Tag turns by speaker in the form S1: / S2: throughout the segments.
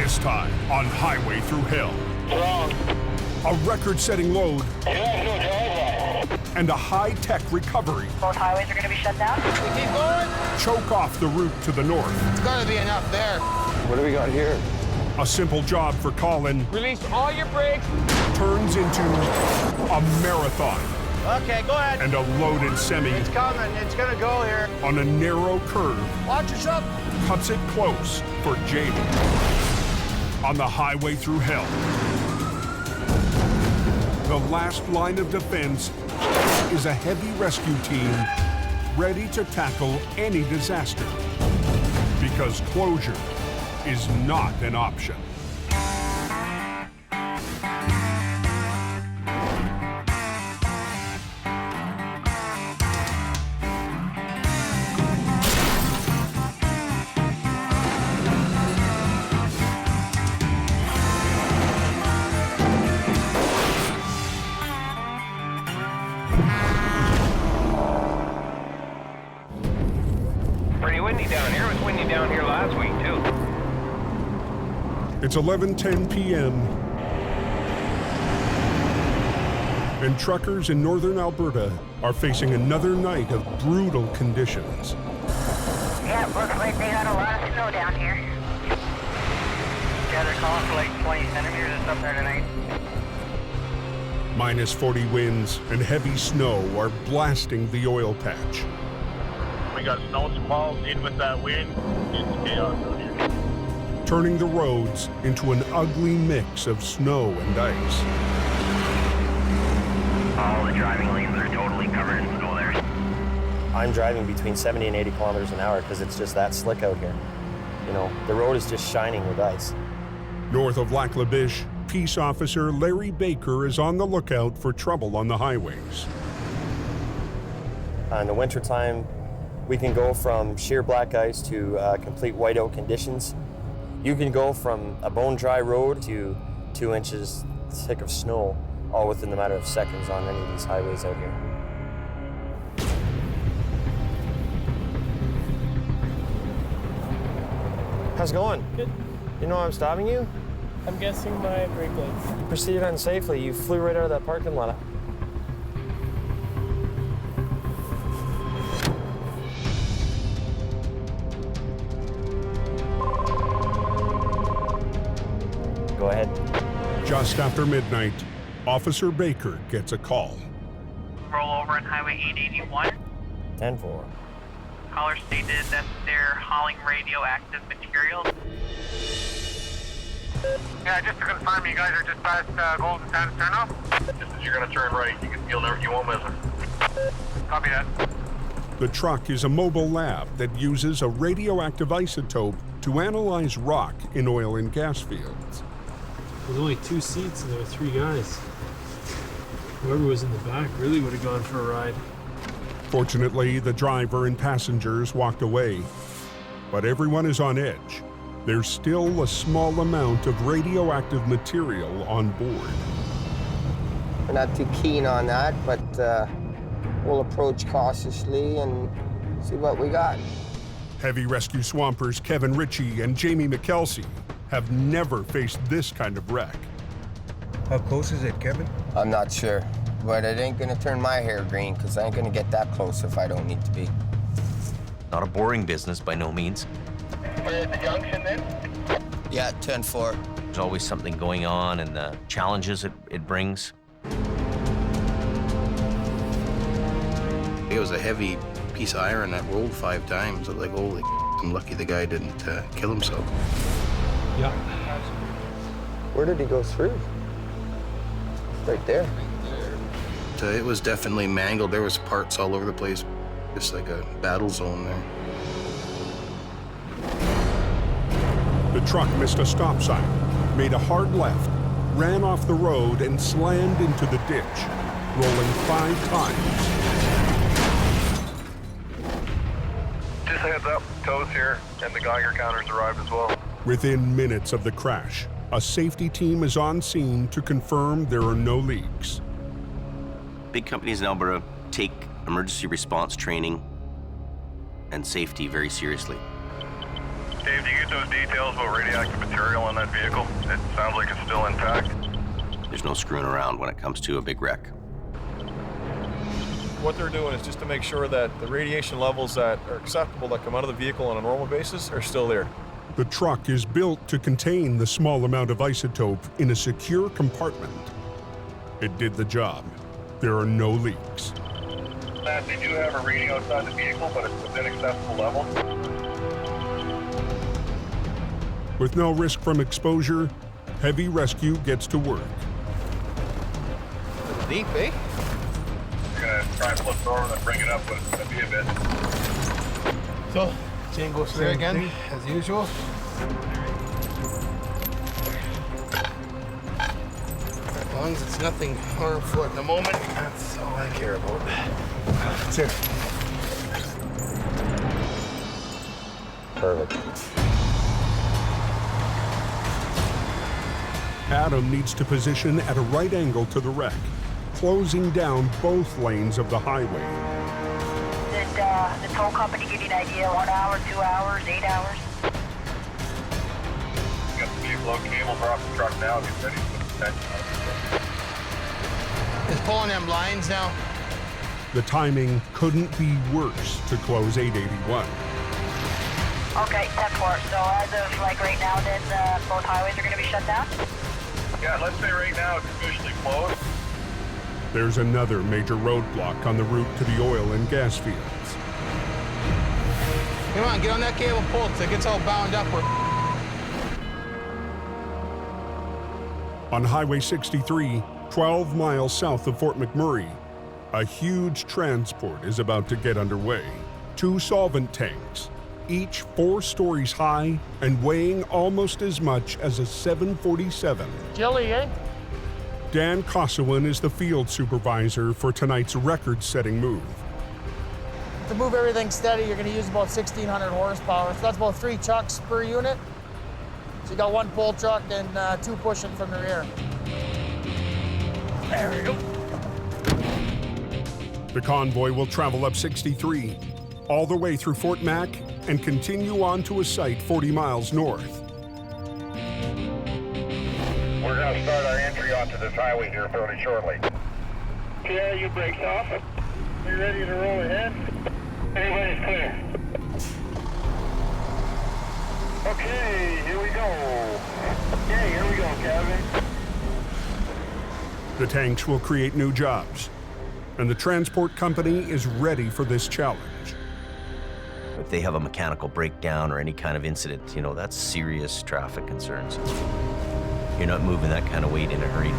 S1: This time on Highway Through Hell.
S2: Wrong.
S1: A record-setting load
S2: No.
S1: and a high-tech recovery
S3: Both highways are going to be shut down.
S4: We keep going.
S1: choke off the route to the north.
S4: It's got to be enough there.
S5: What do we got here?
S1: A simple job for Colin
S4: Release all your brakes.
S1: turns into a marathon,
S4: Okay, go ahead.
S1: and a loaded semi
S4: It's coming. It's going to go here.
S1: on a narrow curve
S4: Watch yourself.
S1: cuts it close for Jamie. On the Highway Through Hell, the last line of defense is a heavy rescue team ready to tackle any disaster, because closure is not an option.
S6: Pretty windy down here. It was windy down here last week, too.
S1: It's 11:10 p.m. and truckers in northern Alberta are facing another night of brutal conditions.
S3: Yeah, it looks like they got a lot of snow down here. Yeah, they're calling for like 20 centimeters or something there tonight.
S1: Minus 40 winds and heavy snow are blasting the oil patch.
S2: We got snow squalls in with that wind. It's chaos out here.
S1: Turning the roads into an ugly mix of snow and ice.
S3: All the driving lanes are totally covered in snow there.
S7: I'm driving between 70 and 80 kilometers an hour because it's just that slick out here. You know, the road is just shining with ice.
S1: North of Lac La Biche, Peace Officer Larry Baker is on the lookout for trouble on the highways.
S7: In the wintertime, we can go from sheer black ice to complete whiteout conditions. You can go from a bone-dry road to 2 inches thick of snow, all within the matter of seconds on any of these highways out here. How's it going?
S8: Good.
S7: You know I'm stopping you?
S8: I'm guessing my brake lights.
S7: You proceeded unsafely. You flew right out of that parking lot. Go ahead.
S1: Just after midnight, Officer Baker gets a call.
S3: Roll over on Highway 881.
S7: 10-4.
S3: Caller stated that they're hauling radioactive materials.
S2: Yeah, just to confirm, you guys are just past Golden Sands turnoff? Just as you're going to turn right, you won't miss it. Copy that.
S1: The truck is a mobile lab that uses a radioactive isotope to analyze rock in oil and gas fields.
S8: There's only 2 seats and there were 3 guys. Whoever was in the back really would have gone for a ride.
S1: Fortunately, the driver and passengers walked away, but everyone is on edge. There's still a small amount of radioactive material on board.
S4: We're not too keen on that, but we'll approach cautiously and see what we got.
S1: Heavy rescue swampers Kevin Ritchie and Jamie McKelsey have never faced this kind of wreck.
S5: How close is it, Kevin?
S4: I'm not sure, but it ain't gonna turn my hair green because I ain't gonna get that close if I don't need to be.
S9: Not a boring business by no means.
S2: We're at the junction then?
S4: Yeah, 10-4.
S9: There's always something going on and the challenges it brings.
S10: It was a heavy piece of iron that rolled 5 times. Like, holy, I'm lucky the guy didn't kill himself.
S8: Yeah.
S4: Where did he go through? Right there.
S10: It was definitely mangled. There was parts all over the place. Just like a battle zone there.
S1: The truck missed a stop sign, made a hard left, ran off the road and slammed into the ditch, rolling 5 times.
S2: Just heads up, tows here, and the Geiger counters arrived as well.
S1: Within minutes of the crash, a safety team is on scene to confirm there are no leaks.
S9: Big companies in Alberta take emergency response training and safety very seriously.
S2: Dave, do you get those details about radioactive material on that vehicle? It sounds like it's still intact.
S11: There's no screwing around when it comes to a big wreck.
S12: What they're doing is just to make sure that the radiation levels that are acceptable that come out of the vehicle on a normal basis are still there.
S1: The truck is built to contain the small amount of isotope in a secure compartment. It did the job. There are no leaks.
S2: They do have a reading outside the vehicle, but it's within acceptable level.
S1: With no risk from exposure, heavy rescue gets to work.
S10: Deep, eh?
S2: You're gonna try and flip it over and then bring it up, but it's gonna be a bit.
S10: So, chain goes through again, as usual. As long as it's nothing harmful at the moment, that's all I care about. That's it.
S7: Perfect.
S1: Adam needs to position at a right angle to the wreck, closing down both lanes of the highway.
S3: Did the tow company give you an idea? 1 hour, 2 hours, 8 hours?
S2: Got the vehicle out, cables are off the truck now, get ready to put the tension on.
S10: It's pulling them lines now.
S1: The timing couldn't be worse to close 881.
S3: Okay, 10-4. So as of like right now, then both highways are going to be shut down?
S2: Yeah, let's say right now it's officially closed.
S1: There's another major roadblock on the route to the oil and gas fields.
S10: Come on, get on that cable pull till it gets all bound up.
S1: On Highway 63, 12 miles south of Fort McMurray, a huge transport is about to get underway. 2 solvent tanks, each 4 stories high and weighing almost as much as a 747.
S3: Jilly, eh?
S1: Dan Kosowin is the field supervisor for tonight's record-setting move.
S13: To move everything steady, you're going to use about 1,600 horsepower. So that's about 3 trucks per unit. So you got 1 pull truck and 2 pushing from the rear. There we go.
S1: The convoy will travel up 63, all the way through Fort Mac, and continue on to a site 40 miles north.
S2: We're gonna start our entry onto this highway here fairly shortly. Yeah, you brakes off. You ready to roll ahead? Everybody's clear. Okay, here we go. Okay, here we go, Kevin.
S1: The tanks will create new jobs, and the transport company is ready for this challenge.
S9: If they have a mechanical breakdown or any kind of incident, you know, that's serious traffic concerns. You're not moving that kind of weight in a hurry.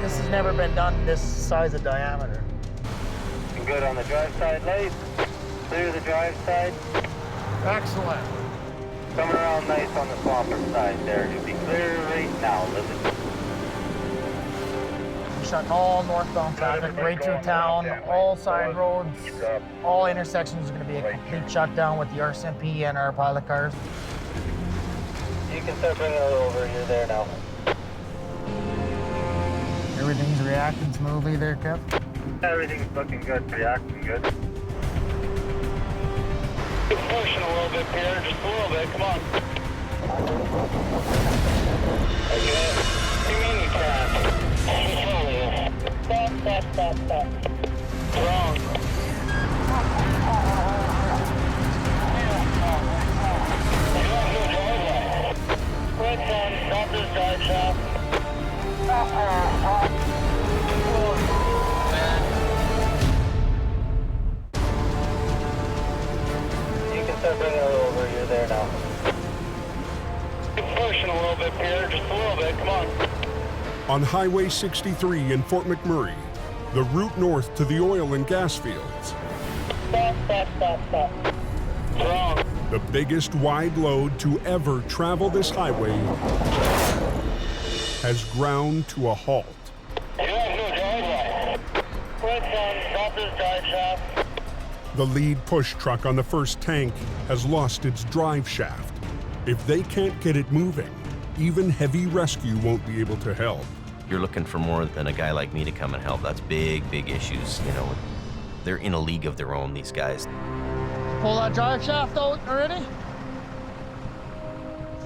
S13: This has never been done this size of diameter.
S2: Good on the drive side light. Clear the drive side.
S13: Excellent.
S2: Coming around nice on the swamper side there. You'll be clear right now, Living.
S13: Shutting all northbound traffic right through town, all side roads, all intersections are going to be a complete shutdown with the RCMP and our pilot cars.
S2: You can start bringing it over here there now.
S13: Everything's reacting smoothly there, Kev.
S2: Everything's looking good, reacting good. Keep pushing a little bit, Pierre, just a little bit, come on. Okay, you mean you can't? Stop. Wrong. Quick down, stop this drive shaft. You can start bringing it over here there now. Keep pushing a little bit, Pierre, just a little bit, come on.
S1: On Highway 63 in Fort McMurray, the route north to the oil and gas fields.
S2: Stop. Wrong.
S1: The biggest wide load to ever travel this highway has ground to a halt.
S2: You guys go driveway. Quick down, stop this drive shaft.
S1: The lead push truck on the first tank has lost its drive shaft. If they can't get it moving, even heavy rescue won't be able to help.
S9: You're looking for more than a guy like me to come and help. That's big issues, you know. They're in a league of their own, these guys.
S13: Pull that drive shaft out already?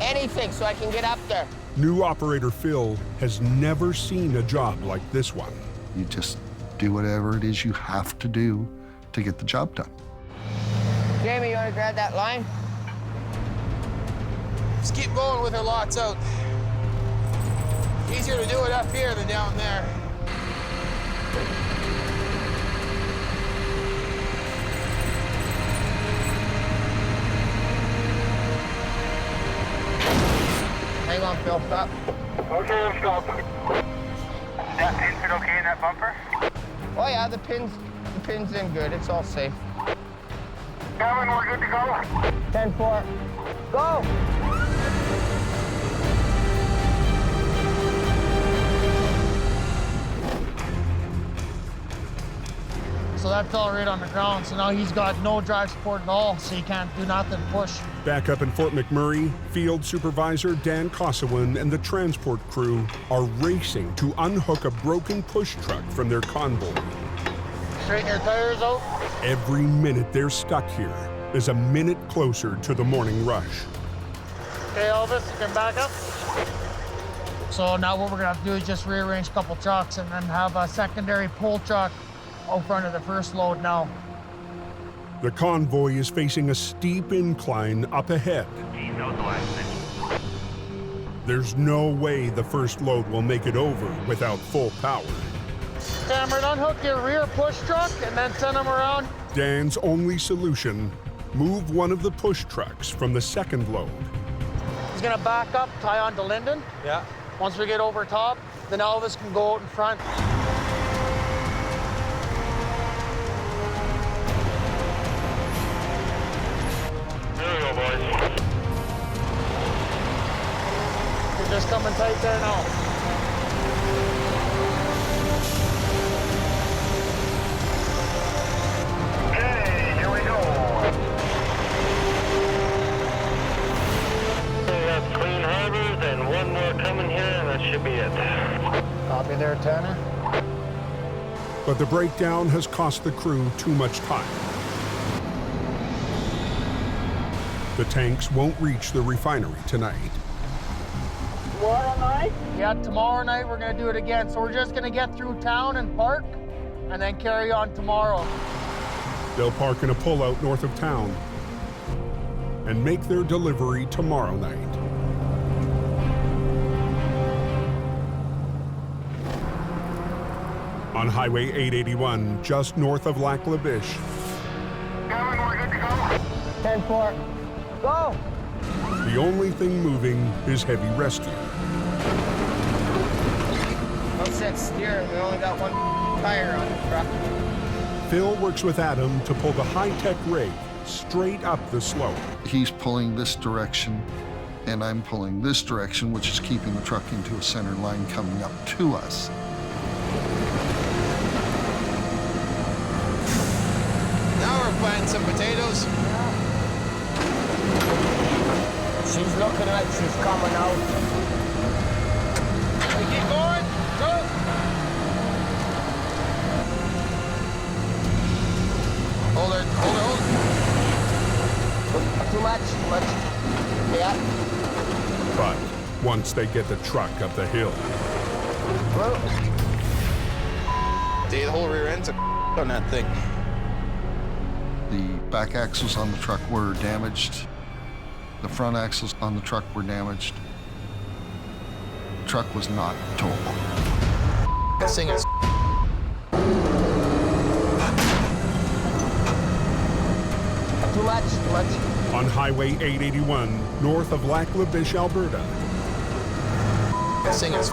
S4: Anything so I can get up there.
S1: New operator Phil has never seen a job like this one.
S14: You just do whatever it is you have to do to get the job done.
S4: Jamie, you want to grab that line?
S10: Just keep going with her lots out. Easier to do it up here than down there.
S4: Hang on, Phil, stop.
S2: Okay, let's stop. That pin fit okay in that bumper?
S4: Oh yeah, the pin's in good. It's all safe.
S2: Kevin, we're good to go.
S4: 10-4. Go!
S13: So that fell right on the ground, so now he's got no drive support at all, so he can't do nothing, push.
S1: Back up in Fort McMurray, Field Supervisor Dan Kosawin and the transport crew are racing to unhook a broken push truck from their convoy.
S13: Straighten your tires out.
S1: Every minute they're stuck here is a minute closer to the morning rush.
S13: Okay, Elvis, you can back up. So now what we're gonna have to do is just rearrange a couple trucks and then have a secondary pull truck out front of the first load now.
S1: The convoy is facing a steep incline up ahead. There's no way the first load will make it over without full power.
S13: Cameron, unhook your rear push truck and then send them around.
S1: Dan's only solution, move one of the push trucks from the second load.
S13: He's gonna back up, tie on to Linden.
S10: Yeah.
S13: Once we get over top, then Elvis can go out in front.
S2: There we go, boys.
S13: You're just coming tight there now.
S2: Okay, here we go. We got clean harbors and one more coming here, and that should be it.
S13: Copy there, Tanner.
S1: But the breakdown has cost the crew too much time. The tanks won't reach the refinery tonight.
S13: Tomorrow night? Yeah, tomorrow night we're gonna do it again. So we're just gonna get through town and park, and then carry on tomorrow.
S1: They'll park in a pullout north of town and make their delivery tomorrow night. On Highway 881, just north of Lac La Biche,
S2: Kevin, we're good to go.
S4: 10-4. Go!
S1: the only thing moving is heavy rescue.
S4: No set steering. We only got one tire on the truck.
S1: Phil works with Adam to pull the high-tech rig straight up the slope.
S14: He's pulling this direction, and I'm pulling this direction, which is keeping the truck into a center line coming up to us.
S10: Now we're planting some potatoes.
S4: She's looking like she's coming out.
S10: We keep going. Go. Hold her, hold her, hold her.
S4: Too much. Yeah.
S1: But once they get the truck up the hill,
S10: Dude, the whole rear end's on that thing.
S14: The back axles on the truck were damaged. The front axles on the truck were damaged. The truck was not towable.
S10: That thing is
S4: Too much.
S1: on Highway 881, north of Lac La Biche, Alberta,
S10: that thing is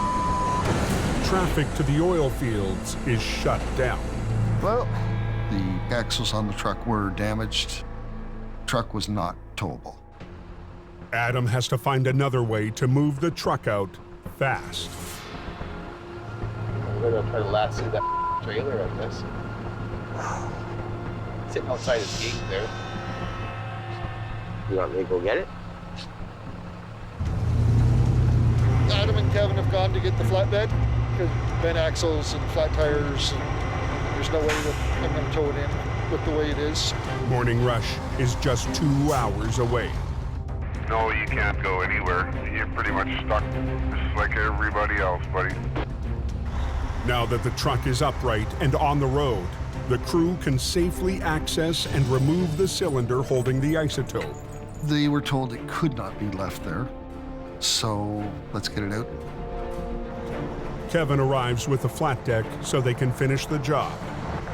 S1: traffic to the oil fields is shut down.
S4: Well,
S14: The axles on the truck were damaged. The truck was not towable.
S1: Adam has to find another way to move the truck out fast.
S7: We're gonna try to lasso that trailer, I guess. Sitting outside his gate there. You want me to go get it?
S15: Adam and Kevin have gone to get the flatbed because bent axles and flat tires, and there's no way that I'm going to tow it in with the way it is.
S1: Morning rush is just 2 hours away.
S2: No, you can't go anywhere. You're pretty much stuck just like everybody else, buddy.
S1: Now that the truck is upright and on the road, the crew can safely access and remove the cylinder holding the isotope.
S14: They were told it could not be left there, so let's get it out.
S1: Kevin arrives with the flat deck so they can finish the job.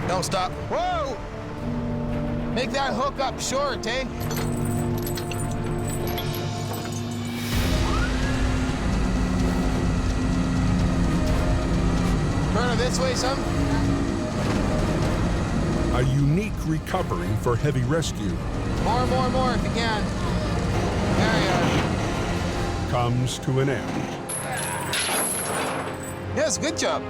S10: Don't stop. Whoa! Make that hook up short, eh? Turn it this way, son.
S1: A unique recovery for heavy rescue.
S10: More if you can. There you are.
S1: Comes to an end.
S10: Yes, good job.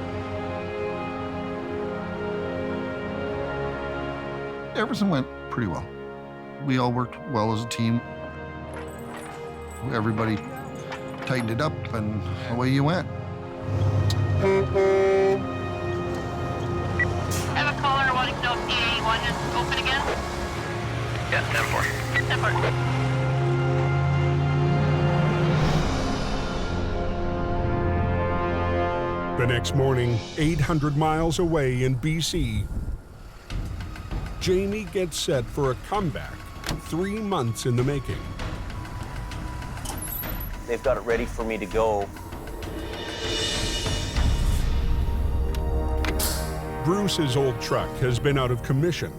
S14: Everything went pretty well. We all worked well as a team. Everybody tightened it up and away you went.
S3: I have a caller wanting to know if DA1 is open again.
S6: Yeah, 10-4.
S3: 10-4.
S1: The next morning, 800 miles away in BC, Jamie gets set for a comeback 3 months in the making.
S9: They've got it ready for me to go.
S1: Bruce's old truck has been out of commission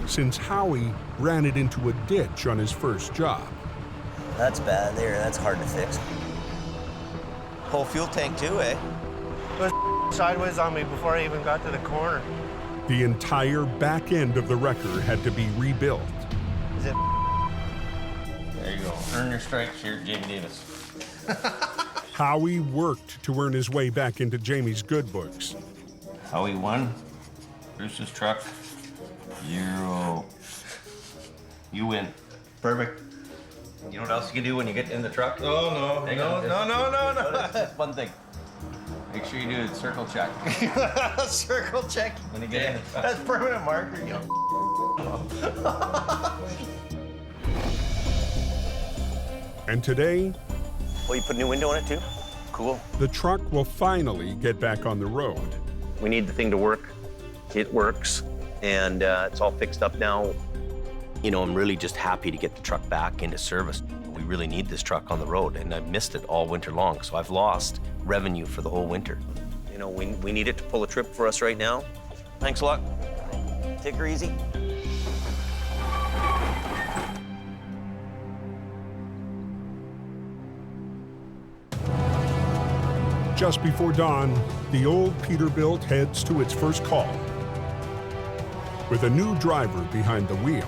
S1: since Howie ran it into a ditch on his first job.
S9: That's bad there. That's hard to fix. Whole fuel tank too, eh?
S16: It was sideways on me before I even got to the corner.
S1: The entire back end of the wrecker had to be rebuilt.
S16: Is it?
S11: There you go. Earn your stripes here, Jamie Davis.
S1: Howie worked to earn his way back into Jamie's good books.
S11: Howie won. Bruce's truck. 0. You win.
S9: Perfect. You know what else you can do when you get in the truck?
S11: Oh,
S9: no. Just one thing.
S11: Make sure you do a circle check.
S9: Circle check.
S11: When you get in the truck.
S9: That's permanent marker, you know.
S1: And today,
S9: Well, you put a new window in it too? Cool.
S1: the truck will finally get back on the road.
S9: We need the thing to work. It works, and it's all fixed up now. You know, I'm really just happy to get the truck back into service. We really need this truck on the road, and I've missed it all winter long, so I've lost revenue for the whole winter. You know, we need it to pull a trip for us right now. Thanks a lot. Take her easy.
S1: Just before dawn, the old Peterbilt heads to its first call. With a new driver behind the wheel.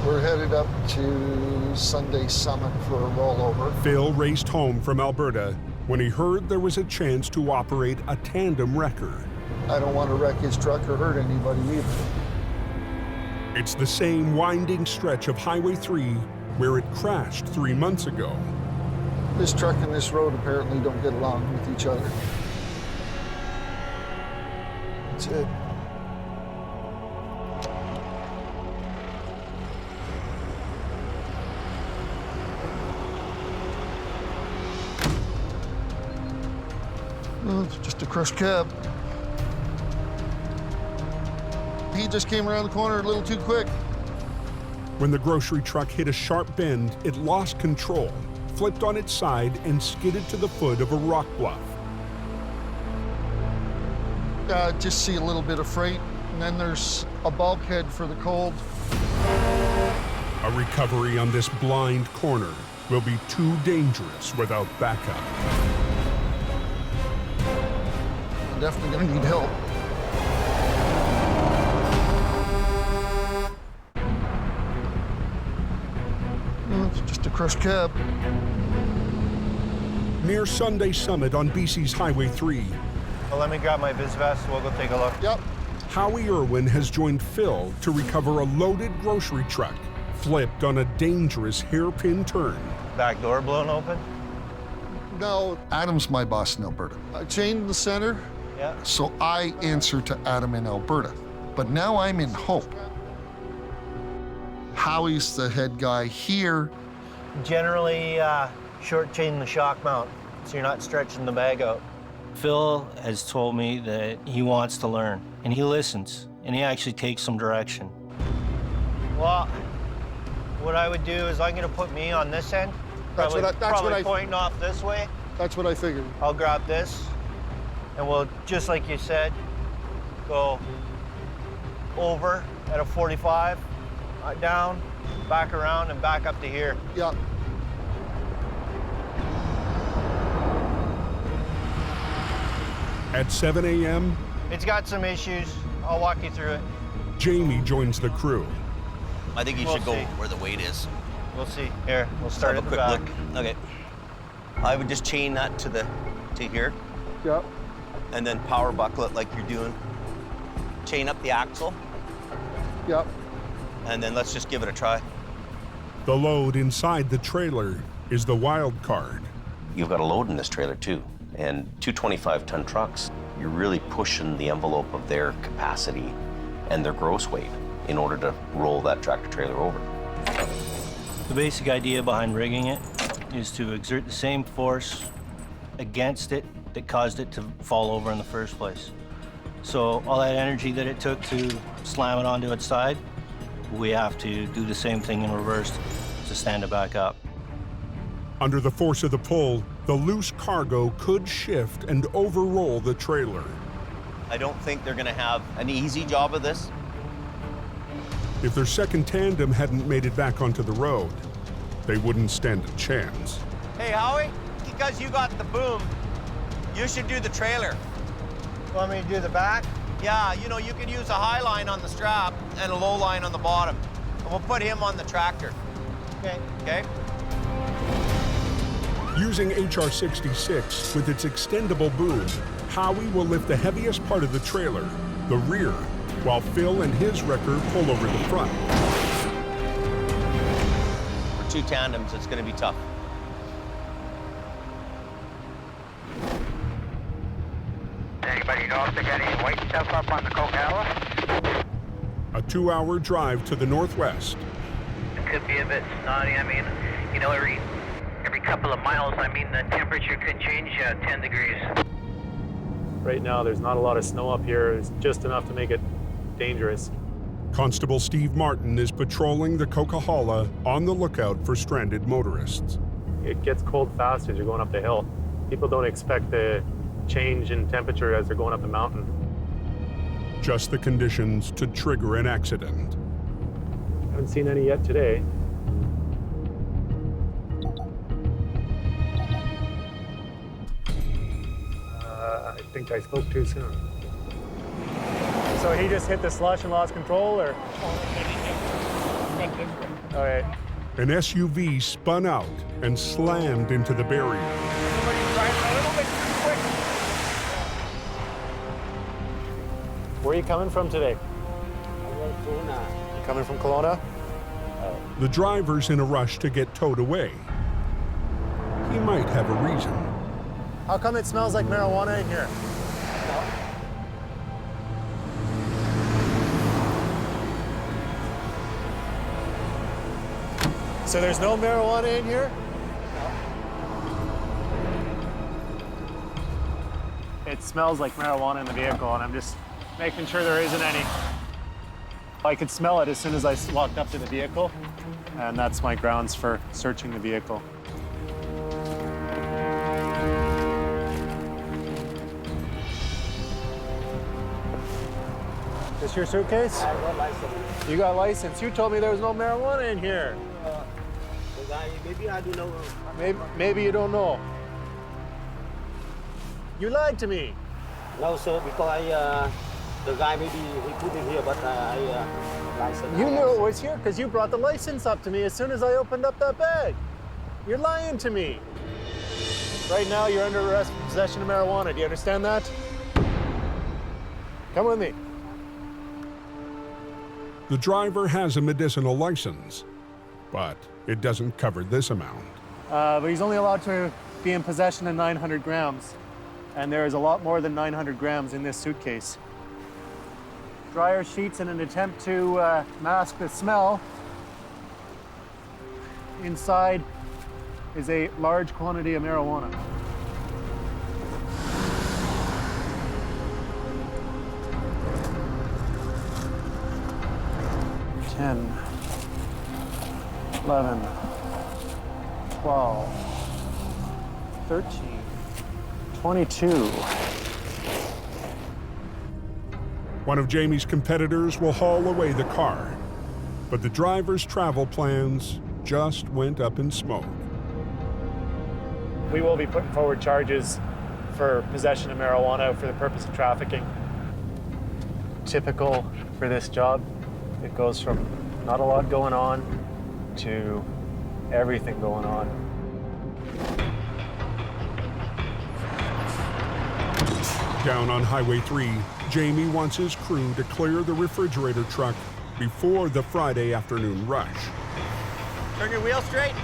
S15: We're headed up to Sunday Summit for a rollover.
S1: Phil raced home from Alberta when he heard there was a chance to operate a tandem wrecker.
S15: I don't want to wreck his truck or hurt anybody either.
S1: It's the same winding stretch of Highway 3 where it crashed 3 months ago.
S15: This truck and this road apparently don't get along with each other. That's it. Well, it's just a crushed cab. He just came around the corner a little too quick.
S1: When the grocery truck hit a sharp bend, it lost control, flipped on its side, and skidded to the foot of a rock bluff.
S15: Just see a little bit of freight, and then there's a bulkhead for the cold.
S1: A recovery on this blind corner will be too dangerous without backup.
S15: I'm definitely gonna need help. Well, it's just a crushed cab.
S1: Near Sunday Summit on BC's Highway 3,
S16: Well, let me grab my vis vest. We'll go take a look.
S15: Yep.
S1: Howie Irwin has joined Phil to recover a loaded grocery truck flipped on a dangerous hairpin turn.
S16: Back door blown open?
S15: No,
S14: Adam's my boss in Alberta.
S15: I chained the center.
S16: Yeah.
S14: So I answer to Adam in Alberta. But now I'm in Hope. Howie's the head guy here,
S16: Generally, short chain the shock mount, so you're not stretching the bag out. Phil has told me that he wants to learn, and he listens, and he actually takes some direction. Well, what I would do is I'm gonna put me on this end, probably pointing off this way.
S15: That's what I figured.
S16: I'll grab this, and we'll, just like you said, go over at a 45, down, back around, and back up to here.
S15: Yeah.
S1: At 7 a.m.,
S16: It's got some issues. I'll walk you through it.
S1: Jamie joins the crew.
S9: I think you
S16: We'll
S9: should go
S16: see.
S9: where the weight is.
S16: We'll see. Here, we'll start
S9: Have
S16: at
S9: a
S16: the
S9: quick
S16: back.
S9: look. Okay. I would just chain that to here.
S15: Yep.
S9: And then power buckle it like you're doing. Chain up the axle.
S15: Yep.
S9: And then let's just give it a try.
S1: The load inside the trailer is the wild card.
S9: You've got a load in this trailer too. And 225-ton trucks, you're really pushing the envelope of their capacity and their gross weight in order to roll that tractor trailer over.
S16: The basic idea behind rigging it is to exert the same force against it that caused it to fall over in the first place. So all that energy that it took to slam it onto its side, we have to do the same thing in reverse to stand it back up.
S1: Under the force of the pull, the loose cargo could shift and overroll the trailer.
S9: I don't think they're gonna have an easy job of this.
S1: If their second tandem hadn't made it back onto the road, they wouldn't stand a chance.
S9: Hey, Howie, because you got the boom, you should do the trailer.
S16: Want me to do the back?
S9: Yeah, you know, you can use a high line on the strap and a low line on the bottom. And we'll put him on the tractor.
S16: Okay.
S9: Okay?
S1: Using HR-66 with its extendable boom, Howie will lift the heaviest part of the trailer, the rear, while Phil and his wrecker pull over the front.
S9: For two tandems, it's gonna be tough.
S3: Anybody know if they got any white stuff up on the Coquihalla?
S1: A 2-hour drive to the northwest.
S3: It could be a bit snotty. I mean, you know, every couple of miles, I mean, the temperature could change 10 degrees.
S8: Right now, there's not a lot of snow up here. It's just enough to make it dangerous.
S1: Constable Steve Martin is patrolling the Coquihalla on the lookout for stranded motorists.
S8: It gets cold fast as you're going up the hill. People don't expect the change in temperature as they're going up the mountain.
S1: Just the conditions to trigger an accident.
S8: Haven't seen any yet today. I think I spoke too soon. So he just hit the slush and lost control, or? All right.
S1: An SUV spun out and slammed into the barrier.
S8: Where are you coming from today? You coming from Kelowna?
S1: The driver's in a rush to get towed away. He might have a reason.
S13: How come it smells like marijuana in here? So there's no marijuana in here?
S8: It smells like marijuana in the vehicle, and I'm just making sure there isn't any. I could smell it as soon as I walked up to the vehicle, and that's my grounds for searching the vehicle. This your suitcase?
S4: I got license.
S13: You got license. You told me there was no marijuana in here.
S4: Maybe I do know.
S13: Maybe you don't know. You lied to me.
S4: No, sir, because the guy maybe he put it here, but license.
S13: You knew it was here because you brought the license up to me as soon as I opened up that bag. You're lying to me. Right now, you're under arrest for possession of marijuana. Do you understand that? Come with me.
S1: The driver has a medicinal license, but it doesn't cover this amount.
S13: But he's only allowed to be in possession of 900 grams. And there is a lot more than 900 grams in this suitcase. Dryer sheets in an attempt to mask the smell. Inside
S8: is a large quantity of marijuana. 10, 11, 12, 13, 22.
S1: One of Jamie's competitors will haul away the car, but the driver's travel plans just went up in smoke.
S8: We will be putting forward charges for possession of marijuana for the purpose of trafficking. Typical for this job, it goes from not a lot going on to everything going on.
S1: Down on Highway 3, Jamie wants his crew to clear the refrigerator truck before the Friday afternoon rush.
S9: Turn your wheel straight.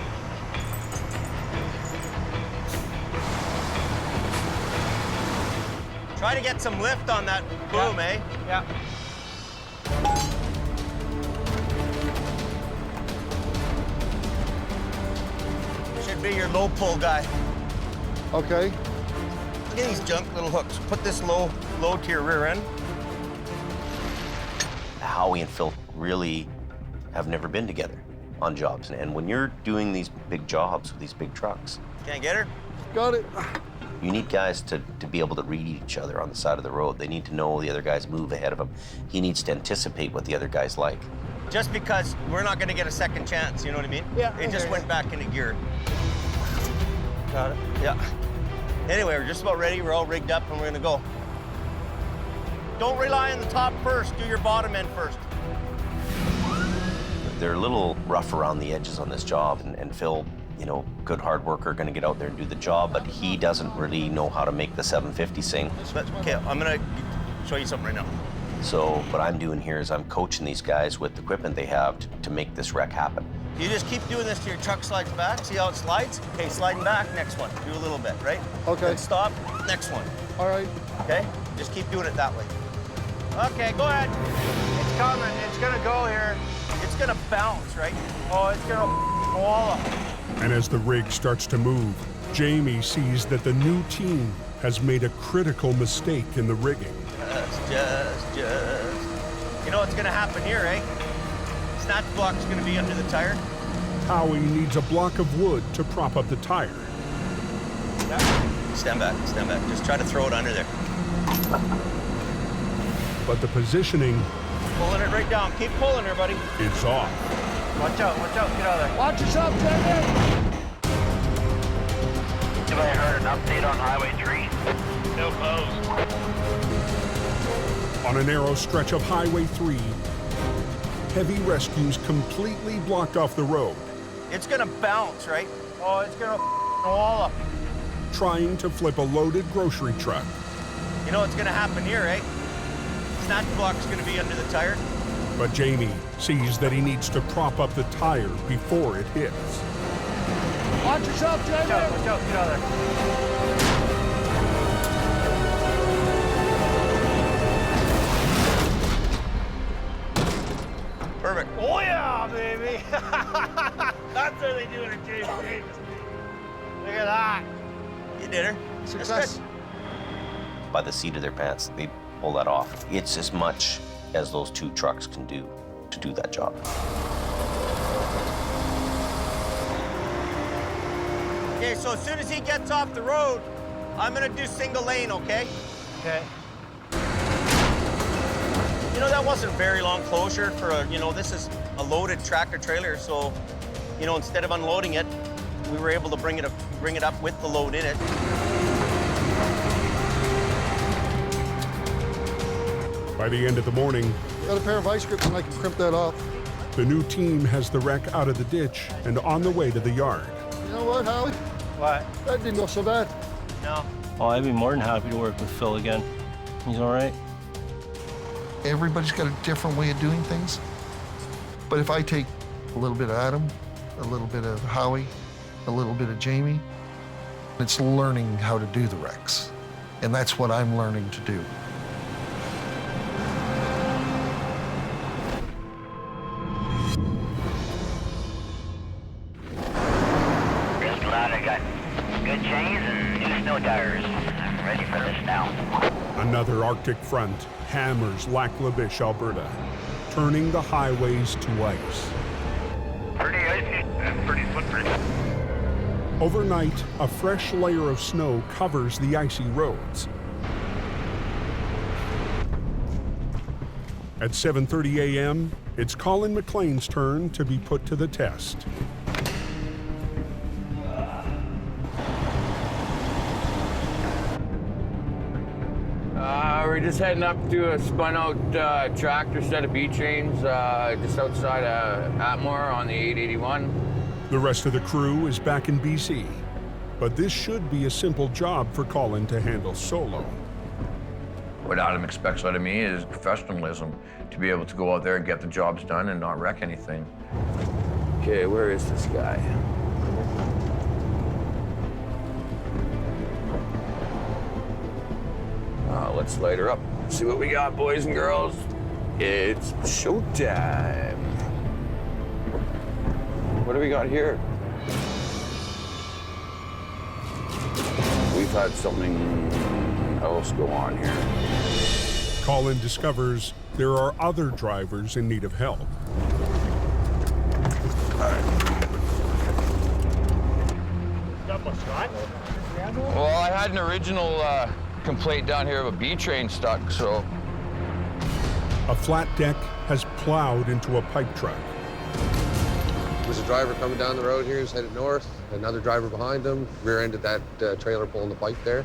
S9: Try to get some lift on that boom, eh?
S4: Yeah.
S9: Should be your low pull guy.
S15: Okay.
S9: Look at these junk little hooks. Put this low to your rear end. Howie and Phil really have never been together on jobs. And when you're doing these big jobs with these big trucks. Can't get her?
S15: Got it.
S9: You need guys to be able to read each other on the side of the road. They need to know the other guy's move ahead of him. He needs to anticipate what the other guy's like. Just because we're not gonna get a second chance, you know what I mean?
S4: Yeah.
S9: It just went back into gear.
S4: Got it.
S9: Yeah. Anyway, we're just about ready. We're all rigged up and we're gonna go. Don't rely on the top first. Do your bottom end first. They're a little rough around the edges on this job, and Phil, you know, good hard worker, gonna get out there and do the job, but he doesn't really know how to make the 750 sing. Okay, I'm gonna show you something right now. So what I'm doing here is I'm coaching these guys with the equipment they have to make this wreck happen. You just keep doing this till your truck slides back. See how it slides? Okay, sliding back, next one. Do a little bit, right?
S15: Okay.
S9: Then stop, next one.
S15: All right.
S9: Okay? Just keep doing it that way. Okay, go ahead. It's coming, it's gonna go here. It's gonna bounce, right? Oh, it's gonna go all up.
S1: And as the rig starts to move, Jamie sees that the new team has made a critical mistake in the rigging.
S9: Just. You know what's gonna happen here, eh? Snatch block's gonna be under the tire.
S1: Howie needs a block of wood to prop up the tire.
S9: Yeah. Stand back. Just try to throw it under there.
S1: But the positioning
S9: Pulling it right down. Keep pulling her, buddy.
S1: is off.
S9: Watch out, get out of there.
S15: Watch yourself, Jamie.
S2: Anybody heard an update on Highway 3? No closed.
S1: On a narrow stretch of Highway 3, heavy rescues completely blocked off the road,
S9: It's gonna bounce, right? Oh, it's gonna go all up.
S1: trying to flip a loaded grocery truck.
S9: You know what's gonna happen here, eh? Snatch block's gonna be under the tire.
S1: But Jamie sees that he needs to prop up the tire before it hits.
S15: Watch yourself, Jamie.
S9: Watch out, get out of there. Perfect.
S4: Oh yeah, baby. That's how they do it at James Davis. Look at that.
S9: You did her.
S15: Success.
S9: By the seat of their pants, they pull that off. It's as much as those two trucks can do to do that job. Okay, so as soon as he gets off the road, I'm gonna do single lane, okay?
S4: Okay.
S9: You know, that wasn't very long closure for a, this is a loaded tractor trailer, so, instead of unloading it, we were able to bring it up with the load in it.
S1: By the end of the morning,
S15: Got a pair of ice grips and I can crimp that off.
S1: the new team has the wreck out of the ditch and on the way to the yard.
S15: You know what, Howie?
S16: What?
S15: That didn't go so bad.
S9: No.
S16: Oh, I'd be more than happy to work with Phil again. He's all right.
S14: Everybody's got a different way of doing things. But if I take a little bit of Adam, a little bit of Howie, a little bit of Jamie, it's learning how to do the wrecks. And that's what I'm learning to do.
S3: Good chains and new snow tires. I'm ready for this now.
S1: Another Arctic front hammers Lac La Biche, Alberta, turning the highways to ice.
S2: Pretty icy and pretty slippery.
S1: Overnight, a fresh layer of snow covers the icy roads. At 7:30 a.m., it's Colin McLean's turn to be put to the test.
S11: We're just heading up to a spun-out tractor set of B-trains just outside of Atmore on the 881.
S1: The rest of the crew is back in BC, but this should be a simple job for Colin to handle solo.
S17: What Adam expects out of me is professionalism, to be able to go out there and get the jobs done and not wreck anything. Okay, where is this guy? Let's light her up. See what we got, boys and girls. It's showtime. What do we got here? We've had something else go on here.
S1: Colin discovers there are other drivers in need of help.
S17: Well, I had an original complaint down here of a B-train stuck, so.
S1: A flat deck has plowed into a pipe truck.
S18: There's a driver coming down the road here who's headed north, another driver behind him, rear-ended that trailer pulling the pipe there.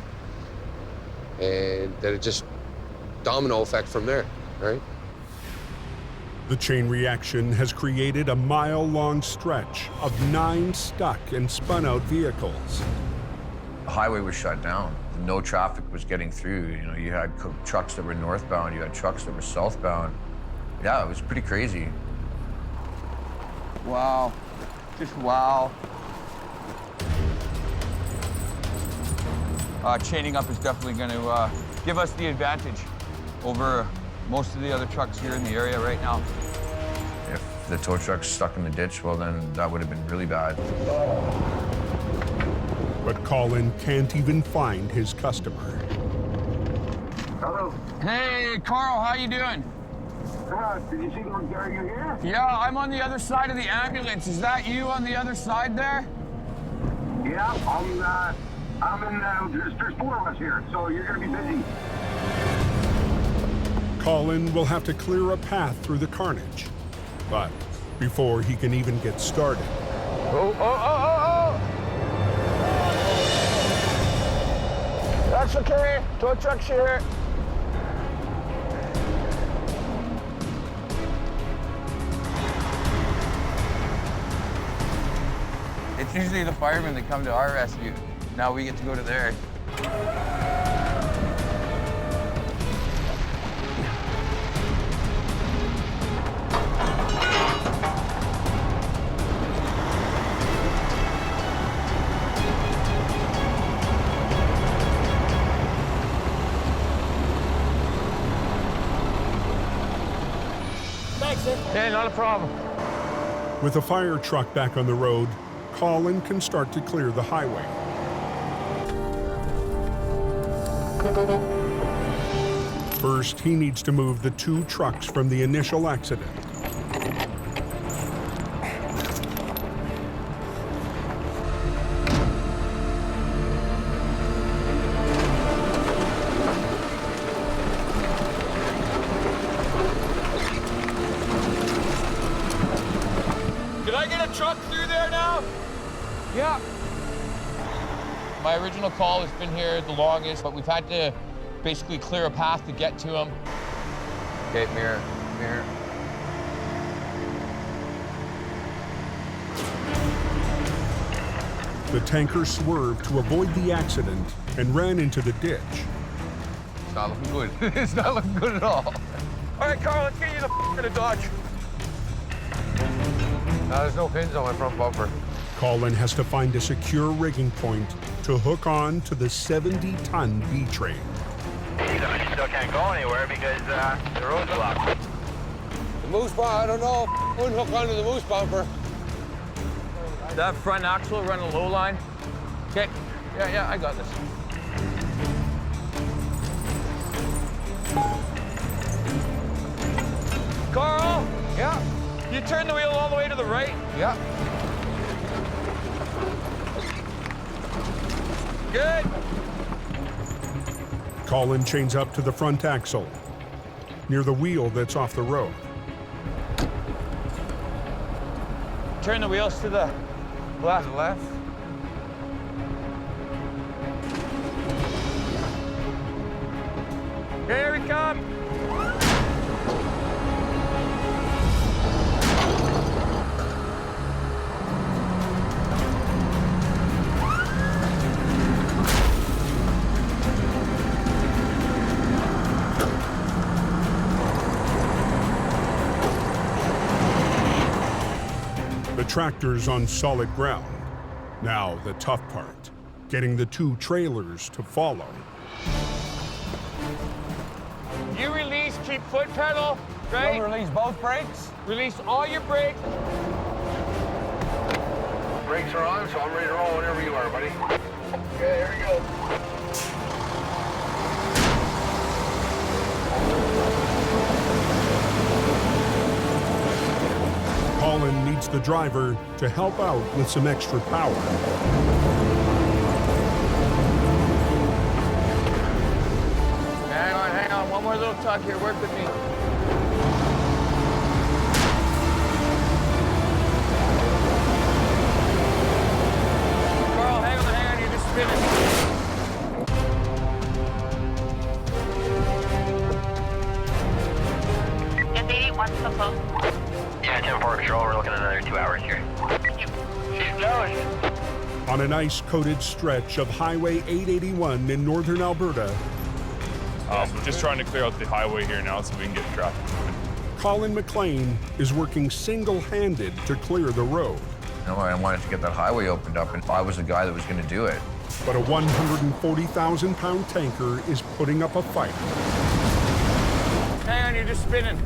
S18: And then it just domino effect from there, right?
S1: The chain reaction has created a mile-long stretch of 9 stuck and spun-out vehicles.
S17: The highway was shut down. No traffic was getting through. You know, you had trucks that were northbound, you had trucks that were southbound. Yeah, it was pretty crazy. Wow, just wow. Chaining up is definitely going to give us the advantage over most of the other trucks here in the area right now. If the tow truck's stuck in the ditch, well then that would have been really bad.
S1: But Colin can't even find his customer.
S2: Hello.
S17: Hey, Carl, how you doing?
S2: Did you see those guys here?
S17: Yeah, I'm on the other side of the ambulance. Is that you on the other side there?
S2: Yeah, I'm in, there's 4 of us here, so you're gonna be busy.
S1: Colin will have to clear a path through the carnage. But before he can even get started.
S17: Oh! That's okay. Tow truck's here. It's usually the firemen that come to our rescue. Now we get to go to theirs. Hey, not a problem.
S1: With a fire truck back on the road, Colin can start to clear the highway. First, he needs to move the 2 trucks from the initial accident.
S17: Yeah. My original call has been here the longest, but we've had to basically clear a path to get to him. Okay, mirror.
S1: The tanker swerved to avoid the accident and ran into the ditch.
S17: It's not looking good. It's not looking good at all. All right, Carl, let's get you the in a Dodge.
S18: There's no pins on my front bumper.
S1: Colin has to find a secure rigging point to hook on to the 70-ton B-train.
S2: You still can't go anywhere because the road's blocked.
S18: The moose bumper, I don't know. I wouldn't hook onto the moose bumper.
S17: That front axle run a low line. Okay, Yeah, I got this. Carl! Yeah? You turn the wheel all the way to the right? Yeah. Good.
S1: Colin chains up to the front axle, near the wheel that's off the road.
S17: Turn the wheels to the left. Here we come.
S1: The tractor's on solid ground. Now the tough part, getting the two trailers to follow.
S17: You release, keep foot pedal, right?
S18: Don't release both brakes?
S17: Release all your brakes.
S2: Brakes are on, so I'm ready to roll whenever you are, buddy. Okay, here we go.
S1: Colin needs the driver to help out with some extra power.
S17: Hang on, one more little talk here, work with me. Carl, hang on, you're just spinning.
S3: It's 81, so close.
S6: Yeah, 10-4 control, we're looking at another 2 hours here.
S2: She's going.
S1: On an ice-coated stretch of Highway 881 in northern Alberta,
S19: We're just trying to clear out the highway here now so we can get traffic moving.
S1: Colin McLean is working single-handed to clear the road.
S17: You know, I wanted to get that highway opened up, and I was the guy that was going to do it.
S1: But a 140,000-pound tanker is putting up a fight.
S17: Hang on, you're just spinning.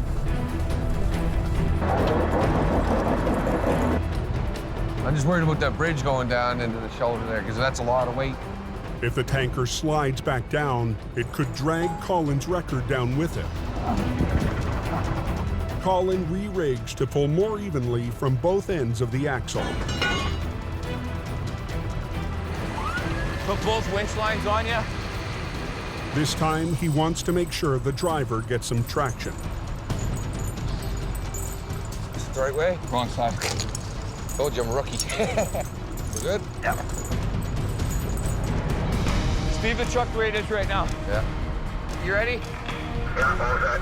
S17: I'm just worried about that bridge going down into the shoulder there, because that's a lot of weight.
S1: If the tanker slides back down, it could drag Colin's record down with it. Colin re-rigs to pull more evenly from both ends of the axle.
S17: Put both winch lines on you.
S1: This time, he wants to make sure the driver gets some traction.
S17: Is it the right way? Wrong side. Told you I'm a rookie. We're good?
S6: Yeah.
S17: Speed the truck the way it is right now.
S18: Yeah.
S17: You ready?
S2: Yeah, I'm all good.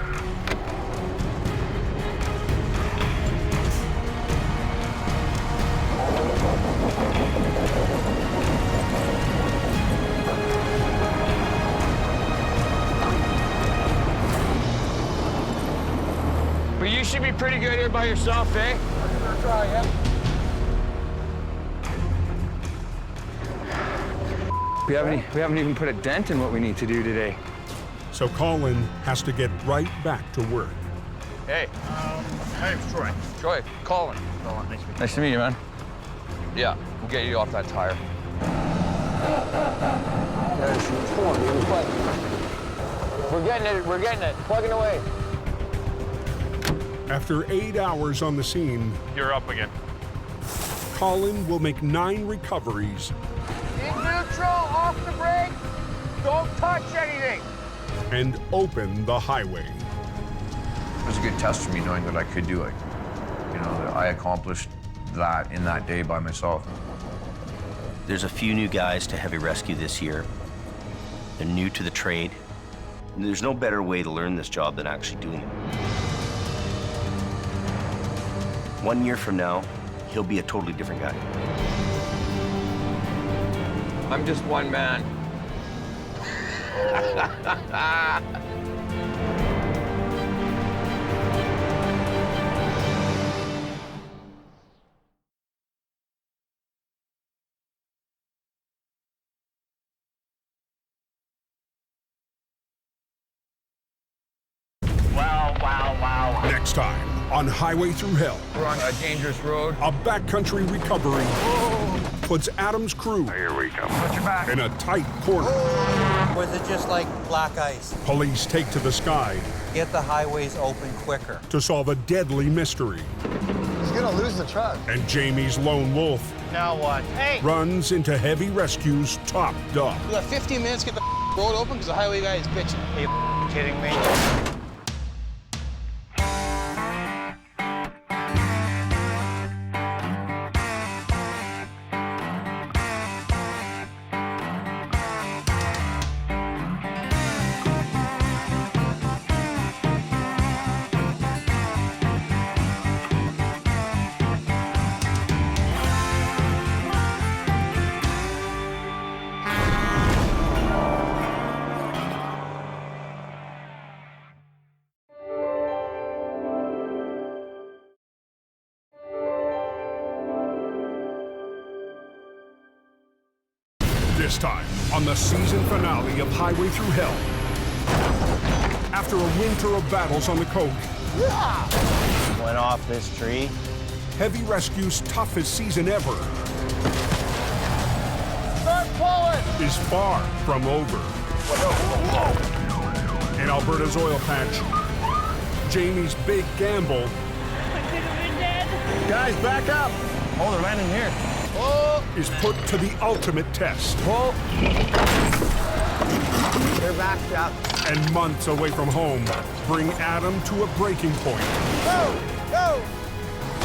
S17: But you should be pretty good here by yourself, eh?
S18: I'm gonna try, yeah.
S17: We haven't even put a dent in what we need to do today.
S1: So Colin has to get right back to work.
S17: Hey. My name's Troy. Troy, Colin. Nice to meet you, man. Yeah, we'll get you off that tire. We're getting it. Plugging away.
S1: After 8 hours on the scene,
S19: You're up again.
S1: Colin will make 9 recoveries
S17: In neutral, off the brake. Don't touch anything.
S1: and open the highway.
S17: It was a good test for me knowing that I could do it. You know, that I accomplished that in that day by myself.
S9: There's a few new guys to heavy rescue this year. They're new to the trade. There's no better way to learn this job than actually doing it. 1 year from now, he'll be a totally different guy.
S17: I'm just one man.
S2: Wow.
S1: Next time on Highway Through Hell,
S17: We're on a dangerous road.
S1: a backcountry recovery puts Adam's crew
S2: Here we come. Watch your back.
S1: in a tight corner.
S5: Was it just like black ice?
S1: Police take to the sky
S5: Get the highways open quicker.
S1: to solve a deadly mystery.
S15: He's gonna lose the truck.
S1: And Jamie's lone wolf
S13: Now what? Hey!
S1: runs into heavy rescues topped up.
S10: We got 15 minutes to get the road open because the highway guy is bitching.
S13: Are you kidding me?
S1: This time, on the season finale of Highway Through Hell. After a winter of battles on the Coke,
S16: Went off this tree.
S1: heavy rescue's toughest season ever
S13: Start pulling!
S1: is far from over. In Alberta's oil patch, Jamie's big gamble
S3: I could have been dead.
S1: Guys, back up!
S16: Oh, they're landing here.
S1: Is put to the ultimate test.
S4: They're backed up.
S1: And months away from home bring Adam to a breaking point.
S13: Go! Go!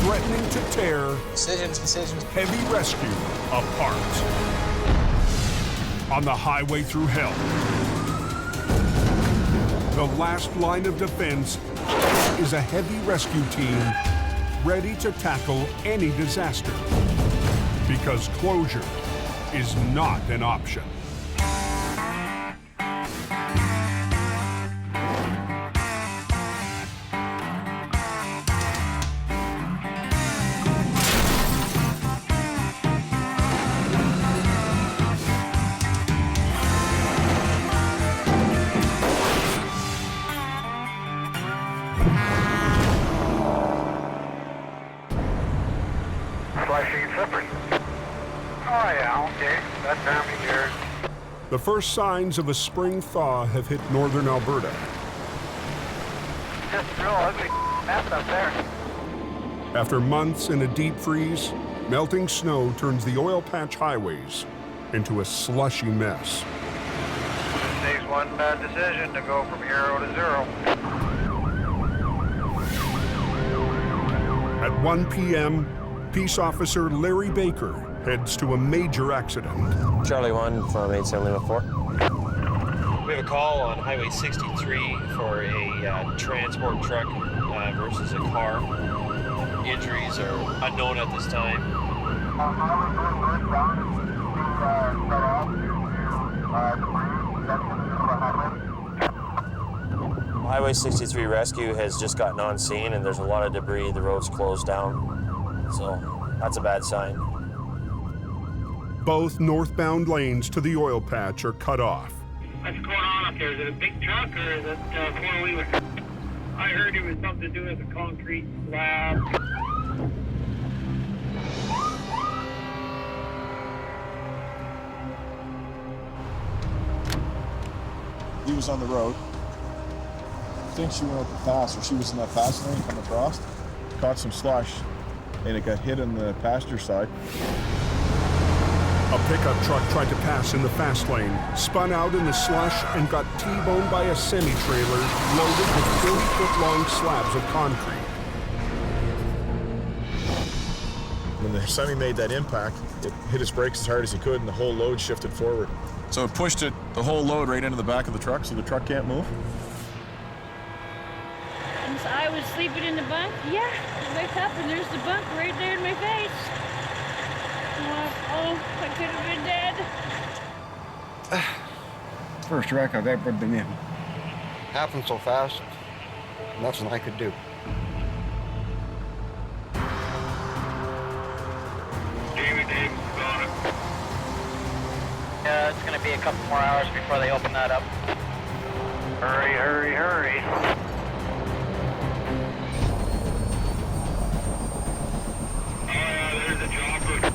S1: Threatening to tear
S10: Decisions.
S1: heavy rescue apart. On the Highway Through Hell, the last line of defense is a heavy rescue team ready to tackle any disaster. Because closure is not an option.
S2: Flashing and slippery. Oh, yeah, okay. That time of year.
S1: The first signs of a spring thaw have hit northern Alberta.
S2: Just real ugly mess up there.
S1: After months in a deep freeze, melting snow turns the oil patch highways into a slushy mess.
S2: It takes one bad decision to go from hero to zero.
S1: At 1 p.m., Peace Officer Larry Baker heads to a major accident.
S7: Charlie 1 from 8704.
S20: We have a call on Highway 63 for a transport truck versus a car. Injuries are unknown at this time.
S7: Highway 63 rescue has just gotten on scene and there's a lot of debris. The road's closed down. So that's a bad sign.
S1: Both northbound lanes to the oil patch are cut off.
S2: What's going on up there? Is it a big truck or is it a four-wheeler? I heard it was something to do with a concrete slab.
S21: He was on the road. I think she went up the pass, or she was in that pass lane coming across. Caught some slush, and it got hit on the passenger side.
S1: A pickup truck tried to pass in the fast lane, spun out in the slush, and got T-boned by a semi-trailer loaded with 30-foot-long slabs of concrete.
S21: When the semi made that impact, it hit its brakes as hard as he could, and the whole load shifted forward. So it pushed it, the whole load, right into the back of the truck, so the truck can't move.
S3: And so I was sleeping in the bunk. Yeah, I wake up and there's the bunk right there in my face. Oh, I could have been dead.
S22: First wreck I've ever been in.
S23: Happened so fast, nothing I could do.
S3: It's going to be a couple more hours before they open that up.
S2: Hurry, hurry, hurry. Oh, yeah, there's a chopper.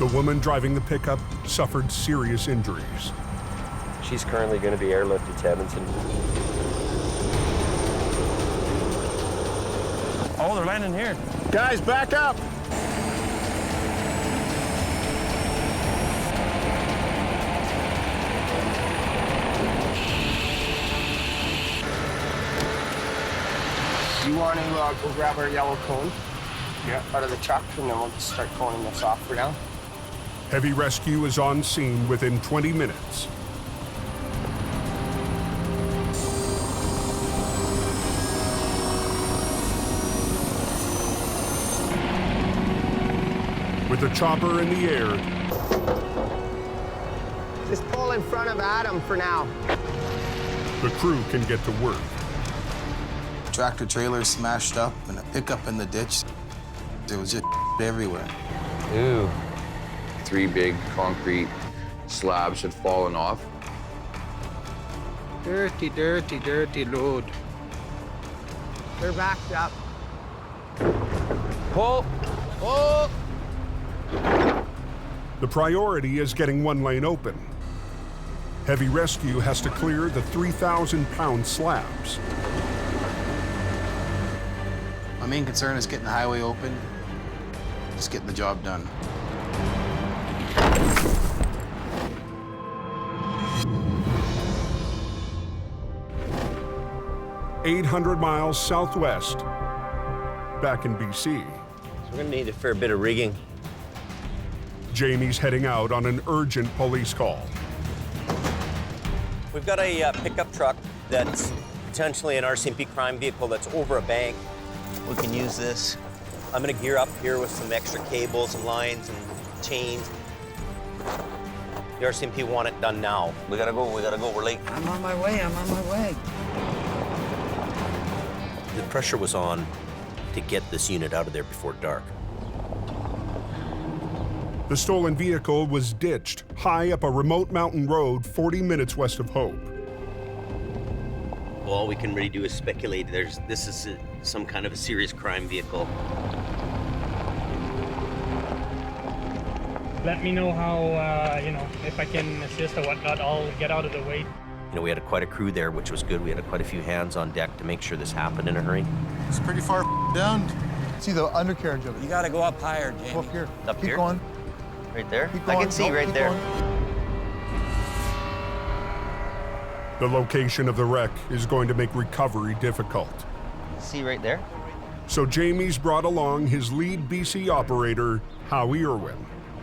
S1: The woman driving the pickup suffered serious injuries.
S7: She's currently going to be airlifted to Edmonton.
S20: Oh, they're landing here.
S21: Guys, back up!
S4: You want to go grab our yellow cone? Yeah. Out of the truck, and then we'll just start coning this off for now.
S1: Heavy rescue is on scene within 20 minutes. With the chopper in the air,
S4: Just pull in front of Adam for now.
S1: the crew can get to work.
S8: Tractor trailer smashed up and a pickup in the ditch. There was just everywhere.
S17: Ooh. 3 big concrete slabs had fallen off.
S4: Dirty, dirty, dirty road. They're backed up.
S17: Pull!
S4: Oh!
S1: The priority is getting one lane open. Heavy rescue has to clear the 3,000-pound slabs.
S8: My main concern is getting the highway open, just getting the job done.
S1: "800 miles southwest, back in BC.
S9: So we're gonna need a fair bit of rigging.
S1: Jamie's heading out on an urgent police call.
S9: We've got a pickup truck that's potentially an RCMP crime vehicle that's over a bank. We can use this. I'm gonna gear up here with some extra cables and lines and chains. The RCMP want it done now. We gotta go, we're late.
S12: I'm on my way,
S9: The pressure was on to get this unit out of there before dark.
S1: The stolen vehicle was ditched high up a remote mountain road 40 minutes west of Hope.
S9: Well, all we can really do is speculate. This is some kind of a serious crime vehicle.
S24: Let me know how, if I can assist or whatnot, I'll get out of the way.
S9: You know, we had quite a crew there, which was good. We had quite a few hands on deck to make sure this happened in a hurry.
S21: It's pretty far down.
S15: See the undercarriage of it.
S5: You gotta go up higher, Jamie.
S15: Go up here.
S9: Up
S15: Keep
S9: here?
S15: going.
S9: Right there?
S15: Keep
S9: I
S15: going.
S9: can see
S15: No,
S9: right
S15: keep
S9: there.
S15: going.
S1: The location of the wreck is going to make recovery difficult.
S9: See right there?
S1: So Jamie's brought along his lead BC operator, Howie Irwin.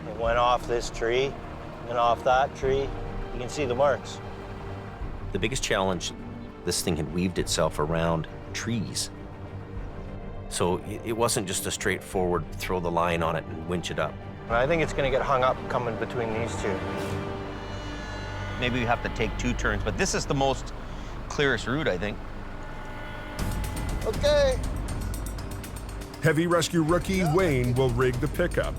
S16: It went off this tree, and off that tree. You can see the marks.
S9: The biggest challenge, this thing had weaved itself around trees. So it wasn't just a straightforward throw the line on it and winch it up.
S16: I think it's gonna get hung up coming between these two.
S9: Maybe we have to take 2 turns, but this is the most clearest route, I think.
S4: Okay.
S1: Heavy rescue rookie Wayne will rig the pickup.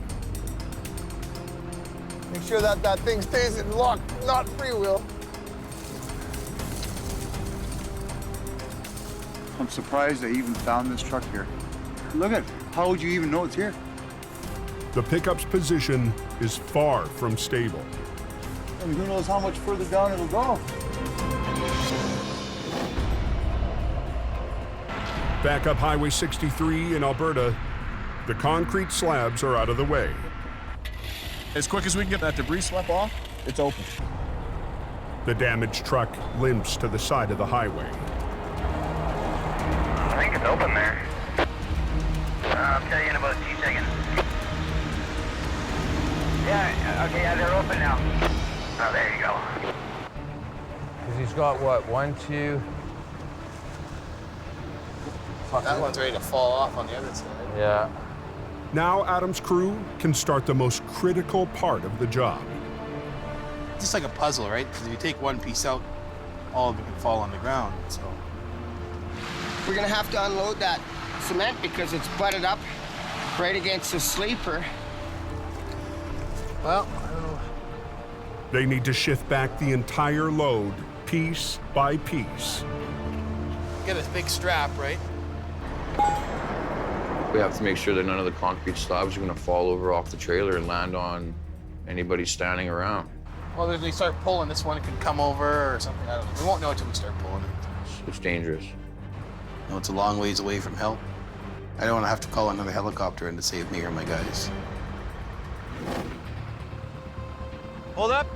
S4: Make sure that thing stays in lock, not freewheel.
S21: I'm surprised they even found this truck here. Look at it. How would you even know it's here?
S1: The pickup's position is far from stable.
S21: I mean, who knows how much further down it'll go?
S1: Back up Highway 63 in Alberta, the concrete slabs are out of the way.
S21: As quick as we can get that debris swept off, it's open.
S1: The damaged truck limps to the side of the highway.
S2: I think it's open there. I'll tell you in about 2 seconds. Yeah, okay, yeah, they're open now. Oh, there you go.
S17: Because he's got what, 1, 2.
S4: That one's ready to fall off on the other side.
S17: Yeah.
S1: Now Adam's crew can start the most critical part of the job.
S8: Just like a puzzle, right? Because if you take one piece out, all of it can fall on the ground. So
S4: We're gonna have to unload that cement because it's butted up right against the sleeper.
S8: well, I don't know.
S1: They need to shift back the entire load, piece by piece.
S8: Get a big strap, right?
S17: We have to make sure that none of the concrete slabs are going to fall over off the trailer and land on anybody standing around.
S10: Well, if they start pulling, this one could come over or something. I don't know. We won't know until we start pulling it.
S17: It's dangerous.
S8: No, it's a long ways away from help. I don't want to have to call another helicopter in to save me or my guys.
S5: Hold up.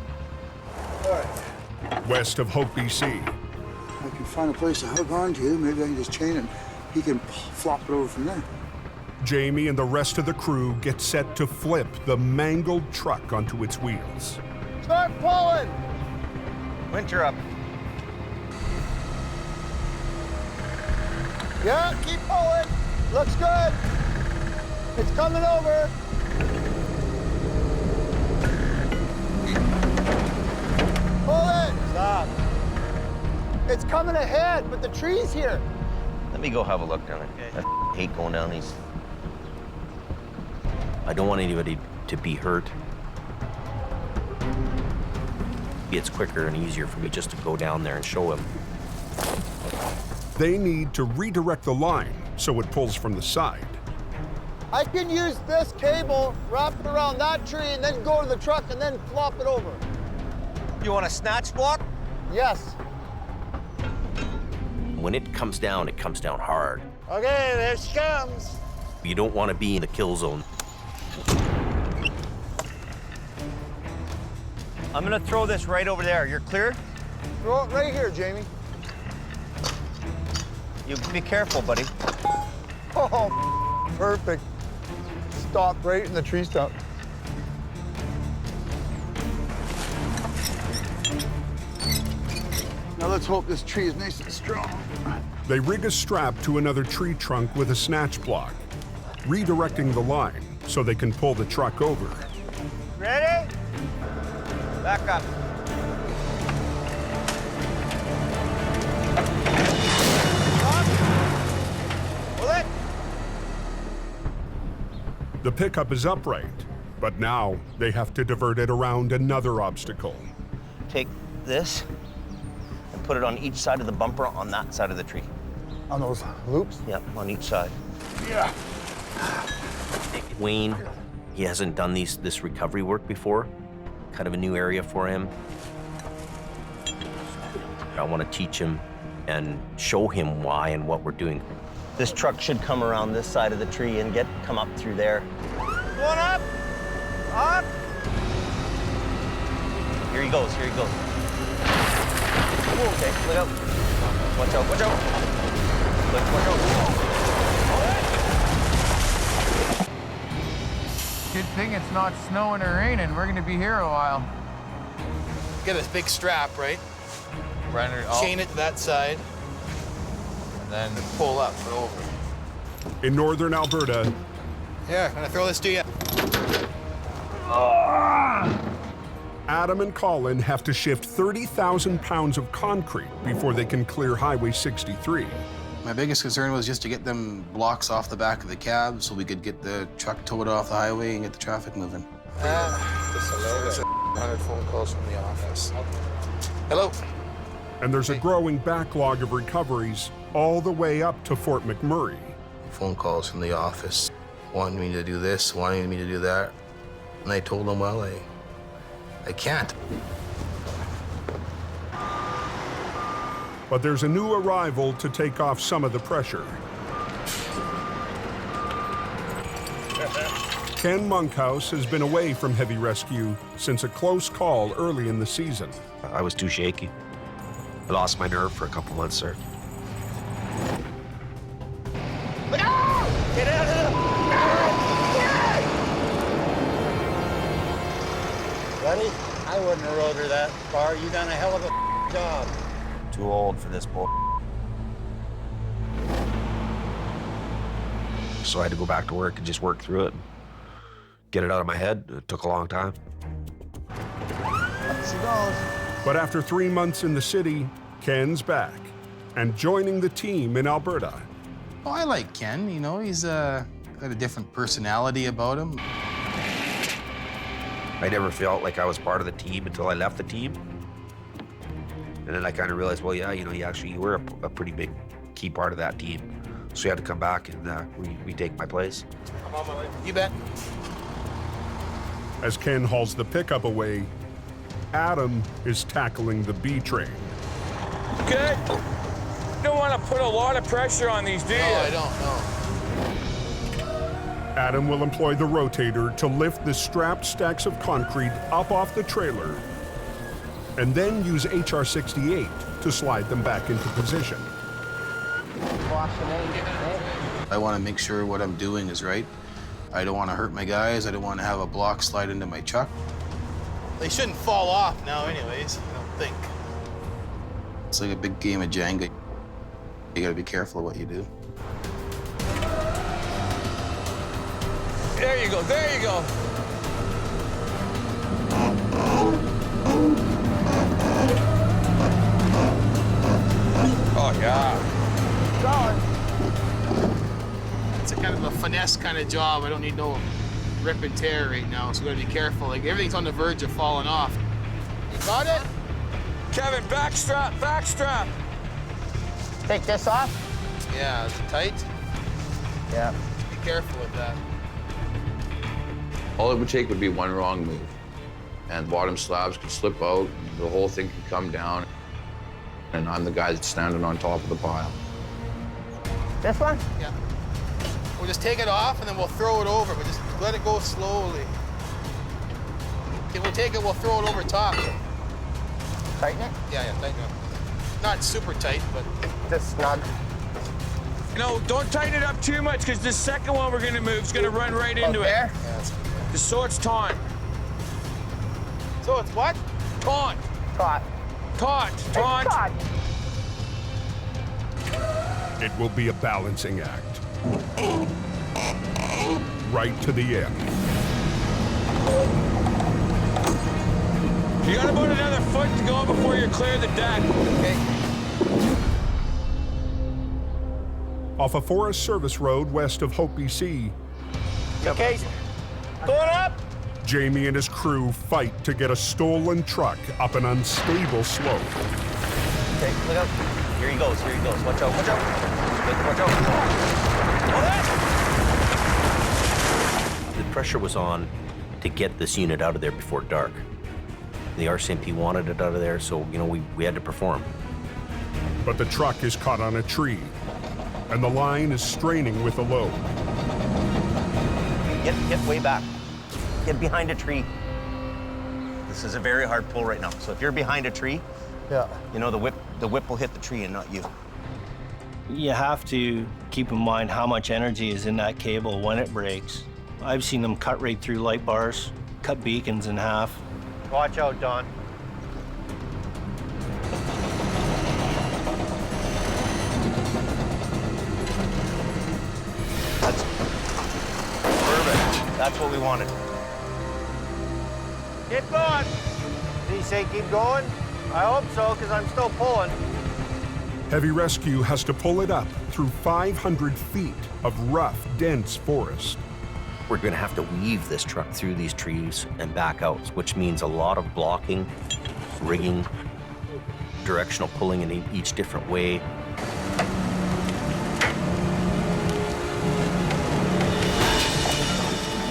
S15: All right.
S1: West of Hope, BC.
S15: I can find a place to hook onto. Maybe I can just chain it. He can flop it over from there.
S1: Jamie and the rest of the crew get set to flip the mangled truck onto its wheels.
S4: Start pulling!
S5: Winter up.
S4: Yeah, keep pulling. Looks good. It's coming over. Pull it. Stop. It's coming ahead, but the tree's here.
S9: Let me go have a look down there. I hate going down these. I don't want anybody to be hurt. It's quicker and easier for me just to go down there and show him.
S1: They need to redirect the line so it pulls from the side.
S4: I can use this cable, wrap it around that tree, and then go to the truck and then flop it over.
S5: You want a snatch block?
S4: Yes.
S9: When it comes down hard.
S4: Okay, there she comes.
S9: You don't want to be in the kill zone.
S5: I'm gonna throw this right over there. You're clear?
S4: Throw it right here, Jamie.
S5: You be careful, buddy.
S4: Oh, perfect. Stop right in the tree stump.
S15: Now let's hope this tree is nice and strong.
S1: They rig a strap to another tree trunk with a snatch block, redirecting the line so they can pull the truck over.
S5: Ready? Back up. Pull it.
S1: The pickup is upright, but now they have to divert it around another obstacle.
S9: Take this and put it on each side of the bumper on that side of the tree.
S4: On those loops?
S9: Yep, on each side.
S15: Yeah.
S9: Wayne, he hasn't done this recovery work before. Kind of a new area for him. I want to teach him and show him why and what we're doing. This truck should come around this side of the tree and come up through there.
S5: Going up. Up.
S9: Here he goes, here he goes. Okay, look out. Watch out, watch out. Look, watch out.
S10: Good thing it's not snowing or raining. We're gonna be here a while. Get this big strap, right?
S5: Run it all.
S10: Chain it to that side. And then pull up and over.
S1: In northern Alberta,
S10: Here, gonna throw this to you.
S1: Adam and Colin have to shift 30,000 pounds of concrete before they can clear Highway 63.
S8: My biggest concern was just to get them blocks off the back of the cab so we could get the truck towed off the highway and get the traffic moving.
S10: There's 100 phone calls from the office. Hello.
S1: And there's a growing backlog of recoveries all the way up to Fort McMurray.
S8: Phone calls from the office, wanting me to do this, wanting me to do that. And I told them, well, I can't.
S1: But there's a new arrival to take off some of the pressure. Ken Monkhouse has been away from heavy rescue since a close call early in the season.
S6: I was too shaky. I lost my nerve for a couple months, sir.
S5: Get out of the... Buddy, I wouldn't have rode her that far. You done a hell of a job.
S9: Too old for this bull.
S6: So I had to go back to work and just work through it and get it out of my head. It took a long time.
S4: Up she goes.
S1: But after 3 months in the city, Ken's back and joining the team in Alberta.
S8: Oh, I like Ken, you know, he's got a different personality about him.
S6: I never felt like I was part of the team until I left the team. And then I kind of realized, well, yeah, you know, you were a pretty big key part of that team. So you had to come back and retake my place.
S10: I'm on my way. You bet.
S1: As Ken hauls the pickup away, Adam is tackling the B train.
S17: Good. Don't want to put a lot of pressure on these, do you?
S10: No, I don't, no.
S1: Adam will employ the rotator to lift the strapped stacks of concrete up off the trailer and then use HR-68 to slide them back into position.
S8: I want to make sure what I'm doing is right. I don't want to hurt my guys. I don't want to have a block slide into my truck.
S10: They shouldn't fall off now anyways, I don't think.
S8: It's like a big game of Jenga. You got to be careful of what you do.
S17: There you go, there you go. Oh, yeah.
S10: It's a kind of a finesse kind of job. I don't need no rip and tear right now, so we gotta be careful. Like, everything's on the verge of falling off. You got it?
S17: Kevin, backstrap, backstrap.
S4: Take this off?
S10: Yeah, is it tight?
S4: Yeah.
S10: Be careful with that.
S17: All it would take would be one wrong move, and bottom slabs could slip out, the whole thing could come down, and I'm the guy that's standing on top of the pile.
S4: This one?
S10: Yeah. We'll just take it off, and then we'll throw it over, but just let it go slowly. Okay, we'll take it, we'll throw it over top.
S4: Tighten it?
S10: Yeah, tighten it. Not super tight, but...
S4: Just snug.
S17: You know, don't tighten it up too much, because the second one we're gonna move is gonna run right into it.
S10: Yeah, that's good.
S17: Just so it's taut.
S10: So it's what?
S17: Taut.
S4: Taut.
S17: Taut. Taut.
S4: Taut.
S1: It will be a balancing act. Right to the end.
S17: You got about another foot to go before you clear the deck.
S10: Okay.
S1: Off a Forest Service road west of Hope, BC,
S4: Okay. Going up.
S1: Jamie and his crew fight to get a stolen truck up an unstable slope.
S9: Okay, look out. Here he goes, here he goes. Watch out, watch out. Watch out. The pressure was on to get this unit out of there before dark. The RCMP wanted it out of there, so, you know, we had to perform.
S1: But the truck is caught on a tree, and the line is straining with the load.
S9: Get way back. Get behind a tree. This is a very hard pull right now. So if you're behind a tree,
S4: yeah,
S9: you know, the whip will hit the tree and not you.
S16: You have to keep in mind how much energy is in that cable when it breaks. I've seen them cut right through light bars, cut beacons in half.
S4: Watch out, Don.
S9: That's perfect. That's what we wanted.
S4: Keep going. Did he say keep going? I hope so, because I'm still pulling.
S1: Heavy rescue has to pull it up through 500 feet of rough, dense forest.
S9: We're going to have to weave this truck through these trees and back out, which means a lot of blocking, rigging, directional pulling in each different way.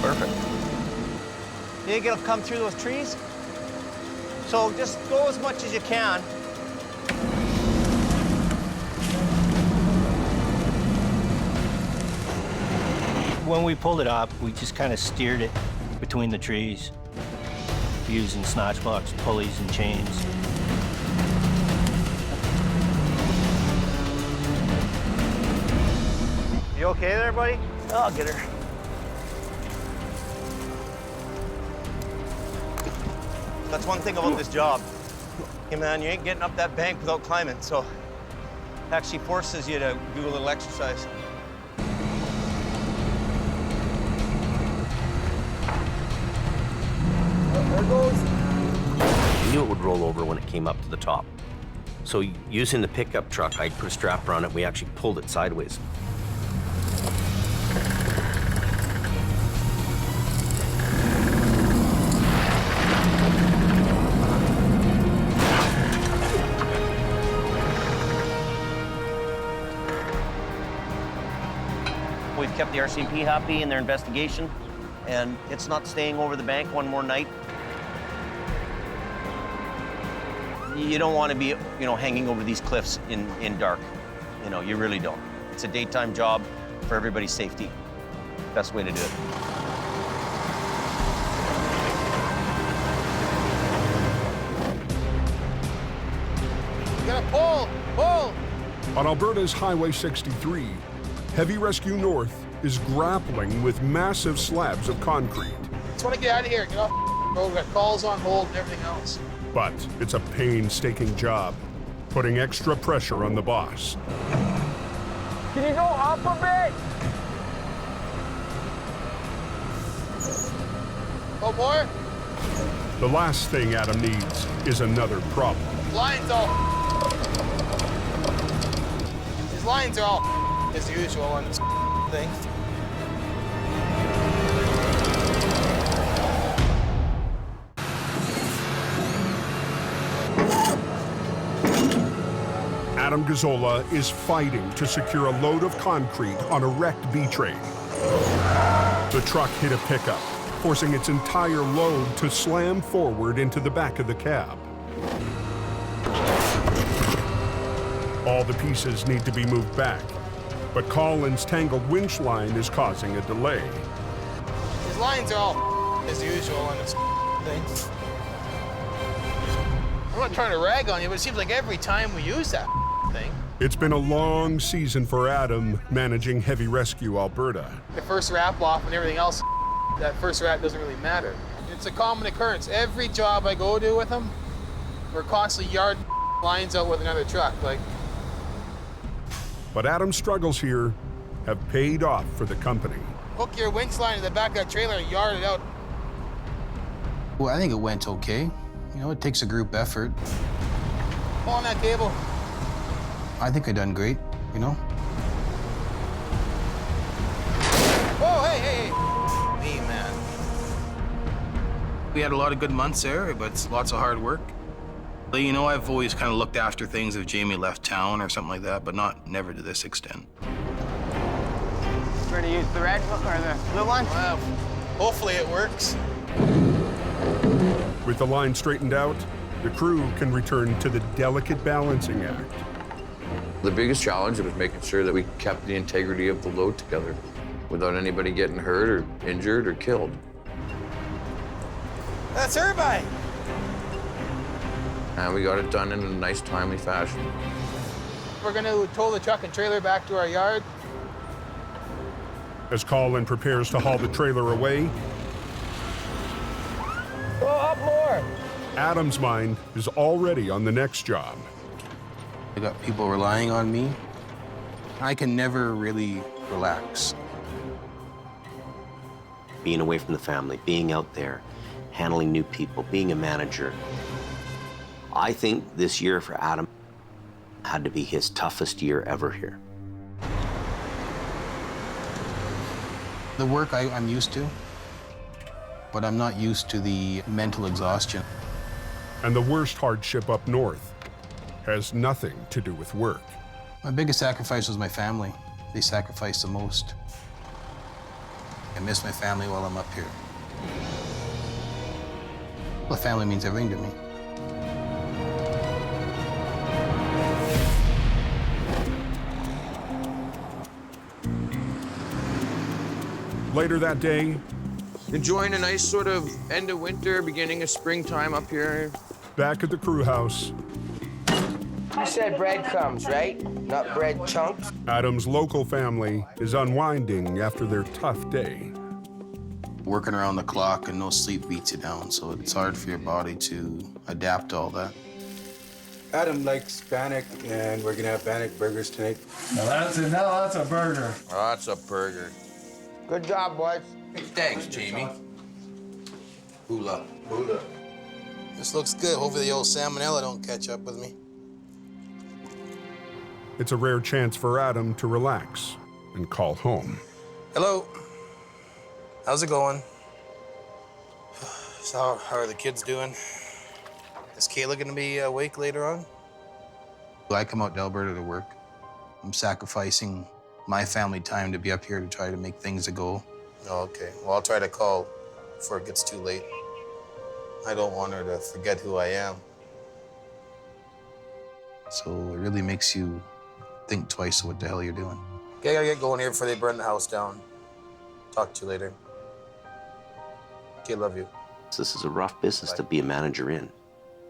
S9: Perfect.
S4: You think it'll come through those trees? So just go as much as you can.
S16: When we pulled it up, we just kind of steered it between the trees using snatch blocks, pulleys, and chains.
S4: You okay there, buddy?
S9: I'll get her. That's one thing about this job. Hey man, you ain't getting up that bank without climbing, so it actually forces you to do a little exercise.
S4: There it goes.
S9: I knew it would roll over when it came up to the top. So using the pickup truck, I put a strap around it, we actually pulled it sideways. We've kept the RCMP happy in their investigation. and it's not staying over the bank one more night. You don't want to be, hanging over these cliffs in dark. You really don't. It's a daytime job for everybody's safety. Best way to do it.
S10: You gotta pull! Pull!
S1: On Alberta's Highway 63, Heavy Rescue North is grappling with massive slabs of concrete.
S10: Just want to get out of here. Get off the road. We've got calls on hold and everything else.
S1: But it's a painstaking job, putting extra pressure on the boss.
S3: Can you go up a bit?
S10: Oh, more?
S1: The last thing Adam needs is another problem.
S10: Lines all. These lines are all as usual on this thing.
S1: Adam Gazzola is fighting to secure a load of concrete on a wrecked B-train. The truck hit a pickup, forcing its entire load to slam forward into the back of the cab. All the pieces need to be moved back, but Colin's tangled winch line is causing a delay.
S10: These lines are all as usual on this thing. I'm not trying to rag on you, but it seems like every time we use that thing.
S1: It's been a long season for Adam managing Heavy Rescue Alberta.
S10: The first wrap off and everything else, that first wrap doesn't really matter. It's a common occurrence. Every job I go to with them, we're constantly yard lines out with another truck.
S1: But Adam's struggles here have paid off for the company.
S10: Hook your winch line to the back of that trailer and yard it out.
S11: Well, I think it went okay. It takes a group effort.
S10: Pull on that cable.
S11: I think I done great,
S10: Oh, hey. Me, man.
S11: We had a lot of good months there, but it's lots of hard work. I've always kind of looked after things if Jamie left town or something like that, but never to this extent.
S3: We're gonna use the red or the blue one?
S10: Well, hopefully it works.
S1: With the line straightened out, the crew can return to the delicate balancing act.
S17: The biggest challenge was making sure that we kept the integrity of the load together without anybody getting hurt or injured or killed.
S10: That's everybody.
S17: And we got it done in a nice, timely fashion.
S10: We're gonna tow the truck and trailer back to our yard.
S1: As Colin prepares to haul the trailer away,
S3: Go up more.
S1: Adam's mind is already on the next job.
S11: I got people relying on me. I can never really relax.
S9: Being away from the family, being out there, handling new people, being a manager. I think this year for Adam had to be his toughest year ever here.
S11: The work I'm used to, but I'm not used to the mental exhaustion.
S1: And the worst hardship up north has nothing to do with work.
S11: My biggest sacrifice was my family. They sacrificed the most. I miss my family while I'm up here. Well, family means everything to me.
S1: Later that day,
S17: Enjoying a nice sort of end of winter, beginning of springtime up here.
S1: back at the crew house,
S4: You said breadcrumbs, right? Not bread chunks?
S1: Adam's local family is unwinding after their tough day.
S11: Working around the clock and no sleep beats you down, so it's hard for your body to adapt to all that.
S12: Adam likes Bannock, and we're gonna have Bannock burgers tonight.
S5: Now that's a burger.
S17: Oh, that's a burger.
S4: Good job, boys.
S17: Thanks, Jamie.
S12: Hula.
S11: This looks good. Hopefully the old salmonella don't catch up with me.
S1: It's a rare chance for Adam to relax and call home.
S11: Hello. How's it going? So how are the kids doing? Is Kayla gonna be awake later on? I come out to Alberta to work. I'm sacrificing my family time to be up here to try to make things a go.
S8: Oh, okay. Well, I'll try to call before it gets too late. I don't want her to forget who I am. So it really makes you think twice of what the hell you're doing. Okay, I gotta get going here before they burn the house down. Talk to you later. Okay, love you.
S9: This is a rough business to be a manager in.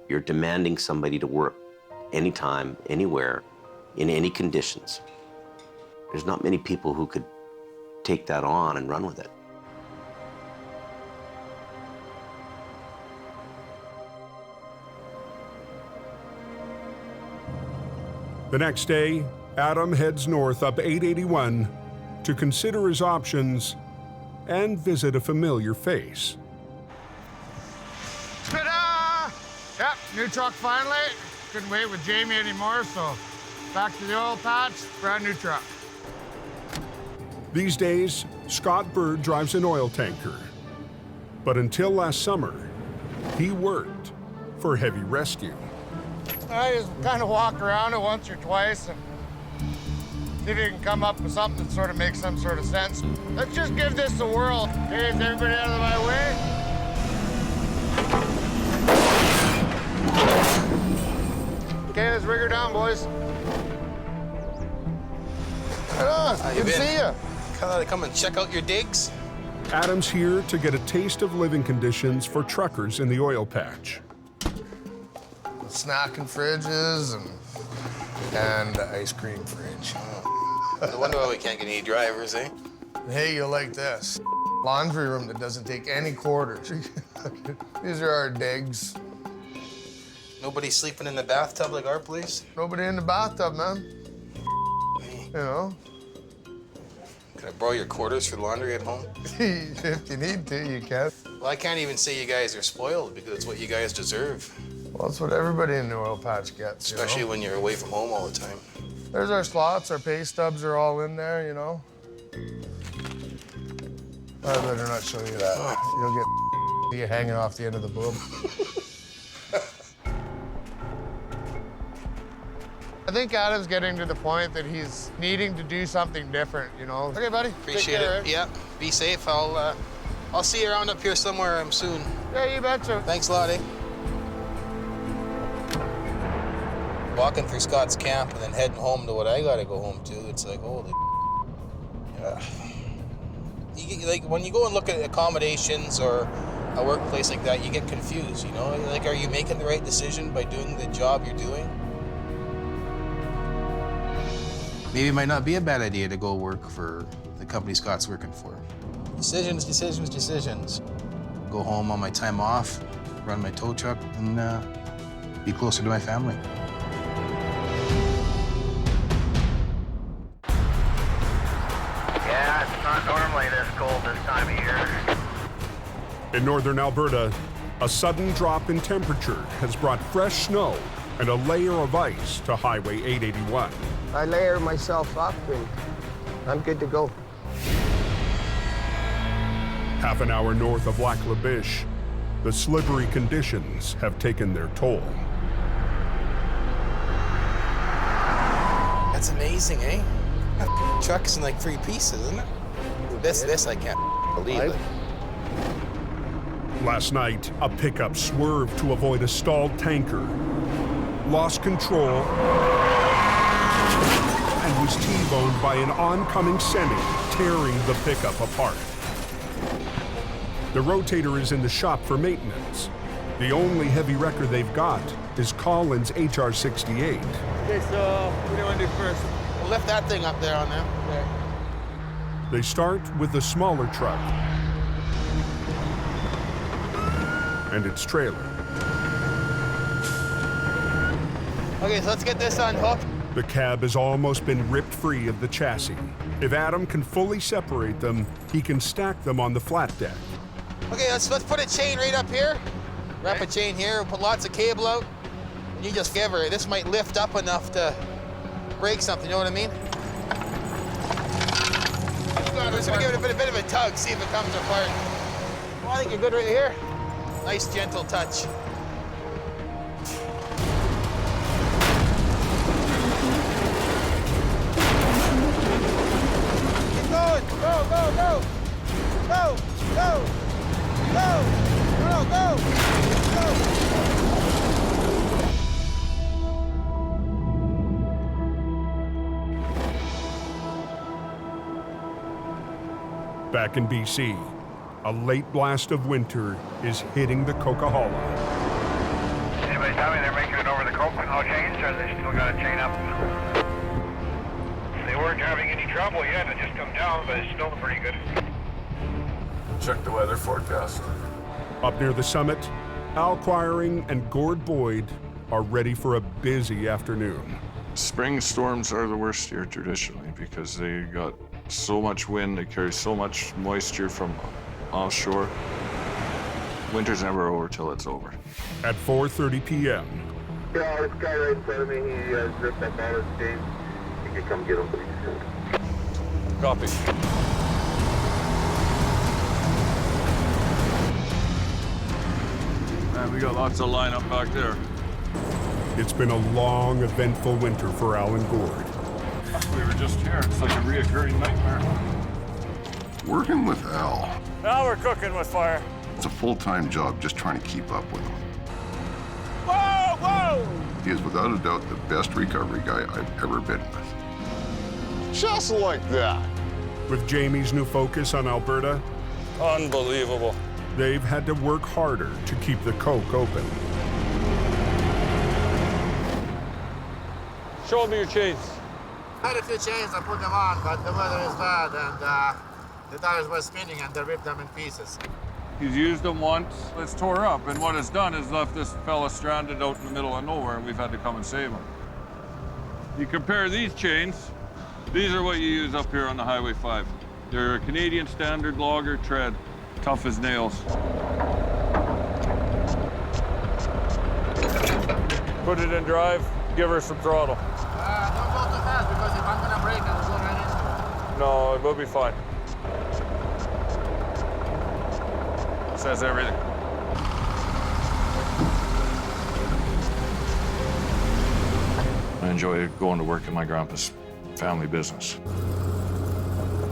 S9: You're demanding somebody to work anytime, anywhere, in any conditions. There's not many people who could take that on and run with it.
S1: The next day, Adam heads north up 881 to consider his options and visit a familiar face.
S15: Ta-da! Yep, new truck finally. Couldn't wait with Jamie anymore, so back to the oil patch, brand new truck.
S1: These days, Scott Bird drives an oil tanker. But until last summer, he worked for Heavy Rescue.
S15: I just kind of walk around it once or twice and see if you can come up with something that sort of makes some sort of sense. Let's just give this a whirl. Okay, is everybody out of my way? Okay, let's rig her down, boys. Right on.
S8: How you
S15: Good to
S8: been?
S15: see you.
S8: Come and check out your digs.
S1: Adam's here to get a taste of living conditions for truckers in the oil patch.
S13: Snacking fridges and the ice cream fridge.
S8: No wonder why we can't get any drivers, eh?
S13: Hey, you like this? Laundry room that doesn't take any quarters. These are our digs.
S8: Nobody sleeping in the bathtub like our place?
S13: Nobody in the bathtub, man. You know?
S8: Can I borrow your quarters for laundry at home?
S13: If you need to, you can.
S8: Well, I can't even say you guys are spoiled because it's what you guys deserve.
S13: Well, that's what everybody in the oil patch gets,
S8: Especially when you're away from home all the time.
S13: There's our slots, our pay stubs are all in there, you know? I better not show you that. You'll get you hanging off the end of the boob. I think Adam's getting to the point that he's needing to do something different, you know? Okay, buddy.
S8: Appreciate it. Yeah, be safe. I'll see you around up here somewhere soon.
S13: Yeah, you betcha.
S8: Thanks a lot, eh? Walking through Scott's camp and then heading home to what I gotta go home to, it's like, holy yeah. Like, when you go and look at accommodations or a workplace like that, you get confused, you know? Like, are you making the right decision by doing the job you're doing? Maybe it might not be a bad idea to go work for the company Scott's working for. Decisions, decisions, decisions. Go home on my time off, run my tow truck, and be closer to my family.
S3: Yeah, it's not normally this cold this time of year.
S1: In northern Alberta, a sudden drop in temperature has brought fresh snow and a layer of ice to Highway 881.
S4: I layer myself up and I'm good to go.
S1: Half an hour north of Lac La Biche, the slippery conditions have taken their toll.
S8: That's amazing, eh? That truck's in like 3 pieces, isn't it? This I can't believe it.
S1: Last night, a pickup swerved to avoid a stalled tanker, lost control, and was T-boned by an oncoming semi, tearing the pickup apart. The rotator is in the shop for maintenance. The only heavy wrecker they've got is Collins' HR68.
S13: Okay, so what do you want to do first?
S8: We'll lift that thing up there on them.
S13: Okay.
S1: They start with the smaller truck and its trailer.
S13: Okay, so let's get this unhooked.
S1: The cab has almost been ripped free of the chassis. If Adam can fully separate them, he can stack them on the flat deck.
S8: Okay, let's put a chain right up here. Wrap a chain here, we'll put lots of cable out. And you just give her, this might lift up enough to break something, you know what I mean? I'm just gonna give it a bit of a tug, see if it comes apart. Well, I think you're good right here. Nice, gentle touch. Keep going, go, go, go.
S10: Go! Go! Go! Go! Go!
S1: Back in BC, a late blast of winter is hitting the Coquihalla.
S2: Anybody tell me they're making it over the Coke with no chains, or they still got a chain up? They weren't having any trouble yet. It just come down, but it's still pretty good.
S21: Check the weather forecast.
S1: Up near the summit, Al Quiring and Gord Boyd are ready for a busy afternoon.
S21: Spring storms are the worst here traditionally because they got so much wind, they carry so much moisture from offshore. Winter's never over till it's over.
S1: At 4:30 p.m.
S2: Yeah, this guy right in front of me, he ripped up all his chains. You can come get him, please.
S21: Copy. Man, we got lots of lineup back there.
S1: It's been a long, eventful winter for Al and Gord.
S21: We were just here. It's like a reoccurring nightmare.
S25: Working with Al,
S10: Now we're cooking with fire.
S25: it's a full-time job just trying to keep up with him.
S10: Whoa! Whoa!
S25: He is without a doubt the best recovery guy I've ever been with.
S15: Just like that.
S1: With Jamie's new focus on Alberta,
S21: Unbelievable.
S1: they've had to work harder to keep the Coke open.
S21: Show me your chains.
S10: I had a few chains, I put them on, but the weather is bad and the tires were spinning and they ripped them in pieces.
S21: He's used them once. It's tore up, and what it's done is left this fella stranded out in the middle of nowhere, and we've had to come and save him. You compare these chains, these are what you use up here on the Highway 5. They're a Canadian standard logger tread, tough as nails. Put it in drive, give her some throttle.
S10: Don't go too fast because if I'm gonna brake, I will go right into it.
S21: No, it will be fine. Says everything. I enjoy going to work in my grandpa's family business.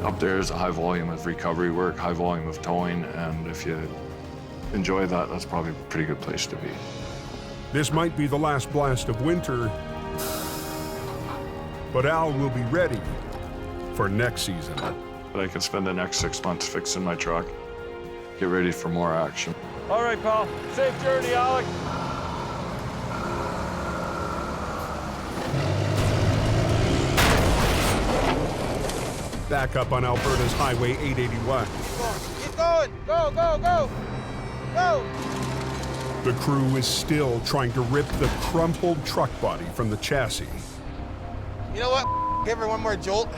S21: Up there is a high volume of recovery work, high volume of towing, and if you enjoy that, that's probably a pretty good place to be.
S1: This might be the last blast of winter, but Al will be ready for next season.
S21: But I can spend the next 6 months fixing my truck, get ready for more action. All right, pal. Safe journey, Alec.
S1: Back up on Alberta's Highway 881.
S10: Keep going! Go, go, go! Go!
S1: The crew is still trying to rip the crumpled truck body from the chassis.
S10: You know what? Give her one more jolt.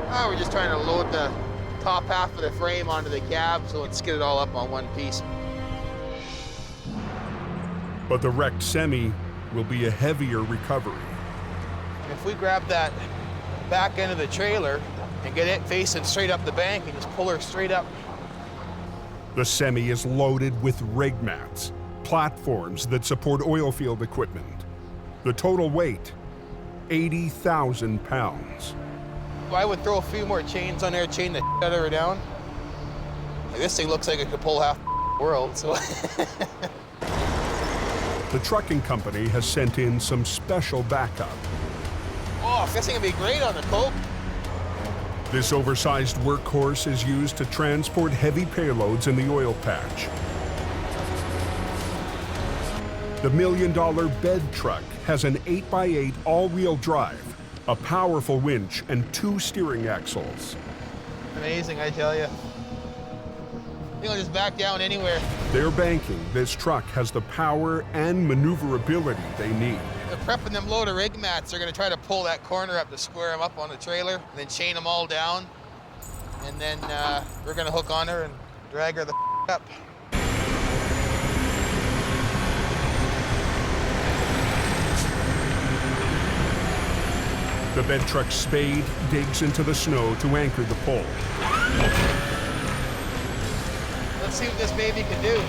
S10: Now we're just trying to load the top half of the frame onto the cab, so let's get it all up on one piece.
S1: But the wrecked semi will be a heavier recovery.
S10: If we grab that back end of the trailer and get it facing straight up the bank and just pull her straight up.
S1: The semi is loaded with rig mats, platforms that support oil field equipment. The total weight, 80,000 pounds.
S10: I would throw a few more chains on there, chain the out of her down. Like, this thing looks like it could pull half the world, so.
S1: The trucking company has sent in some special backup.
S10: Oh, this thing would be great on the Coke.
S1: This oversized workhorse is used to transport heavy payloads in the oil patch. The $1 million bed truck has an 8x8 all-wheel drive, a powerful winch, and 2 steering axles.
S10: Amazing, I tell you. You'll just back down anywhere.
S1: They're banking this truck has the power and maneuverability they need.
S10: They're prepping them load of rig mats. They're gonna try to pull that corner up to square them up on the trailer, and then chain them all down. And then we're gonna hook on her and drag her the up.
S1: The bed truck's spade digs into the snow to anchor the pole.
S10: Let's Let's see what this baby can do.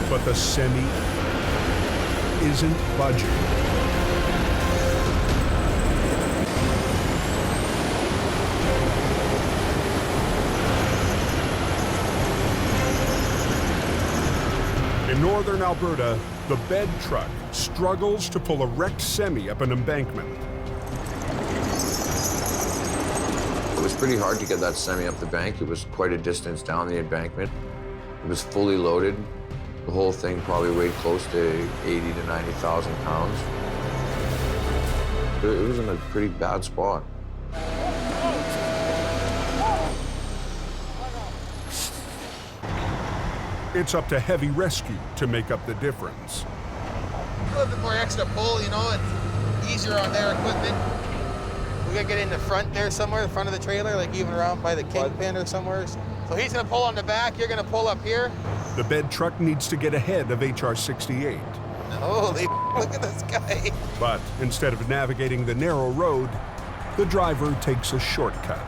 S1: But the semi isn't budging. In northern Alberta, the bed truck struggles to pull a wrecked semi up an embankment.
S17: It was pretty hard to get that semi up the bank. It was quite a distance down the embankment. It was fully loaded. The whole thing probably weighed close to 80 to 90,000 pounds. It was in a pretty bad spot.
S1: It's up to heavy rescue to make up the difference.
S10: A little bit more extra pull, you know, it's easier on their equipment. We gotta get in the front there somewhere, the front of the trailer, like even around by the kingpin or somewhere. So he's gonna pull on the back, you're gonna pull up here.
S1: The bed truck needs to get ahead of HR 68.
S10: Holy, look at this guy.
S1: But instead of navigating the narrow road, the driver takes a shortcut.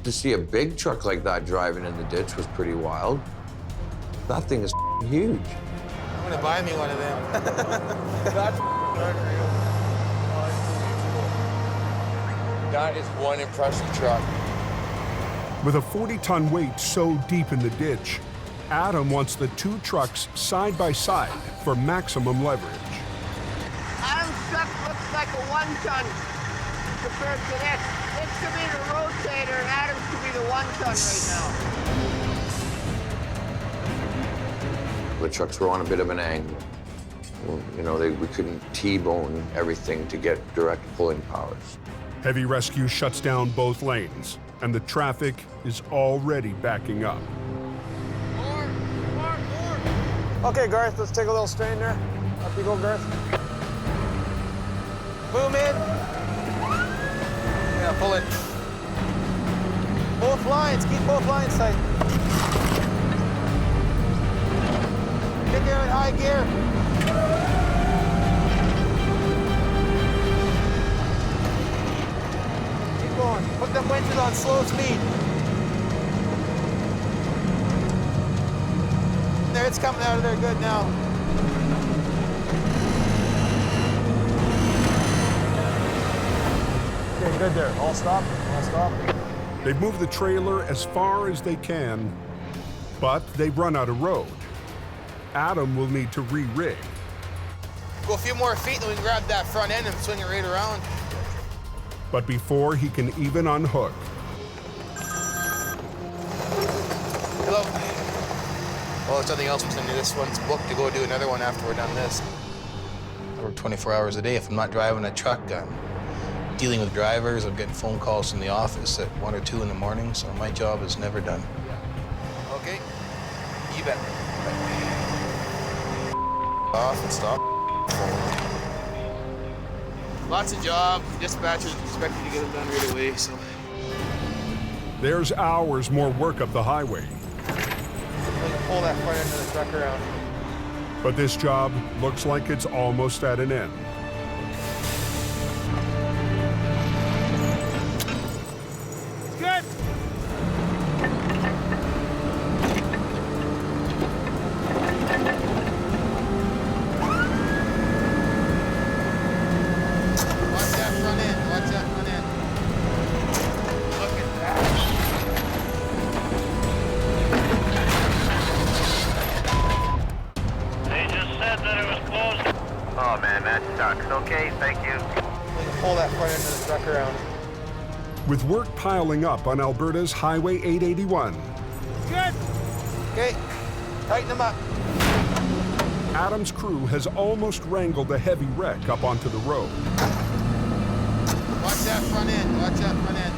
S17: To see a big truck like that driving in the ditch was pretty wild. That thing is huge.
S10: I'm gonna buy me one of them.
S13: That's unreal. That is one impressive truck.
S1: With a 40-ton weight so deep in the ditch, Adam wants the two trucks side by side for maximum leverage.
S4: Adam's truck looks like a 1-ton compared to this. This could be the rotator, and Adam's could be the 1-ton right now.
S17: The trucks were on a bit of an angle. You know, we couldn't T-bone everything to get direct pulling powers.
S1: Heavy rescue shuts down both lanes, and the traffic is already backing up.
S15: Okay, Garth, let's take a little strain there. Up you go, Garth.
S10: Boom in. Yeah, pull it. Both lines, keep both lines tight. Get there in high gear. Keep going. Put them winches on slow speed. There, it's coming out of there good now.
S15: Okay, good there. All stop. All stop.
S1: They've moved the trailer as far as they can, but they've run out of road. Adam will need to re-rig.
S10: Go a few more feet, then we can grab that front end and swing it right around.
S1: But before he can even unhook,
S10: Hello. Well, there's nothing else between this one's booked to go do another one after we're done this. I work 24 hours a day. If I'm not driving a truck, I'm dealing with drivers. I'm getting phone calls from the office at 1 or 2 in the morning, so my job is never done. Okay, you bet. Off and stop. Lots of jobs. Dispatchers expect you to get them done right away, so.
S1: there's hours more work up the highway.
S10: Pull that front end of the truck around.
S1: But this job looks like it's almost at an end.
S10: Good. Watch that front end. Watch that front end. Look at that.
S2: They just said that it was closed. Oh man, that sucks. Okay, thank you.
S10: Pull that front end of the truck around.
S1: With work piling up on Alberta's Highway 881,
S10: Good. Okay, tighten them up.
S1: Adam's crew has almost wrangled a heavy wreck up onto the road.
S10: Watch that front end. Watch that front end.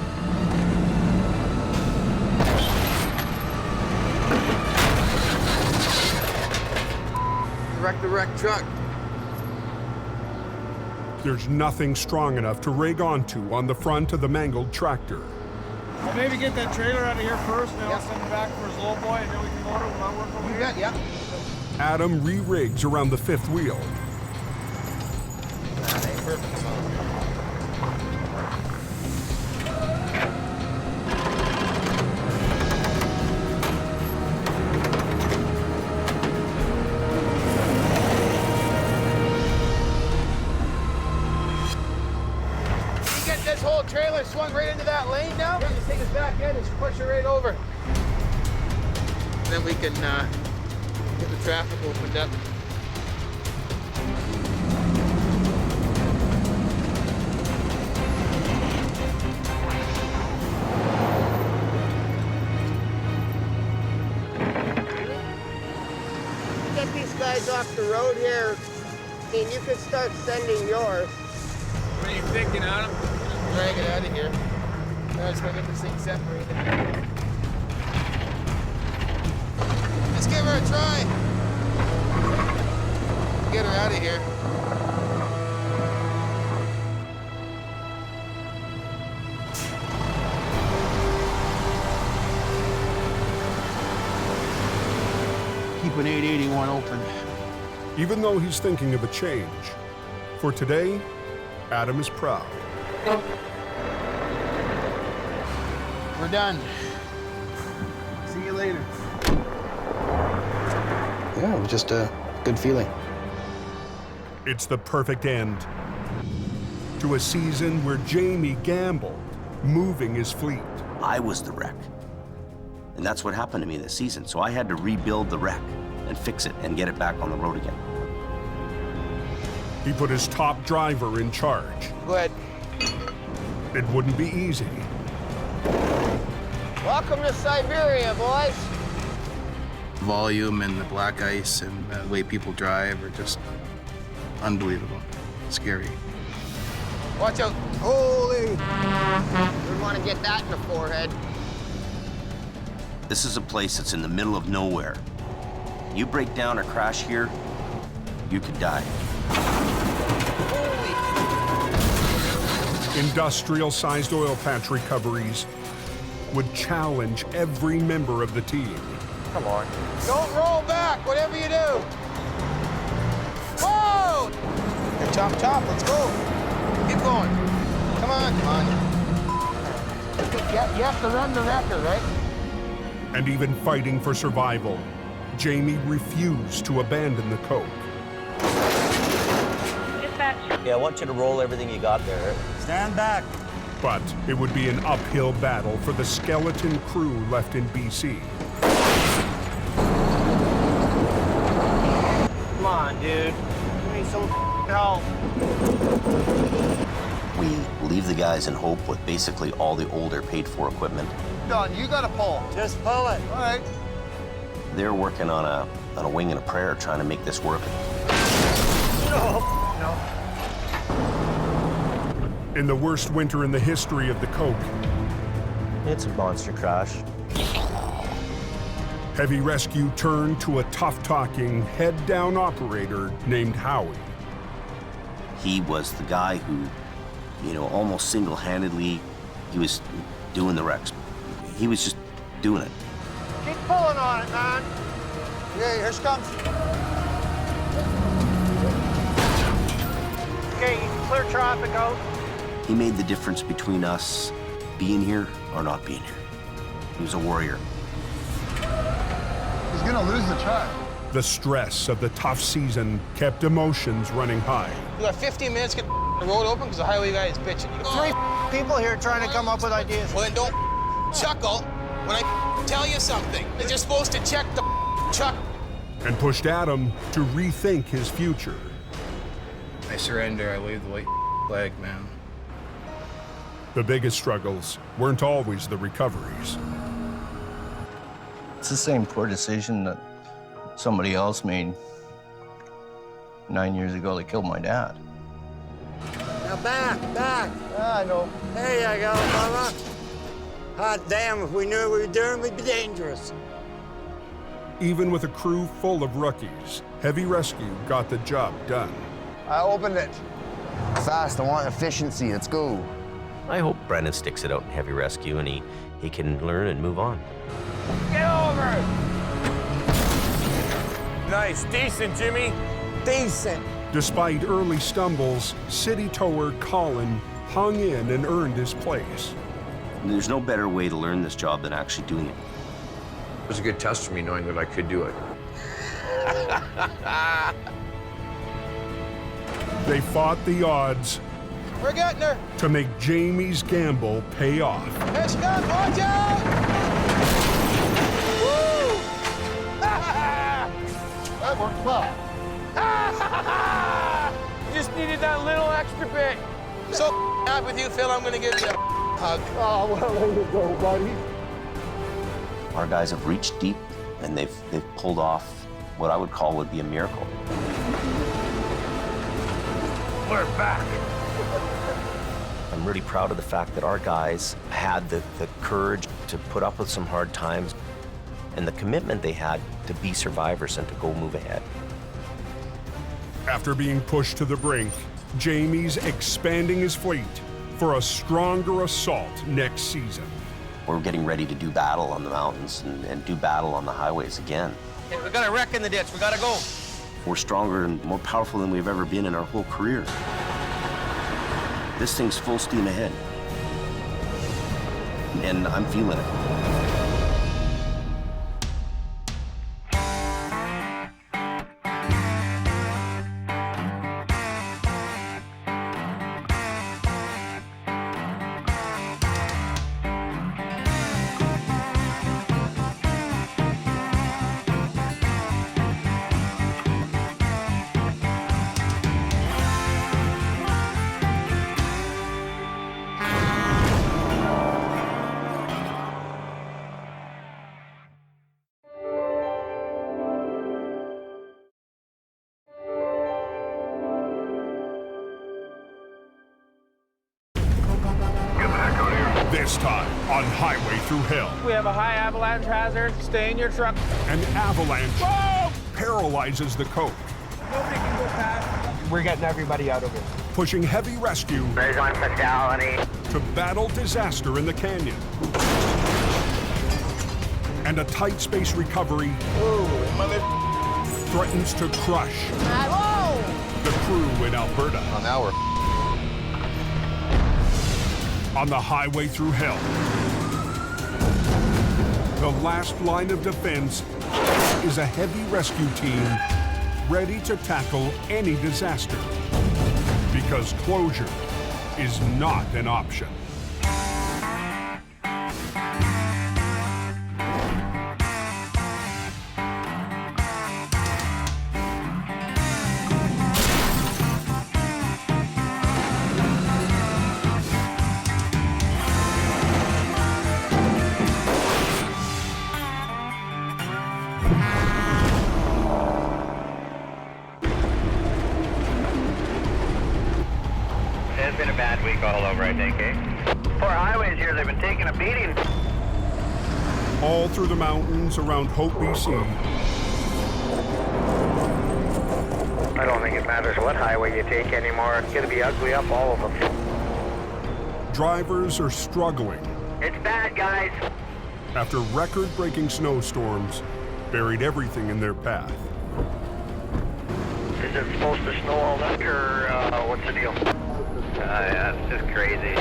S10: Wreck the wrecked truck.
S1: There's nothing strong enough to rig onto on the front of the mangled tractor.
S15: Well, maybe get that trailer out of here first, and then I'll send it back for his low boy, and then we can load it without work over here.
S10: Yeah.
S1: Adam re-rigs around the fifth wheel.
S10: Perfect.
S8: old trailer swung right into that lane now. Here, just take his back end and just push it right over. Then we can get the traffic opened up.
S4: Get these guys off the road here, and you can start sending yours.
S8: What are you thinking, Adam? Drag it out of here. Now it's gonna get this thing separated. Let's give her a try. Get her out of here. Keep an 881 open.
S1: Even though he's thinking of a change, for today, Adam is proud.
S8: We're done. See you later. Yeah, it was just a good feeling.
S1: It's the perfect end to a season where Jamie gambled, moving his fleet.
S9: I was the wreck. And that's what happened to me this season. So I had to rebuild the wreck and fix it and get it back on the road again.
S1: He put his top driver in charge.
S8: Go ahead.
S1: It wouldn't be easy.
S4: Welcome to Siberia, boys.
S11: Volume and the black ice and the way people drive are just unbelievable. Scary.
S8: Watch out. Holy.
S4: We want to get that in the forehead.
S9: This is a place that's in the middle of nowhere. You break down or crash here, you could die.
S1: Industrial-sized oil patch recoveries would challenge every member of the team.
S7: Come on.
S8: Don't roll back, whatever you do. Whoa! Here, chop, chop, let's go. Keep going. Come on, come on. You have to run the wrecker, right?
S1: And even fighting for survival, Jamie refused to abandon the Coke.
S16: Yeah, I want you to roll everything you got there. Stand back.
S1: But it would be an uphill battle for the skeleton crew left in BC.
S16: Come on, dude. We need some help.
S9: We leave the guys in Hope with basically all the older paid-for equipment.
S15: Don, you gotta pull.
S16: Just pull it.
S15: All right.
S9: They're working on a wing and a prayer trying to make this work.
S16: No.
S1: In the worst winter in the history of the Coke,
S16: It's a monster crash.
S1: heavy rescue turned to a tough-talking, head-down operator named Howie.
S9: He was the guy who, almost single-handedly, he was doing the wrecks. He was just doing it.
S15: Keep pulling on it, man. Yeah, here she comes. Okay, you can clear traffic out.
S9: He made the difference between us being here or not being here. He was a warrior.
S15: He's gonna lose the truck.
S1: The stress of the tough season kept emotions running high.
S8: You got 15 minutes to get the road open because the highway guy is bitching. You go,
S15: 3 people here trying to come up with ideas.
S8: well, then don't chuckle when I tell you something. You're supposed to check the truck.
S1: And pushed Adam to rethink his future.
S11: I surrender. I wave the white flag, man.
S1: The biggest struggles weren't always the recoveries.
S16: It's the same poor decision that somebody else made 9 years ago that killed my dad.
S15: Now back. I know. There you go, mama. Hot damn, if we knew what we were doing, we'd be dangerous.
S1: Even with a crew full of rookies, Heavy Rescue got the job done.
S15: I opened it. Fast, I want efficiency, let's go.
S9: I hope Brennan sticks it out in Heavy Rescue and he can learn and move on.
S15: Get over it!
S19: Nice, decent, Jimmy.
S15: Decent.
S1: Despite early stumbles, city tower Colin hung in and earned his place.
S9: There's no better way to learn this job than actually doing it.
S17: It was a good test for me knowing that I could do it.
S1: They fought the odds
S8: We're getting her.
S1: to make Jamie's gamble pay off.
S8: Here she comes, watch out! Woo!
S15: That worked well.
S19: Just needed that little extra bit.
S8: So happy with you, Phil. I'm gonna give you a hug.
S15: Oh, well, there you go, buddy.
S9: Our guys have reached deep, and they've pulled off what I would call would be a miracle.
S19: We're back.
S9: I'm really proud of the fact that our guys had the courage to put up with some hard times and the commitment they had to be survivors and to go move ahead.
S1: After being pushed to the brink, Jamie's expanding his fleet for a stronger assault next season.
S9: We're getting ready to do battle on the mountains and do battle on the highways again.
S19: Hey, we got a wreck in the ditch. We gotta go.
S9: We're stronger and more powerful than we've ever been in our whole career. This thing's full steam ahead. And I'm feeling it.
S1: This time on Highway Through Hell,
S19: We have a high avalanche hazard. Stay in your truck.
S1: an avalanche paralyzes the coach,
S19: Nobody can go past. We're getting everybody out of it.
S1: pushing heavy rescue
S3: There's one fatality.
S1: to battle disaster in the canyon. And a tight space recovery threatens to crush the crew in Alberta.
S8: Oh, now we're
S1: On the Highway Through Hell, the last line of defense is a heavy rescue team ready to tackle any disaster, because closure is not an option.
S3: It's been a bad week all over, I think, eh? Poor highways here, they've been taking a beating.
S1: All through the mountains around Hope, BC,
S3: I don't think it matters what highway you take anymore. It's gonna be ugly up all of them.
S1: drivers are struggling
S3: It's bad, guys.
S1: after record-breaking snowstorms buried everything in their path.
S3: Is it supposed to snow all night, or what's the deal? Yeah, it's just crazy.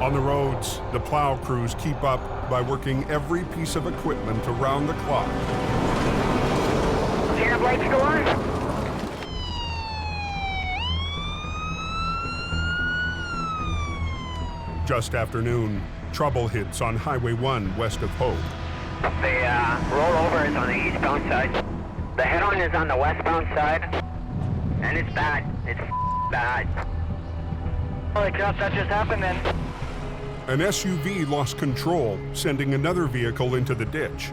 S1: On the roads, the plow crews keep up by working every piece of equipment around the clock.
S3: See the lights go on?
S1: Just after noon, trouble hits on Highway 1 west of Hope.
S3: The rollover is on the eastbound side. The head-on is on the westbound side. And it's bad. It's bad. Holy crap, that just happened then.
S1: An SUV lost control, sending another vehicle into the ditch.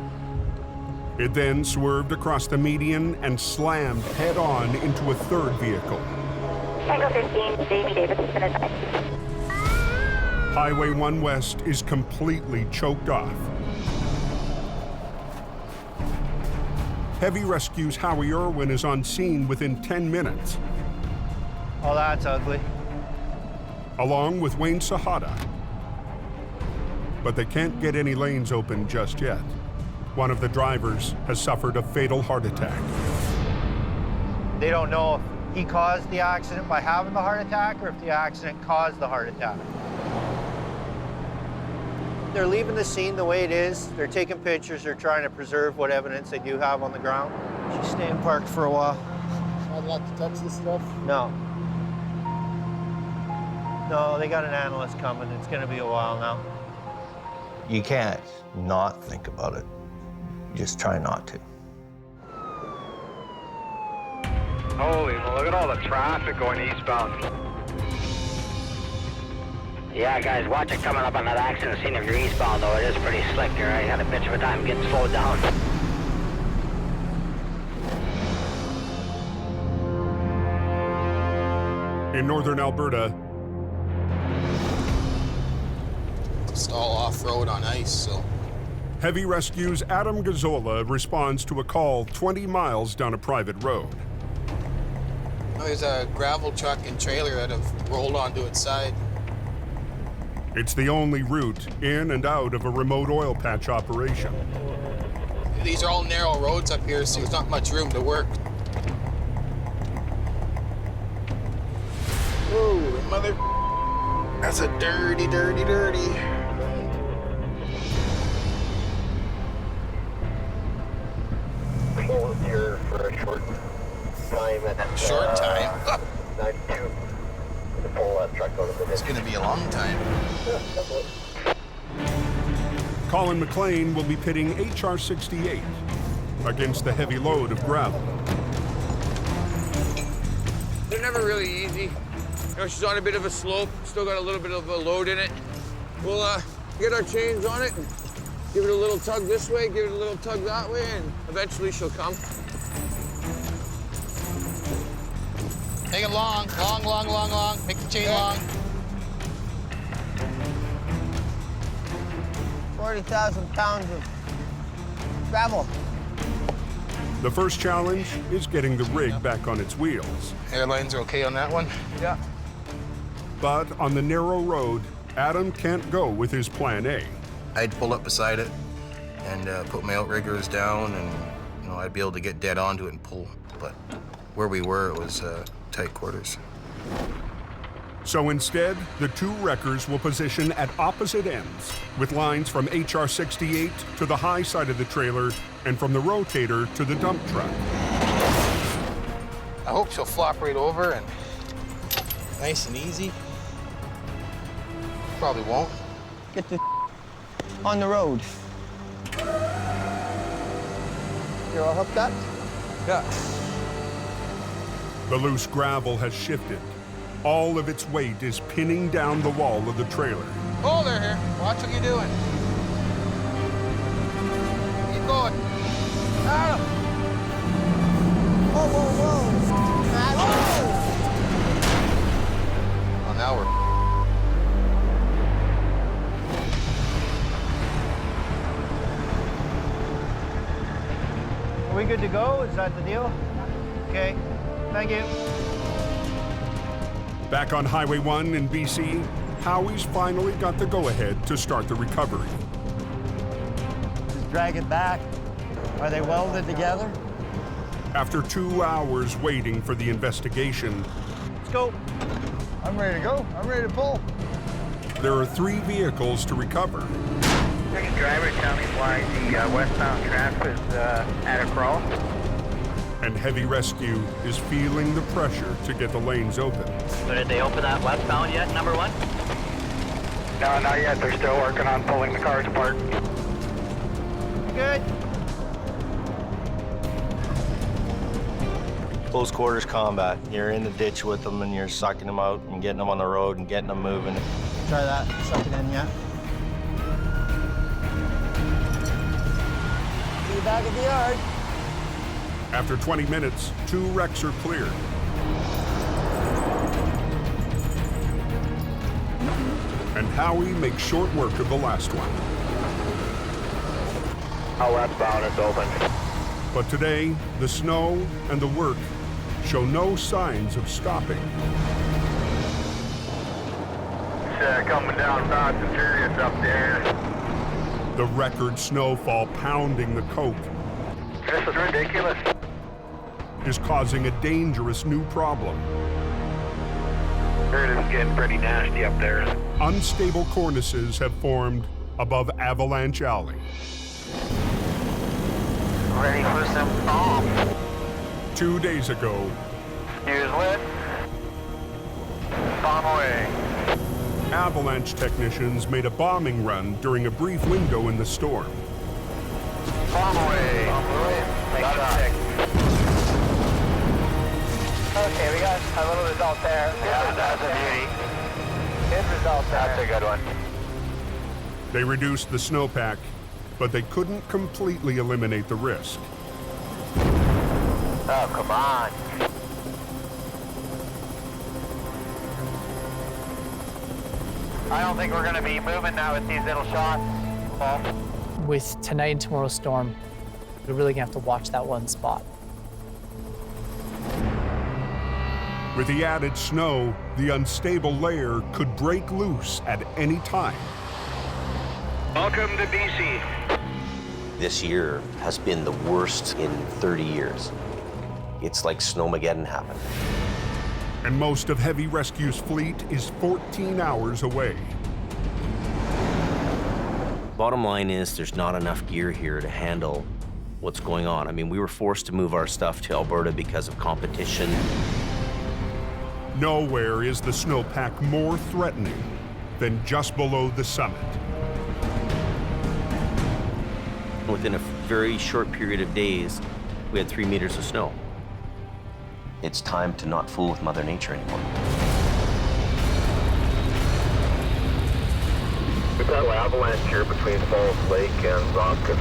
S1: It then swerved across the median and slammed head-on into a third vehicle.
S20: Tango 15, Davey Davis, Finalizing.
S1: Highway 1 West is completely choked off. Heavy Rescue's Howie Irwin is on scene within 10 minutes,
S16: Oh, that's ugly.
S1: along with Wayne Sahada. But they can't get any lanes open just yet. One of the drivers has suffered a fatal heart attack.
S16: They don't know if he caused the accident by having the heart attack or if the accident caused the heart attack. They're leaving the scene the way it is. They're taking pictures. They're trying to preserve what evidence they do have on the ground. She's staying parked for a while.
S15: I'd like to touch this stuff.
S16: No. No, they got an analyst coming. It's gonna be a while now. You can't not think about it. You just try not to.
S3: Holy, look at all the traffic going eastbound. Yeah, guys, watch it coming up on that accident scene if you're eastbound, though. It is pretty slick here. I had a bitch of a time getting slowed down.
S1: In northern Alberta,
S8: It's all off-road on ice, so.
S1: Heavy Rescue's Adam Gazzola responds to a call 20 miles down a private road.
S8: There's a gravel truck and trailer that have rolled onto its side.
S1: It's the only route in and out of a remote oil patch operation.
S8: These are all narrow roads up here, so there's not much room to work. Oh, mother. That's a dirty, dirty, dirty.
S3: Pull here for a short time.
S8: Short time?
S3: 92. To pull that truck out of the ditch.
S8: It's gonna be a long time.
S1: Colin McLean will be pitting HR-68 against the heavy load of gravel.
S24: They're never really easy. You know, she's on a bit of a slope, still got a little bit of a load in it. We'll get our chains on it and give it a little tug this way, give it a little tug that way, and eventually she'll come.
S8: Make it long, long, long, long, long. Make the chain long.
S4: 40,000 pounds of gravel.
S1: The first challenge is getting the rig back on its wheels.
S8: Airlines are okay on that one?
S24: Yeah.
S1: But on the narrow road, Adam can't go with his plan A.
S8: I'd pull up beside it and put my outriggers down, and you know I'd be able to get dead onto it and pull. But where we were, it was tight quarters.
S1: So instead, the two wreckers will position at opposite ends, with lines from HR-68 to the high side of the trailer and from the rotator to the dump truck.
S8: I hope she'll flop right over and nice and easy. Probably won't.
S4: Get the on the road. You're all hooked up?
S24: Yeah.
S1: The loose gravel has shifted. All of its weight is pinning down the wall of the trailer.
S8: Oh, they're here. Watch what you're doing. Keep going.
S24: Adam!
S4: Whoa, whoa, whoa.
S8: Oh, now we're...
S16: Are we good to go? Is that the deal? Okay, thank you.
S1: Back on Highway 1 in BC, Howie's finally got the go-ahead to start the recovery.
S5: Just drag it back. Are they welded together?
S1: After 2 hours waiting for the investigation,
S16: Let's go.
S15: I'm ready to go. I'm ready to pull.
S1: there are 3 vehicles to recover.
S3: Next driver, tell me why the westbound traffic is at a crawl.
S1: And Heavy Rescue is feeling the pressure to get the lanes open.
S3: So did they open that westbound yet, number 1? No, not yet. They're still working on pulling the cars apart.
S16: Good. Close quarters combat. You're in the ditch with them and you're sucking them out and getting them on the road and getting them moving.
S5: Try that. Suck it in, yeah. See you back at the yard.
S1: After 20 minutes, 2 wrecks are cleared. And Howie makes short work of the last one.
S3: Oh, westbound is open.
S1: But today, the snow and the work show no signs of stopping.
S3: It's coming down fast and furious up there.
S1: The record snowfall pounding the coke
S3: This is ridiculous.
S1: is causing a dangerous new problem.
S3: It is getting pretty nasty up there.
S1: Unstable cornices have formed above Avalanche Alley.
S3: Ready for some bomb.
S1: 2 days ago,
S3: News lit. Bomb away.
S1: Avalanche technicians made a bombing run during a brief window in the storm.
S3: Okay, we got a little result there. Yeah, that's a beauty. Good result there. That's a good one.
S1: They reduced the snowpack, but they couldn't completely eliminate the risk.
S3: Oh, come on. I don't think we're going to be moving now with these little shots, Paul.
S6: With tonight and tomorrow's storm, we're really going to have to watch that one spot.
S1: With the added snow, the unstable layer could break loose at any time.
S2: Welcome to BC.
S9: This year has been the worst in 30 years. It's like Snowmageddon happened.
S1: And most of Heavy Rescue's fleet is 14 hours away.
S9: Bottom line is there's not enough gear here to handle what's going on. I mean, we were forced to move our stuff to Alberta because of competition.
S1: Nowhere is the snowpack more threatening than just below the summit.
S9: Within a very short period of days, we had 3 meters of snow. It's time to not fool with Mother Nature anymore.
S2: We've got an avalanche here between Falls Lake and Rocket.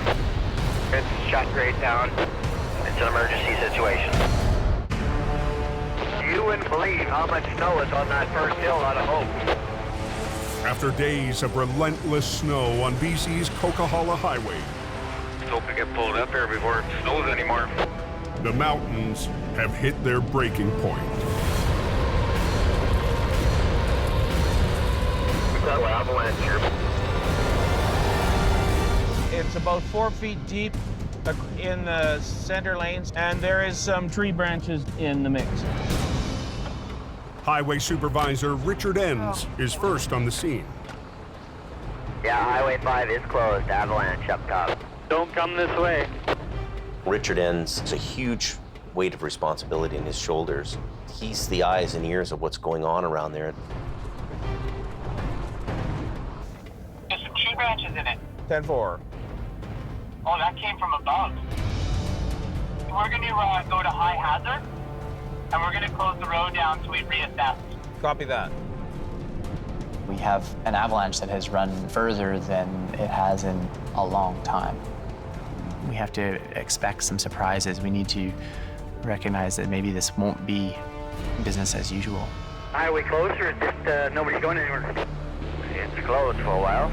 S3: It's shut right down. It's an emergency situation. You wouldn't believe how much snow is on that first hill out of Hope.
S1: After days of relentless snow on BC's Coquihalla Highway,
S2: Hope to get pulled up here before it snows anymore.
S1: the mountains have hit their breaking point.
S2: We've got an avalanche here.
S19: It's about 4 feet deep in the center lanes, and there is some tree branches in the mix.
S1: Highway Supervisor Richard Enns is first on the scene.
S3: Yeah, Highway 5 is closed. Avalanche up top. Don't come this way.
S9: Richard Enns has a huge weight of responsibility in his shoulders. He's the eyes and ears of what's going on around there.
S3: There's some tree branches in it.
S19: 10-4.
S3: Oh, that came from above. We're going to go to high hazard, and we're going to close the road down until we reassess.
S19: Copy that.
S6: We have an avalanche that has run further than it has in a long time. We have to expect some surprises. We need to recognize that maybe this won't be business as usual.
S3: Highway closed, or just nobody's going anywhere? It's closed for a while.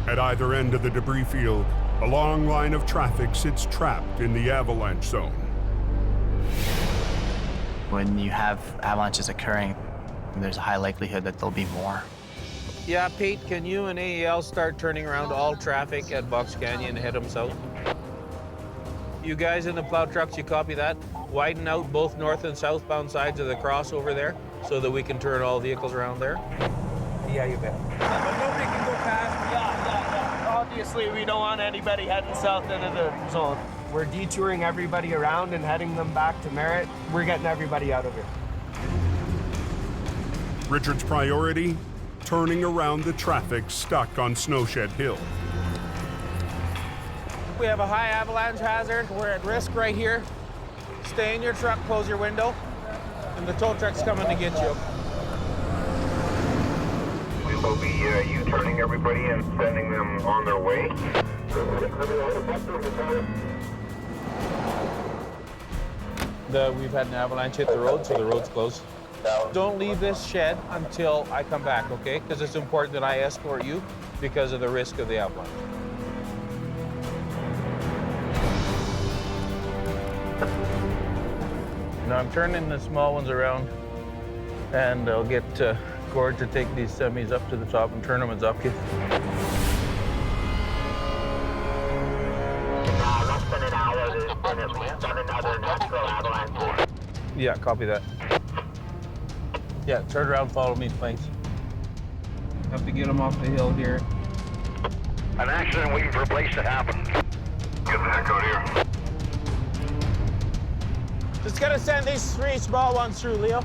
S1: At either end of the debris field, a long line of traffic sits trapped in the avalanche zone.
S6: When you have avalanches occurring, there's a high likelihood that there'll be more.
S19: Yeah, Pete, can you and AEL start turning around all traffic at Box Canyon and head them south? You guys in the plow trucks, you copy that? Widen out both north and southbound sides of the cross over there so that we can turn all vehicles around there? Yeah, you bet. But nobody can go past. Yeah. Obviously, we don't want anybody heading south into the zone. We're detouring everybody around and heading them back to Merritt. We're getting everybody out of here.
S1: Richard's priority? Turning around the traffic stuck on Snowshed Hill.
S19: We have a high avalanche hazard. We're at risk right here. Stay in your truck, close your window, and the tow truck's coming to get you.
S2: We will be U-turning everybody and sending them on their way.
S19: We've had an avalanche hit the road, so the road's closed. Don't leave this shed until I come back, okay? Because it's important that I escort you because of the risk of the avalanche. Now I'm turning the small ones around, and I'll get Gord to take these semis up to the top and turn them as up.
S3: Less than an hour, there's been at least another natural avalanche.
S19: Yeah, copy that. Yeah, turn around, follow me, thanks. Have to get them off the hill here.
S2: An accident waiting for a place to happen. Get the heck out of here.
S19: Just gonna send these 3 small ones through, Leo.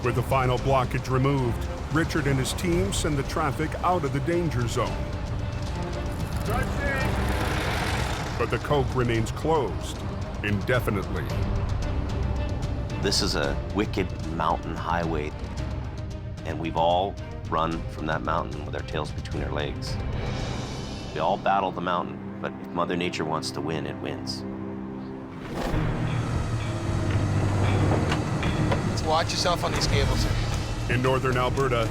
S1: With the final blockage removed, Richard and his team send the traffic out of the danger zone. But the Coke remains closed indefinitely.
S9: This is a wicked mountain highway, and we've all run from that mountain with our tails between our legs. We all battle the mountain, but if Mother Nature wants to win, it wins.
S10: Watch yourself on these cables.
S1: In northern Alberta,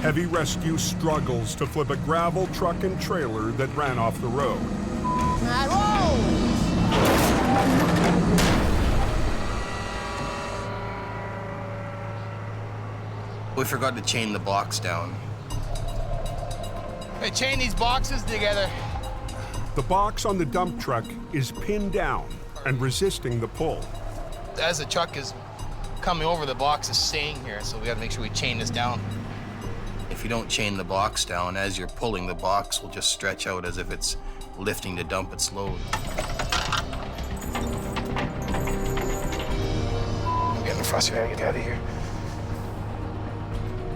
S1: heavy rescue struggles to flip a gravel truck and trailer that ran off the road.
S11: We forgot to chain the box down.
S10: Hey, chain these boxes together.
S1: The box on the dump truck is pinned down and resisting the pull.
S10: As the truck is coming over, the box is staying here, so we gotta make sure we chain this down.
S11: If you don't chain the box down, as you're pulling, the box will just stretch out as if it's lifting to dump its load.
S10: I'm getting frustrated. Get out of here.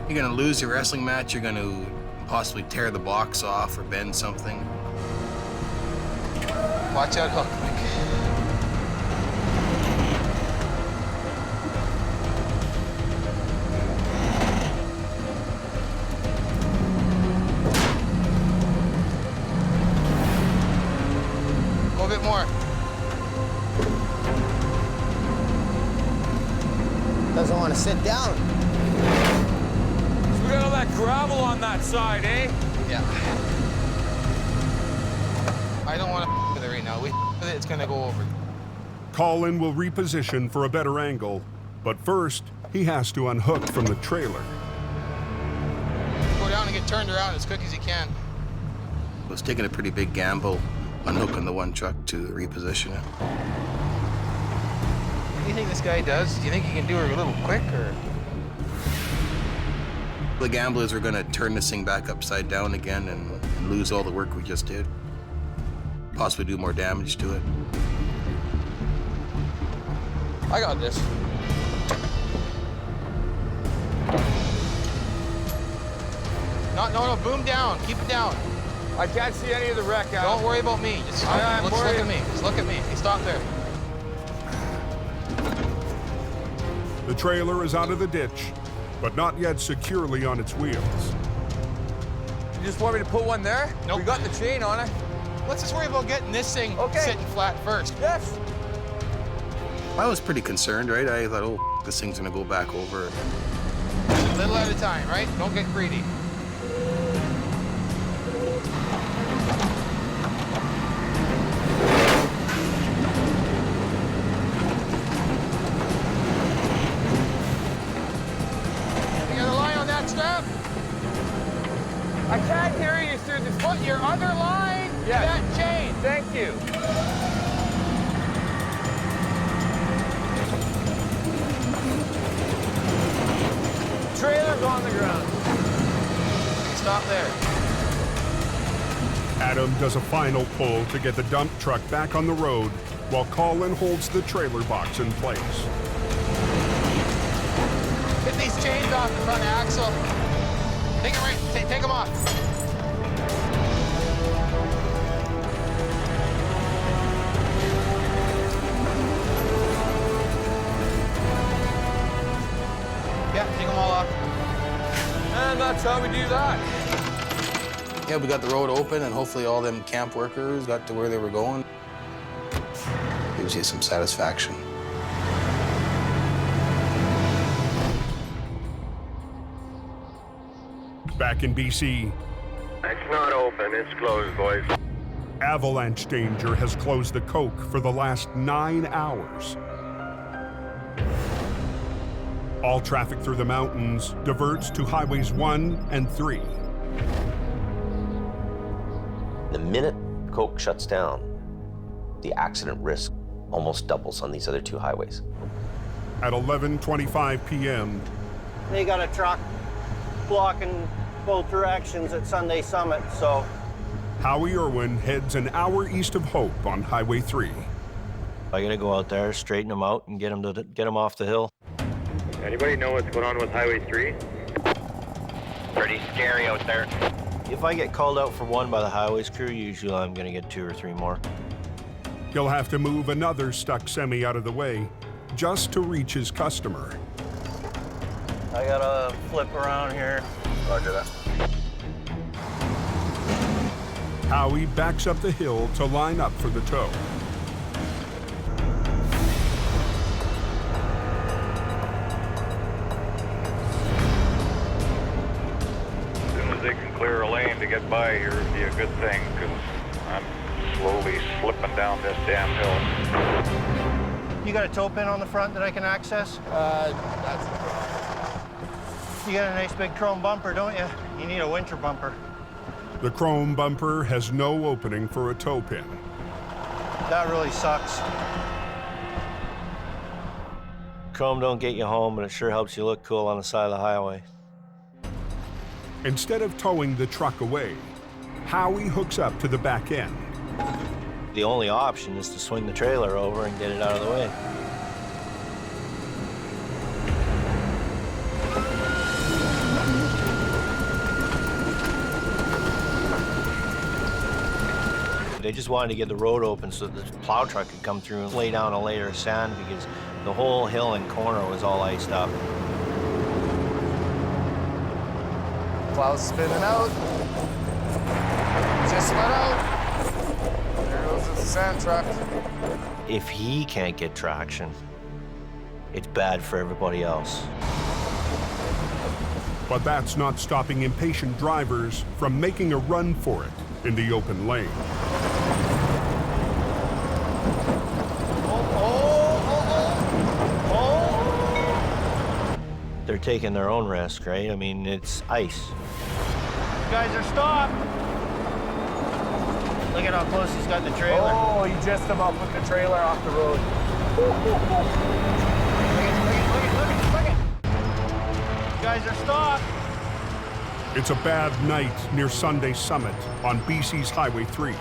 S11: You're gonna lose your wrestling match, you're gonna possibly tear the box off or bend something.
S10: Watch out, hook. Go a bit more.
S4: Doesn't want to sit down.
S24: So we got all that gravel on that side, eh?
S10: Yeah. I don't want to with it right now. We with it, it's gonna go over.
S1: Colin will reposition for a better angle, but first, he has to unhook from the trailer.
S10: Go down and get turned around as quick as you can.
S11: I was taking a pretty big gamble unhooking the one truck to reposition it.
S10: What do you think this guy does? Do you think he can do it a little quick, or?
S11: The gamblers are gonna turn this thing back upside down again and lose all the work we just did. Possibly do more damage to it.
S24: I got this.
S10: No, boom down. Keep it down.
S24: I can't see any of the wreck out.
S10: Don't worry about me. Just look at me. Just look at me. Hey, stop there.
S1: The trailer is out of the ditch, but not yet securely on its wheels.
S24: You just want me to put one there?
S10: Nope.
S24: We got the chain on it.
S10: Let's just worry about getting this thing sitting flat first.
S24: Yes.
S11: I was pretty concerned, right? I thought, oh, this thing's gonna go back over.
S10: A little at a time, right? Don't get greedy. You got a line on that strap?
S24: I can't hear you through the foot.
S10: Your other line to that chain.
S24: Thank you. Trailer's on the ground.
S10: Stop there.
S1: Adam does a final pull to get the dump truck back on the road, while Colin holds the trailer box in place.
S10: Get these chains off the front axle. Take it right. Take them off. Yeah, take them all off.
S24: And that's how we do that.
S11: Yeah, we got the road open, and hopefully all them camp workers got to where they were going. Gives you some satisfaction.
S1: Back in BC,
S2: It's not open. It's closed, boys.
S1: avalanche danger has closed the Coke for the last 9 hours. All traffic through the mountains diverts to highways 1 and 3.
S9: The minute Coke shuts down, the accident risk almost doubles on these other two highways.
S1: At 11:25 p.m.,
S16: They got a truck blocking both directions at Sunday Summit, so.
S1: Howie Irwin heads an hour east of Hope on Highway 3.
S16: I gotta go out there, straighten them out, and get them off the hill.
S2: Anybody know what's going on with Highway 3?
S3: Pretty scary out there.
S16: If I get called out for one by the highways crew, usually I'm gonna get 2 or 3 more.
S1: He'll have to move another stuck semi out of the way just to reach his customer.
S16: I gotta flip around here.
S2: Roger that.
S1: Howie backs up the hill to line up for the tow.
S2: As soon as they can clear a lane to get by here, it'd be a good thing, because I'm slowly slipping down this damn hill.
S16: You got a tow pin on the front that I can access? You got a nice big chrome bumper, don't you? You need a winter bumper.
S1: The chrome bumper has no opening for a tow pin.
S16: That really sucks. Chrome don't get you home, but it sure helps you look cool on the side of the highway.
S1: Instead of towing the truck away, Howie hooks up to the back end.
S16: The only option is to swing the trailer over and get it out of the way. They just wanted to get the road open so that the plow truck could come through and lay down a layer of sand because the whole hill and corner was all iced up.
S13: Plow's spinning out. Just went out. There goes the sand truck.
S16: If he can't get traction, it's bad for everybody else.
S1: But that's not stopping impatient drivers from making a run for it in the open lane.
S16: They're taking their own risk, right? I mean, it's ice. You guys are stopped. Look at how close he's got the trailer.
S12: Oh, he just about put the trailer off the road.
S16: Look it. You guys are stopped.
S1: It's a bad night near Sunday Summit on BC's Highway 3.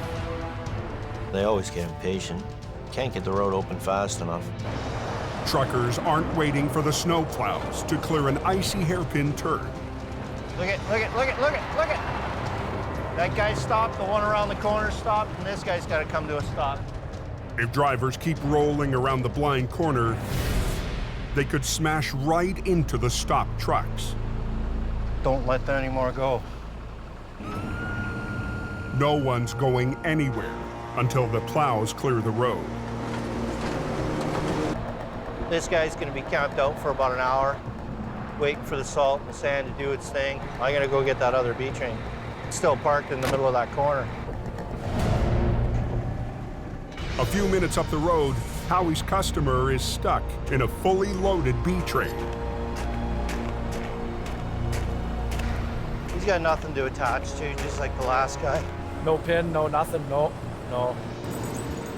S16: They always get impatient. Can't get the road open fast enough.
S1: Truckers aren't waiting for the snow clouds to clear an icy hairpin turn.
S16: Look it. That guy stopped, the one around the corner stopped, and this guy's got to come to a stop.
S1: If drivers keep rolling around the blind corner, they could smash right into the stopped trucks.
S16: Don't let any more go.
S1: No one's going anywhere until the plows clear the road.
S16: This guy's gonna be camped out for about an hour, waiting for the salt and the sand to do its thing. I gotta go get that other B train. It's still parked in the middle of that corner.
S1: A few minutes up the road, Howie's customer is stuck in a fully loaded B train.
S16: He's got nothing to attach to, just like the last guy.
S12: No pin, no nothing, no.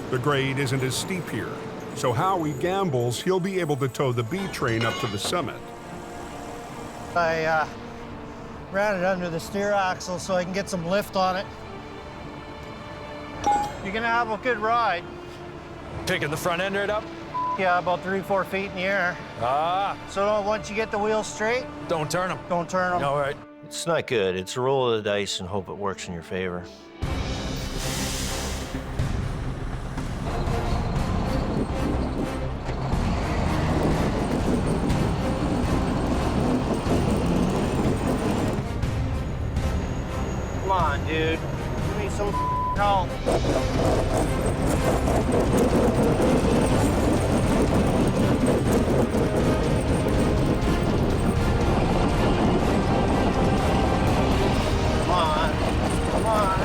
S1: The grade isn't as steep here, so Howie gambles he'll be able to tow the B train up to the summit.
S16: I ran it under the steer axle so I can get some lift on it. You're gonna have a good ride.
S12: Picking the front end right up?
S16: Yeah, about 3-4 feet in the air. So once you get the wheels straight,
S12: don't turn them.
S16: Don't turn them.
S12: All right.
S16: It's not good. It's a roll of the dice and hope it works in your favor. Come on, dude. Give me some help. Come on.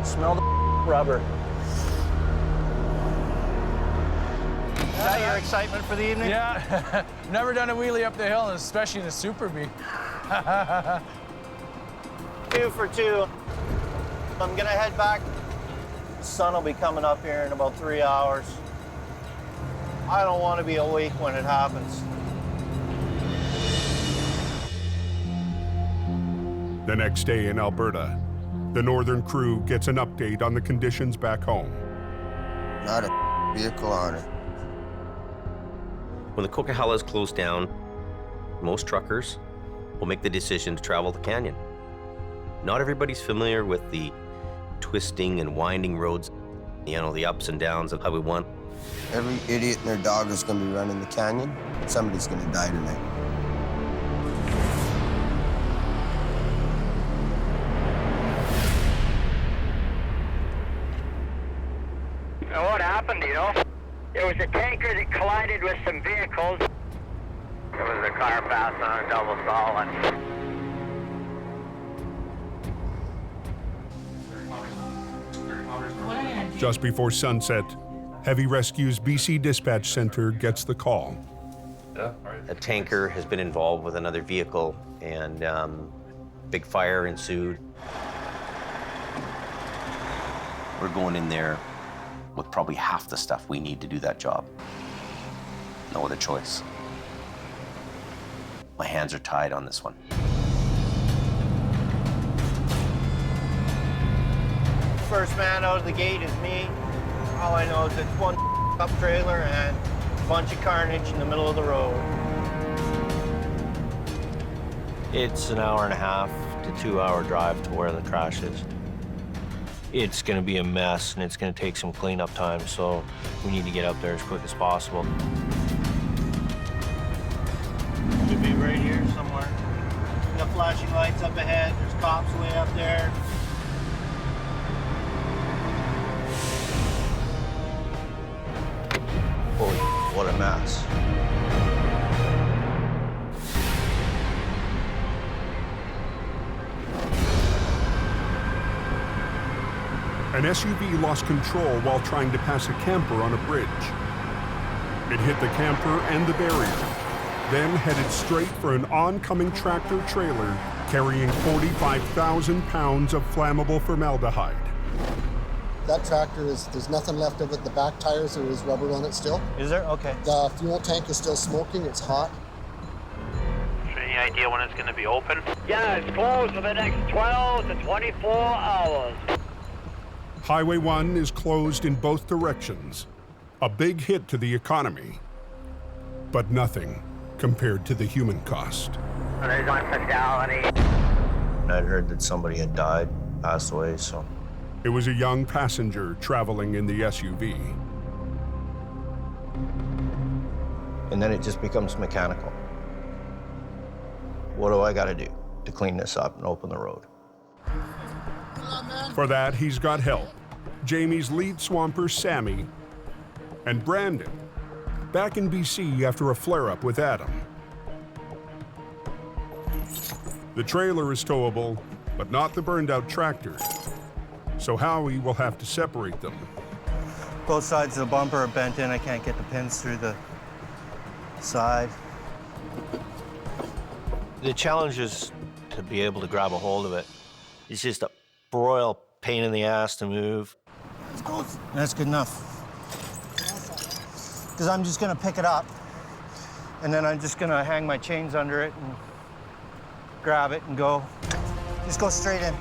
S16: Smell the rubber. Is that your excitement for the evening?
S12: Yeah. Never done a wheelie up the hill, and especially in a Super B.
S16: 2 for 2. I'm gonna head back. The sun will be coming up here in about 3 hours. I don't want to be awake when it happens.
S1: The next day in Alberta, the northern crew gets an update on the conditions back home.
S25: Not a vehicle on it.
S9: When the Coquihalla is closed down, most truckers will make the decision to travel the canyon. Not everybody's familiar with the twisting and winding roads, you know, the ups and downs of Highway 1.
S25: Every idiot and their dog is going to be running the canyon. Somebody's going to die tonight.
S3: Now, what happened, you know? There was a tanker that collided with some vehicles. There was a car passing on a double solid.
S1: Just before sunset, Heavy Rescue's BC Dispatch Center gets the call.
S9: A tanker has been involved with another vehicle, and big fire ensued. We're going in there with probably half the stuff we need to do that job. No other choice. My hands are tied on this one.
S16: First man out of the gate is me. All I know is it's one up trailer and a bunch of carnage in the middle of the road. It's an 1.5 to 2 hour drive to where the crash is. It's gonna be a mess and it's gonna take some cleanup time, so we need to get up there as quick as possible. Should be right here somewhere. Got flashing lights up ahead, there's cops way up there. Holy, what a mess.
S1: An SUV lost control while trying to pass a camper on a bridge. It hit the camper and the barrier, then headed straight for an oncoming tractor trailer carrying 45,000 pounds of flammable formaldehyde.
S14: That tractor there's nothing left of it. The back tires, there is rubber on it still.
S16: Is there? Okay.
S14: The fuel tank is still smoking, it's hot.
S3: Any idea when it's going to be open? Yeah, it's closed for the next 12 to 24 hours.
S1: Highway 1 is closed in both directions. A big hit to the economy, but nothing compared to the human cost.
S3: There's one fatality.
S16: I'd heard that somebody had died, passed away, so.
S1: It was a young passenger traveling in the SUV.
S16: And then it just becomes mechanical. What do I gotta do to clean this up and open the road?
S1: For that, he's got help. Jamie's lead swamper, Sammy, and Brandon, back in BC after a flare-up with Adam. The trailer is towable, but not the burned-out tractor. So Howie will have to separate them.
S16: Both sides of the bumper are bent in. I can't get the pins through the side. The challenge is to be able to grab a hold of it. It's just a royal pain in the ass to move. That's good enough. Because I'm just gonna pick it up, and then I'm just gonna hang my chains under it and grab it and go. Just go straight in.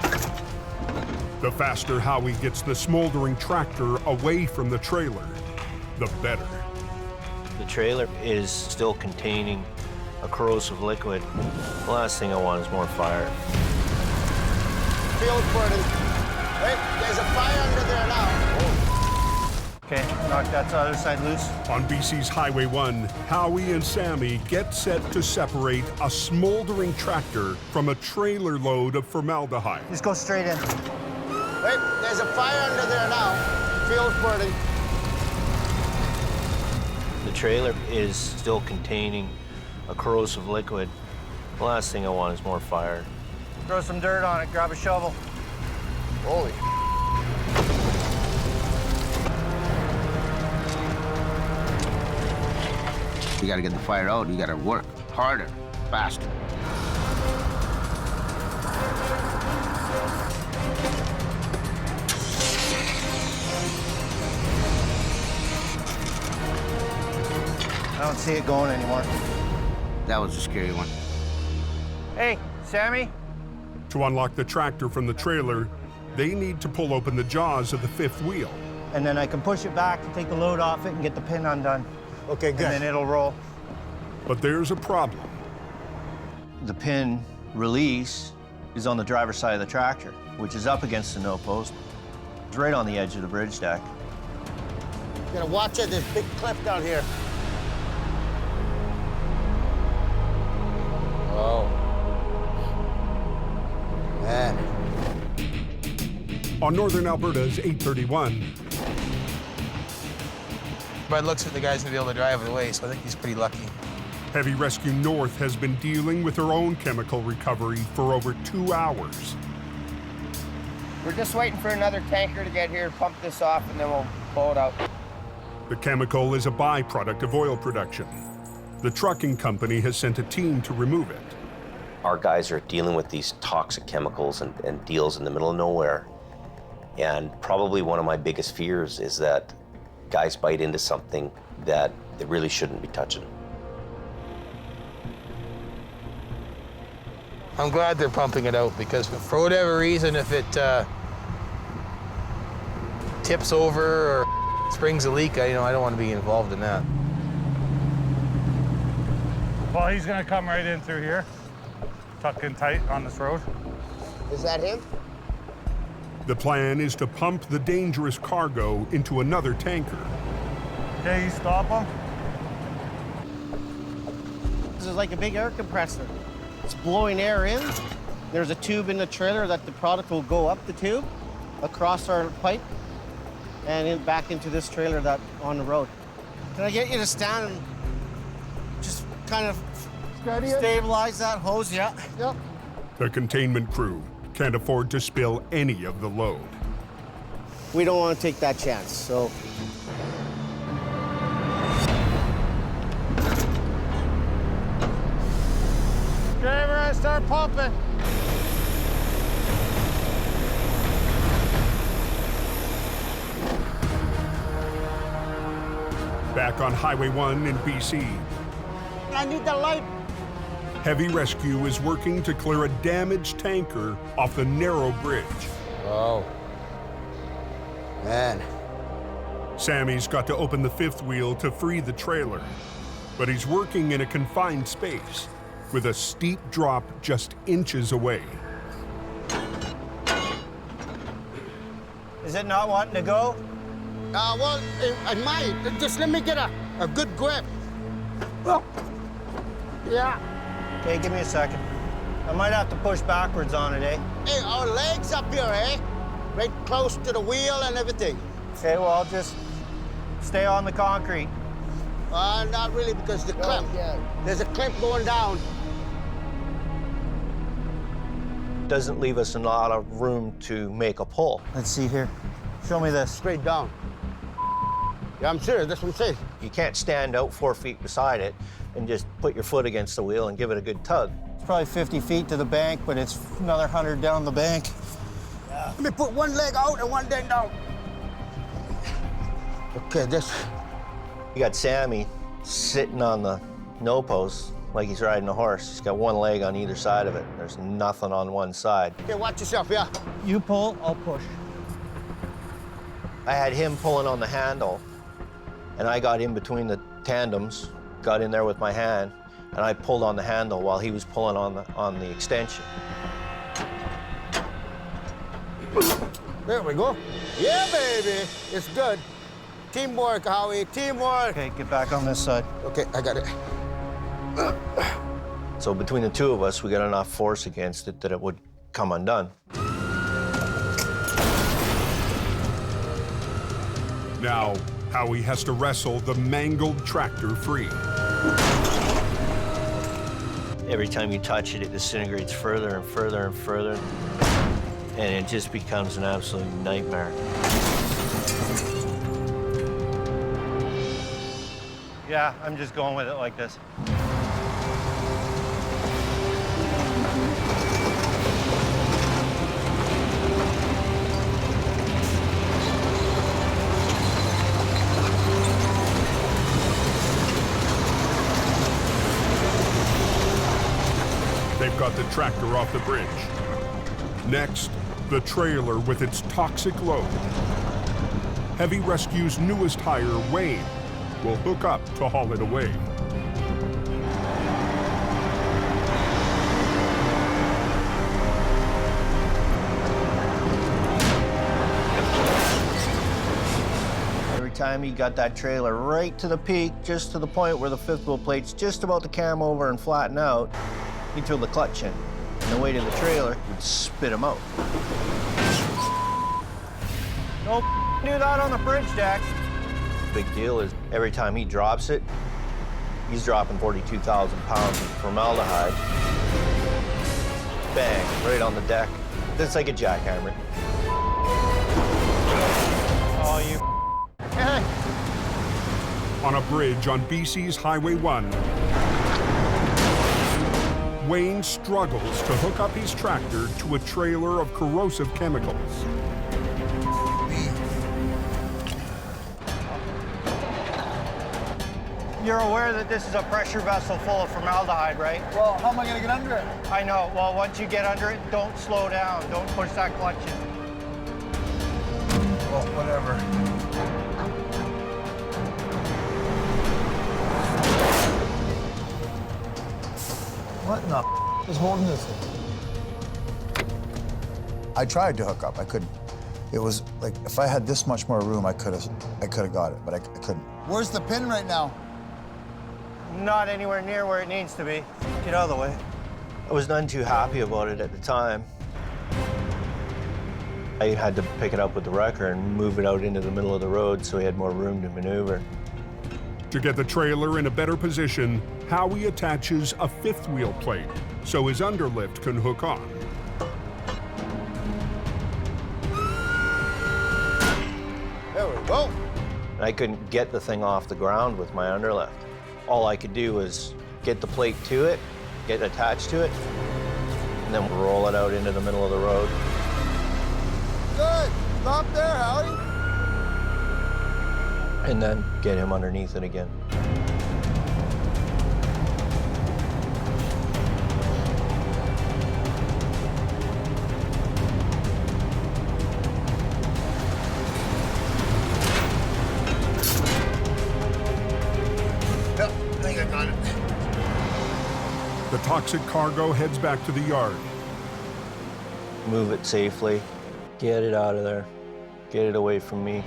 S1: The faster Howie gets the smoldering tractor away from the trailer, the better.
S16: The trailer is still containing a corrosive liquid. The last thing I want is more fire.
S14: Field's burning. Wait, there's a fire under there now.
S16: Okay, knock that other side loose.
S1: On BC's Highway 1, Howie and Sammy get set to separate a smoldering tractor from a trailer load of formaldehyde.
S16: Just go straight in.
S14: Wait, there's a fire under there now. Field's burning.
S16: The trailer is still containing a corrosive liquid. The last thing I want is more fire. Throw some dirt on it, grab a shovel.
S14: Holy.
S18: You gotta get the fire out, you gotta work harder, faster.
S16: I don't see it going anymore.
S18: That was a scary one.
S16: Hey, Sammy,
S1: To unlock the tractor from the trailer, they need to pull open the jaws of the fifth wheel.
S16: And then I can push it back to take the load off it and get the pin undone.
S15: Okay, good.
S16: And then it'll roll.
S1: But there's a problem.
S16: The pin release is on the driver's side of the tractor, which is up against the no post. It's right on the edge of the bridge deck.
S15: You gotta watch it, there's a big cliff down here.
S10: Oh. Man.
S1: On northern Alberta's 831,
S10: By the looks of it, the guy's gonna be able to drive it away, so I think he's pretty lucky.
S1: Heavy Rescue North has been dealing with their own chemical recovery for over 2 hours.
S4: We're just waiting for another tanker to get here, pump this off, and then we'll pull it out.
S1: The chemical is a byproduct of oil production. The trucking company has sent a team to remove it.
S9: Our guys are dealing with these toxic chemicals and deals in the middle of nowhere. And probably one of my biggest fears is that guys bite into something that they really shouldn't be touching.
S10: I'm glad they're pumping it out because for whatever reason, if it tips over or springs a leak, I don't want to be involved in that.
S15: Well, he's gonna come right in through here, tuck in tight on this road.
S4: Is that him?
S1: The plan is to pump the dangerous cargo into another tanker.
S15: Okay, you stop him.
S7: This is like a big air compressor. It's blowing air in. There's a tube in the trailer that the product will go up the tube, across our pipe, and back into this trailer that on the road. Can I get you to stand and just kind of stabilize that hose? Yeah. Yep.
S1: The containment crew can't afford to spill any of the load.
S7: We don't want to take that chance, so.
S15: Okay, we're gonna start pumping.
S1: Back on Highway 1 in BC,
S7: I need the light.
S1: Heavy Rescue is working to clear a damaged tanker off the narrow bridge.
S10: Oh. Man.
S1: Sammy's got to open the fifth wheel to free the trailer, but he's working in a confined space with a steep drop just inches away.
S16: Is it not wanting to go?
S15: Well, I might. Just let me get a good grip. Oh. Yeah.
S16: Okay, give me a second. I might have to push backwards on it, eh?
S15: Hey, our legs up here, eh? Right close to the wheel and everything.
S16: Okay, well, I'll just stay on the concrete.
S15: Not really, because the clamp. There's a clamp going down.
S16: Doesn't leave us a lot of room to make a pull. Let's see here. Show me this.
S15: Straight down. Yeah, I'm serious. That's what I'm saying.
S16: You can't stand out 4 feet beside it and just put your foot against the wheel and give it a good tug. It's probably 50 feet to the bank, but it's another 100 down the bank.
S15: Yeah. Let me put one leg out and one leg down. Okay, this.
S16: You got Sammy sitting on the no post like he's riding a horse. He's got one leg on either side of it. There's nothing on one side.
S15: Okay, watch yourself, yeah.
S7: You pull, I'll push.
S16: I had him pulling on the handle, and I got in between the tandems, got in there with my hand, and I pulled on the handle while he was pulling on the extension.
S15: There we go. Yeah, baby. It's good. Teamwork, Howie. Teamwork.
S16: Okay, get back on this side.
S15: Okay, I got it.
S16: So between the two of us, we got enough force against it that it would come undone.
S1: Now, Howie has to wrestle the mangled tractor free.
S16: Every time you touch it, it disintegrates further and further and further, and it just becomes an absolute nightmare. Yeah, I'm just going with it like this.
S1: They've got the tractor off the bridge. Next, the trailer with its toxic load. Heavy Rescue's newest hire, Wayne, will hook up to haul it away.
S16: Every time he got that trailer right to the peak, just to the point where the fifth wheel plate's just about to cam over and flatten out, he'd throw the clutch in. And the weight of the trailer would spit him out. Don't do that on the bridge deck. Big deal is every time he drops it, he's dropping 42,000 pounds of formaldehyde. Bang, right on the deck. That's like a jackhammer. Oh, you.
S1: On a bridge on BC's Highway 1, Wayne struggles to hook up his tractor to a trailer of corrosive chemicals.
S16: You're aware that this is a pressure vessel full of formaldehyde, right?
S20: Well, how am I gonna get under it?
S16: I know. Well, once you get under it, don't slow down. Don't push that clutch in.
S20: Well, whatever. What in the is holding this thing? I tried to hook up. I couldn't. It was like if I had this much more room, I could have got it, but I couldn't. Where's the pin right now?
S16: Not anywhere near where it needs to be. Get out of the way. I was none too happy about it at the time. I had to pick it up with the wrecker and move it out into the middle of the road so he had more room to maneuver.
S1: To get the trailer in a better position, Howie attaches a fifth wheel plate so his underlift can hook on.
S20: There we go.
S16: I couldn't get the thing off the ground with my underlift. All I could do was get the plate to it, get attached to it, and then roll it out into the middle of the road.
S20: Good. Stop there, Howie.
S16: And then get him underneath it again.
S1: The toxic cargo heads back to the yard.
S16: Move it safely, get it out of there, get it away from me.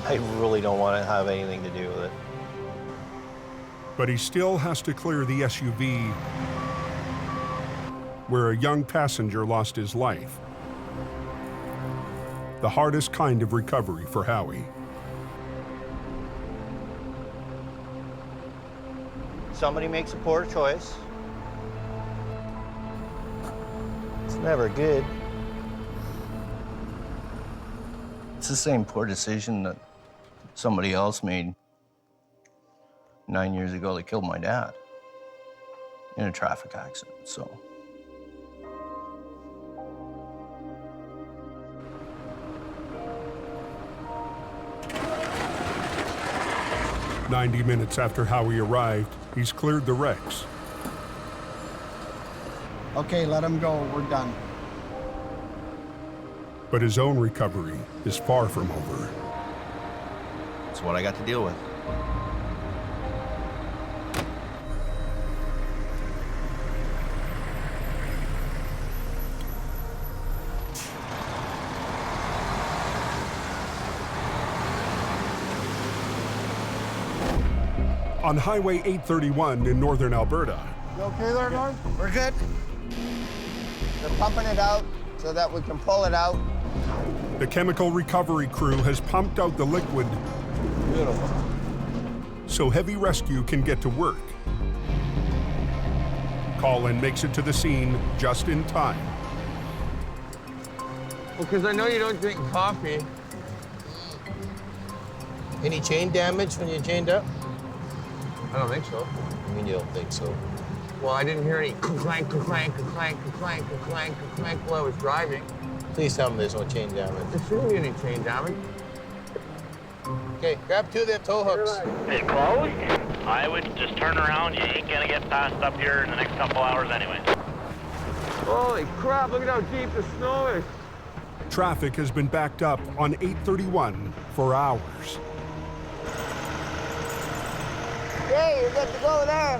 S16: I really don't want to have anything to do with it.
S1: But he still has to clear the SUV where a young passenger lost his life. The hardest kind of recovery for Howie.
S16: Somebody makes a poor choice. It's never good. It's the same poor decision that somebody else made 9 years ago that killed my dad in a traffic accident, so.
S1: "90 minutes after Howie arrived, he's cleared the wrecks.
S14: Okay, let him go. We're done.
S1: But his own recovery is far from over.
S9: It's what I got to deal with.
S1: On Highway 831 in northern Alberta,
S20: You okay there, Norm?
S7: We're good.
S4: They're pumping it out so that we can pull it out.
S1: the chemical recovery crew has pumped out the liquid
S20: Beautiful.
S1: so heavy rescue can get to work. Colin makes it to the scene just in time.
S24: Well, because I know you don't drink coffee.
S8: Any chain damage when you chained up?
S24: I don't think so.
S8: I mean, you don't think so.
S24: Well, I didn't hear any clank, clank, clank, clank, clank, clank while I was driving.
S8: Please tell me there's no chain damage.
S24: There shouldn't be any chain damage.
S8: Okay, grab two of them tow hooks.
S3: Is it closed? I would just turn around. You ain't gonna get passed up here in the next couple hours anyway.
S24: Holy crap, look at how deep the snow is.
S1: Traffic has been backed up on 831 for hours.
S4: Hey, you're good to go there.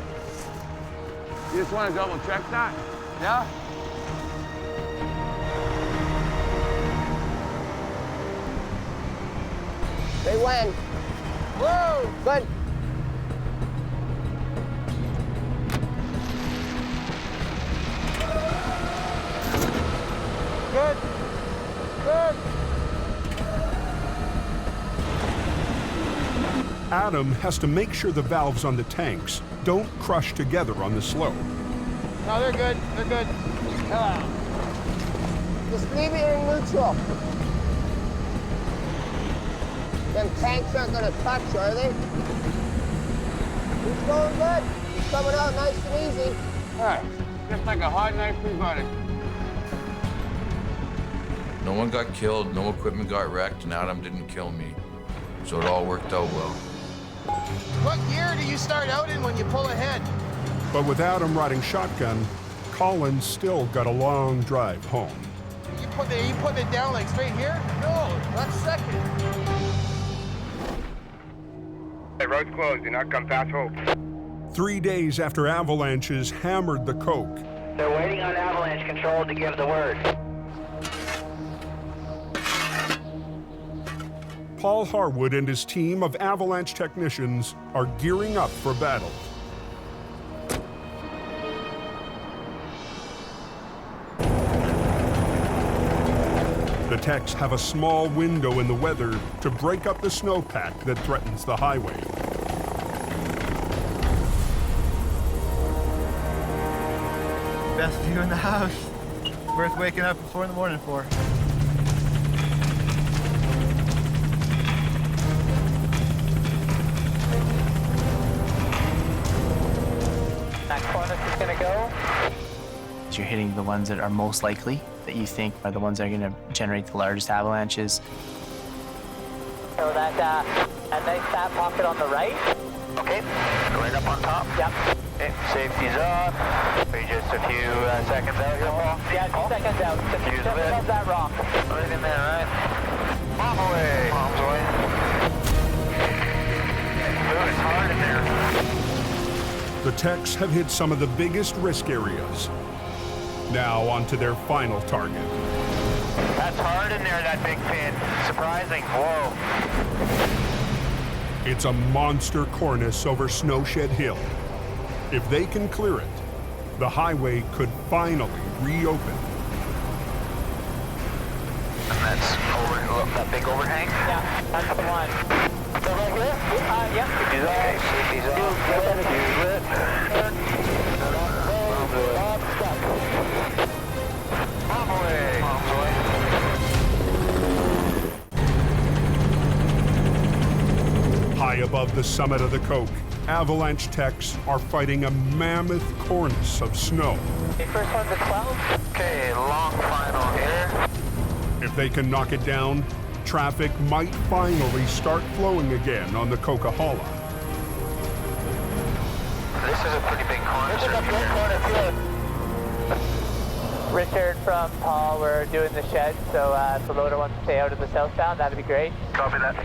S24: You just want to double check that? Yeah?
S4: They win. Woo! Good.
S24: Good. Good.
S1: Adam has to make sure the valves on the tanks don't crush together on the slope.
S15: No, they're good. They're good.
S4: Just leave it in neutral. Them tanks aren't gonna touch, are they? He's going good. He's coming out nice and easy.
S24: All right, just like a hot knife through butter.
S5: No one got killed, no equipment got wrecked, and Adam didn't kill me. So it all worked out well.
S8: What gear do you start out in when you pull ahead?
S1: But with Adam riding shotgun, Colin's still got a long drive home.
S8: Are you putting it down like straight here? No, that's second.
S2: Hey, road's closed. Do not come past Hope.
S1: 3 days after Avalanches hammered the Coke,
S3: They're waiting on Avalanche control to give the word.
S1: Paul Harwood and his team of Avalanche technicians are gearing up for battle. The techs have a small window in the weather to break up the snowpack that threatens the highway.
S17: Best view in the house. Worth waking up at 4 in the morning for.
S3: That cornice is gonna go.
S6: You're hitting the ones that are most likely, that you think are the ones that are going to generate the largest avalanches.
S3: So that nice fat pocket on the right. Okay, right up on top. Yep. Okay, safety's off. We're just a few seconds out here, Paul. Yeah, 2 seconds out. Just above that rock. Right in there, right? Bomb away. Bombs away. Good, it's hard in there.
S1: The techs have hit some of the biggest risk areas. Now onto their final target.
S3: That's hard in there, that big pin. Surprising. Whoa.
S1: It's a monster cornice over Snowshed Hill. If they can clear it, the highway could finally reopen.
S3: And that's that big overhang? Yeah, that's the one. So right here? Yep. Safety's off. Safety's off. Bomb away. Bombs away.
S1: High above the summit of the Coke, Avalanche techs are fighting a mammoth cornice of snow.
S3: Okay, first one's a 12. Okay, long final here.
S1: If they can knock it down, traffic might finally start flowing again on the Coquihalla.
S3: This is a pretty big cornice. This is a big cornice here. Richard from Paul, we're doing the shed, so if the loader wants to stay out of the southbound, that'd be great. Copy that.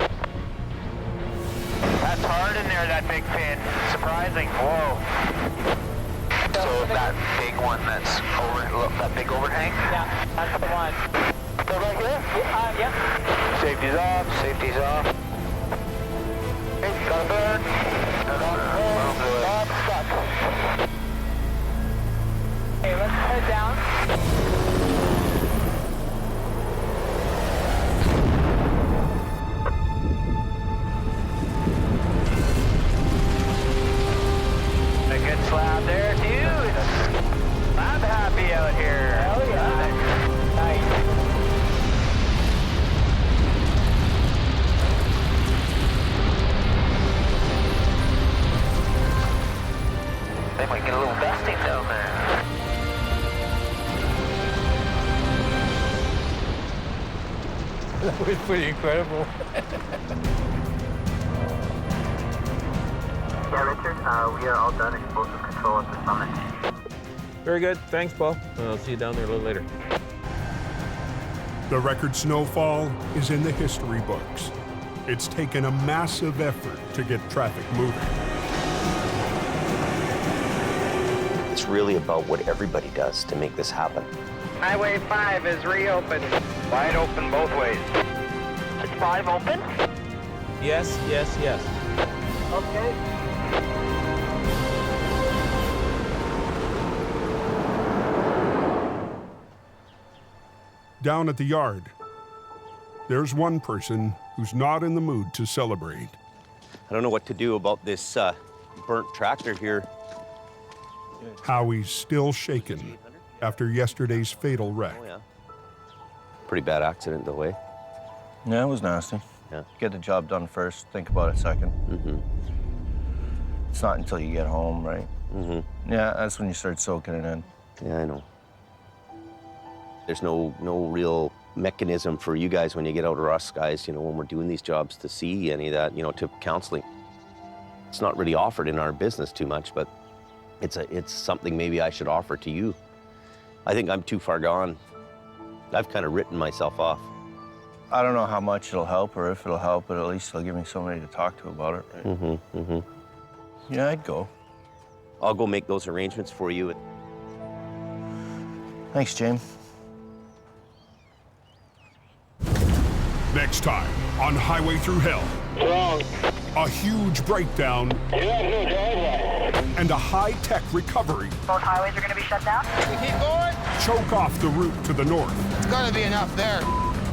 S3: That's hard in there, that big pin. Surprising. Whoa. So that big one that's over, that big overhang? Yeah, that's the one. So right here? Yep. Safety's off. Safety's off. Okay, got a burn. Stuck. Okay, let's head down. A good slab there, dude. I'm happy out here. Hell yeah. Nice. They might get a little dusting down there.
S12: That was pretty incredible.
S3: Yeah, Richard, we are all done explosive control at the summit.
S11: Very good. Thanks, Paul. I'll see you down there a little later.
S1: The record snowfall is in the history books. It's taken a massive effort to get traffic moving.
S9: It's really about what everybody does to make this happen.
S3: Highway 5 is reopened. Wide open both ways. Is 5 open?
S11: Yes, yes, yes.
S3: Okay.
S1: Down at the yard, there's one person who's not in the mood to celebrate.
S9: I don't know what to do about this burnt tractor here.
S1: Howie's still shaken after yesterday's fatal wreck.
S9: Oh, yeah. Pretty bad accident, though, eh?
S16: Yeah, it was nasty.
S9: Yeah.
S16: Get the job done first, think about it second. It's not until you get home, right? Yeah, that's when you start soaking it in.
S9: Yeah, I know. There's no real mechanism for you guys when you get out, or us guys, you know, when we're doing these jobs, to see any of that, you know, to counseling. It's not really offered in our business too much, but it's something maybe I should offer to you. I think I'm too far gone. I've kind of written myself off.
S16: I don't know how much it'll help or if it'll help, but at least it'll give me somebody to talk to about it, right? Yeah, I'd go.
S9: I'll go make those arrangements for you.
S16: Thanks, James.
S1: Next time on Highway Through Hell.
S2: Wrong.
S1: A huge breakdown and a high-tech recovery.
S3: Both highways are going to be shut down?
S10: We keep going?
S1: Choke off the route to the north.
S10: It's gotta be enough there.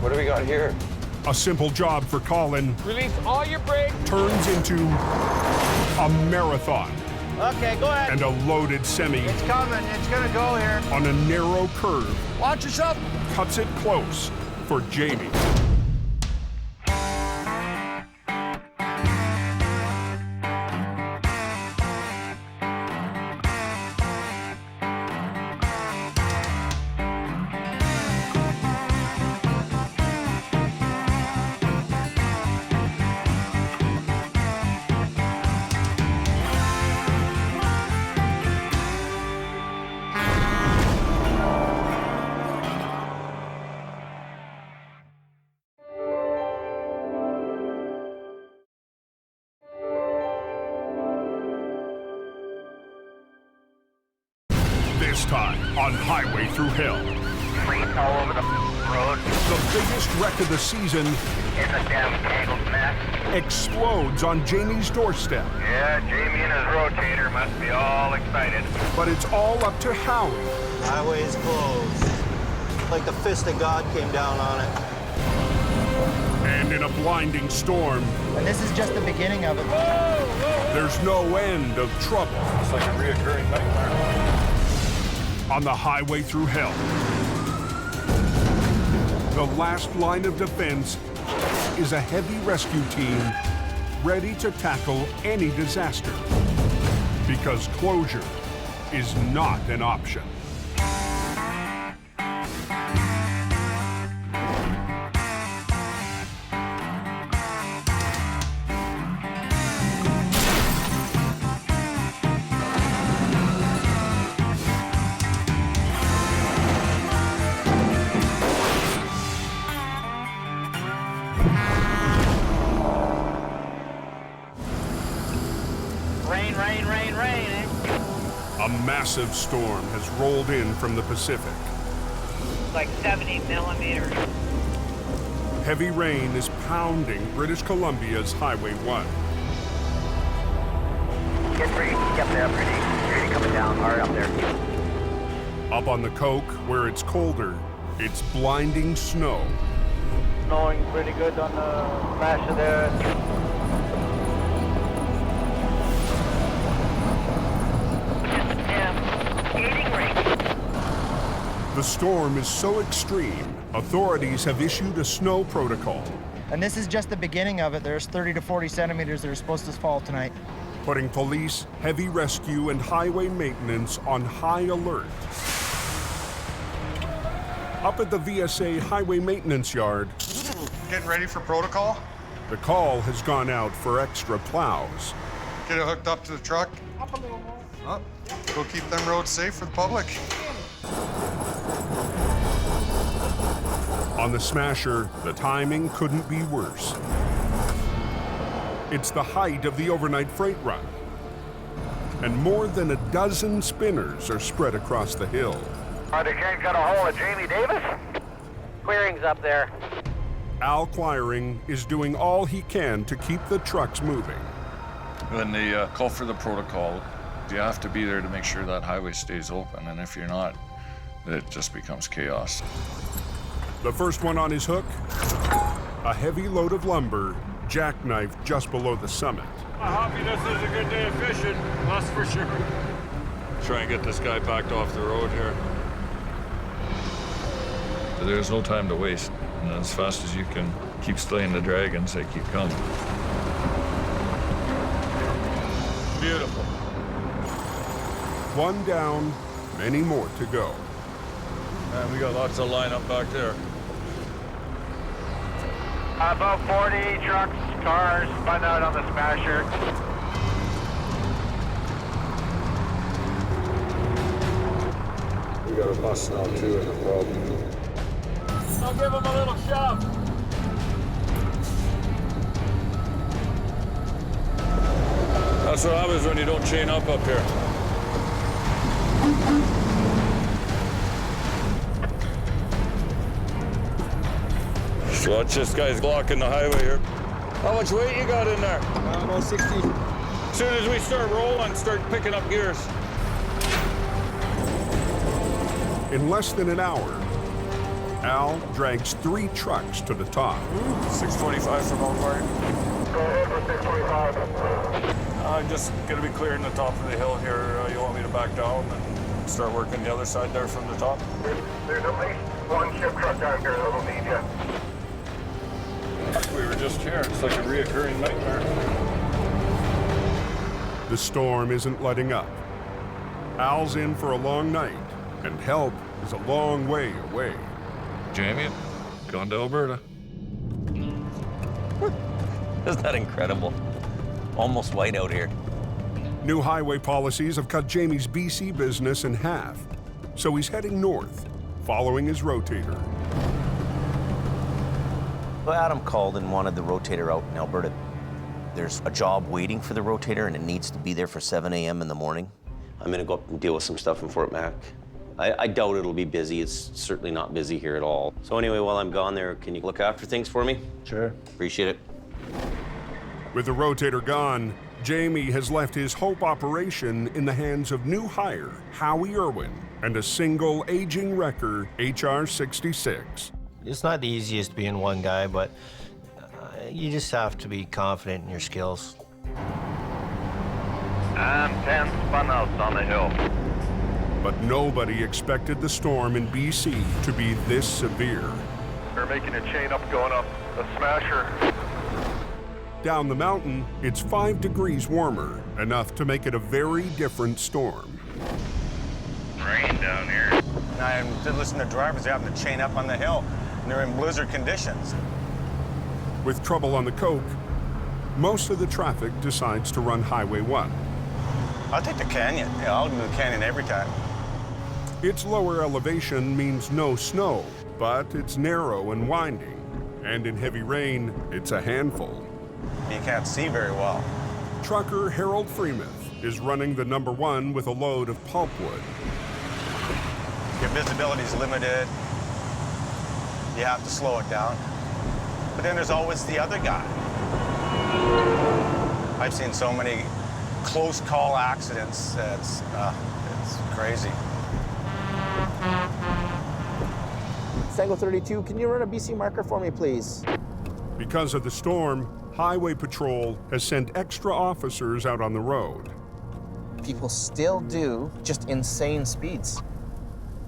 S24: What do we got here?
S1: A simple job for Colin
S11: Release all your brakes.
S1: turns into a marathon.
S7: Okay, go ahead.
S1: And a loaded semi
S7: It's coming. It's gonna go here.
S1: on a narrow curve
S7: Watch yourself.
S1: cuts it close for Jamie. This time on Highway Through Hell.
S3: Fleets all over the road.
S1: The biggest wreck of the season
S3: It's a damn tangled mess.
S1: explodes on Jamie's doorstep.
S3: Yeah, Jamie and his rotator must be all excited.
S1: But it's all up to Howie.
S16: Highway is closed. Like the fist of God came down on it.
S1: And in a blinding storm,
S7: And this is just the beginning of it.
S1: there's no end of trouble.
S24: It's like a reoccurring nightmare.
S1: On the Highway Through Hell, the last line of defense is a heavy rescue team ready to tackle any disaster. Because closure is not an option.
S3: Rain, eh?
S1: A massive storm has rolled in from the Pacific.
S3: Like 70 millimeters.
S1: Heavy rain is pounding British Columbia's Highway 1.
S3: Get ready. Yep, they're pretty coming down hard up there.
S1: Up on the Coke, where it's colder, it's blinding snow.
S17: Snowing pretty good on the Masha there.
S1: The storm is so extreme, authorities have issued a snow protocol,
S7: And this is just the beginning of it. There's 30 to 40 centimeters that are supposed to fall tonight.
S1: putting police, heavy rescue, and highway maintenance on high alert. Up at the VSA Highway Maintenance Yard,
S15: Getting ready for protocol?
S1: the call has gone out for extra plows.
S13: Get it hooked up to the truck.
S4: Up a little more.
S13: Up. Go keep them roads safe for the public.
S1: On the Smasher, the timing couldn't be worse. It's the height of the overnight freight run, and more than a dozen spinners are spread across the hill.
S3: They can't get a hold of Jamie Davis? Quiring's up there.
S1: Al Quiring is doing all he can to keep the trucks moving.
S19: When they call for the protocol, you have to be there to make sure that highway stays open, and if you're not, it just becomes chaos.
S1: The first one on his hook, a heavy load of lumber, jackknifed just below the summit.
S19: Happy this is a good day of fishing, that's for sure. Try and get this guy backed off the road here. There's no time to waste, and as fast as you can keep slaying the dragons, they keep coming. Beautiful.
S1: One down, many more to go.
S19: And we got lots of lineup back there.
S3: About 40 trucks, cars spun out on the Smasher.
S19: We got a bus now too in the problem.
S11: I'll give him a little shove.
S19: That's what happens when you don't chain up here. So watch this guy's blocking the highway here. How much weight you got in there?
S17: About 60.
S19: As soon as we start rolling, start picking up gears.
S1: In less than an hour, Al drags 3 trucks to the top.
S19: 625 from Convoy.
S2: Go ahead for 625.
S19: I'm just going to be clearing the top of the hill here. You want me to back down and start working the other side there from the top?
S2: There's at least one ship truck down here that'll need you.
S19: We were just here. It's like a reoccurring nightmare.
S1: The storm isn't letting up. Al's in for a long night, and help is a long way away.
S19: Jamie, gone to Alberta.
S9: Isn't that incredible? Almost white out here.
S1: New highway policies have cut Jamie's BC business in half, so he's heading north, following his rotator.
S9: Well, Adam called and wanted the rotator out in Alberta. There's a job waiting for the rotator, and it needs to be there for 7 a.m. in the morning. I'm gonna go up and deal with some stuff in Fort Mac. I doubt it'll be busy. It's certainly not busy here at all. So anyway, while I'm gone there, can you look after things for me?
S17: Sure.
S9: Appreciate it.
S1: With the rotator gone, Jamie has left his Hope operation in the hands of new hire Howie Irwin and a single aging wrecker, HR 66.
S16: It's not the easiest being one guy, but you just have to be confident in your skills.
S3: And 10 spun out on the hill.
S1: But nobody expected the storm in BC to be this severe.
S2: They're making a chain up going up the Smasher.
S1: Down the mountain, it's 5 degrees warmer, enough to make it a very different storm.
S2: Rain down here.
S21: I did listen to drivers, they happen to chain up on the hill, and they're in blizzard conditions.
S1: With trouble on the Coke, most of the traffic decides to run Highway 1.
S21: I'll take the canyon. Yeah, I'll do the canyon every time.
S1: Its lower elevation means no snow, but it's narrow and winding. And in heavy rain, it's a handful.
S21: You can't see very well.
S1: Trucker Harold Freemuth is running the number 1 with a load of pulpwood.
S21: Your visibility is limited. You have to slow it down. But then there's always the other guy. I've seen so many close call accidents. It's crazy.
S22: Tango 32, can you run a BC marker for me, please?
S1: Because of the storm, Highway Patrol has sent extra officers out on the road.
S22: People still do just insane speeds.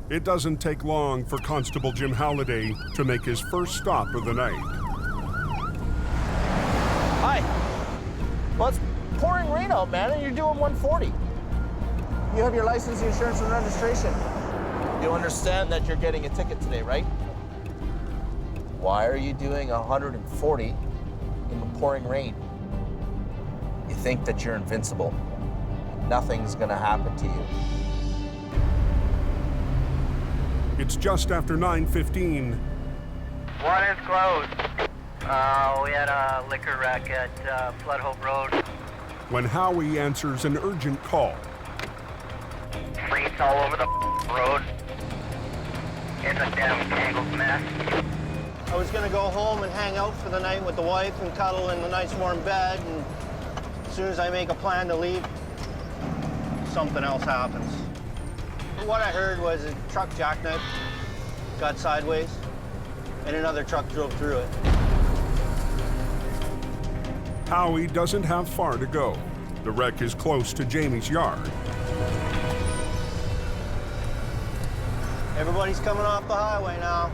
S1: It doesn't take long for Constable Jim Halliday to make his first stop of the night.
S22: Hi. Well, it's pouring rain out, man, and you're doing 140. You have your license, insurance, and registration. You understand that you're getting a ticket today, right? Why are you doing 140 in the pouring rain? You think that you're invincible. Nothing's gonna happen to you.
S1: It's just after 9:15.
S3: One is closed. We had a liquor wreck at Flood Hope Road.
S1: When Howie answers an urgent call.
S3: Freaks all over the road. It's a damn tangled mess.
S7: I was gonna go home and hang out for the night with the wife and cuddle in a nice warm bed, and as soon as I make a plan to leave, something else happens. What I heard was a truck jackknife got sideways, and another truck drove through it.
S1: Howie doesn't have far to go. The wreck is close to Jamie's yard.
S7: Everybody's coming off the highway now.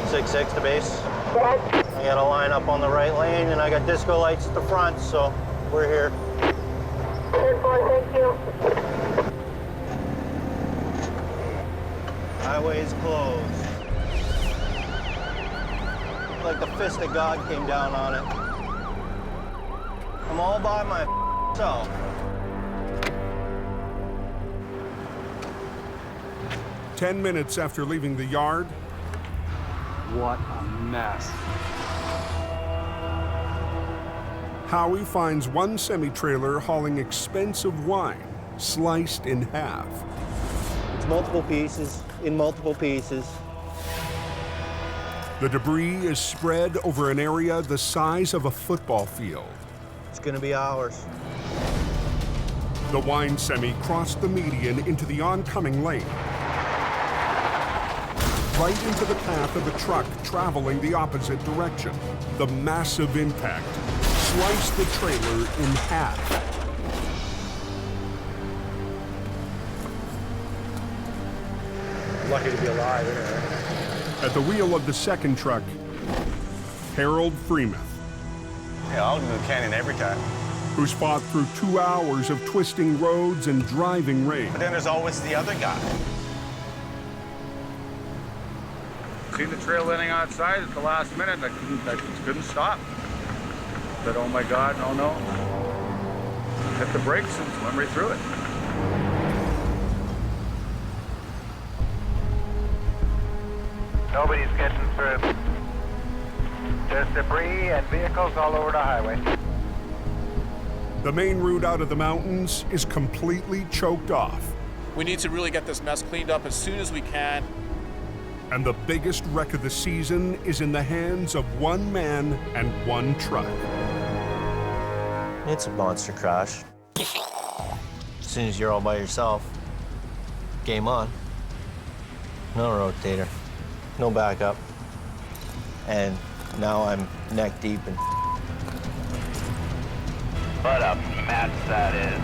S7: .66 to base. I got a line up on the right lane, and I got disco lights at the front, so we're here.
S3: Thank you.
S7: Highway is closed. Like the fist of God came down on it. I'm all by myself.
S1: Ten minutes after leaving the yard.
S20: What a mess.
S1: Howie finds one semi-trailer hauling expensive wine, sliced in half.
S7: It's multiple pieces, in multiple pieces.
S1: The debris is spread over an area the size of a football field.
S7: It's gonna be ours.
S1: The wine semi crossed the median into the oncoming lane, right into the path of a truck traveling the opposite direction. The massive impact sliced the trailer in half.
S20: Lucky to be alive, anyway.
S1: At the wheel of the second truck, Harold Freemuth.
S21: Yeah, I'll do the canyon every time.
S1: Who's fought through 2 hours of twisting roads and driving rain.
S21: But then there's always the other guy.
S20: Seen the trail ending outside at the last minute. I couldn't stop. Said, oh my God, no. Hit the brakes and went right through it.
S3: Nobody's getting through. There's debris and vehicles all over the highway.
S1: The main route out of the mountains is completely choked off.
S25: We need to really get this mess cleaned up as soon as we can.
S1: And the biggest wreck of the season is in the hands of one man and one truck.
S16: It's a monster crash. As soon as you're all by yourself, game on. No rotator, no backup. And now I'm neck deep in.
S3: What a mess that is.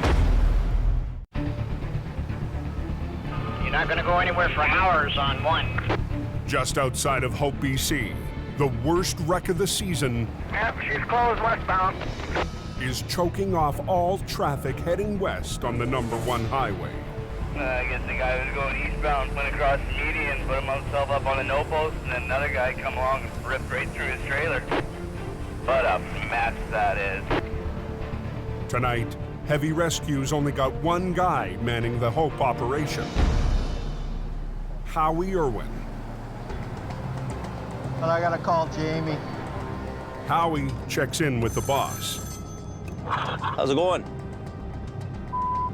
S3: You're not gonna go anywhere for hours on one.
S1: Just outside of Hope, BC, the worst wreck of the season.
S3: Yep, she's closed westbound.
S1: Is choking off all traffic heading west on the #1 highway.
S3: I guess the guy was going eastbound, went across the median, put himself up on a no post, and then another guy come along and ripped right through his trailer. What a mess that is.
S1: Tonight, heavy rescues only got one guy manning the Hope operation. Howie Irwin.
S7: But I gotta call Jamie.
S1: Howie checks in with the boss.
S9: How's it going?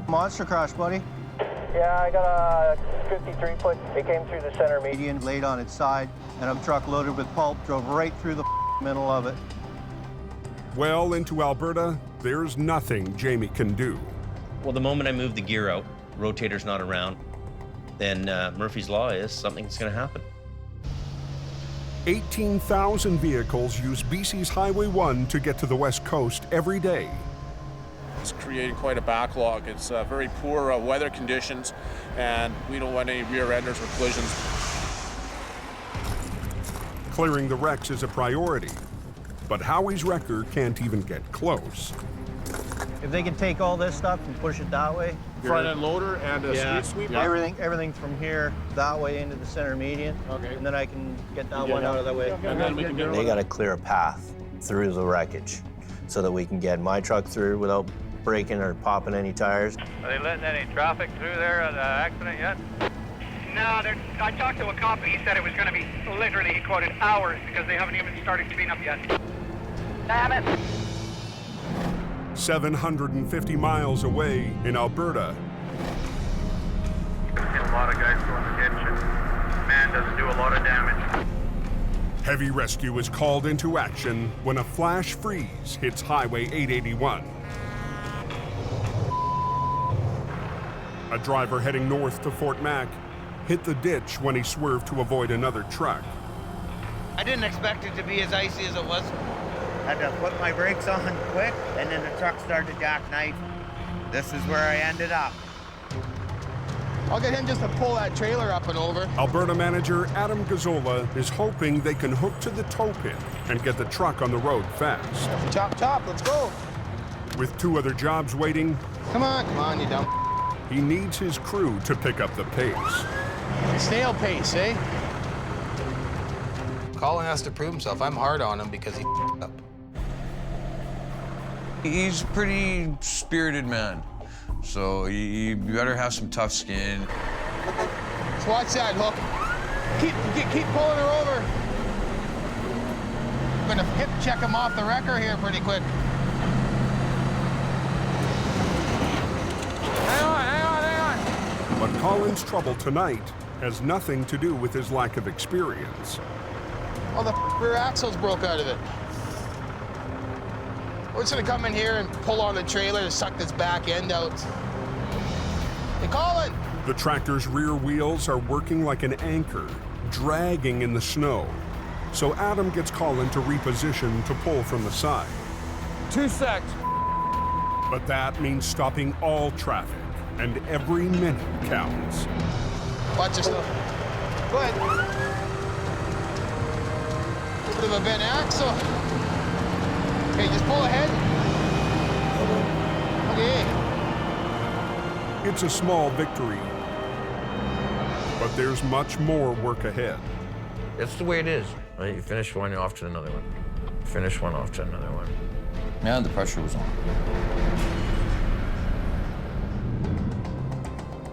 S7: Monster crash, buddy.
S17: Yeah, I got a 53 foot. It came through the center
S7: median, laid on its side, and a truck loaded with pulp drove right through the middle of it.
S1: Well into Alberta, there's nothing Jamie can do.
S9: Well, the moment I move the gear out, rotator's not around, then Murphy's Law is something's going to happen.
S1: 18,000 vehicles use BC's Highway 1 to get to the West Coast every day.
S25: It's creating quite a backlog. It's very poor weather conditions, and we don't want any rear enders or collisions.
S1: Clearing the wrecks is a priority, but Howie's wrecker can't even get close.
S16: If they can take all this stuff and push it that way.
S25: Front end loader and a street sweeper?
S16: Everything from here that way into the center median.
S25: Okay.
S16: And then I can get that one out of the way.
S25: And then we can get
S17: They got to clear a path through the wreckage so that we can get my truck through without breaking or popping any tires.
S3: Are they letting any traffic through there at the accident yet?
S5: No, I talked to a cop, and he said it was going to be literally, he quoted, hours because they haven't even started cleanup yet.
S3: Damn it!
S1: 750 miles away in Alberta.
S2: A lot of guys go in the ditch, and man doesn't do a lot of damage.
S1: Heavy rescue is called into action when a flash freeze hits Highway 881. A driver heading north to Fort Mac hit the ditch when he swerved to avoid another truck.
S7: I didn't expect it to be as icy as it was. Had to put my brakes on quick, and then the truck started to jackknife. This is where I ended up.
S10: I'll get him just to pull that trailer up and over.
S1: Alberta manager Adam Gazzola is hoping they can hook to the tow pit and get the truck on the road fast.
S10: Chop, chop, let's go.
S1: With 2 other jobs waiting,
S10: Come on, you dumb.
S1: he needs his crew to pick up the pace.
S10: Snail pace, eh? Colin has to prove himself. I'm hard on him because he up.
S24: He's a pretty spirited man, so you better have some tough skin.
S10: Let's watch that hook. Keep pulling her over. I'm gonna hip check him off the wrecker here pretty quick.
S24: Hang on.
S1: But Colin's trouble tonight has nothing to do with his lack of experience.
S10: Oh, the rear axle's broke out of it. We're just gonna come in here and pull on the trailer to suck this back end out. Hey, Colin!
S1: The tractor's rear wheels are working like an anchor, dragging in the snow. So Adam gets Colin to reposition to pull from the side.
S24: 2 secs.
S1: But that means stopping all traffic, and every minute counts.
S10: Watch yourself. Go ahead. Bit of a bent axle. Okay, just pull ahead. Okay.
S1: It's a small victory, but there's much more work ahead.
S24: That's the way it is. Right? You finish one, you're off to another one. Finish one, off to another one.
S19: Yeah, the pressure was on.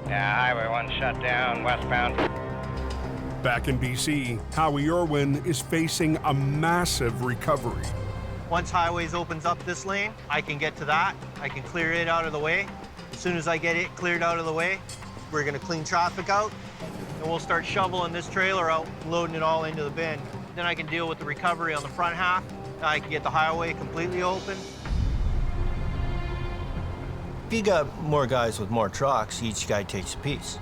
S3: Yeah, Highway 1 shut down, westbound.
S1: Back in BC, Howie Irwin is facing a massive recovery.
S16: Once Highways opens up this lane, I can get to that. I can clear it out of the way. As soon as I get it cleared out of the way, we're gonna clean traffic out, and we'll start shoveling this trailer out, loading it all into the bin. Then I can deal with the recovery on the front half. I can get the highway completely open.
S17: If you got more guys with more trucks, each guy takes a piece.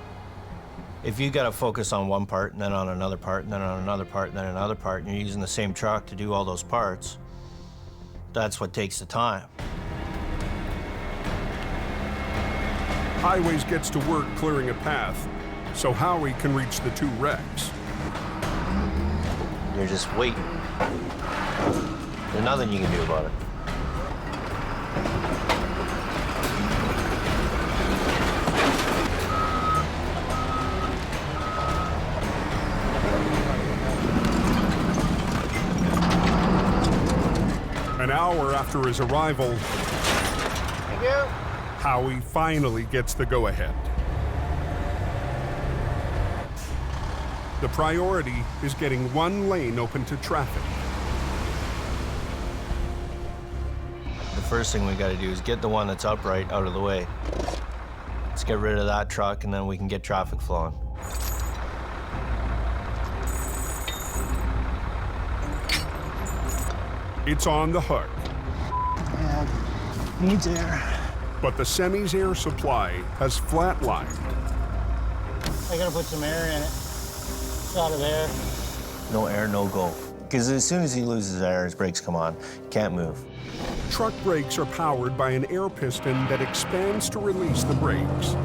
S17: If you got to focus on one part, and then on another part, and then on another part, and then another part, and you're using the same truck to do all those parts, that's what takes the time.
S1: Highways gets to work clearing a path so Howie can reach the 2 wrecks.
S17: You're just waiting. There's nothing you can do about it.
S1: An hour after his arrival,
S7: Thank you.
S1: Howie finally gets the go-ahead. The priority is getting 1 lane open to traffic.
S17: The first thing we got to do is get the one that's upright out of the way. Let's get rid of that truck, and then we can get traffic flowing.
S1: It's on the hook.
S16: Yeah, needs air.
S1: But the semi's air supply has flatlined.
S16: I gotta put some air in it. It's out of air.
S17: No air, no go. Because as soon as he loses air, his brakes come on. Can't move.
S1: Truck brakes are powered by an air piston that expands to release the brakes.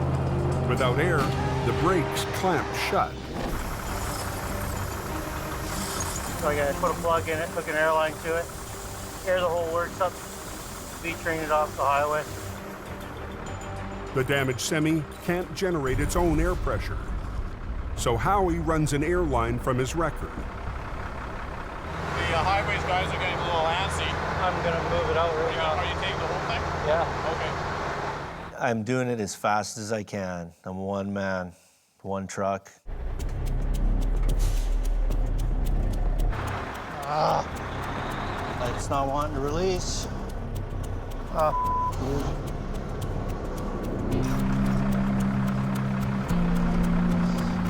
S1: Without air, the brakes clamp shut.
S16: So I gotta put a plug in it, hook an airline to it, air the whole works up, V-train it off the highway.
S1: The damaged semi can't generate its own air pressure. So Howie runs an airline from his wrecker.
S22: The highways guys are getting a little antsy.
S16: I'm gonna move it out right now.
S22: Are you taking the whole thing?
S16: Yeah.
S22: Okay.
S17: I'm doing it as fast as I can. I'm one man, one truck.
S16: It's not wanting to release.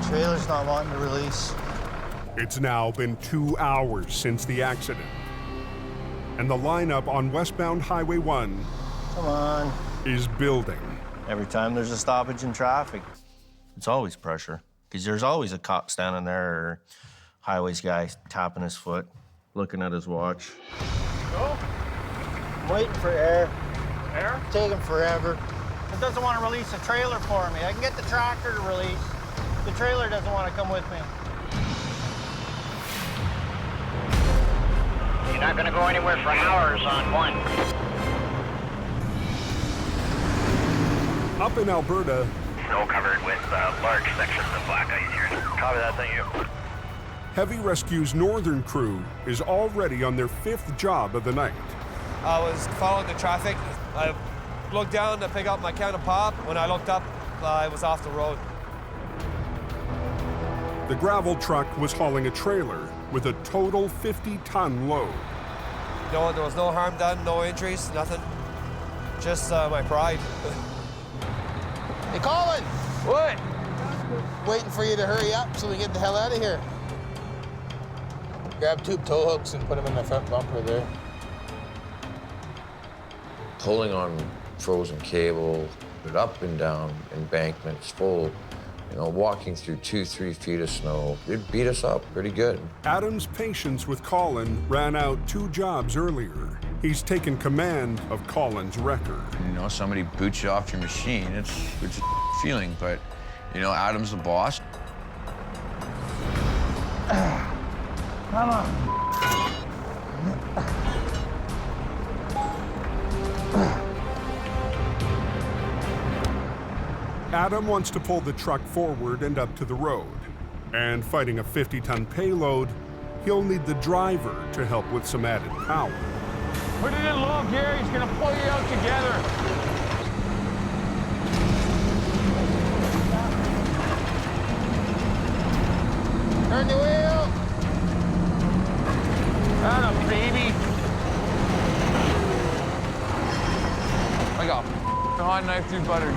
S16: Trailer's not wanting to release.
S1: It's now been 2 hours since the accident. And the lineup on westbound Highway 1
S16: Come on.
S1: is building.
S17: Every time there's a stoppage in traffic, it's always pressure. Because there's always a cop standing there or highways guy tapping his foot, looking at his watch.
S22: Go.
S16: I'm waiting for air.
S22: Air?
S16: It's taking forever. It doesn't want to release a trailer for me. I can get the tractor to release. The trailer doesn't want to come with me.
S3: You're not going to go anywhere for hours on one.
S1: Up in Alberta,
S3: Snow covered with large sections of black ice here. Copy that, thank you.
S1: Heavy Rescue's northern crew is already on their 5th job of the night.
S6: I was following the traffic. I looked down to pick up my can of pop. When I looked up, I was off the road.
S1: The gravel truck was hauling a trailer with a total 50-ton load.
S6: No, there was no harm done, no injuries, nothing. Just my pride.
S10: Hey, Colin!
S6: What?
S10: Waiting for you to hurry up so we get the hell out of here. Grab 2 tow hooks and put them in the front bumper there.
S8: Pulling on frozen cable, up and down embankments full, you know, walking through 2-3 feet of snow, it beat us up pretty good.
S1: Adam's patience with Colin ran out 2 jobs earlier. He's taken command of Colin's wrecker.
S24: You know, somebody boots you off your machine. It's a feeling, but, you know, Adam's the boss.
S16: Come on.
S1: Adam wants to pull the truck forward and up to the road. And fighting a 50-ton payload, he'll need the driver to help with some added power.
S22: Put it in low gear. He's going to pull you out together.
S10: Turn the wheel.
S22: Atta baby.
S24: I got a hot knife through butter.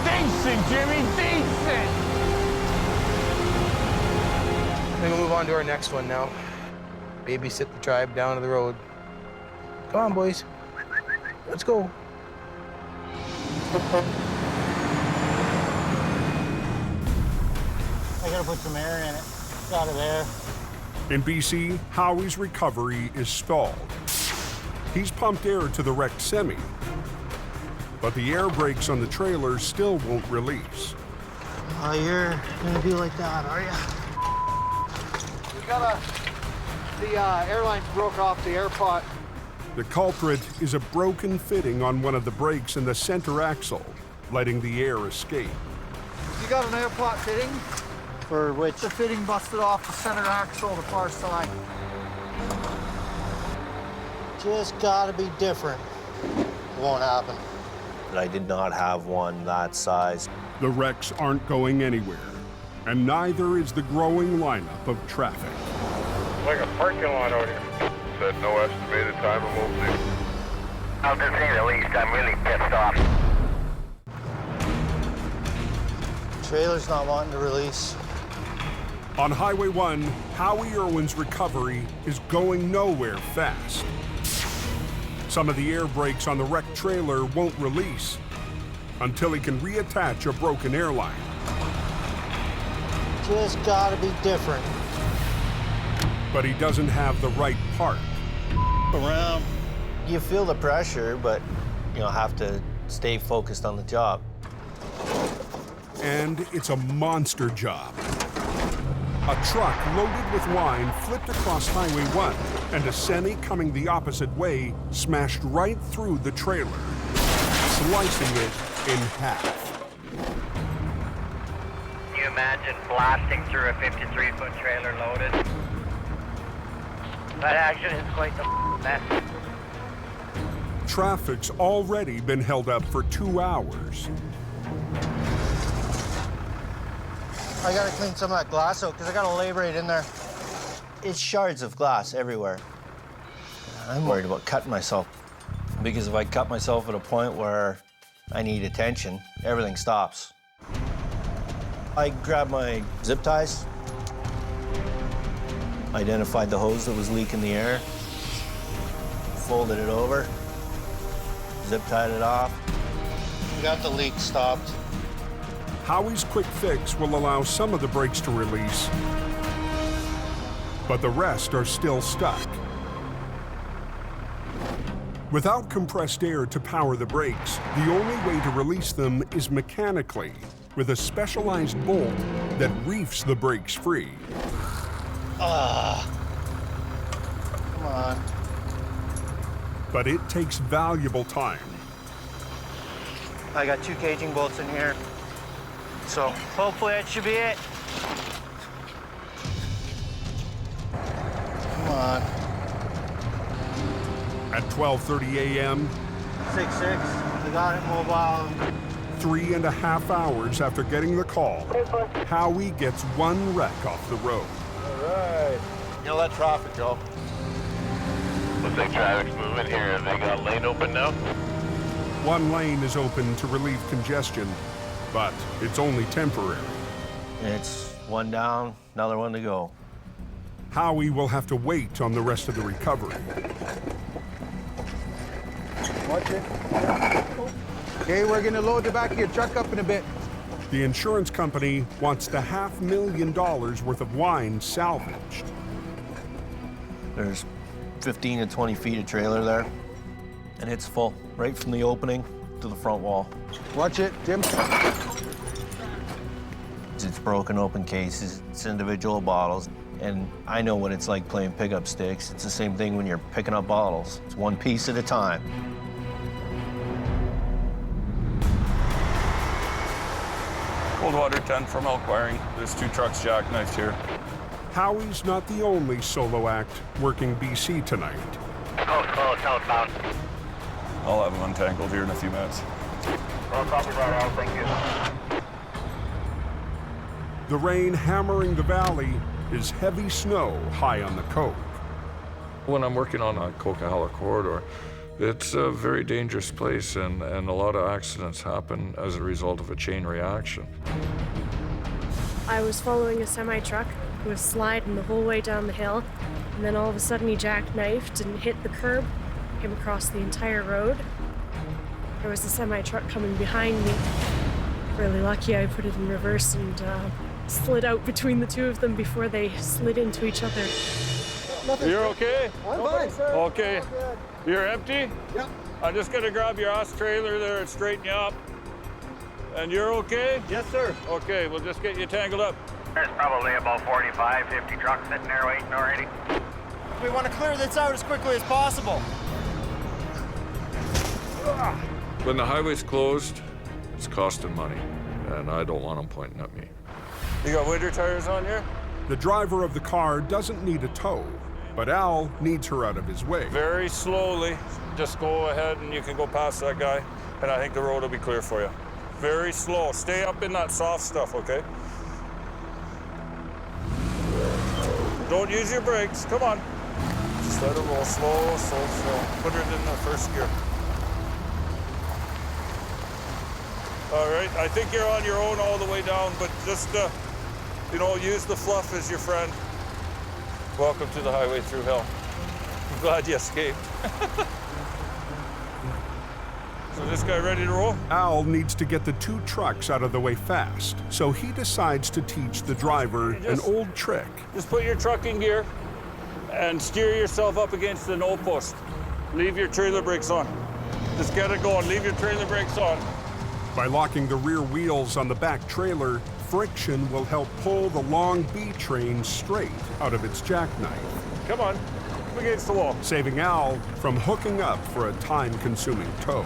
S22: Decent, Jimmy, decent.
S10: Then we'll move on to our next one now. Babysit the tribe down to the road. Come on, boys. Let's go.
S16: I gotta put some air in it. It's out of there.
S1: In BC, Howie's recovery is stalled. He's pumped air to the wrecked semi, but the air brakes on the trailer still won't release.
S16: Oh, you're gonna be like that, are you?
S5: We got the airline broke off the air pot.
S1: The culprit is a broken fitting on one of the brakes in the center axle, letting the air escape.
S5: You got an air pot fitting?
S16: For which?
S5: The fitting busted off the center axle, the far side.
S16: Just gotta be different. It won't happen.
S17: But I did not have one that size.
S1: The wrecks aren't going anywhere, and neither is the growing lineup of traffic.
S2: Like a parking lot out here. Said no estimated time, and we'll see.
S3: I'll just say the least, I'm really pissed off.
S16: Trailer's not wanting to release.
S1: On Highway 1, Howie Irwin's recovery is going nowhere fast. Some of the air brakes on the wrecked trailer won't release until he can reattach a broken airline.
S16: Just gotta be different.
S1: But he doesn't have the right part.
S17: Around. You feel the pressure, but you know, have to stay focused on the job.
S1: And it's a monster job. A truck loaded with wine flipped across Highway 1, and a semi coming the opposite way smashed right through the trailer, slicing it in half.
S3: Can you imagine blasting through a 53-foot trailer loaded? That action is quite the mess.
S1: Traffic's already been held up for 2 hours.
S17: I gotta clean some of that glass out because I gotta labor it in there. It's shards of glass everywhere. I'm worried about cutting myself because if I cut myself at a point where I need attention, everything stops. I grabbed my zip ties, identified the hose that was leaking the air, folded it over, zip tied it off, got the leak stopped.
S1: Howie's quick fix will allow some of the brakes to release, but the rest are still stuck. Without compressed air to power the brakes, the only way to release them is mechanically, with a specialized bolt that reefs the brakes free.
S17: Come on.
S1: But it takes valuable time.
S17: I got 2 caging bolts in here. So hopefully that should be it. Come on.
S1: At 12:30 a.m.,
S17: 6-6, I got it mobile.
S1: 3.5 hours after getting the call, Howie gets one wreck off the road.
S22: All right. You know, let traffic go.
S2: Looks like traffic's moving here. Have they got lane open now?
S1: One lane is open to relieve congestion, but it's only temporary.
S17: It's one down, another one to go.
S1: Howie will have to wait on the rest of the recovery.
S22: Watch it. Okay, we're gonna load the back of your truck up in a bit.
S1: The insurance company wants the $500,000 worth of wine salvaged.
S17: There's 15 to 20 feet of trailer there, and it's full, right from the opening to the front wall.
S22: Watch it, Jim.
S17: It's broken open cases, it's individual bottles, and I know what it's like playing pickup sticks. It's the same thing when you're picking up bottles. It's one piece at a time.
S19: Cold water 10 from Quiring. There's 2 trucks jackknifed here.
S1: Howie's not the only solo act working BC tonight.
S3: Close, southbound.
S19: I'll have them untangled here in a few minutes.
S3: Well, copy that out, thank you.
S1: The rain hammering the valley is heavy snow high on the Coke.
S19: When I'm working on a Coquihalla corridor, it's a very dangerous place, and a lot of accidents happen as a result of a chain reaction.
S12: I was following a semi-truck who was sliding the whole way down the hill, and then all of a sudden he jackknifed and hit the curb, came across the entire road. There was a semi-truck coming behind me. Really lucky I put it in reverse and slid out between the two of them before they slid into each other.
S20: You're okay?
S22: I'm fine, sir.
S20: Okay. You're empty?
S22: Yep.
S20: I'm just gonna grab your ass trailer there and straighten you up. And you're okay?
S22: Yes, sir.
S20: Okay, we'll just get you tangled up.
S3: There's probably about 45, 50 trucks sitting there waiting already.
S17: We want to clear this out as quickly as possible.
S19: When the highway's closed, it's costing money, and I don't want them pointing at me.
S20: You got winter tires on here?
S1: The driver of the car doesn't need a tow, but Al needs her out of his way.
S20: Very slowly. Just go ahead and you can go past that guy, and I think the road will be clear for you. Very slow. Stay up in that soft stuff, okay? Don't use your brakes. Come on. Just let it roll slow, slow, slow. Put it in the first gear. All right, I think you're on your own all the way down, but just, you know, use the fluff as your friend. Welcome to the highway through hell. I'm glad you escaped. So this guy ready to roll?
S1: Al needs to get the 2 trucks out of the way fast, so he decides to teach the driver an old trick.
S20: Just put your truck in gear and steer yourself up against the no post. Leave your trailer brakes on. Just get it going. Leave your trailer brakes on.
S1: By locking the rear wheels on the back trailer, friction will help pull the long B train straight out of its jackknife.
S20: Come on, up against the wall.
S1: Saving Al from hooking up for a time-consuming tow.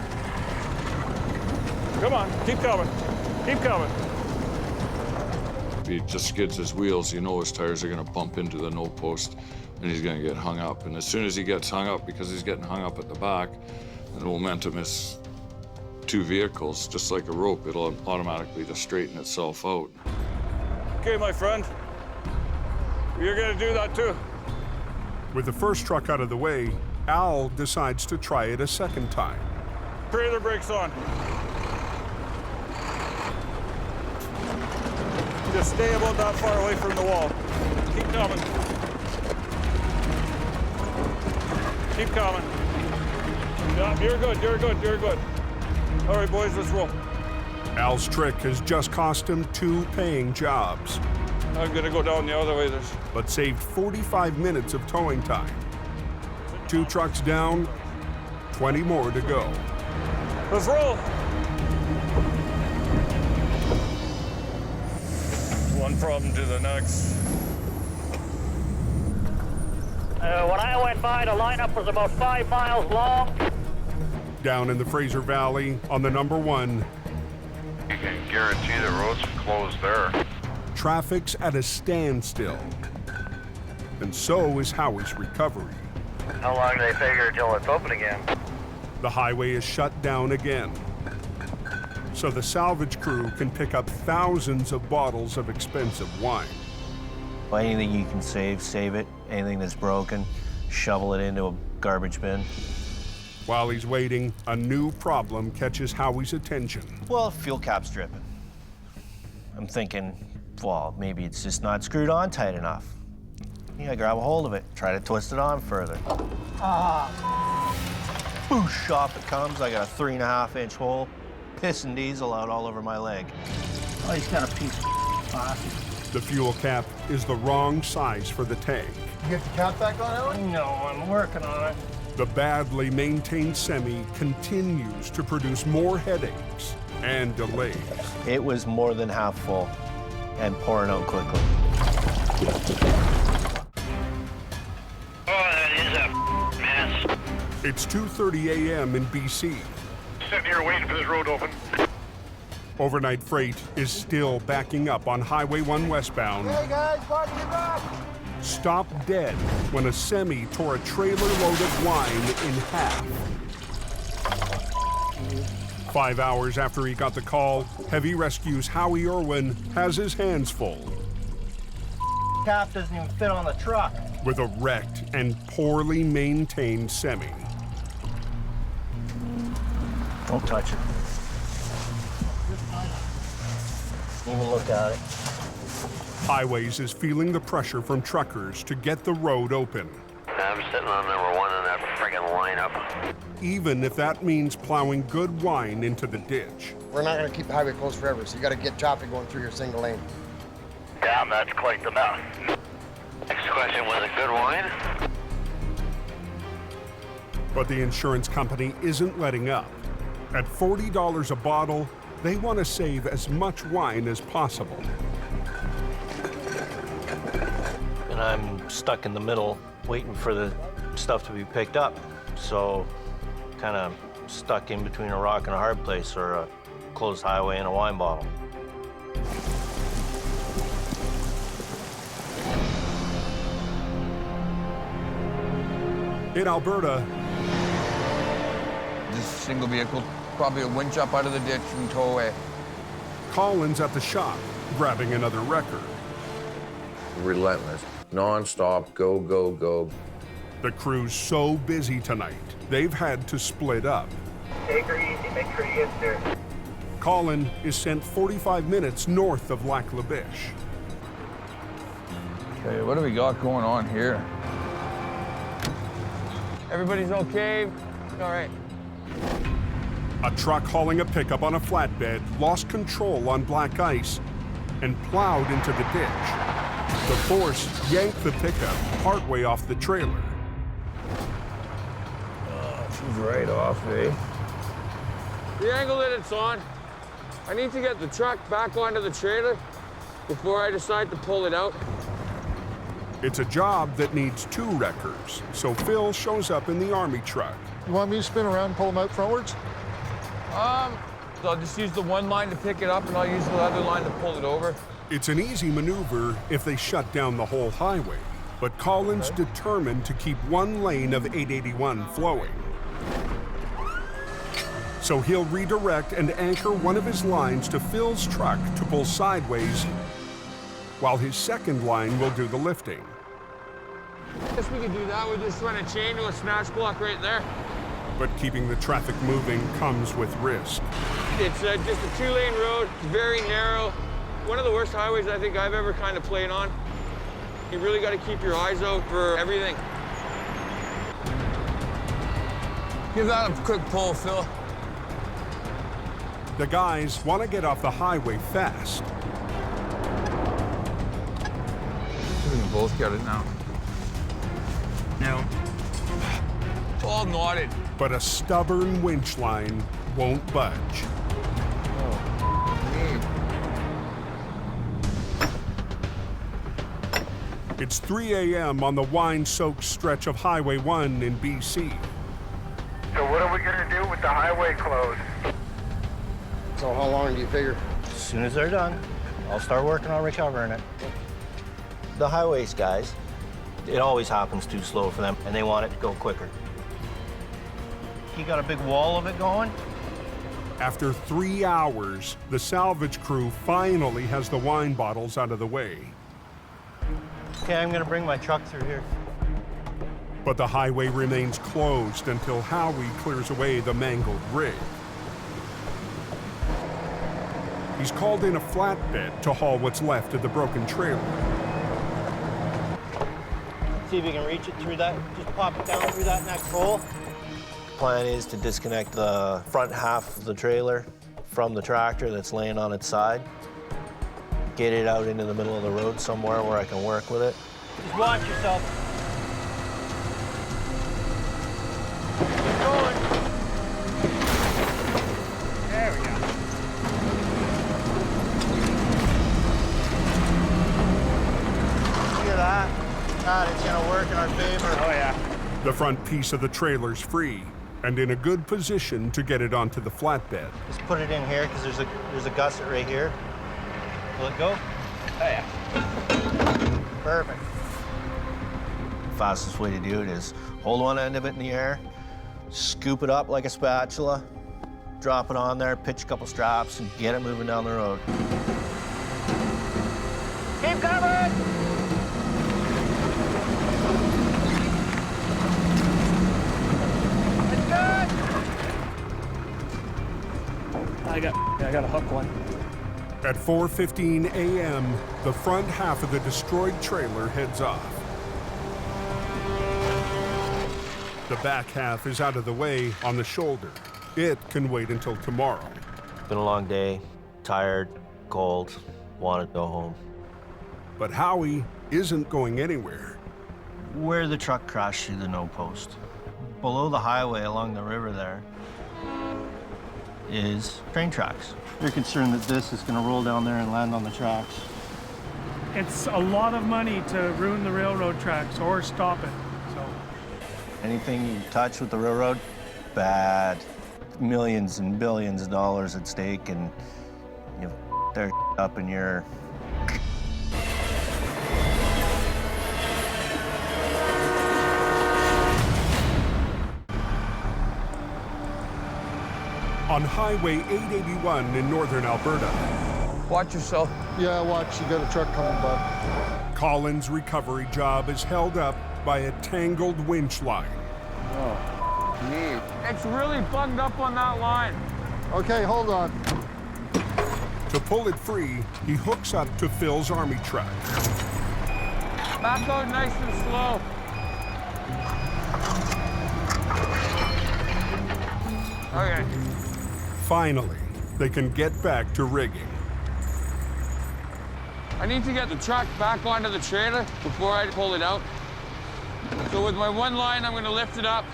S20: Come on, keep coming, keep coming.
S19: If he just skids his wheels, you know his tires are gonna bump into the no post and he's gonna get hung up. And as soon as he gets hung up, because he's getting hung up at the back, the momentum is two vehicles, just like a rope, it'll automatically just straighten itself out.
S20: Okay, my friend, you're gonna do that too.
S1: With the first truck out of the way, Al decides to try it a second time.
S20: Trailer brakes on. Just stay about that far away from the wall. Keep coming. Keep coming. Yeah, you're good, you're good, you're good. All right, boys, let's roll.
S1: Al's trick has just cost him 2 paying jobs,
S20: I'm gonna go down the other way.
S1: but saved 45 minutes of towing time. 2 trucks down, 20 more to go.
S20: Let's roll. One problem to the next.
S3: When I went by, the lineup was about 5 miles long.
S1: Down in the Fraser Valley on the number 1,
S4: You can guarantee the road's closed there.
S1: traffic's at a standstill. And so is Howie's recovery.
S3: How long do they figure until it's open again?
S1: The highway is shut down again, so the salvage crew can pick up thousands of bottles of expensive wine.
S17: Well, anything you can save, save it. Anything that's broken, shovel it into a garbage bin.
S1: While he's waiting, a new problem catches Howie's attention.
S17: Well, fuel cap's dripping. I'm thinking, well, maybe it's just not screwed on tight enough. Yeah, grab a hold of it, try to twist it on further. Boosh, off it comes. I got a 3.5-inch hole, pissing diesel out all over my leg.
S3: Oh, he's got a piece of plastic.
S1: The fuel cap is the wrong size for the tank.
S11: You get the cap back on, Alan?
S3: No, I'm working on it.
S1: The badly maintained semi continues to produce more headaches and delays.
S17: It was more than half full and pouring out quickly.
S3: Oh, that is a mess.
S1: It's 2:30 a.m. in BC.
S4: Sitting here waiting for this road to open.
S1: Overnight freight is still backing up on Highway 1 westbound.
S11: Hey guys, park your back!
S1: Stopped dead when a semi tore a trailer load of wine in half. 5 hours after he got the call, Heavy Rescue's Howie Irwin has his hands full
S16: Cap doesn't even fit on the truck.
S1: with a wrecked and poorly maintained semi.
S16: Don't touch it. Even look at it.
S1: Highways is feeling the pressure from truckers to get the road open,
S3: I'm sitting on number 1 in that friggin' lineup.
S1: even if that means plowing good wine into the ditch.
S11: We're not gonna keep the highway closed forever, so you gotta get traffic going through your single lane.
S3: Damn, that's quite the mess. Next question, was it good wine?
S1: But the insurance company isn't letting up. At $40 a bottle, they want to save as much wine as possible.
S17: And I'm stuck in the middle, waiting for the stuff to be picked up. So, kind of stuck in between a rock and a hard place, or a closed highway and a wine bottle.
S1: In Alberta,
S24: This single vehicle, probably a winch up out of the ditch and tow away.
S1: Colin's at the shop, grabbing another record.
S8: Relentless, non-stop, go, go, go.
S1: The crew's so busy tonight, they've had to split up.
S3: Take her easy, make sure you get there.
S1: Colin is sent 45 minutes north of Lac La Biche.
S24: Okay, what do we got going on here? Everybody's okay? All right.
S1: A truck hauling a pickup on a flatbed lost control on black ice and plowed into the ditch. The force yanked the pickup partway off the trailer.
S24: She's right off, eh? The angle that it's on, I need to get the truck back onto the trailer before I decide to pull it out.
S1: It's a job that needs 2 wreckers, so Phil shows up in the Army truck.
S11: You want me to spin around and pull them out frontwards?
S24: So I'll just use the one line to pick it up, and I'll use the other line to pull it over.
S1: It's an easy maneuver if they shut down the whole highway, but Colin's determined to keep one lane of 881 flowing. So he'll redirect and anchor one of his lines to Phil's truck to pull sideways, while his second line will do the lifting.
S24: Guess we could do that. We just run a chain to a smash block right there.
S1: But keeping the traffic moving comes with risk.
S24: It's just a 2-lane road. It's very narrow. One of the worst highways I think I've ever kind of played on. You really got to keep your eyes out for everything. Give that a quick pull, Phil.
S1: The guys want to get off the highway fast.
S24: We can both get it now. No. It's all knotted.
S1: But a stubborn winch line won't budge. It's 3 a.m. on the wine-soaked stretch of Highway 1 in BC.
S2: So what are we gonna do with the highway closed?
S11: So how long do you figure?
S17: As soon as they're done, I'll start working on recovering it. The highways guys, it always happens too slow for them, and they want it to go quicker. You got a big wall of it going?
S1: After 3 hours, the salvage crew finally has the wine bottles out of the way.
S17: Okay, I'm gonna bring my truck through here.
S1: But the highway remains closed until Howie clears away the mangled rig. He's called in a flatbed to haul what's left of the broken trailer.
S17: See if you can reach it through that. Just pop it down through that next hole. Plan is to disconnect the front half of the trailer from the tractor that's laying on its side. Get it out into the middle of the road somewhere where I can work with it. Just watch yourself. Keep going. There we go. Look at that. God, it's gonna work in our favor. Oh yeah.
S1: The front piece of the trailer's free and in a good position to get it onto the flatbed.
S17: Just put it in here because there's a gusset right here. Will it go? Oh yeah. Perfect. Fastest way to do it is hold one end of it in the air, scoop it up like a spatula, drop it on there, pitch a couple straps, and get it moving down the road. Keep coming! It's good!
S13: I got a hook one.
S1: At 4:15 a.m., the front half of the destroyed trailer heads off. The back half is out of the way on the shoulder. It can wait until tomorrow.
S17: Been a long day, tired, cold, want to go home.
S1: But Howie isn't going anywhere.
S17: Where the truck crashed through the no post, below the highway along the river there, is train tracks. They're concerned that this is going to roll down there and land on the tracks.
S13: It's a lot of money to ruin the railroad tracks or stop it. So
S17: anything you touch with the railroad, bad. Millions and billions of dollars at stake, and you their up in your.
S1: On Highway 881 in northern Alberta.
S24: Watch yourself.
S11: Yeah, watch. You got a truck coming, bud.
S1: Colin's recovery job is held up by a tangled winch line.
S24: Oh, neat. It's really bugged up on that line.
S11: Okay, hold on.
S1: To pull it free, he hooks up to Phil's army truck.
S24: Back out nice and slow. Okay.
S1: Finally, they can get back to rigging.
S24: I need to get the truck back onto the trailer before I pull it out. So with my one line, I'm gonna lift it up.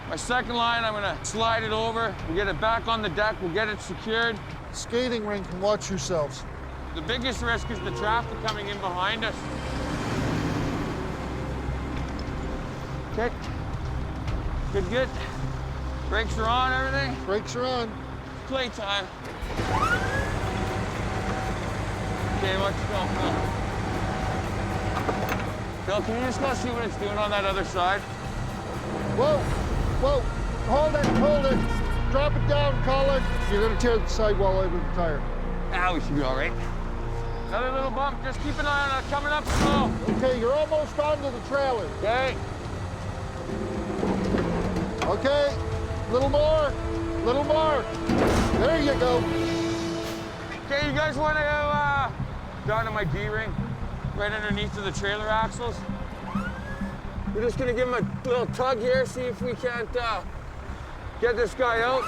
S24: My second line, I'm gonna slide it over. We'll get it back on the deck, we'll get it secured.
S11: Skating rink, and watch yourselves.
S24: The biggest risk is the traffic coming in behind us. Okay. Good, good. Brakes are on, everything?
S11: Brakes are on.
S24: Playtime. Okay, let's go, Phil. Phil, can you just go see what it's doing on that other side?
S11: Whoa, whoa, hold it. Drop it down, Colin. You're gonna tear the sidewall out of the tire.
S24: Ah, we should be all right. Another little bump, just keep an eye on it, coming up slow.
S11: Okay, you're almost onto the trailer.
S24: Okay.
S11: Okay, little more. There you go.
S24: Okay, you guys want to down to my D-ring, right underneath of the trailer axles? We're just gonna give him a little tug here, see if we can't get this guy out.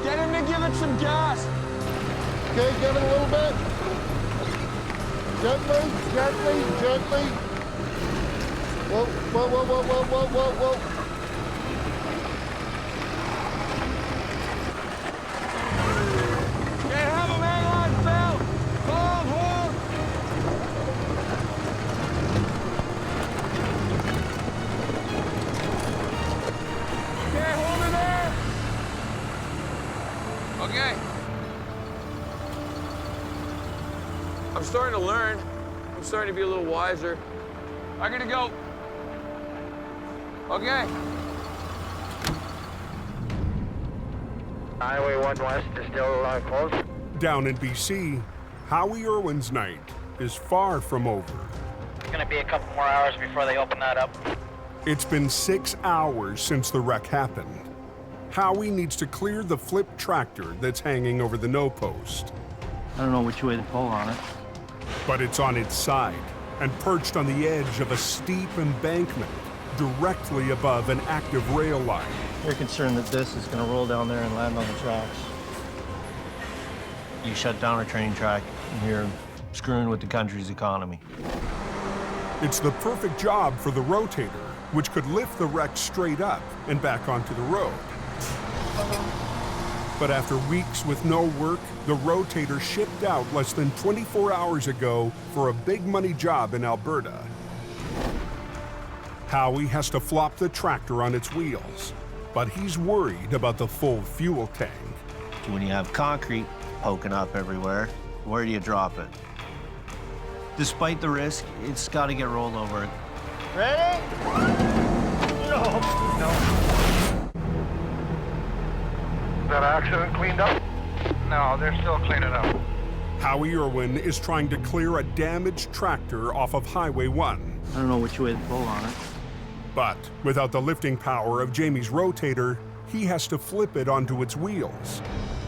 S24: Get him to give it some gas.
S11: Okay, give it a little bit. Gently. Whoa.
S24: Okay, have him hang on, Phil. Hold. Okay, hold it there. Okay. I'm starting to learn. I'm starting to be a little wiser. I'm gonna go. Okay.
S3: Highway 1 West is still closed.
S1: Down in BC, Howie Irwin's night is far from over.
S3: It's gonna be a couple more hours before they open that up.
S1: It's been 6 hours since the wreck happened. Howie needs to clear the flipped tractor that's hanging over the no-post.
S16: I don't know which way to pull on it.
S1: But it's on its side and perched on the edge of a steep embankment directly above an active rail line.
S16: You're concerned that this is going to roll down there and land on the tracks. You shut down a train track and you're screwing with the country's economy.
S1: It's the perfect job for the rotator, which could lift the wreck straight up and back onto the road. But after weeks with no work, the rotator shipped out less than 24 hours ago for a big money job in Alberta. Howie has to flop the tractor on its wheels, but he's worried about the full fuel tank.
S16: When you have concrete poking up everywhere, where do you drop it? Despite the risk, it's got to get rolled over.
S7: Ready?
S5: No. That accident cleaned up? No, they're still cleaning up.
S1: Howie Irwin is trying to clear a damaged tractor off of Highway 1.
S16: I don't know which way to pull on it.
S1: But without the lifting power of Jamie's rotator, he has to flip it onto its wheels.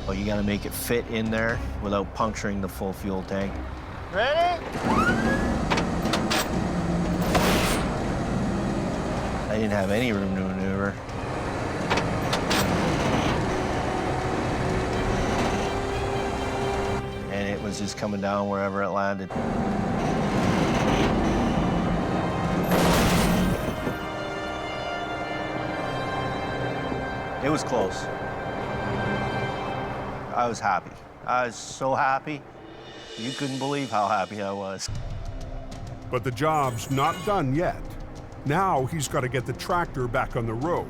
S16: Well, you got to make it fit in there without puncturing the full fuel tank.
S7: Ready?
S16: I didn't have any room to maneuver. And it was just coming down wherever it landed. It was close. I was happy. I was so happy. You couldn't believe how happy I was.
S1: But the job's not done yet. Now he's got to get the tractor back on the road.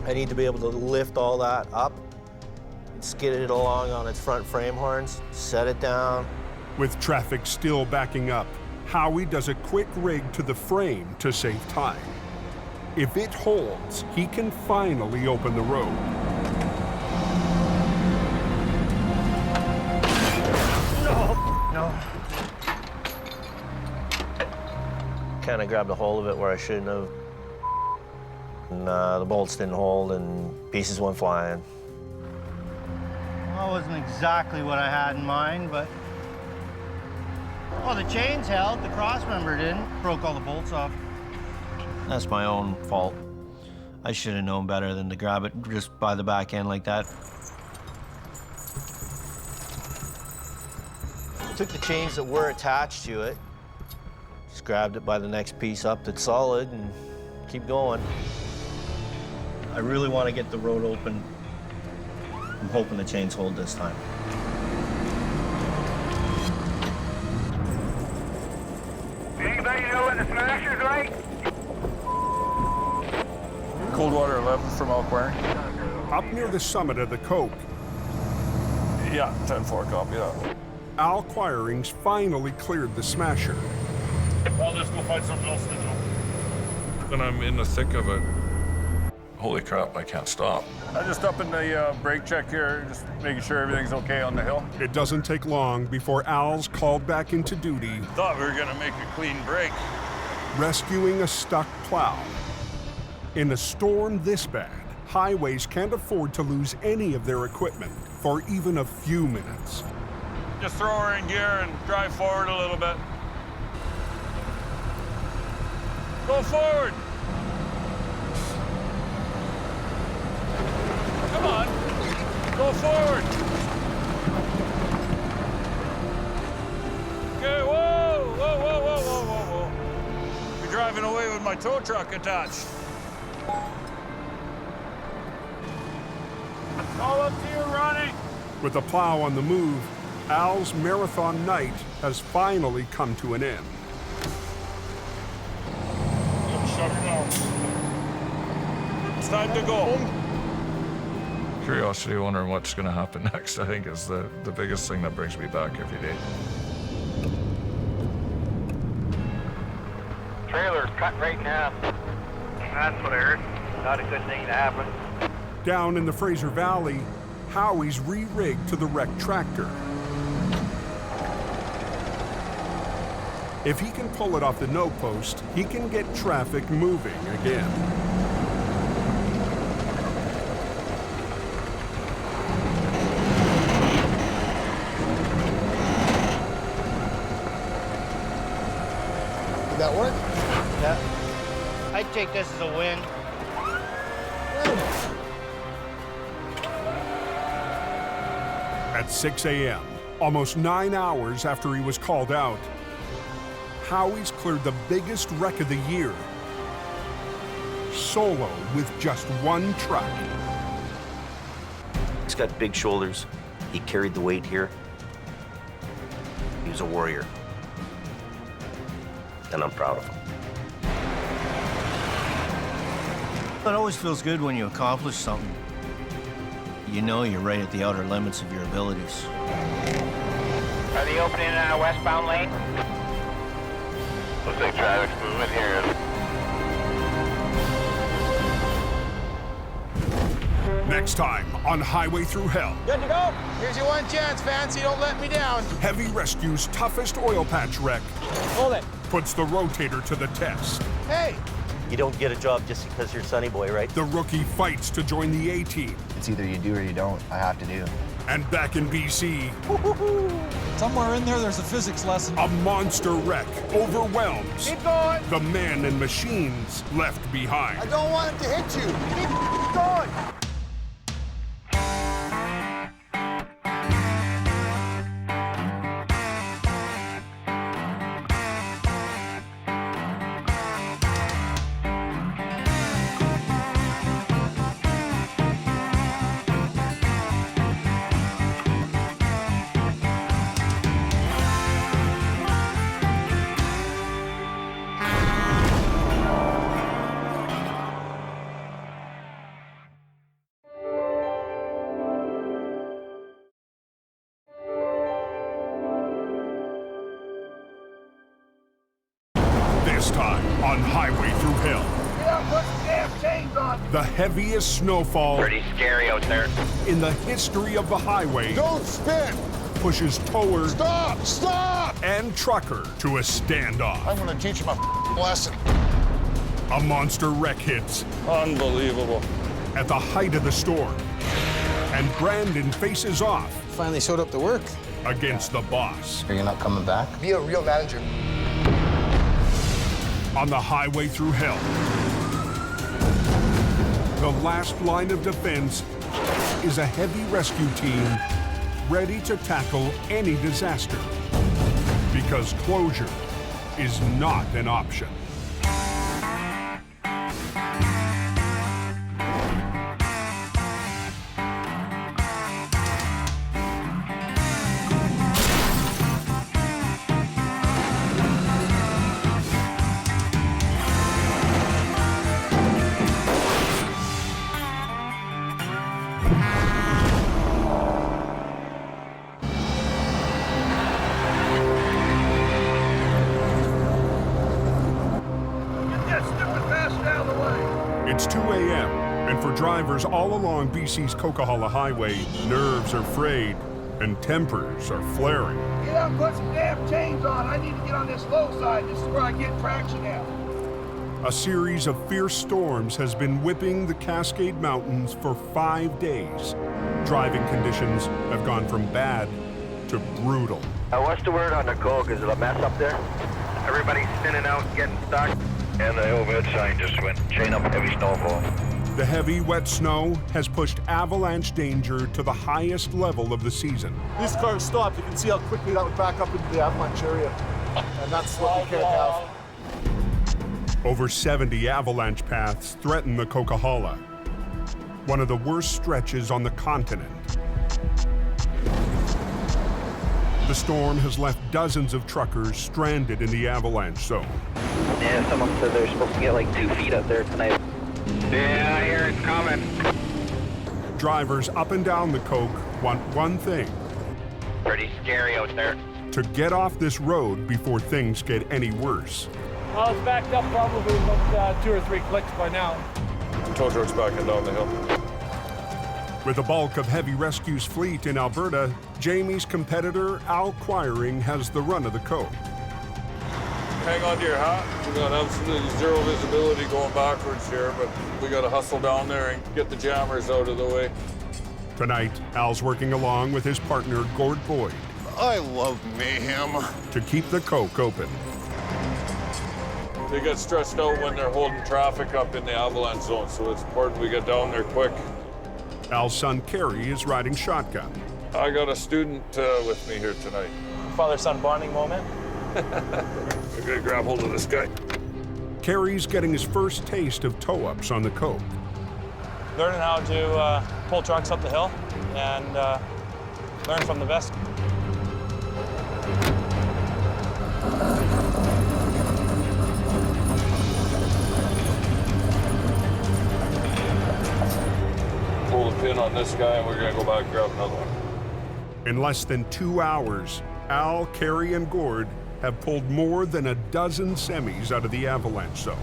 S17: I need to be able to lift all that up, skid it along on its front frame horns, set it down.
S1: With traffic still backing up, Howie does a quick rig to the frame to save time. If it holds, he can finally open the road.
S16: No. Kind of grabbed a hold of it where I shouldn't have. And the bolts didn't hold and pieces went flying.
S7: Well, it wasn't exactly what I had in mind, but... Well, the chains held, the cross member didn't. Broke all the bolts off.
S16: That's my own fault. I should have known better than to grab it just by the back end like that. Took the chains that were attached to it, just grabbed it by the next piece up that's solid and keep going. I really want to get the road open. I'm hoping the chains hold this time.
S2: Anybody know when the smasher's right?
S20: Coldwater 11 from Quiring.
S1: Up near the summit of the Coke,
S20: Yeah, 10-4, copy that.
S1: Al Quiring's finally cleared the smasher.
S20: I'll just go find something else to do.
S19: When I'm in the thick of it, holy crap, I can't stop.
S20: I'm just up in the brake check here, just making sure everything's okay on the hill.
S1: It doesn't take long before Al's called back into duty,
S20: Thought we were gonna make a clean break.
S1: rescuing a stuck plow. In a storm this bad, highways can't afford to lose any of their equipment for even a few minutes.
S20: Just throw her in gear and drive forward a little bit. Go forward. Come on, go forward. Okay, whoa, whoa, whoa, whoa, whoa, whoa, whoa. You're driving away with my tow truck attached. All up to you, Ronnie.
S1: With the plow on the move, Al's marathon night has finally come to an end.
S20: Shut her down. It's time to go.
S19: Curiosity, wondering what's going to happen next, I think, is the biggest thing that brings me back every day.
S3: Trailer's cut right in half. That's what I heard. Not a good thing to happen.
S1: Down in the Fraser Valley, Howie's re-rigged to the wrecked tractor. If he can pull it off the no post, he can get traffic moving again.
S11: Did that work?
S7: Yeah. I'd take this as a win.
S1: At 6 a.m., almost 9 hours after he was called out, Howie's cleared the biggest wreck of the year, solo with just one truck.
S9: He's got big shoulders. He carried the weight here. He was a warrior. And I'm proud of him.
S17: It always feels good when you accomplish something. You know you're right at the outer limits of your abilities.
S3: Are they opening a westbound lane?
S2: Looks like traffic's moving here.
S1: Next time on Highway Through Hell.
S10: Good to go. Here's your one chance, Fancy. Don't let me down.
S1: Heavy Rescue's toughest oil patch wreck
S10: Hold it.
S1: puts the rotator to the test.
S10: Hey.
S9: You don't get a job just because you're Sonny Boy, right?
S1: The rookie fights to join the A-team.
S15: It's either you do or you don't. I have to do.
S1: And back in BC,
S14: somewhere in there's a physics lesson.
S1: A monster wreck overwhelms
S11: Keep going.
S1: the men and machines left behind.
S11: I don't want it to hit you. Keep going.
S1: This time on Highway Through Hell,
S2: Yeah, put the damn chains on.
S1: the heaviest snowfall
S3: Pretty scary out there.
S1: in the history of the highway
S11: Don't spin.
S1: pushes tower
S11: Stop. Stop.
S1: and trucker to a standoff.
S11: I'm going to teach him a lesson.
S1: A monster wreck hits
S20: Unbelievable.
S1: at the height of the storm, and Brandon faces off
S10: Finally showed up to work.
S1: against the boss.
S15: Are you not coming back?
S11: Be a real manager.
S1: On the Highway Through Hell, the last line of defense is a heavy rescue team ready to tackle any disaster, because closure is not an option. It's 2 a.m., and for drivers all along BC's Coquihalla Highway, nerves are frayed and tempers are flaring.
S6: Get out and put some damn chains on. I need to get on this low side. This is where I get traction at.
S1: A series of fierce storms has been whipping the Cascade Mountains for 5 days. Driving conditions have gone from bad to brutal.
S3: What's the word on the Coke? Is it a mess up there? Everybody's spinning out, getting stuck.
S2: And the overhead sign just went chain up heavy snowfall.
S1: The heavy, wet snow has pushed avalanche danger to the highest level of the season.
S22: These cars stopped. You can see how quickly that would back up into the avalanche area. And that's what we can't have.
S1: Over 70 avalanche paths threaten the Coquihalla, one of the worst stretches on the continent. The storm has left dozens of truckers stranded in the avalanche zone.
S3: Yeah, someone said they're supposed to get like 2 feet up there tonight. Yeah, I hear it coming.
S1: Drivers up and down the Coke want one thing:
S3: Pretty scary out there.
S1: to get off this road before things get any worse.
S6: Well, it's backed up probably about 2 or 3 clicks by now.
S20: Tow truck's backing down the hill.
S1: With the bulk of heavy rescue's fleet in Alberta, Jamie's competitor, Al Quiring, has the run of the Coke.
S20: Hang on to your hat. We got absolutely zero visibility going backwards here, but we got to hustle down there and get the jammers out of the way.
S1: Tonight, Al's working along with his partner, Gord Boyd.
S22: I love mayhem.
S1: To keep the Coke open.
S20: They get stressed out when they're holding traffic up in the avalanche zone, so it's important we get down there quick.
S1: Al's son, Kerry, is riding shotgun.
S20: I got a student with me here tonight.
S22: Father-son bonding moment.
S20: We're gonna grab hold of this guy.
S1: Kerry's getting his first taste of tow-ups on the Coke.
S22: Learning how to pull trucks up the hill and learn from the best.
S20: Pull the pin on this guy and we're gonna go back and grab another one.
S1: In less than 2 hours, Al, Kerry, and Gord have pulled more than a dozen semis out of the avalanche zone.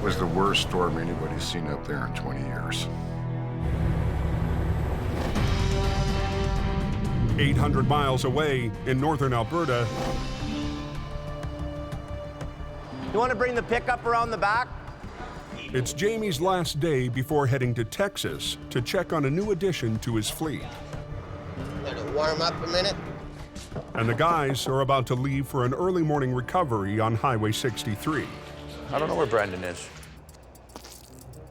S25: It was the worst storm anybody's seen up there in 20 years.
S1: 800 miles away in northern Alberta.
S17: You want to bring the pickup around the back?
S1: It's Jamie's last day before heading to Texas to check on a new addition to his fleet.
S17: Let it warm up a minute.
S1: And the guys are about to leave for an early morning recovery on Highway 63.
S24: I don't know where Brendan is.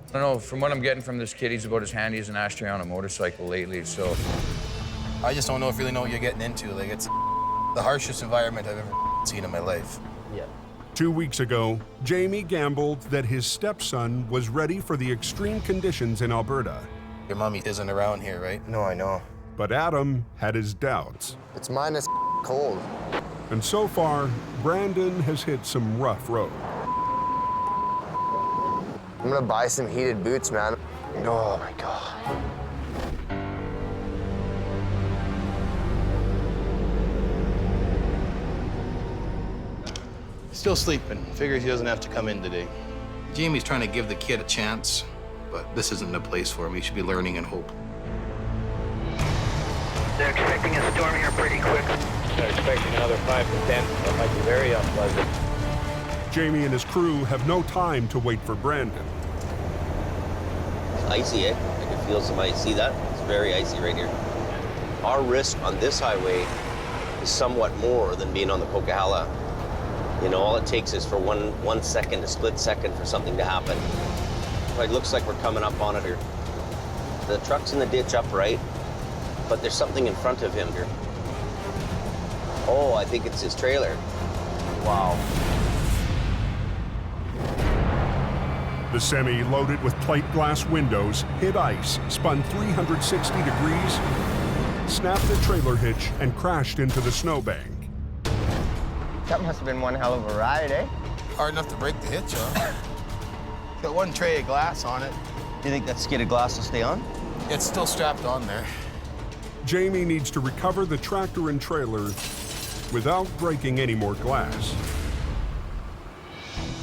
S24: I don't know, from what I'm getting from this kid, he's about as handy as an ashtray on a motorcycle lately, so.
S10: I just don't really know what you're getting into. Like, it's the harshest environment I've ever seen in my life.
S17: Yeah.
S1: 2 weeks ago, Jamie gambled that his stepson was ready for the extreme conditions in Alberta.
S10: Your mommy isn't around here, right?
S17: No, I know.
S1: But Adam had his doubts.
S15: It's minus cold.
S1: And so far, Brandon has hit some rough road.
S15: I'm gonna buy some heated boots, man. Oh my God.
S10: Still sleeping. Figures he doesn't have to come in today. Jamie's trying to give the kid a chance, but this isn't the place for him. He should be learning and hope.
S3: They're expecting a storm here pretty quick.
S22: They're expecting another 5 to 10. That might be very unpleasant.
S1: Jamie and his crew have no time to wait for Brandon.
S18: It's icy, eh? I can feel some ice. See that? It's very icy right here. Our risk on this highway is somewhat more than being on the Coquihalla. You know, all it takes is for one second, a split second, for something to happen. It looks like we're coming up on it here. The truck's in the ditch upright, but there's something in front of him here. Oh, I think it's his trailer. Wow.
S1: The semi, loaded with plate glass windows, hit ice, spun 360 degrees, snapped the trailer hitch, and crashed into the snowbank.
S15: That must have been one hell of a ride, eh?
S10: Hard enough to break the hitch on. Got one tray of glass on it.
S17: Do you think that skid of glass will stay on?
S10: It's still strapped on there.
S1: Jamie needs to recover the tractor and trailer without breaking any more glass.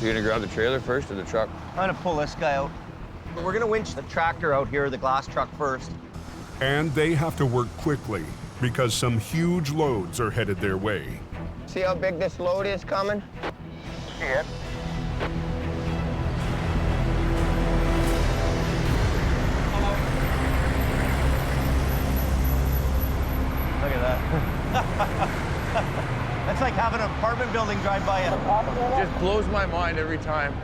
S24: You gonna grab the trailer first or the truck?
S17: I'm gonna pull this guy out. We're gonna winch the tractor out here, the glass truck first.
S1: And they have to work quickly because some huge loads are headed their way.
S3: See how big this load is coming?
S2: See it.
S17: Look at that. That's like having an apartment building drive by you.
S24: Just blows my mind every time.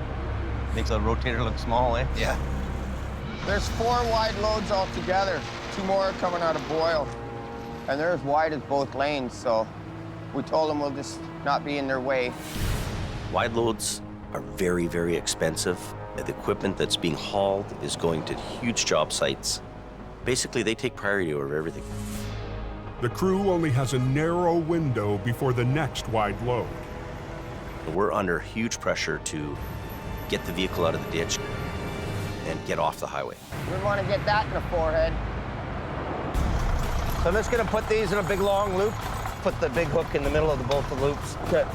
S17: Makes a rotator look small, eh?
S24: Yeah.
S3: There's 4 wide loads altogether. 2 more are coming out of Boyle. And they're as wide as both lanes, so we told them we'll just not be in their way.
S9: Wide loads are very, very expensive. The equipment that's being hauled is going to huge job sites. Basically, they take priority over everything.
S1: The crew only has a narrow window before the next wide load.
S9: We're under huge pressure to get the vehicle out of the ditch and get off the highway.
S3: We want to get that in the forehead.
S17: So I'm just gonna put these in a big long loop. Put the big hook in the middle of both the loops. Okay.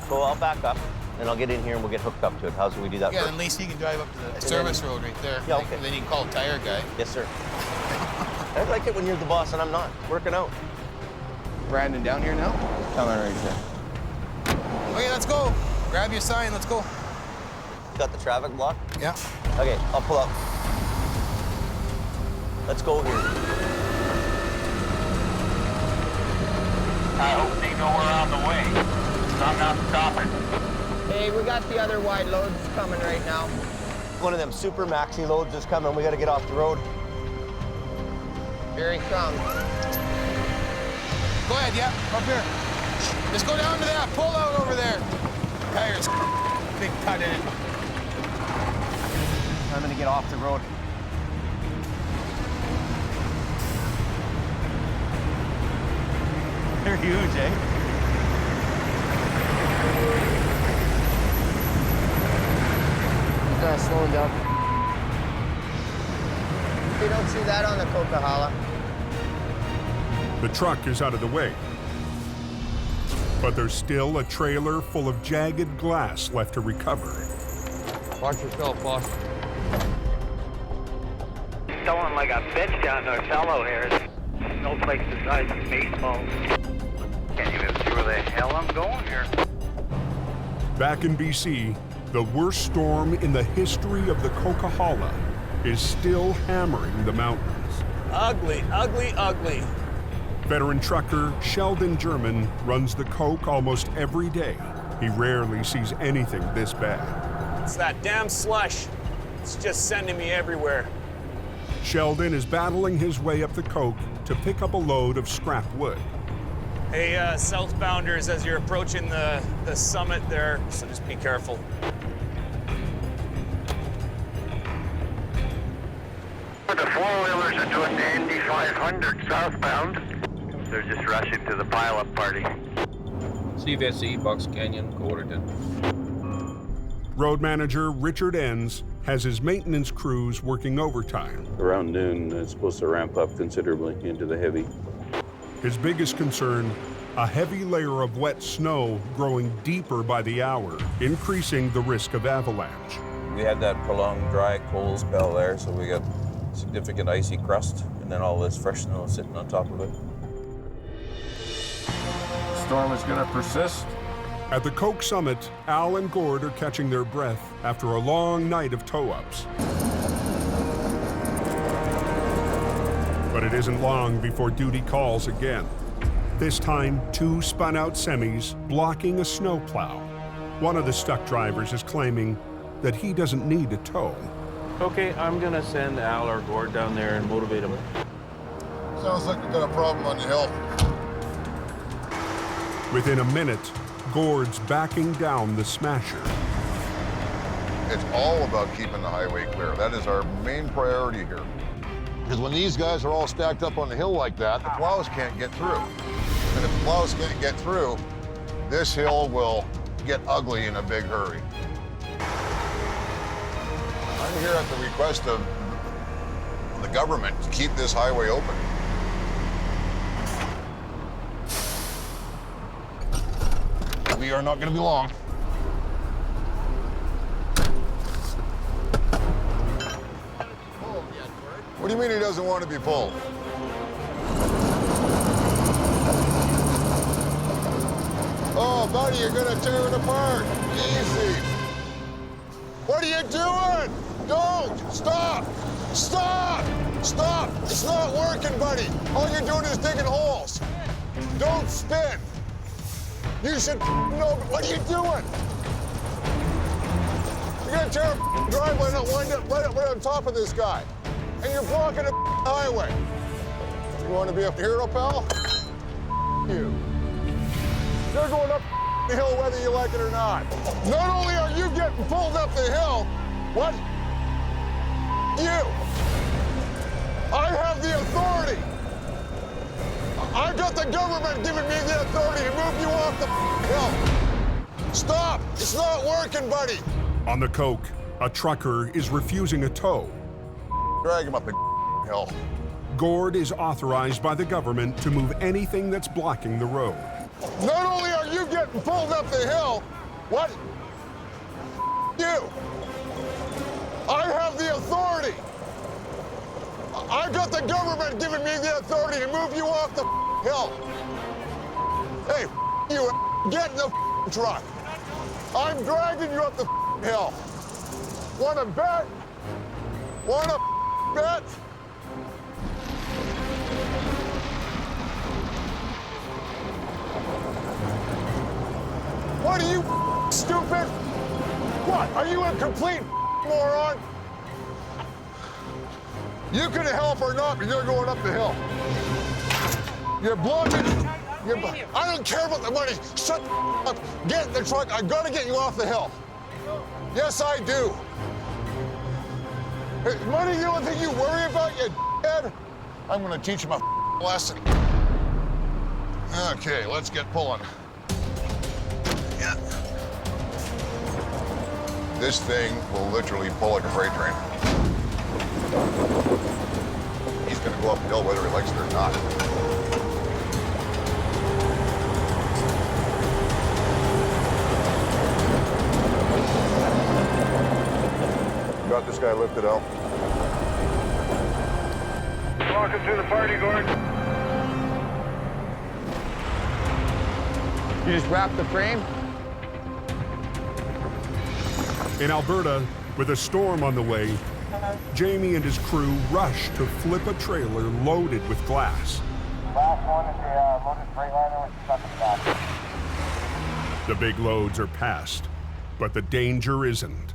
S17: So I'll back up and I'll get in here and we'll get hooked up to it. How's we do that
S10: Yeah,
S17: first?
S10: then Lacey can drive up to the service road right there.
S17: Yeah, okay.
S10: Then you can call a tire guy.
S17: Yes, sir. I like it when you're the boss and I'm not. Working out.
S10: Brandon down here now?
S3: Coming right here.
S10: Okay, let's go. Grab your sign, let's go.
S17: Got the traffic block?
S10: Yeah.
S17: Okay, I'll pull up. Let's go here.
S2: I hope they know we're on the way. I'm not stopping.
S3: Hey, we got the other wide loads coming right now.
S17: One of them super maxi loads is coming. We gotta get off the road.
S3: Here he comes.
S10: Go ahead, yeah, up here. Just go down to that, pull out over there. Tires, big cut in it.
S17: I'm gonna get off the road. They're huge, eh?
S3: Slowing down. You don't see that on the Coquihalla.
S1: The truck is out of the way. But there's still a trailer full of jagged glass left to recover.
S24: Watch yourself, boss.
S5: Someone like a bitch down there, fellow here. No place the size of baseball. Can't even see where the hell I'm going here.
S1: Back in BC, the worst storm in the history of the Coquihalla is still hammering the mountains.
S10: Ugly, ugly, ugly.
S1: Veteran trucker Sheldon German runs the Coke almost every day. He rarely sees anything this bad.
S4: It's that damn slush. It's just sending me everywhere.
S1: Sheldon is battling his way up the Coke to pick up a load of scrap wood.
S4: Hey, southbounders, as you're approaching the summit there, so just be careful.
S2: The four-wheelers are doing the Indy 500 southbound. They're just rushing to the pileup party.
S8: CVSE, Box Canyon, Coverton.
S1: Road manager Richard Enns has his maintenance crews working overtime.
S12: Around noon, it's supposed to ramp up considerably into the heavy.
S1: His biggest concern, a heavy layer of wet snow growing deeper by the hour, increasing the risk of avalanche.
S8: We had that prolonged dry, cold spell there, so we got significant icy crust, and then all this fresh snow sitting on top of it.
S25: The storm is going to persist.
S1: At the Coke summit, Al and Gord are catching their breath after a long night of tow-ups. But it isn't long before duty calls again. This time, 2 spun-out semis blocking a snowplow. One of the stuck drivers is claiming that he doesn't need a tow.
S8: Okay, I'm gonna send Al or Gord down there and motivate him.
S25: Sounds like we got a problem on the hill.
S1: Within a minute, Gord's backing down the smasher.
S25: It's all about keeping the highway clear. That is our main priority here. Because when these guys are all stacked up on the hill like that, the plows can't get through. And if the plows can't get through, this hill will get ugly in a big hurry. I'm here at the request of the government to keep this highway open. We are not going to be long. What do you mean he doesn't want to be pulled? Oh, buddy, you're gonna tear it apart. Easy. What are you doing? Don't! Stop! Stop! Stop! It's not working, buddy. All you're doing is digging holes. Don't spin. You should know. What are you doing? You're gonna tear a driveway and wind up right on top of this guy. And you're blocking a highway. You want to be a hero, pal? You. You're going up the hill whether you like it or not. Not only are you getting pulled up the hill, what? You. I have the authority. I got the government giving me the authority to move you off the hill. Stop. It's not working, buddy.
S1: On the Coke, a trucker is refusing a tow.
S25: Drag him up the hill.
S1: Gord is authorized by the government to move anything that's blocking the road.
S25: Not only are you getting pulled up the hill, what? You. I have the authority. I got the government giving me the authority to move you off the hill. Hey, you, get in the truck. I'm dragging you up the hill. Wanna bet? Wanna bet? What are you, stupid? What, are you a complete moron? You can help or not, but you're going up the hill. You're blocking. I don't care about the money. Shut up. Get in the truck. I gotta get you off the hill. Yes, I do. Is money the only thing you worry about, you head? I'm gonna teach him a lesson. Okay, let's get pulling. Yeah. This thing will literally pull like a freight train. He's gonna go up the hill whether he likes it or not. Got this guy lifted out.
S2: Welcome to the party, Gord.
S22: You just wrap the frame?
S1: In Alberta, with a storm on the way, Jamie and his crew rush to flip a trailer loaded with glass.
S2: Last one is the loaded Freightliner with stuck in the back.
S1: The big loads are passed, but the danger isn't.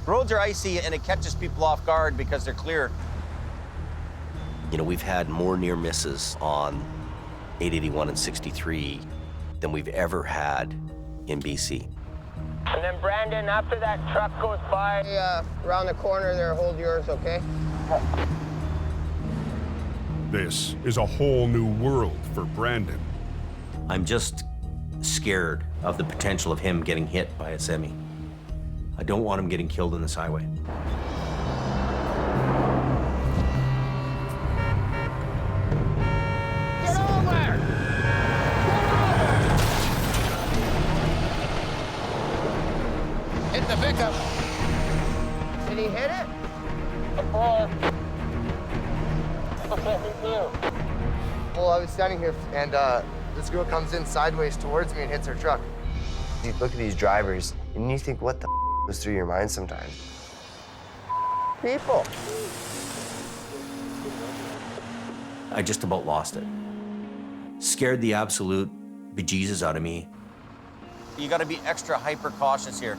S9: Roads are icy and it catches people off guard because they're clear. You know, we've had more near misses on 881 and 63 than we've ever had in BC.
S3: And then Brandon, after that truck goes by around the corner there, hold yours, okay?
S1: This is a whole new world for Brandon.
S9: I'm just scared of the potential of him getting hit by a semi. I don't want him getting killed on this highway.
S3: Get over!
S22: Hit the pickup.
S3: Did he hit it?
S15: Well, I was standing here and this girl comes in sideways towards me and hits her truck. You look at these drivers and you think, what the goes through your mind sometimes?
S3: People.
S9: I just about lost it. Scared the absolute bejesus out of me. You gotta be extra hyper cautious here.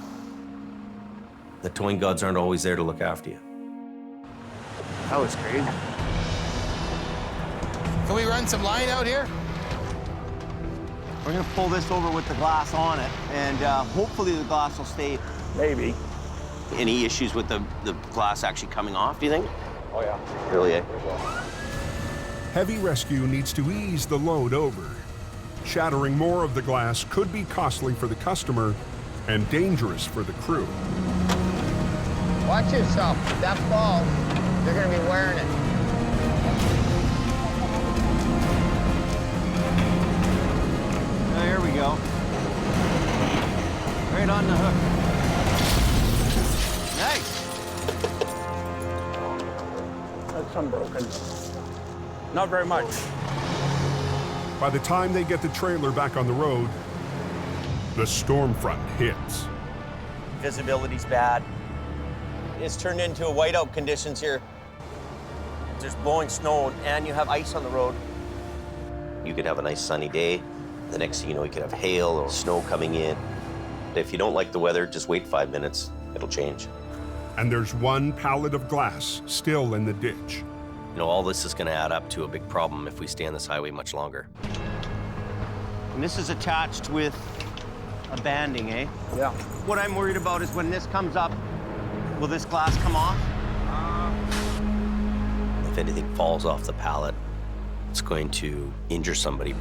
S9: The towing gods aren't always there to look after you.
S15: That was crazy.
S10: Can we run some line out here?
S7: We're gonna pull this over with the glass on it, and hopefully the glass will stay.
S9: Maybe. Any issues with the glass actually coming off, do you think?
S2: Oh, yeah.
S9: Really, eh?
S1: Heavy rescue needs to ease the load over. Shattering more of the glass could be costly for the customer and dangerous for the crew.
S3: Watch yourself. If that falls, you're gonna be wearing it.
S7: Oh, here we go. Right on the hook. Nice.
S22: some broken.
S4: Not very much.
S1: By the time they get the trailer back on the road, the storm front hits.
S17: Visibility's bad. It's turned into a whiteout conditions here. There's blowing snow and you have ice on the road.
S9: You could have a nice sunny day. The next thing you know, you could have hail or snow coming in. If you don't like the weather, just wait 5 minutes. It'll change.
S1: And there's one pallet of glass still in the ditch.
S9: You know, all this is going to add up to a big problem if we stay on this highway much longer.
S7: And this is attached with a banding, eh?
S22: Yeah.
S7: What I'm worried about is when this comes up, will this glass come off?
S9: If anything falls off the pallet, it's going to injure somebody.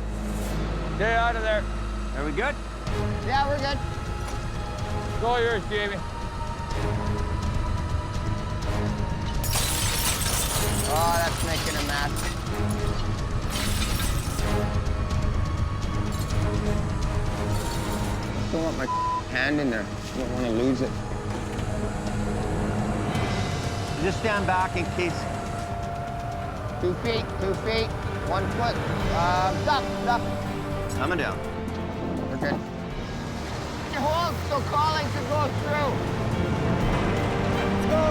S4: Stay out of there.
S7: Are we good?
S22: Yeah, we're good.
S4: It's all yours, Jamie.
S22: Oh, that's making a mess. Don't want my hand in there. I don't want to lose it.
S7: Just stand back in case.
S22: 2 feet, 2 feet, 1 foot. Stop.
S7: Coming down.
S22: We're good. Hold, so calling to go through. Let's go.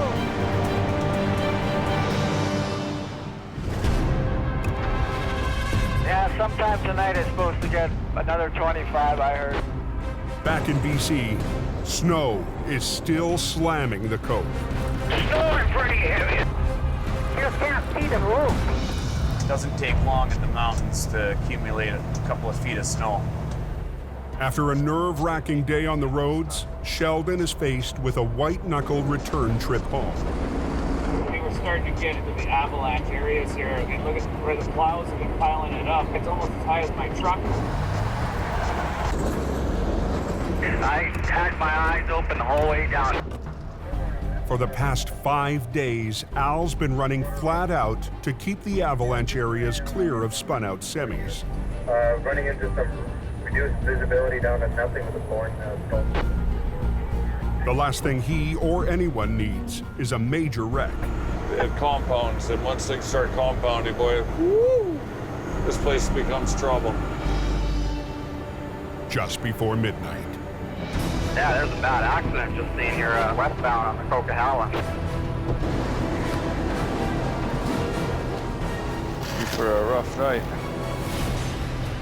S3: Yeah, sometime tonight it's supposed to get another 25, I heard.
S1: Back in BC, snow is still slamming the coke.
S3: Snowing pretty heavy. You can't see the roof.
S4: It doesn't take long in the mountains to accumulate a couple of feet of snow.
S1: After a nerve-wracking day on the roads, Sheldon is faced with a white-knuckle return trip home.
S4: We were starting to get into the Avalanche areas here, and look at where the plows have been piling it up. It's almost as high as my truck.
S3: I had my eyes open the whole way down.
S1: For the past 5 days, Al's been running flat out to keep the avalanche areas clear of spun-out semis.
S2: Running into some reduced visibility down to nothing with the blowing snow.
S1: The last thing he or anyone needs is a major wreck.
S20: It compounds, and once things start compounding, boy, woo, this place becomes trouble.
S1: Just before midnight.
S3: Yeah, there's a bad accident just seen here westbound on the Coquihalla.
S20: You for a rough night.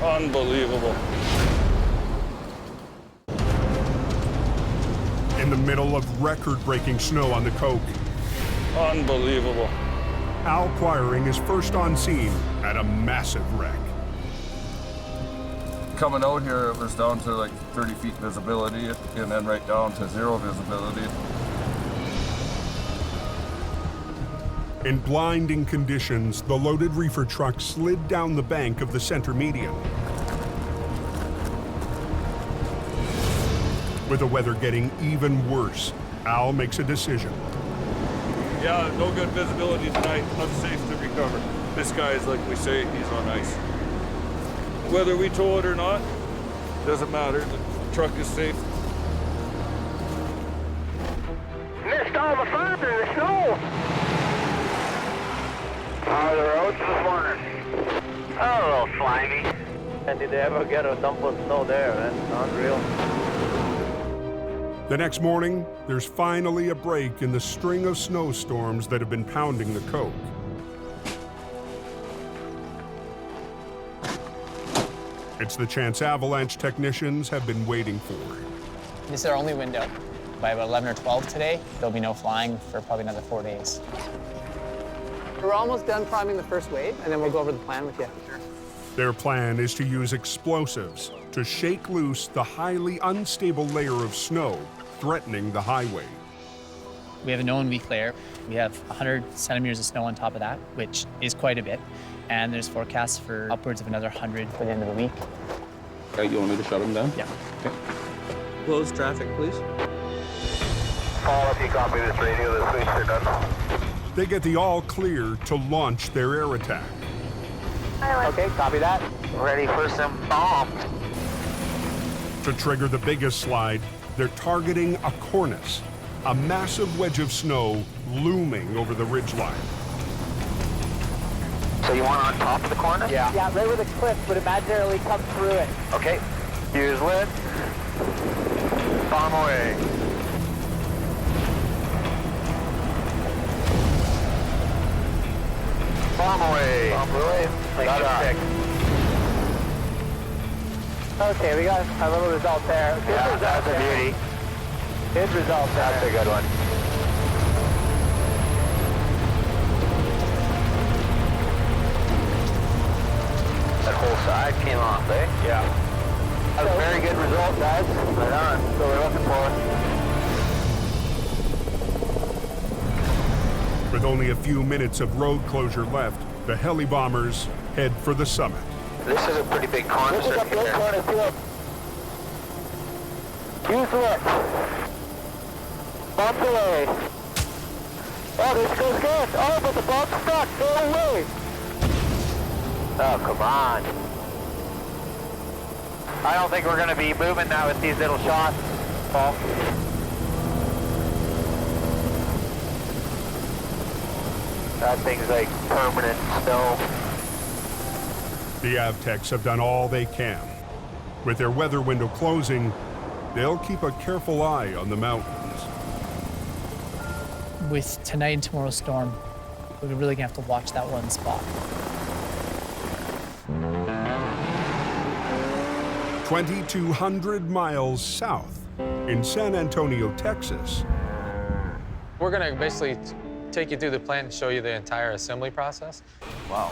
S20: Unbelievable.
S1: In the middle of record-breaking snow on the Coke,
S20: Unbelievable.
S1: Al Quiring is first on scene at a massive wreck.
S20: Coming out here, it was down to like 30 feet visibility, and then right down to 0 visibility.
S1: In blinding conditions, the loaded reefer truck slid down the bank of the center median. With the weather getting even worse, Al makes a decision.
S20: Yeah, no good visibility tonight, unsafe to recover. This guy is, like we say, he's on ice. Whether we tow it or not, doesn't matter. The truck is safe.
S3: Missed all the fun in the snow. How are the roads this morning? Oh, a little slimy.
S5: And did they ever get a dump of snow there? That's unreal.
S1: The next morning, there's finally a break in the string of snowstorms that have been pounding the Coke. It's the chance avalanche technicians have been waiting for.
S13: This is our only window. By about 11 or 12 today, there'll be no flying for probably another 4 days.
S19: We're almost done priming the first wave, and then we'll go over the plan with you.
S1: Their plan is to use explosives to shake loose the highly unstable layer of snow threatening the highway.
S13: We have a known weak layer. We have 100 centimeters of snow on top of that, which is quite a bit. And there's forecasts for upwards of another 100 for the end of the week.
S12: Okay, you want me to shut them down?
S13: Yeah.
S12: Okay.
S8: Close traffic, please.
S2: Paul, if you copy this radio, the switch are done.
S1: They get the all clear to launch their air attack.
S19: Okay, copy that.
S3: Ready for some bombs.
S1: To trigger the biggest slide, they're targeting a cornice, a massive wedge of snow looming over the ridgeline.
S3: So you want on top of the corner?
S19: Yeah. Yeah, right where the cliff would imaginarily come through it.
S3: Okay. Use lid. Bomb away. Bomb away. Bomb away. Got it.
S19: Okay, we got a little result there. Good result
S3: that's a beauty.
S19: Good result there.
S3: That's a good one. That whole side came off, eh?
S19: Yeah.
S3: That was a very good result, guys. Right on. So we're looking for.
S1: With only a few minutes of road closure left, the heli bombers head for the summit.
S3: This is a pretty big corner.
S19: This is a big corner, too. Use lift. Bump away. Oh, this goes good. Oh, but the bump's stuck. Go away.
S3: Oh, come on. I don't think we're going to be moving now with these little shots, Paul. That thing's like permanent snow.
S1: The Avtechs have done all they can. With their weather window closing, they'll keep a careful eye on the mountains.
S13: With tonight and tomorrow's storm, we're really gonna have to watch that one spot.
S1: 2,200 miles south in San Antonio, Texas.
S11: We're going to basically take you through the plant and show you the entire assembly process.
S9: Wow.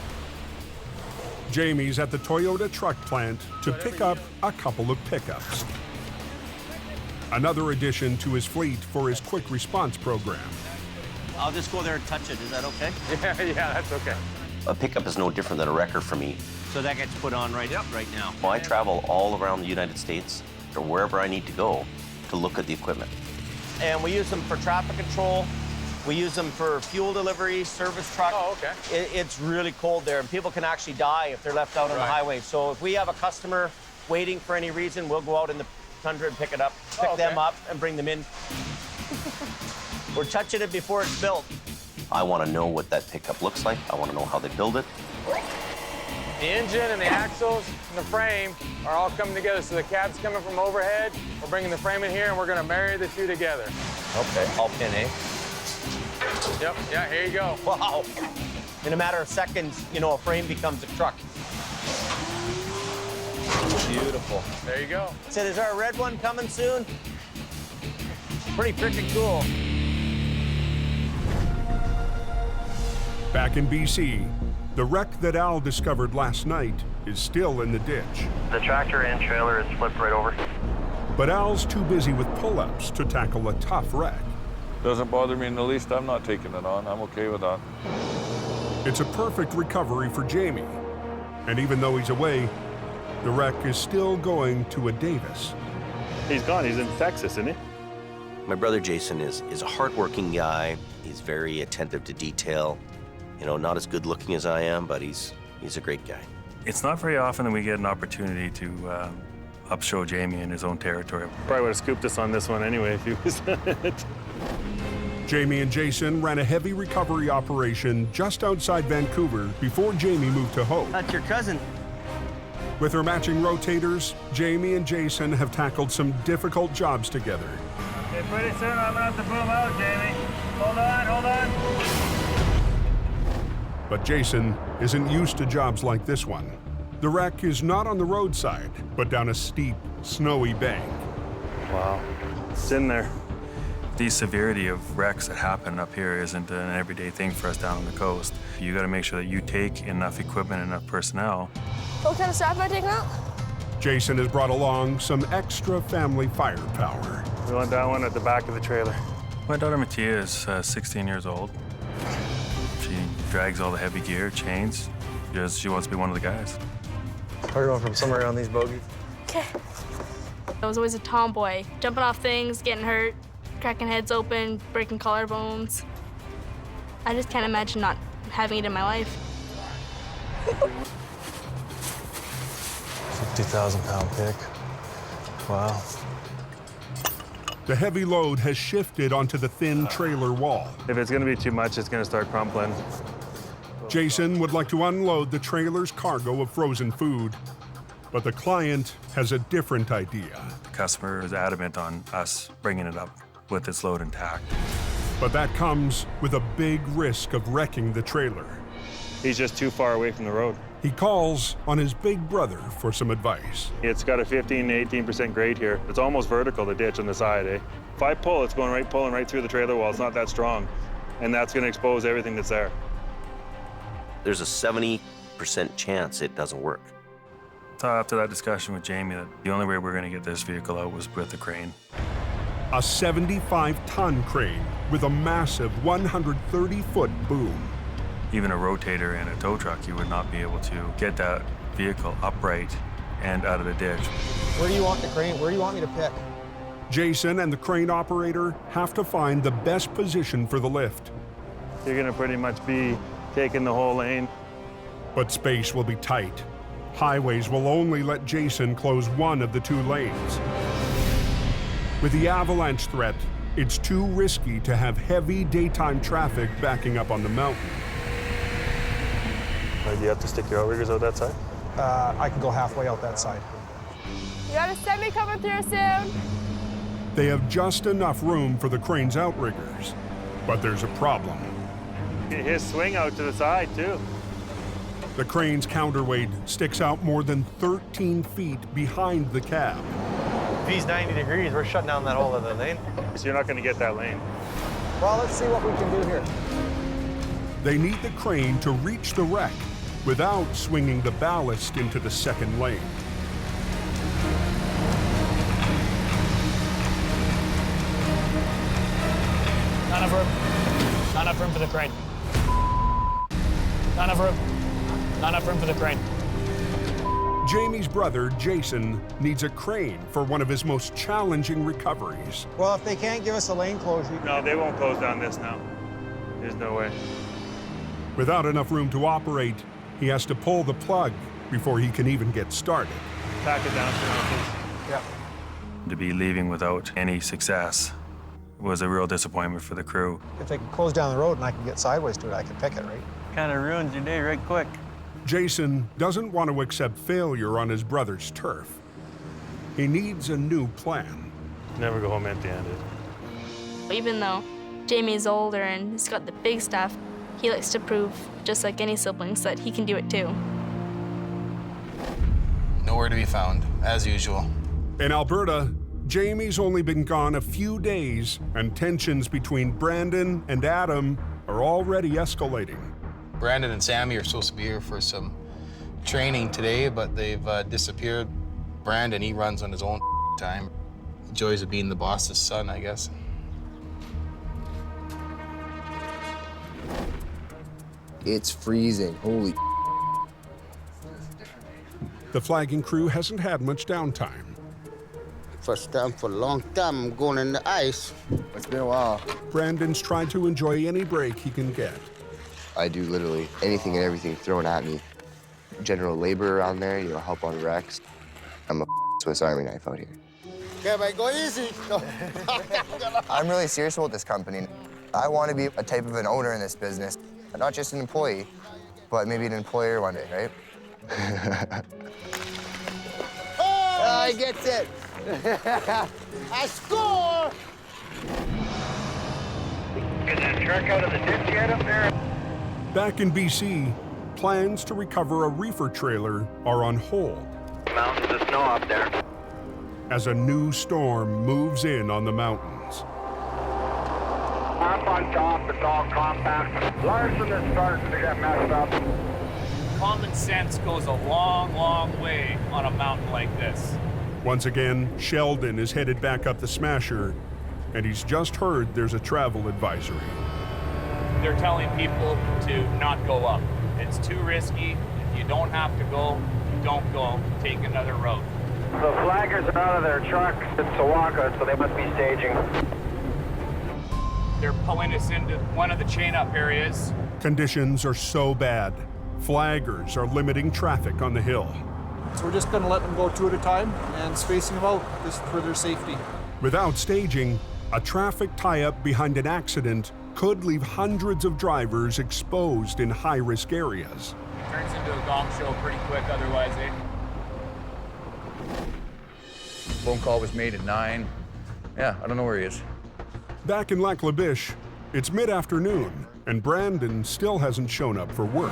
S1: Jamie's at the Toyota truck plant to pick up a couple of pickups. Another addition to his fleet for his quick response program.
S17: I'll just go there and touch it. Is that okay?
S11: Yeah, that's okay.
S18: A pickup is no different than a wrecker for me.
S17: So that gets put on right now.
S18: Well, I travel all around the United States or wherever I need to go to look at the equipment.
S17: And we use them for traffic control. We use them for fuel delivery, service truck.
S11: Oh, okay.
S17: It's really cold there, and people can actually die if they're left out on the highway. So if we have a customer waiting for any reason, we'll go out in the tundra and pick it up, pick them up, and bring them in. We're touching it before it's built.
S18: I want to know what that pickup looks like. I want to know how they build it.
S11: The engine and the axles and the frame are all coming together. So the cab's coming from overhead. We're bringing the frame in here, and we're going to marry the two together.
S17: Okay, all pin, eh?
S11: Yep, yeah, here you go.
S17: Wow. In a matter of seconds, you know, a frame becomes a truck. Beautiful.
S11: There you go.
S17: So is our red one coming soon? Pretty freaking cool.
S1: Back in BC, the wreck that Al discovered last night is still in the ditch.
S3: The tractor and trailer is flipped right over.
S1: But Al's too busy with pull-ups to tackle a tough wreck.
S20: Doesn't bother me in the least. I'm not taking it on. I'm okay with that.
S1: It's a perfect recovery for Jamie. And even though he's away, the wreck is still going to a Davis.
S14: He's gone. He's in Texas, isn't he?
S9: My brother Jason is a hardworking guy. He's very attentive to detail. You know, not as good looking as I am, but he's a great guy.
S14: It's not very often that we get an opportunity to upshow Jamie in his own territory. Probably would have scooped us on this one anyway if he was it.
S1: Jamie and Jason ran a heavy recovery operation just outside Vancouver before Jamie moved to Hope.
S17: That's your cousin.
S1: With her matching rotators, Jamie and Jason have tackled some difficult jobs together.
S2: Okay, pretty soon I'm gonna have to boom out, Jamie. Hold on.
S1: But Jason isn't used to jobs like this one. The wreck is not on the roadside, but down a steep, snowy bank.
S14: Wow, it's in there. The severity of wrecks that happen up here isn't an everyday thing for us down on the coast. You gotta make sure that you take enough equipment, enough personnel.
S16: What kind of stuff am I taking out?
S1: Jason has brought along some extra family firepower.
S14: We want that one at the back of the trailer. My daughter Mattia is 16 years old. She drags all the heavy gear, chains, because she wants to be one of the guys.
S15: We're going from somewhere around these bogies.
S16: Okay. I was always a tomboy, jumping off things, getting hurt, cracking heads open, breaking collarbones. I just can't imagine not having it in my life.
S14: 50,000-pound pick. Wow.
S1: The heavy load has shifted onto the thin trailer wall.
S14: If it's gonna be too much, it's gonna start crumpling.
S1: Jason would like to unload the trailer's cargo of frozen food, but the client has a different idea.
S14: The customer is adamant on us bringing it up with its load intact.
S1: But that comes with a big risk of wrecking the trailer.
S14: He's just too far away from the road.
S1: He calls on his big brother for some advice.
S14: It's got a 15 to 18% grade here. It's almost vertical, the ditch on the side, eh? If I pull, it's going right, pulling right through the trailer wall. It's not that strong, and that's going to expose everything that's there.
S9: There's a 70% chance it doesn't work.
S14: So after that discussion with Jamie, that the only way we're going to get this vehicle out was with a crane.
S1: A 75-ton crane with a massive 130-foot boom.
S14: Even a rotator and a tow truck, you would not be able to get that vehicle upright and out of the ditch.
S6: Where do you want the crane? Where do you want me to pick?
S1: Jason and the crane operator have to find the best position for the lift.
S14: You're going to pretty much be taking the whole lane.
S1: But space will be tight. Highways will only let Jason close one of the two lanes. With the avalanche threat, it's too risky to have heavy daytime traffic backing up on the mountain.
S14: Do you have to stick your outriggers out that side?
S6: I can go halfway out that side.
S24: You got a semi coming through soon?
S1: They have just enough room for the crane's outriggers, but there's a problem.
S14: His swing out to the side, too.
S1: The crane's counterweight sticks out more than 13 feet behind the cab.
S17: If he's 90 degrees, we're shutting down that whole other lane.
S14: So you're not going to get that lane.
S6: Well, let's see what we can do here.
S1: They need the crane to reach the wreck without swinging the ballast into the second lane.
S4: Not enough room. Not enough room for the crane. Not enough room. Not enough room for the crane.
S1: Jamie's brother, Jason, needs a crane for one of his most challenging recoveries.
S6: Well, if they can't give us a lane closure...
S14: No, they won't close down this now. There's no way.
S1: Without enough room to operate, he has to pull the plug before he can even get started.
S14: Back it down for now, please.
S6: Yep.
S14: To be leaving without any success was a real disappointment for the crew.
S6: If they can close down the road and I can get sideways to it, I can pick it, right?
S17: Kind of ruins your day right quick.
S1: Jason doesn't want to accept failure on his brother's turf. He needs a new plan.
S14: Never go home empty-handed.
S16: Even though Jamie's older and he's got the big stuff, he likes to prove, just like any siblings, that he can do it too.
S10: Nowhere to be found, as usual.
S1: In Alberta, Jamie's only been gone a few days, and tensions between Brandon and Adam are already escalating.
S10: Brandon and Sammy are supposed to be here for some training today, but they've disappeared. Brandon, he runs on his own time. Joys of being the boss's son, I guess.
S15: It's freezing, holy.
S1: The flagging crew hasn't had much downtime.
S25: First time for a long time I'm going in the ice.
S15: It's been a while.
S1: Brandon's trying to enjoy any break he can get.
S15: I do literally anything and everything thrown at me. General labor around there, help on wrecks. I'm a Swiss Army knife out here.
S25: Okay, but go easy.
S15: I'm really serious about this company. I want to be a type of an owner in this business. Not just an employee, but maybe an employer one day, right?
S25: Oh, he gets it. I score!
S3: Get that truck out of the ditch yet up there?
S1: Back in BC, plans to recover a reefer trailer are on hold.
S3: Mountains of snow up there.
S1: As a new storm moves in on the mountains.
S2: Up on top, it's all compact. Larson is starting to get messed up.
S4: Common sense goes a long, long way on a mountain like this.
S1: Once again, Sheldon is headed back up the Smasher, and he's just heard there's a travel advisory.
S4: They're telling people to not go up. It's too risky. If you don't have to go, don't go. Take another route.
S2: The flaggers are out of their trucks in Sawaka, so they must be staging.
S4: They're pulling us into one of the chain-up areas.
S1: Conditions are so bad, flaggers are limiting traffic on the hill.
S6: So we're just going to let them go two at a time and spacing them out just for their safety.
S1: Without staging, a traffic tie-up behind an accident could leave hundreds of drivers exposed in high-risk areas.
S4: Turns into a gong show pretty quick otherwise, eh?
S5: Phone call was made at 9. Yeah, I don't know where he is.
S1: Back in Lac La Biche, it's mid-afternoon, and Brandon still hasn't shown up for work.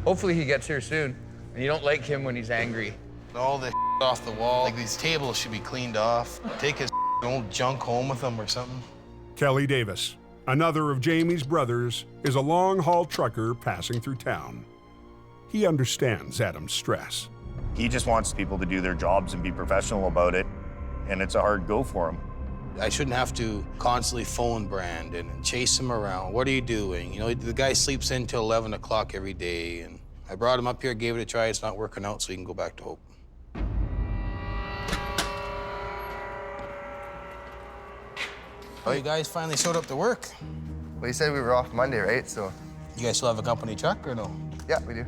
S5: Hopefully he gets here soon. And you don't like him when he's angry.
S10: All the off the wall. Like, these tables should be cleaned off. Take his old junk home with him or something.
S1: Kelly Davis, another of Jamie's brothers, is a long-haul trucker passing through town. He understands Adam's stress.
S7: He just wants people to do their jobs and be professional about it, and it's a hard go for him.
S10: I shouldn't have to constantly phone Brandon and chase him around. What are you doing? You know, the guy sleeps in till 11 o'clock every day, and I brought him up here, gave it a try. It's not working out, so he can go back to Hope. Oh, you guys finally showed up to work.
S15: Well, you said we were off Monday, right? So.
S10: You guys still have a company truck or no?
S15: Yeah, we do.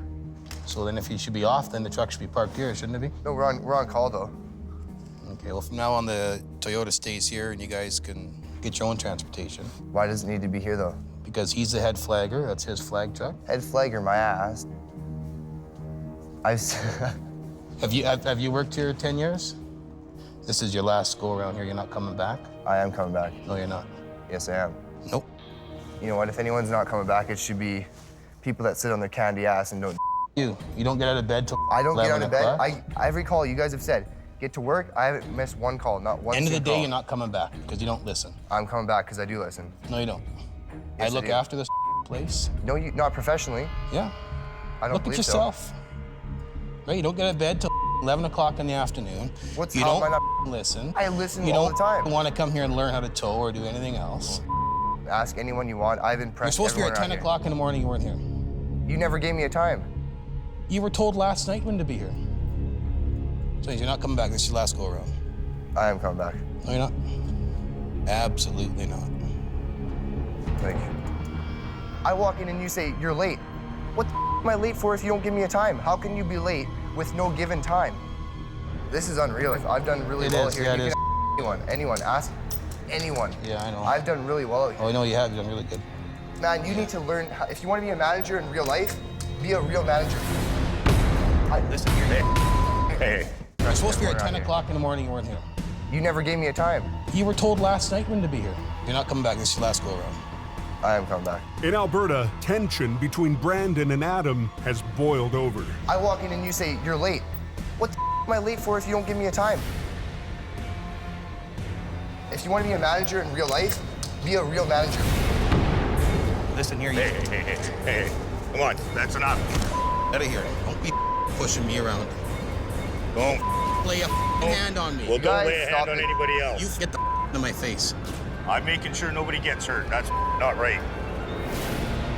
S10: So then if you should be off, then the truck should be parked here, shouldn't it be?
S15: No, we're on call, though.
S10: Okay, well, from now on, the Toyota stays here, and you guys can get your own transportation.
S15: Why does it need to be here, though?
S10: Because he's the head flagger. That's his flag truck.
S15: Head flagger, my ass.
S10: Have you worked here 10 years? This is your last go around here. You're not coming back?
S15: I am coming back.
S10: No, you're not.
S15: Yes, I am.
S10: Nope.
S15: You know what? If anyone's not coming back, it should be people that sit on their candy ass and don't.
S10: You don't get out of bed till
S15: I don't get out of bed.
S10: o'clock?
S15: Every call you guys have said, get to work. I haven't missed one call, not one.
S10: End of the day,
S15: call.
S10: you're not coming back because you don't listen.
S15: I'm coming back because I do listen.
S10: No, you don't.
S15: Yes,
S10: I look
S15: do.
S10: after this place.
S15: No, you not professionally.
S10: Yeah.
S15: I don't
S10: Look at
S15: believe
S10: yourself. Right? You don't get out of bed till 11 o'clock in the afternoon.
S15: What's
S10: you
S15: how
S10: don't
S15: am I not...
S10: listen.
S15: I listen
S10: you
S15: all
S10: don't
S15: the time.
S10: want to come here and learn how to tow or do anything else.
S15: Ask anyone you want. I've
S10: You're
S15: impressed
S10: supposed to be here
S15: everyone
S10: at 10
S15: around
S10: o'clock in the morning. You weren't here.
S15: You never gave me a time.
S10: You were told last night when to be here. So you're not coming back. This is your last go around.
S15: I am coming back.
S10: No, you're not. Absolutely not.
S15: Thank you. I walk in and you say, you're late. What the am I late for if you don't give me a time? How can you be late with no given time? This is unreal. I've done really
S10: It
S15: well
S10: is,
S15: here.
S10: yeah,
S15: You
S10: it
S15: can
S10: is.
S15: anyone, ask anyone.
S10: Yeah, I know.
S15: I've done really well out here.
S10: Oh, I know you have. You've done really good.
S15: Man, you need to learn, if you want to be a manager in real life, be a real manager.
S10: Listen here.
S7: Hey.
S10: You're supposed to be here at
S15: Everyone
S10: 10
S15: around
S10: o'clock in the morning. You weren't here.
S15: You never gave me a time.
S10: You were told last night when to be here. You're not coming back. This is your last go around.
S15: I am coming back.
S1: In Alberta, tension between Brandon and Adam has boiled over.
S15: I walk in and you say, you're late. What the am I late for if you don't give me a time? If you want to be a manager in real life, be a real manager.
S10: Listen here,
S7: Hey. Come on, that's enough.
S10: Out of here. Don't be pushing me around.
S7: Don't
S10: Lay a hand on me.
S7: Well, don't
S15: Guys,
S7: lay a hand on anybody else.
S10: You get the in my face.
S7: I'm making sure nobody gets hurt. That's not right.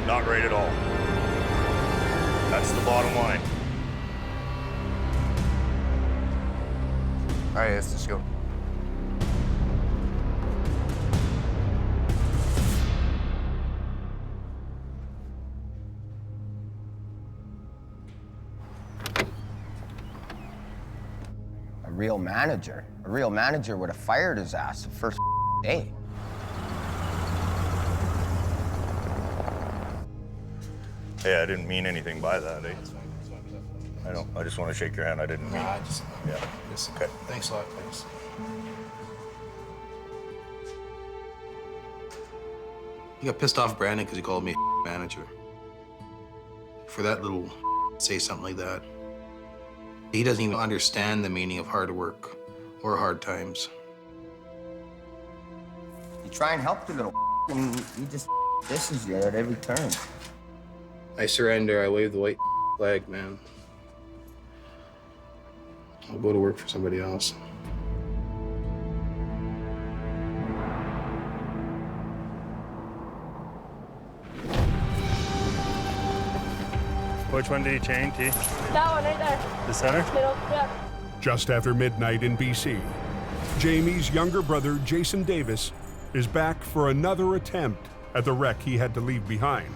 S7: Not right at all. That's the bottom line.
S15: All right, let's just go.
S21: A real manager. A real manager would have fired his ass the first day.
S7: Hey, I didn't mean anything by that, eh? I just want to shake your hand. I didn't mean it. Yeah.
S10: Okay. Thanks a lot. Thanks. You got pissed off Brandon because he called me a manager. For that little say something like that. He doesn't even understand the meaning of hard work or hard times.
S21: You try and help the little and he just disses you at every turn.
S10: I surrender. I wave the white flag, man. I'll go to work for somebody else.
S14: Which one did you chain, T?
S24: That one right there.
S14: The center?
S24: Middle, yeah.
S1: Just after midnight in BC, Jamie's younger brother, Jason Davis, is back for another attempt at the wreck he had to leave behind.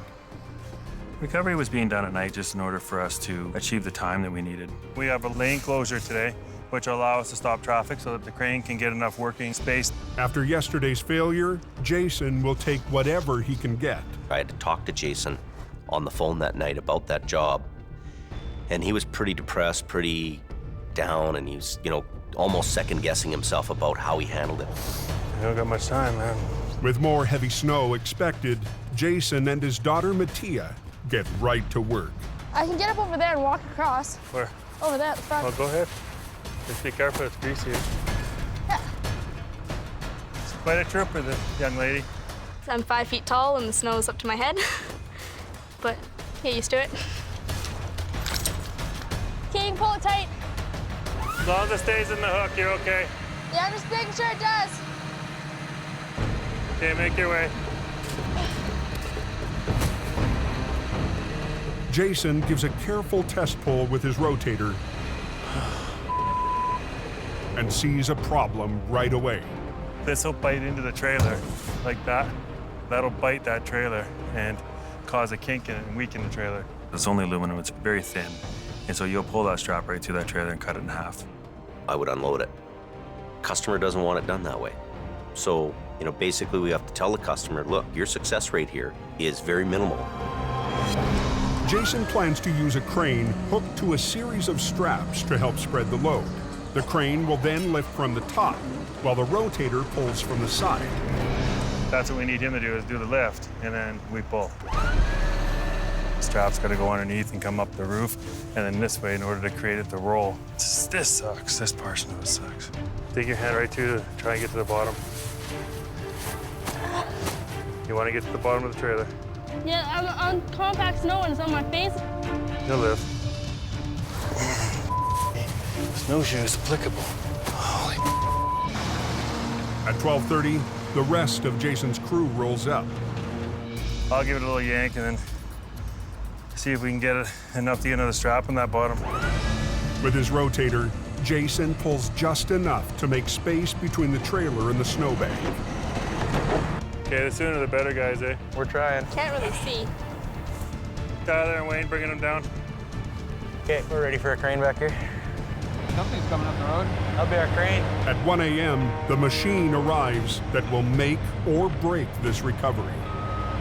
S14: Recovery was being done at night just in order for us to achieve the time that we needed. We have a lane closure today, which will allow us to stop traffic so that the crane can get enough working space.
S1: After yesterday's failure, Jason will take whatever he can get.
S9: I had to talk to Jason on the phone that night about that job, and he was pretty depressed, pretty down, and he was, you know, almost second-guessing himself about how he handled it.
S14: I don't got much time, man.
S1: With more heavy snow expected, Jason and his daughter Mattia get right to work.
S24: I can get up over there and walk across.
S14: Where?
S24: Over there at the front.
S14: Oh, go ahead. Just be careful, it's greasy.
S24: Yeah.
S14: It's quite a trooper, the young lady.
S16: I'm 5 feet tall and the snow is up to my head, but get used to it.
S24: Okay, you can pull it tight.
S14: As long as it stays in the hook, you're okay.
S24: Yeah, I'm just making sure it does.
S14: Okay, make your way.
S1: Jason gives a careful test pull with his rotator and sees a problem right away.
S14: This will bite into the trailer like that. That'll bite that trailer and cause a kink in it and weaken the trailer. It's only aluminum, it's very thin. And so you'll pull that strap right through that trailer and cut it in half.
S9: I would unload it. Customer doesn't want it done that way. So, you know, basically we have to tell the customer, look, your success rate here is very minimal.
S1: Jason plans to use a crane hooked to a series of straps to help spread the load. The crane will then lift from the top, while the rotator pulls from the side.
S14: That's what we need him to do, is do the lift, and then we pull. The strap's got to go underneath and come up the roof, and then this way in order to create it to roll. This sucks. This portion of it sucks. Dig your hand right through to try and get to the bottom. You want to get to the bottom of the trailer.
S24: Yeah, I'm on compact snow and it's on my face.
S14: You'll live. Snowshoes applicable. Holy.
S1: At 12:30, the rest of Jason's crew rolls up.
S14: I'll give it a little yank and then see if we can get it enough to get another strap on that bottom.
S1: With his rotator, Jason pulls just enough to make space between the trailer and the snowbank.
S14: Okay, the sooner the better, guys, eh? We're trying.
S16: Can't really see.
S14: Tyler and Wayne bringing them down.
S11: Okay, we're ready for a crane back here. Something's coming up the road. That'll be our crane.
S1: At 1 a.m., the machine arrives that will make or break this recovery.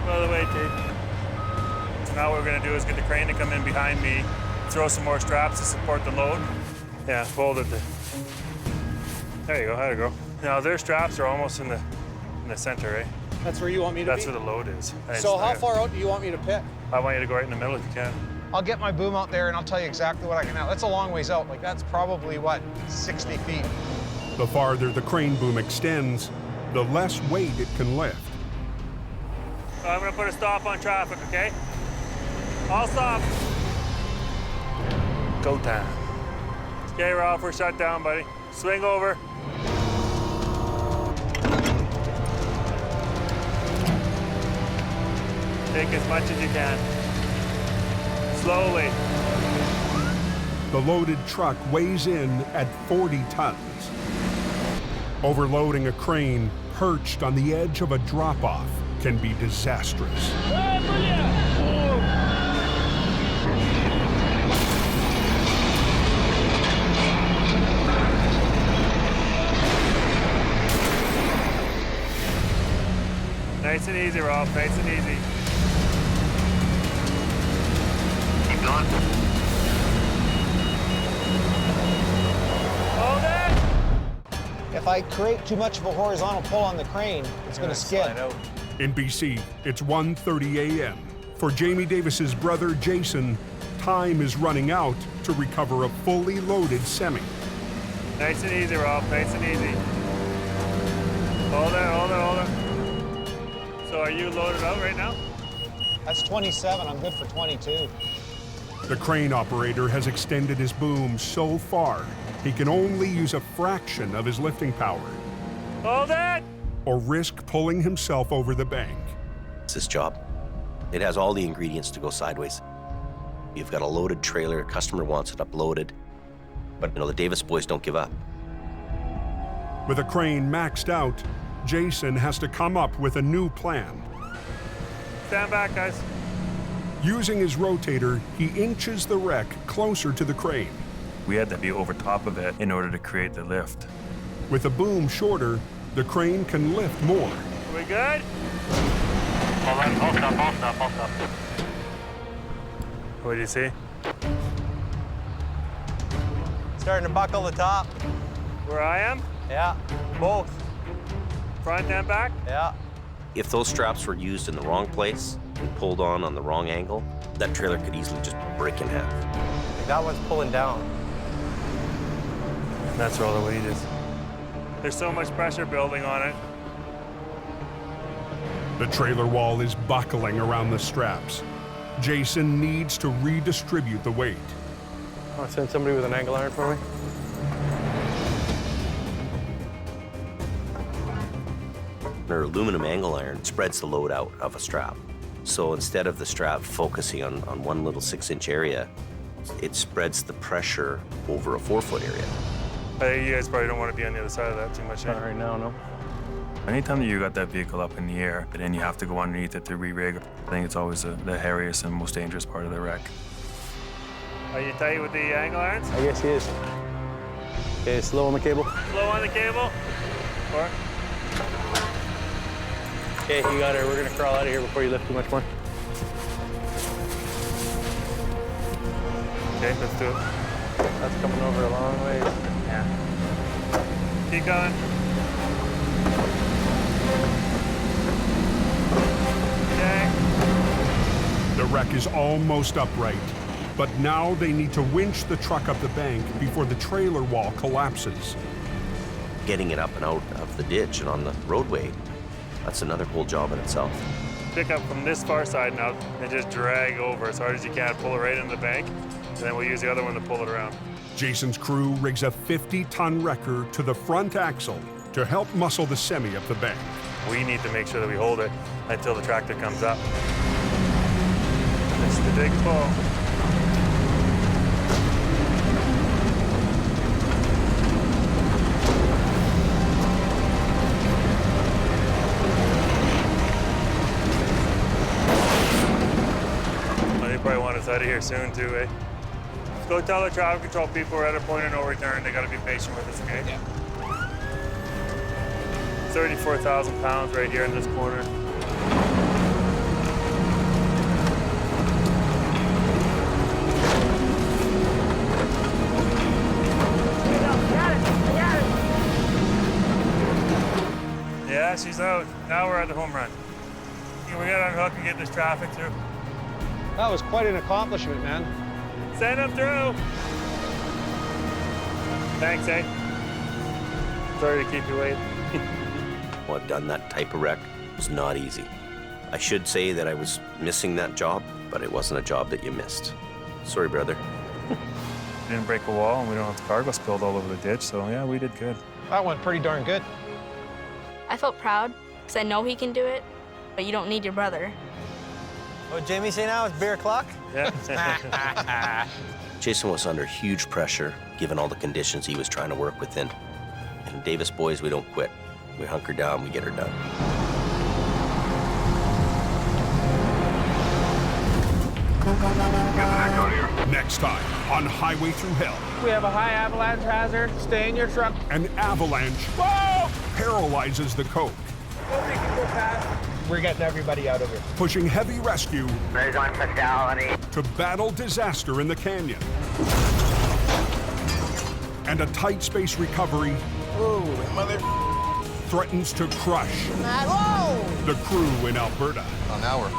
S14: By the way, Tate. So now what we're gonna do is get the crane to come in behind me, throw some more straps to support the load. Yeah, fold it. There you go, how'd it go? Now their straps are almost in the center, eh?
S6: That's where you want me to
S14: That's
S6: be?
S14: where the load is.
S6: So how far out do you want me to pit?
S14: I want you to go right in the middle if you can.
S6: I'll get my boom out there and I'll tell you exactly what I can have. That's a long ways out. Like that's probably, what, 60 feet?
S1: The farther the crane boom extends, the less weight it can lift.
S14: I'm gonna put a stop on traffic, okay? I'll stop. Go time. Okay, Ralph, we're shut down, buddy. Swing over. Take as much as you can. Slowly.
S1: The loaded truck weighs in at 40 tons. Overloading a crane perched on the edge of a drop-off can be disastrous.
S14: Nice and easy, Ralph, nice and easy.
S3: Keep going.
S14: Hold it!
S6: If I create too much of a horizontal pull on the crane, it's going to skid.
S1: In BC, it's 1:30 a.m. For Jamie Davis's brother, Jason, time is running out to recover a fully loaded semi.
S14: Nice and easy, Ralph, nice and easy. Hold it, hold it, hold it. So are you loaded out right now?
S6: That's 27. I'm good for 22.
S1: The crane operator has extended his boom so far, he can only use a fraction of his lifting power.
S14: Hold it!
S1: Or risk pulling himself over the bank.
S9: It's this job. It has all the ingredients to go sideways. You've got a loaded trailer, a customer wants it uploaded, but you know, the Davis boys don't give up.
S1: With a crane maxed out, Jason has to come up with a new plan.
S14: Stand back, guys.
S1: Using his rotator, he inches the wreck closer to the crane.
S14: We had to be over top of it in order to create the lift.
S1: With a boom shorter, the crane can lift more.
S14: We good?
S2: Hold on, hold stop.
S14: What do you see?
S11: Starting to buckle the top.
S14: Where I am?
S11: Yeah, both.
S14: Front and back?
S11: Yeah.
S9: If those straps were used in the wrong place and pulled on the wrong angle, that trailer could easily just break in half.
S11: That one's pulling down.
S14: That's where all the weight is. There's so much pressure building on it.
S1: The trailer wall is buckling around the straps. Jason needs to redistribute the weight.
S11: I'll send somebody with an angle iron for me.
S9: Our aluminum angle iron spreads the load out of a strap. So instead of the strap focusing on one little 6-inch area, it spreads the pressure over a 4-foot area.
S14: I think you guys probably don't want to be on the other side of that too much.
S11: Not right now, no.
S14: Anytime that you got that vehicle up in the air, and then you have to go underneath it to re-rig, I think it's always the hairiest and most dangerous part of the wreck. Are you tight with the angle irons?
S11: I guess he is. Okay, slow on the cable.
S14: Slow on the cable? Or?
S11: Okay, you got her. We're gonna crawl out of here before you lift too much more.
S14: Okay, let's do it.
S11: That's coming over a long way.
S14: Yeah. Keep going. Okay.
S1: The wreck is almost upright, but now they need to winch the truck up the bank before the trailer wall collapses.
S9: Getting it up and out of the ditch and on the roadway, that's another whole job in itself.
S14: Pick up from this far side now and just drag over as hard as you can. Pull it right into the bank, and then we'll use the other one to pull it around.
S1: Jason's crew rigs a 50-ton wrecker to the front axle to help muscle the semi up the bank.
S14: We need to make sure that we hold it until the tractor comes up. It's the big pull. They probably want us out of here soon too, eh? Go tell the traffic control people we're at a point of no return. They gotta be patient with us, okay? Yeah. 34,000 pounds right here in this corner. Yeah, she's out. Now we're at the home run. We gotta unhook and get this traffic through.
S6: That was quite an accomplishment, man.
S14: Send them through. Thanks, eh? Sorry to keep you waiting.
S9: Well, I've done that type of wreck. It was not easy. I should say that I was missing that job, but it wasn't a job that you missed. Sorry, brother.
S14: Didn't break a wall, and we don't have the cargo spilled all over the ditch, so yeah, we did good.
S6: That went pretty darn good.
S16: I felt proud because I know he can do it, but you don't need your brother.
S11: What Jamie say now? It's beer o'clock?
S14: Yeah.
S9: Jason was under huge pressure, given all the conditions he was trying to work within. And Davis boys, we don't quit. We hunker down, we get her done.
S1: Next time on Highway Through Hell.
S11: We have a high avalanche hazard. Stay in your truck.
S1: An avalanche paralyzes the Coke,
S15: We're getting everybody out of here.
S1: pushing heavy rescue
S3: There's one fatality.
S1: to battle disaster in the canyon. And a tight space recovery threatens to crush the crew in Alberta.
S10: Oh, now we're...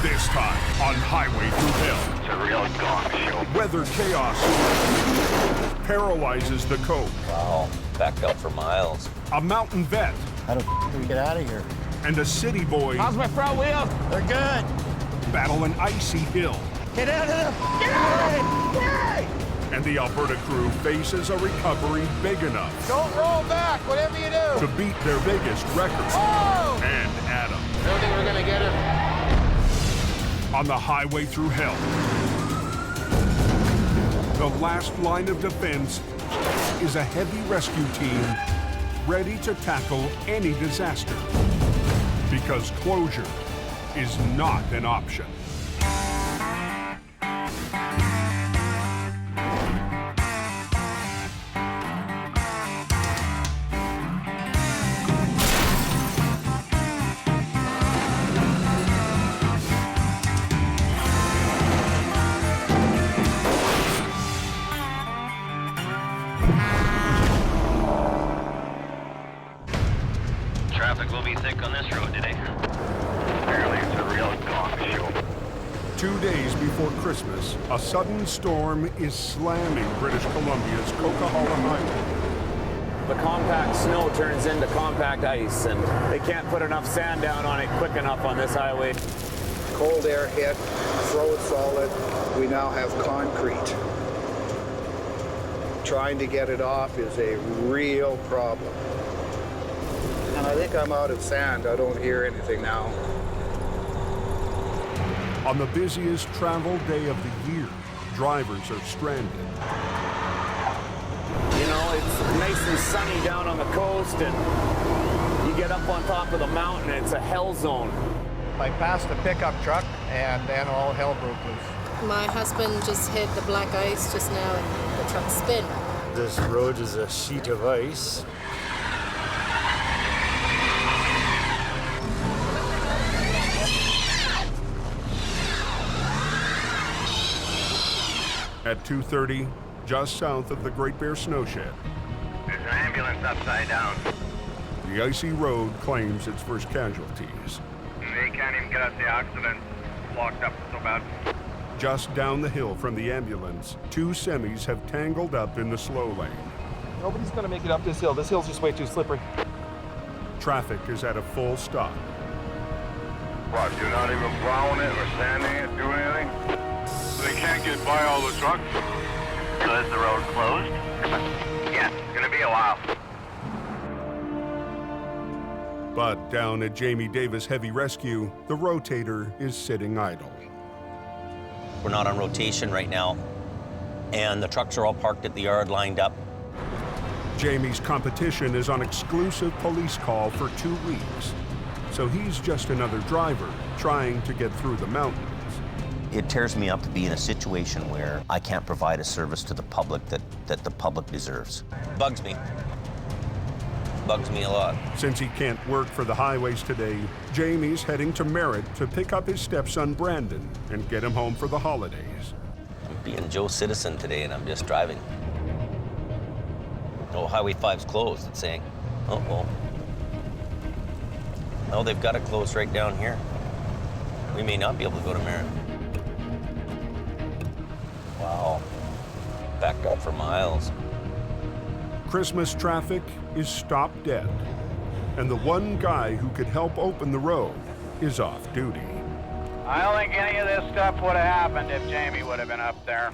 S1: This time on Highway Through Hell.
S2: It's a real gong show.
S1: Weather chaos paralyzes the Coke.
S9: Wow, backed up for miles.
S1: a mountain vet,
S25: How the do we get out of here?
S1: and a city boy
S11: How's my front wheel?
S25: They're good.
S1: battle an icy hill.
S25: Get out of there. Get out of it.
S1: And the Alberta crew faces a recovery big enough
S6: Don't roll back, whatever you do.
S1: to beat their biggest record.
S6: Oh!
S1: And Adam.
S6: I don't think we're gonna get him.
S1: On the highway through hell. The last line of defense is a heavy rescue team ready to tackle any disaster. Because closure is not an option.
S3: Traffic will be thick on this road today. Apparently it's a real gong show.
S1: 2 days before Christmas, a sudden storm is slamming British Columbia's Coquihalla Highway.
S4: The compact snow turns into compact ice, and they can't put enough sand down on it quick enough on this highway.
S8: Cold air hit, froze solid. We now have concrete. Trying to get it off is a real problem. And I think I'm out of sand. I don't hear anything now.
S1: On the busiest travel day of the year, drivers are stranded.
S4: You know, it's nice and sunny down on the coast, and you get up on top of the mountain, and it's a hell zone.
S6: I passed a pickup truck, and then all hell broke loose.
S12: My husband just hit the black ice just now, and the truck spin.
S14: This road is a sheet of ice.
S1: At 2:30, just south of the Great Bear Snowshed,
S3: There's an ambulance upside down.
S1: the icy road claims its first casualties.
S3: They can't even get out the accident. Blocked up so bad.
S1: Just down the hill from the ambulance, 2 semis have tangled up in the slow lane.
S11: Nobody's gonna make it up this hill. This hill's just way too slippery.
S1: Traffic is at a full stop.
S2: What, you're not even plowing it or sanding it, doing anything? They can't get by all the trucks?
S3: So is the road closed? Yeah, it's gonna be a while.
S1: But down at Jamie Davis Heavy Rescue, the rotator is sitting idle.
S9: We're not on rotation right now, and the trucks are all parked at the yard lined up.
S1: Jamie's competition is on exclusive police call for 2 weeks. So he's just another driver trying to get through the mountains.
S9: It tears me up to be in a situation where I can't provide a service to the public that the public deserves. Bugs me. Bugs me a lot.
S1: Since he can't work for the highways today, Jamie's heading to Merritt to pick up his stepson Brandon and get him home for the holidays.
S9: I'm being Joe Citizen today, and I'm just driving. Oh, Highway 5's closed, it's saying. Uh-oh. Oh, they've got it closed right down here. We may not be able to go to Merritt. Wow. Backed up for miles.
S1: Christmas traffic is stopped dead, and the one guy who could help open the road is off duty.
S3: I don't think any of this stuff would have happened if Jamie would have been up there.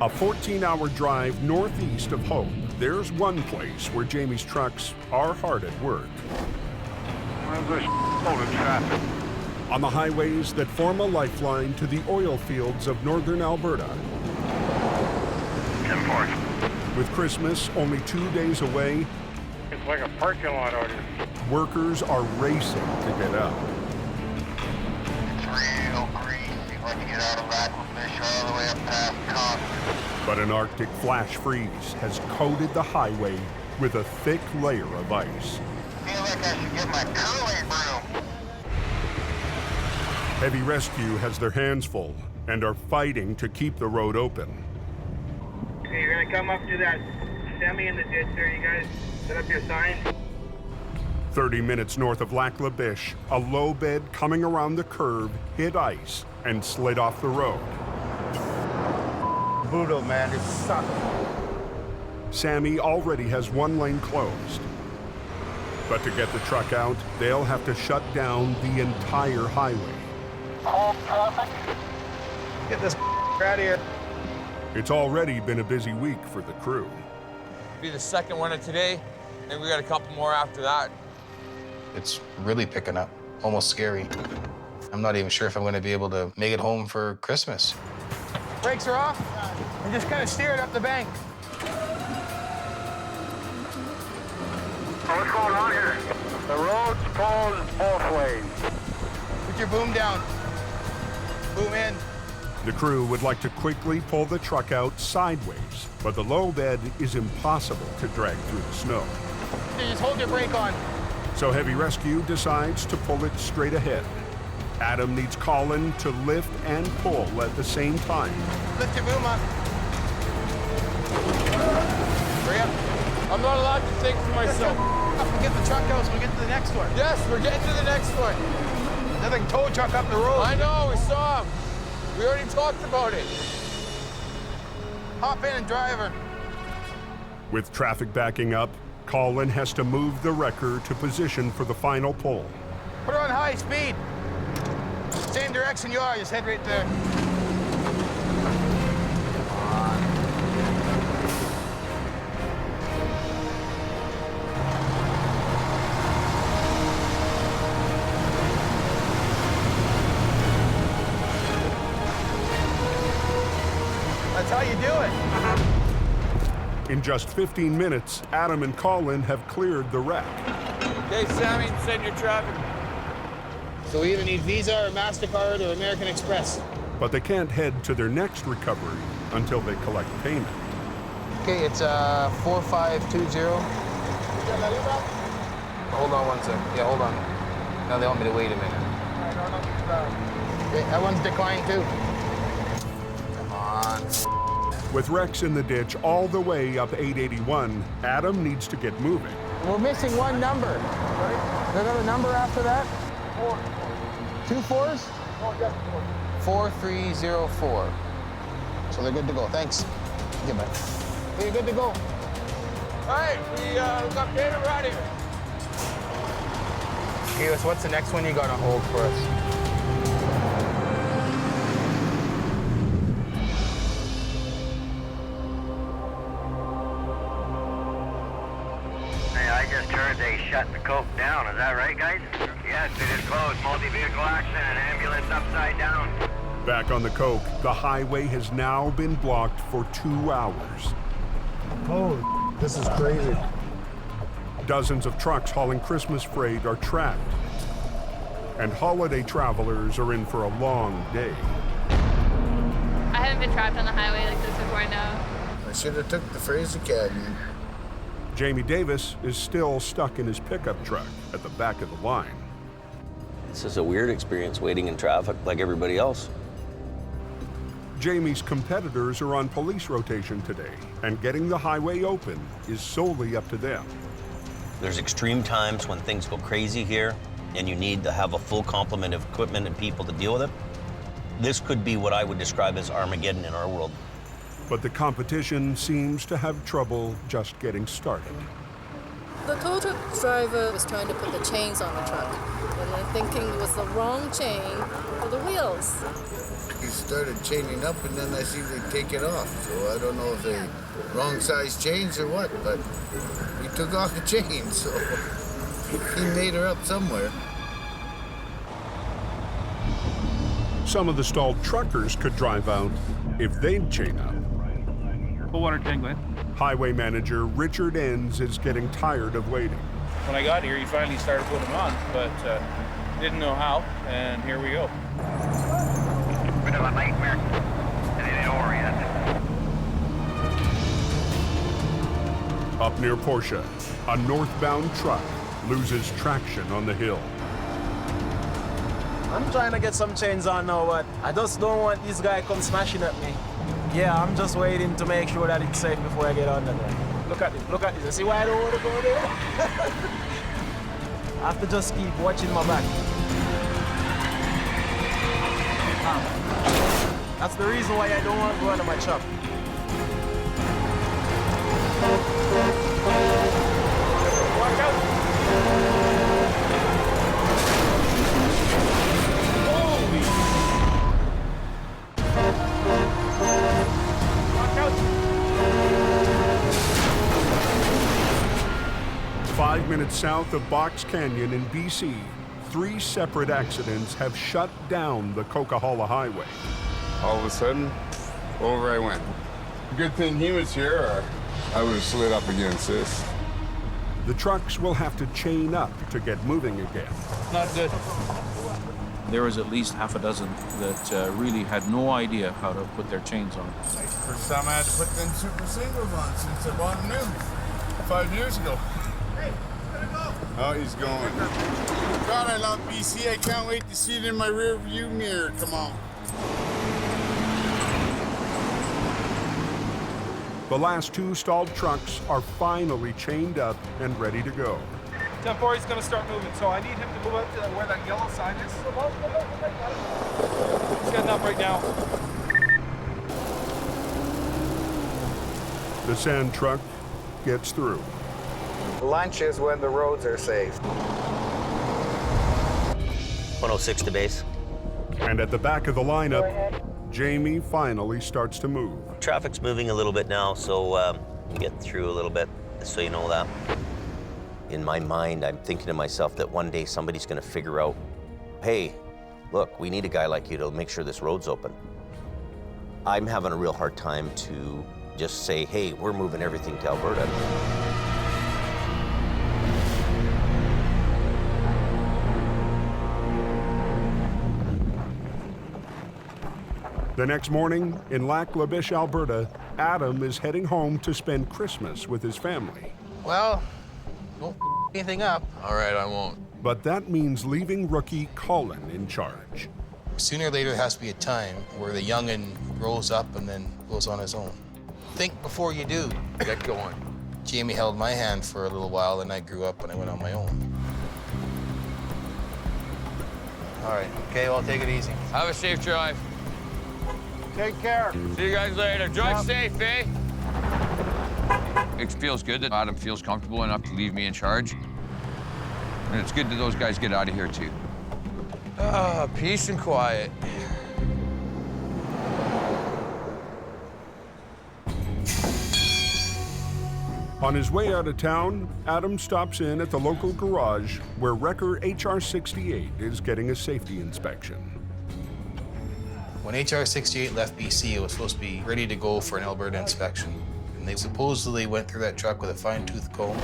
S1: A 14-hour drive northeast of Hope, there's one place where Jamie's trucks are hard at work.
S2: There's a load of traffic.
S1: On the highways that form a lifeline to the oil fields of northern Alberta. With Christmas only 2 days away,
S2: It's like a parking lot out here.
S1: workers are racing to get out.
S3: It's real greasy when you get out of Aquafish all the way up past Convoy.
S1: But an Arctic flash freeze has coated the highway with a thick layer of ice.
S3: Feel like I should get my curling broom.
S1: Heavy Rescue has their hands full and are fighting to keep the road open.
S3: Okay, you're gonna come up to that semi in the ditch there, you guys. Set up your sign.
S1: 30 minutes north of Lac La Biche, a low bed coming around the curve hit ice and slid off the road.
S25: Brutal, man. It sucks.
S1: Sammy already has one lane closed. But to get the truck out, they'll have to shut down the entire highway.
S2: Hold traffic.
S6: Get this out of here.
S1: It's already been a busy week for the crew.
S11: Be the second one of today, and we got a couple more after that.
S10: It's really picking up, almost scary. I'm not even sure if I'm going to be able to make it home for Christmas.
S6: Brakes are off. I'm just kind of steering up the bank.
S2: What's going on here? The road's closed both ways.
S6: Put your boom down. Boom in.
S1: The crew would like to quickly pull the truck out sideways, but the low bed is impossible to drag through the snow.
S6: Hey, just hold your brake on.
S1: So Heavy Rescue decides to pull it straight ahead. Adam needs Colin to lift and pull at the same time.
S6: Lift your boom up. Hurry up.
S11: I'm not allowed to think for myself.
S6: We'll get the truck out so we get to the next one.
S11: Yes, we're getting to the next one.
S6: Nothing tow truck up the road.
S11: I know, we saw him. We already talked about it.
S6: Hop in and drive her.
S1: With traffic backing up, Colin has to move the wrecker to position for the final pull.
S6: Put her on high speed. Same direction you are, just head right there. That's how you do it.
S1: In just 15 minutes, Adam and Colin have cleared the wreck.
S11: Okay, Sammy, send your traffic.
S6: So we either need Visa or MasterCard or American Express.
S1: But they can't head to their next recovery until they collect payment.
S10: Okay, it's 4520. Hold on one sec. Yeah, hold on. Now they want me to wait a minute.
S6: Okay, that one's declined too.
S10: Come on.
S1: With Rex in the ditch all the way up 881, Adam needs to get moving.
S6: We're missing one number. Is there another number after that? 4. 2 4s?
S10: Oh, yes, 4304. So they're good to go. Thanks. Get back.
S6: Okay, you're good to go.
S11: All right, we got payment right here.
S6: Okay, so what's the next one you got on hold for us?
S3: Hey, I just heard they shut the Coke down. Is that right, guys? Yes, it is closed. Multi-vehicle accident. Ambulance upside down.
S1: Back on the Coke, the highway has now been blocked for 2 hours.
S8: Oh, this is crazy.
S1: Dozens of trucks hauling Christmas freight are trapped. And holiday travelers are in for a long day.
S24: I haven't been trapped on the highway like this before, no.
S25: I should have took the Fraser Canyon.
S1: Jamie Davis is still stuck in his pickup truck at the back of the line.
S9: This is a weird experience waiting in traffic like everybody else.
S1: Jamie's competitors are on police rotation today, and getting the highway open is solely up to them.
S9: There's extreme times when things go crazy here, and you need to have a full complement of equipment and people to deal with it. This could be what I would describe as Armageddon in our world.
S1: But the competition seems to have trouble just getting started.
S12: The tow truck driver was trying to put the chains on the truck, and I'm thinking it was the wrong chain for the wheels.
S25: He started chaining up, and then I see they take it off. So I don't know if they wrong size chains or what, but he took off the chain, so he made her up somewhere.
S1: Some of the stalled truckers could drive out if they'd chain up.
S13: Full water tank, Glenn.
S1: Highway manager Richard Enns is getting tired of waiting.
S13: When I got here, he finally started putting them on, but didn't know how, and here we go.
S3: Bit of a nightmare. And it ain't over yet.
S1: Up near Porsche, a northbound truck loses traction on the hill.
S19: I'm trying to get some chains on now, but I just don't want this guy come smashing at me. Yeah, I'm just waiting to make sure that it's safe before I get under there. Look at this. You see why I don't want to go there? I have to just keep watching my back. That's the reason why I don't want to go under my truck.
S1: minutes south of Box Canyon in BC, 3 separate accidents have shut down the Coquihalla Highway.
S20: All of a sudden, over I went. Good thing he was here, or I would have slid up against this.
S1: The trucks will have to chain up to get moving again.
S13: Not good. There was at least half a dozen that really had no idea how to put their chains on.
S25: First time I had to put them super singles on since I bought them new 5 years ago. Hey, gotta go.
S20: Oh, he's going.
S25: God, I love BC. I can't wait to see it in my rear view mirror. Come on.
S1: The last 2 stalled trucks are finally chained up and ready to go.
S11: 10-4, he's gonna start moving, so I need him to move up to where that yellow sign is. He's getting up right now.
S1: The sand truck gets through.
S8: Lunch is when the roads are safe.
S9: 106 to base.
S1: And at the back of the lineup, Jamie finally starts to move.
S9: Traffic's moving a little bit now, so get through a little bit, so you know that. In my mind, I'm thinking to myself that one day somebody's gonna figure out, hey, look, we need a guy like you to make sure this road's open. I'm having a real hard time to just say, hey, we're moving everything to Alberta.
S1: The next morning, in Lac La Biche, Alberta, Adam is heading home to spend Christmas with his family.
S10: Well, don't anything up. All right, I won't.
S1: But that means leaving rookie Colin in charge.
S10: Sooner or later, there has to be a time where the young'un grows up and then goes on his own. Think before you do. Get going. Jamie held my hand for a little while, and I grew up and I went on my own. All right, okay, well, take it easy.
S17: Have a safe drive.
S11: Take care.
S17: See you guys later. Drive safe, eh? It feels good that Adam feels comfortable enough to leave me in charge. And it's good that those guys get out of here, too.
S10: Peace and quiet.
S1: On his way out of town, Adam stops in at the local garage where wrecker HR-68 is getting a safety inspection.
S10: When HR-68 left BC, it was supposed to be ready to go for an Alberta inspection. And they supposedly went through that truck with a fine-tooth comb.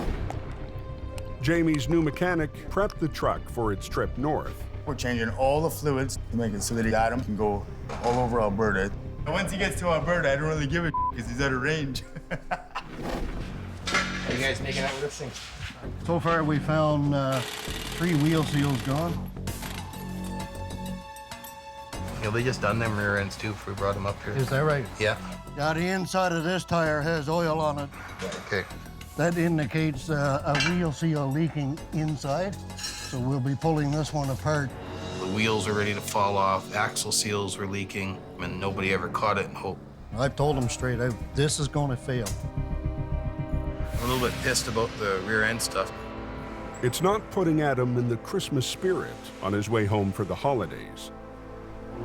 S1: Jamie's new mechanic prepped the truck for its trip north.
S18: We're changing all the fluids to make it so that Adam can go all over Alberta. And once he gets to Alberta, I don't really give a because he's out of range.
S10: How you guys making out with this thing?
S22: So far, we found 3 wheel seals gone.
S10: Yeah, they just done them rear ends too before we brought them up here.
S22: Is that right?
S10: Yeah.
S22: Yeah, the inside of this tire has oil on it.
S10: Okay.
S22: That indicates a wheel seal leaking inside, so we'll be pulling this one apart.
S10: The wheels are ready to fall off, axle seals were leaking, and nobody ever caught it and hope.
S22: I've told them straight out, this is going to fail.
S10: I'm a little bit pissed about the rear end stuff.
S1: It's not putting Adam in the Christmas spirit on his way home for the holidays.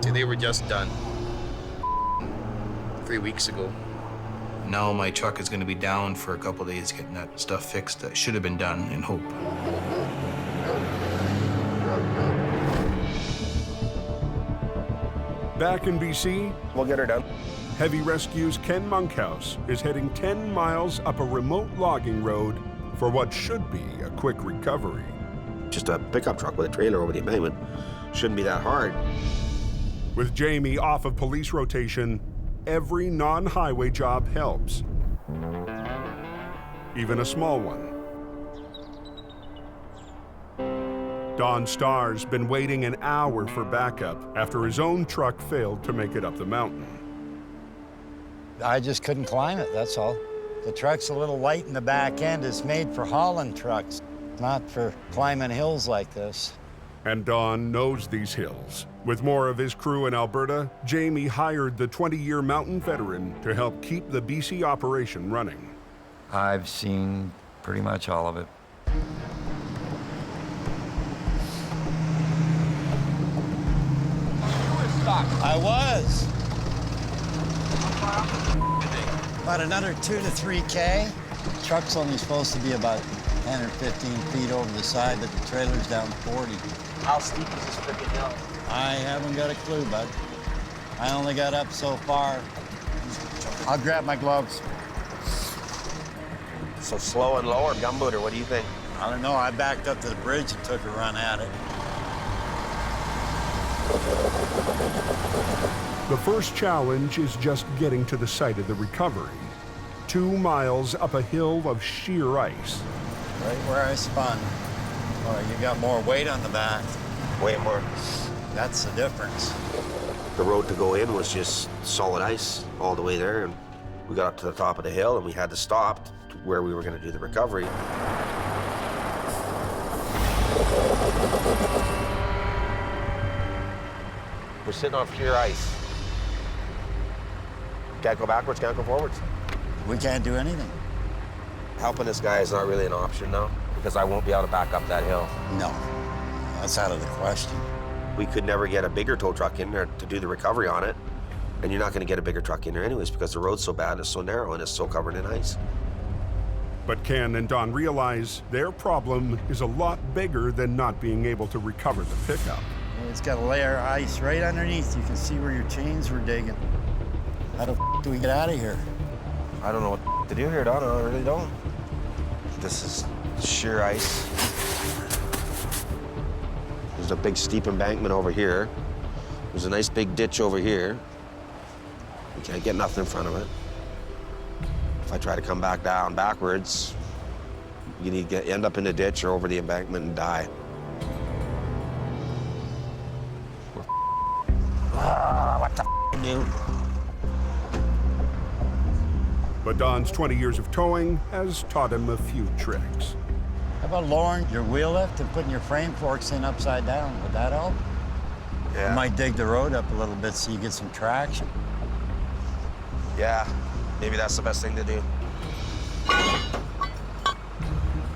S10: See, they were just done 3 weeks ago. Now my truck is going to be down for a couple days getting that stuff fixed that should have been done in hope.
S1: Back in BC,
S15: we'll get her done.
S1: Heavy Rescue's Ken Monkhouse is heading 10 miles up a remote logging road for what should be a quick recovery.
S23: Just a pickup truck with a trailer over the embankment. Shouldn't be that hard.
S1: With Jamie off of police rotation, every non-highway job helps. Even a small one. Don Starr's been waiting an hour for backup after his own truck failed to make it up the mountain.
S26: I just couldn't climb it, that's all. The truck's a little light in the back end. It's made for hauling trucks, not for climbing hills like this.
S1: And Don knows these hills. With more of his crew in Alberta, Jamie hired the 20-year mountain veteran to help keep the BC operation running.
S27: I've seen pretty much all of it.
S26: I was. About another 2 to 3K. Truck's only supposed to be about 10 or 15 feet over the side, but the trailer's down 40.
S15: How steep is this freaking hill?
S26: I haven't got a clue, bud. I only got up so far. I'll grab my gloves.
S23: So slow and low or gumboot, or what do you think?
S26: I don't know. I backed up to the bridge and took a run at it.
S1: The first challenge is just getting to the site of the recovery. 2 miles up a hill of sheer ice.
S26: Right where I spun. Oh, you got more weight on the back.
S23: Way more.
S26: That's the difference.
S23: The road to go in was just solid ice all the way there, and we got up to the top of the hill and we had to stop to where we were going to do the recovery. We're sitting on pure ice. Can't go backwards, can't go forwards.
S26: We can't do anything.
S23: Helping this guy is not really an option now, because I won't be able to back up that hill.
S26: No, that's out of the question.
S23: We could never get a bigger tow truck in there to do the recovery on it, and you're not going to get a bigger truck in there anyways because the road's so bad, it's so narrow, and it's so covered in ice.
S1: But Ken and Don realize their problem is a lot bigger than not being able to recover the pickup.
S26: It's got a layer of ice right underneath. You can see where your chains were digging. How the do we get out of here?
S23: I don't know what to do here, Don. I really don't. This is sheer ice. There's a big steep embankment over here. There's a nice big ditch over here. We can't get nothing in front of it. If I try to come back down backwards, you need to end up in the ditch or over the embankment and die. What the do?
S1: But Don's 20 years of towing has taught him a few tricks.
S26: How about lowering your wheel lift and putting your frame forks in upside down? Would that help?
S23: Yeah.
S26: You might dig the road up a little bit so you get some traction.
S23: Yeah, maybe that's the best thing to do.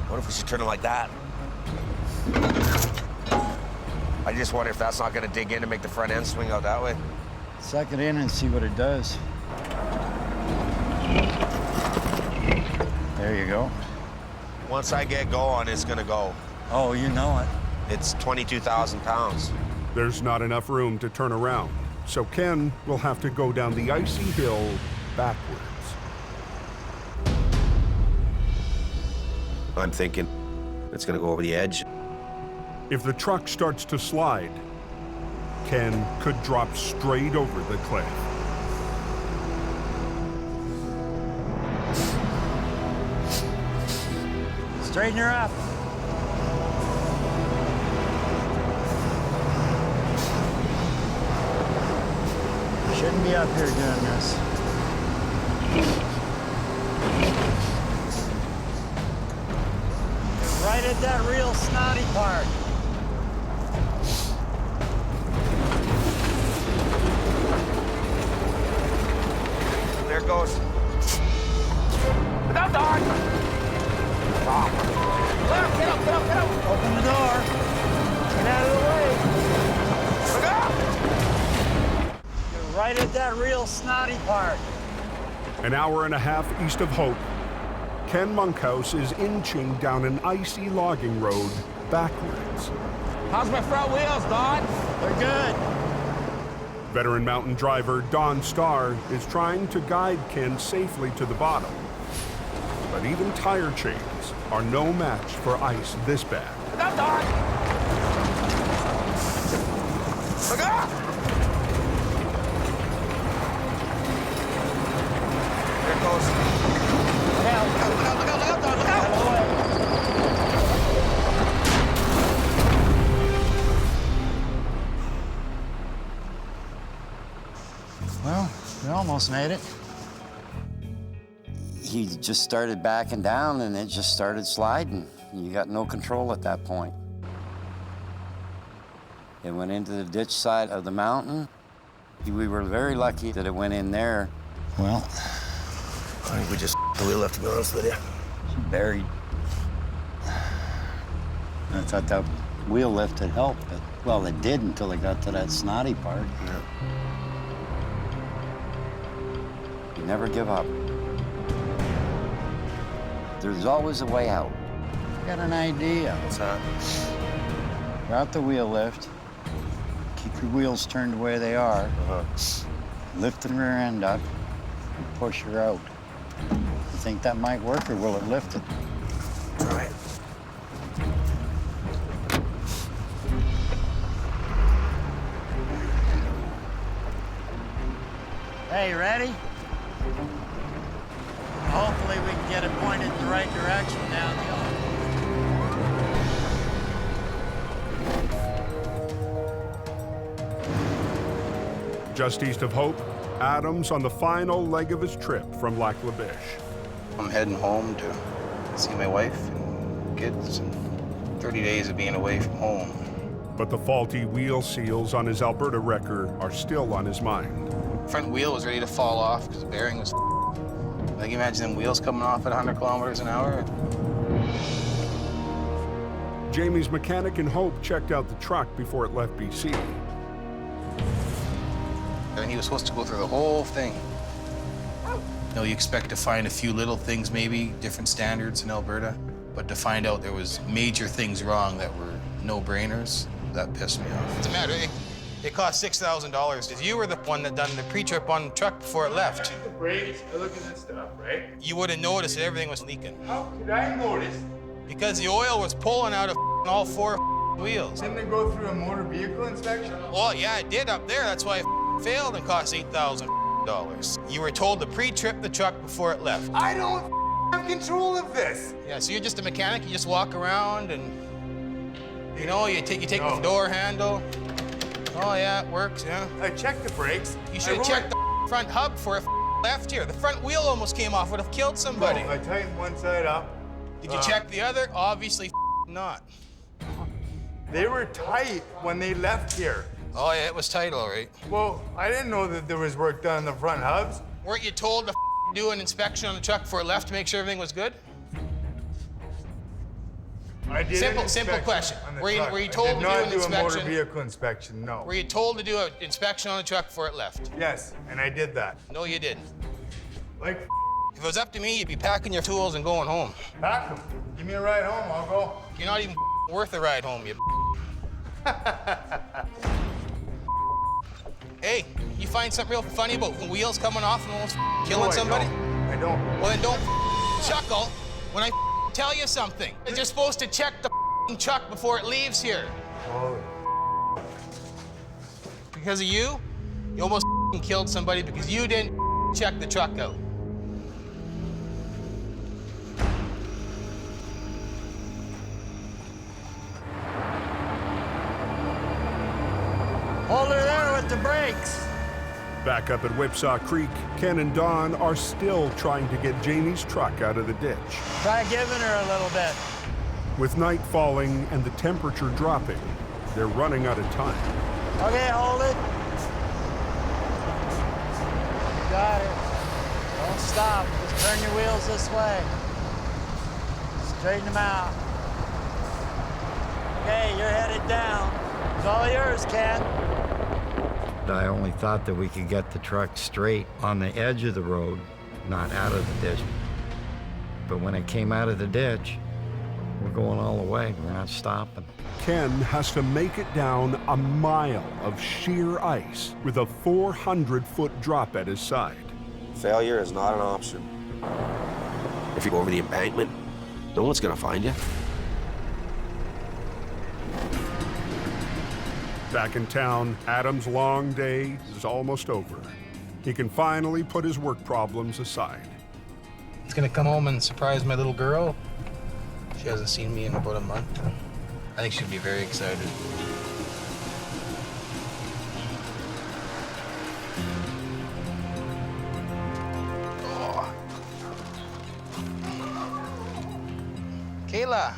S23: What if we should turn it like that? I just wonder if that's not gonna dig in and make the front end swing out that way.
S26: Suck it in and see what it does. There you go.
S23: Once I get going, it's gonna go.
S26: Oh, you know it.
S23: It's 22,000 pounds.
S1: There's not enough room to turn around, so Ken will have to go down the icy hill backwards.
S23: I'm thinking it's gonna go over the edge.
S1: If the truck starts to slide, Ken could drop straight over the cliff.
S26: Straighten her up. Shouldn't be up here doing this. Right at that real snotty part.
S23: There it goes. Look out, Don! Get up, get up, get up!
S26: Open the door. Get out of the way.
S23: Look out!
S26: You're right at that real snotty part.
S1: An hour and a half east of Hope, Ken Monkhouse is inching down an icy logging road backwards.
S19: How's my front wheels, Don?
S26: They're good.
S1: Veteran mountain driver Don Starr is trying to guide Ken safely to the bottom. But even tire chains are no match for ice this bad.
S23: Look out, Don! Look out! There it goes. Look out, look out, look out, look out, Don, look out!
S26: Well, we almost made it. He just started backing down and it just started sliding. You got no control at that point. It went into the ditch side of the mountain. We were very lucky that it went in there. Well,
S23: I think we just the wheel left, to be honest with you.
S26: Buried. I thought that wheel lift had helped, but, well, it did until it got to that snotty part.
S23: Yeah.
S26: You never give up. There's always a way out. got an idea.
S23: What's that?
S26: Got the wheel lift. Keep your wheels turned the way they are. Lift the rear end up and push her out. You think that might work, or will it lift it?
S23: Try it.
S26: Hey, ready? Hopefully we can get it pointed in the right direction down the hill.
S1: Just east of Hope, Adam's on the final leg of his trip from Lac La Biche.
S10: I'm heading home to see my wife and kids, and 30 days of being away from home.
S1: But the faulty wheel seals on his Alberta wrecker are still on his mind.
S10: Front wheel was ready to fall off because the bearing was like, imagine them wheels coming off at 100 kilometers an hour.
S1: Jamie's mechanic in Hope checked out the truck before it left BC.
S10: And he was supposed to go through the whole thing. You know, you expect to find a few little things, maybe different standards in Alberta, but to find out there was major things wrong that were no-brainers, that pissed me off. What's the matter? It cost $6,000. If you were the one that done the pre-trip on the truck before it left,
S18: The brakes, I look at this stuff, right?
S10: you would have noticed that everything was leaking.
S18: How could I notice?
S10: Because the oil was pulling out of all four wheels.
S18: Didn't it go through a motor vehicle inspection?
S10: Well, yeah, it did up there. That's why it failed and cost $8,000. You were told to pre-trip the truck before it left.
S18: I don't have control of this.
S10: Yeah, so you're just a mechanic. You just walk around and, you know, you take the door handle. Oh, yeah, it works, yeah.
S18: I checked the brakes.
S10: You should have checked the front hub before it left here. The front wheel almost came off. Would have killed somebody.
S18: No, I tightened one side up.
S10: Did you check the other? Obviously not.
S18: They were tight when they left here.
S10: Oh, yeah, it was tight, all right.
S18: Well, I didn't know that there was work done on the front hubs.
S10: Weren't you told to do an inspection on the truck before it left to make sure everything was good?
S18: I did
S10: Simple question. Were you told to do an inspection?
S18: I did not do a motor vehicle inspection, no.
S10: Were you told to do an inspection on the truck before it left?
S18: Yes, and I did that.
S10: No, you didn't.
S18: Like,
S10: if it was up to me, you'd be packing your tools and going home.
S18: pack them. Give me a ride home, I'll go.
S10: You're not even worth a ride home, you. Hey, you find something real funny about wheels coming off and almost killing somebody?
S18: I don't.
S10: Well, then don't chuckle when I tell you something. You're supposed to check the truck before it leaves here.
S18: Oh.
S10: Because of you almost killed somebody because you didn't check the truck out.
S26: Hold her there with the brakes.
S1: Back up at Whipsaw Creek, Ken and Don are still trying to get Jamie's truck out of the ditch.
S26: Try giving her a little bit.
S1: With night falling and the temperature dropping, they're running out of time.
S26: Okay, hold it. You got it. Don't stop. Just turn your wheels this way. Straighten them out. Okay, you're headed down. It's all yours, Ken.
S27: I only thought that we could get the truck straight on the edge of the road, not out of the ditch. But when it came out of the ditch, we're going all the way. We're not stopping.
S1: Ken has to make it down a mile of sheer ice with a 400-foot drop at his side.
S23: Failure is not an option. If you go over the embankment, no one's gonna find you.
S1: Back in town, Adam's long day is almost over. He can finally put his work problems aside.
S10: He's gonna come home and surprise my little girl. She hasn't seen me in about a month. I think she'll be very excited. Oh. Kayla.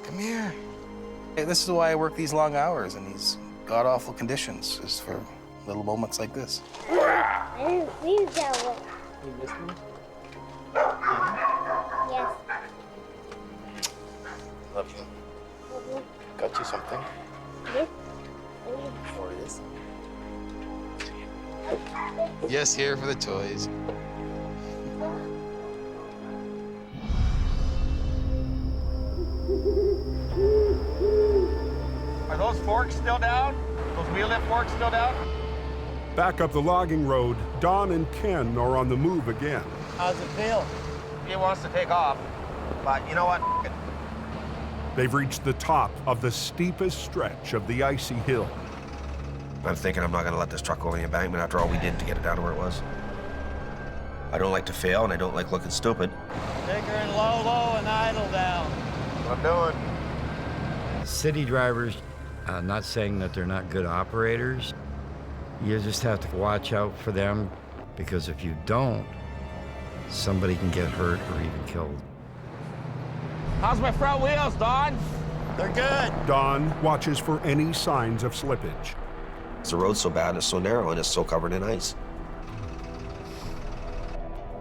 S10: Come here. Hey, this is why I work these long hours in these god-awful conditions, is for little moments like this.
S2: I didn't leave that way.
S19: You missed me?
S2: Yes.
S10: Love you. Got you something?
S2: Yes.
S10: Or this? Yes, here for the toys.
S3: still down? Those wheel lift forks still down?
S1: Back up the logging road, Don and Ken are on the move again.
S26: How's it feel?
S3: He wants to take off, but you know what?
S1: They've reached the top of the steepest stretch of the icy hill.
S23: I'm thinking I'm not gonna let this truck go over the embankment after all we did to get it down to where it was. I don't like to fail, and I don't like looking stupid.
S26: Take her in low, low, and idle down.
S3: What I'm doing.
S27: City drivers, not saying that they're not good operators. You just have to watch out for them, because if you don't, somebody can get hurt or even killed.
S3: How's my front wheels, Don?
S26: They're good.
S1: Don watches for any signs of slippage.
S23: The road's so bad, it's so narrow, and it's so covered in ice.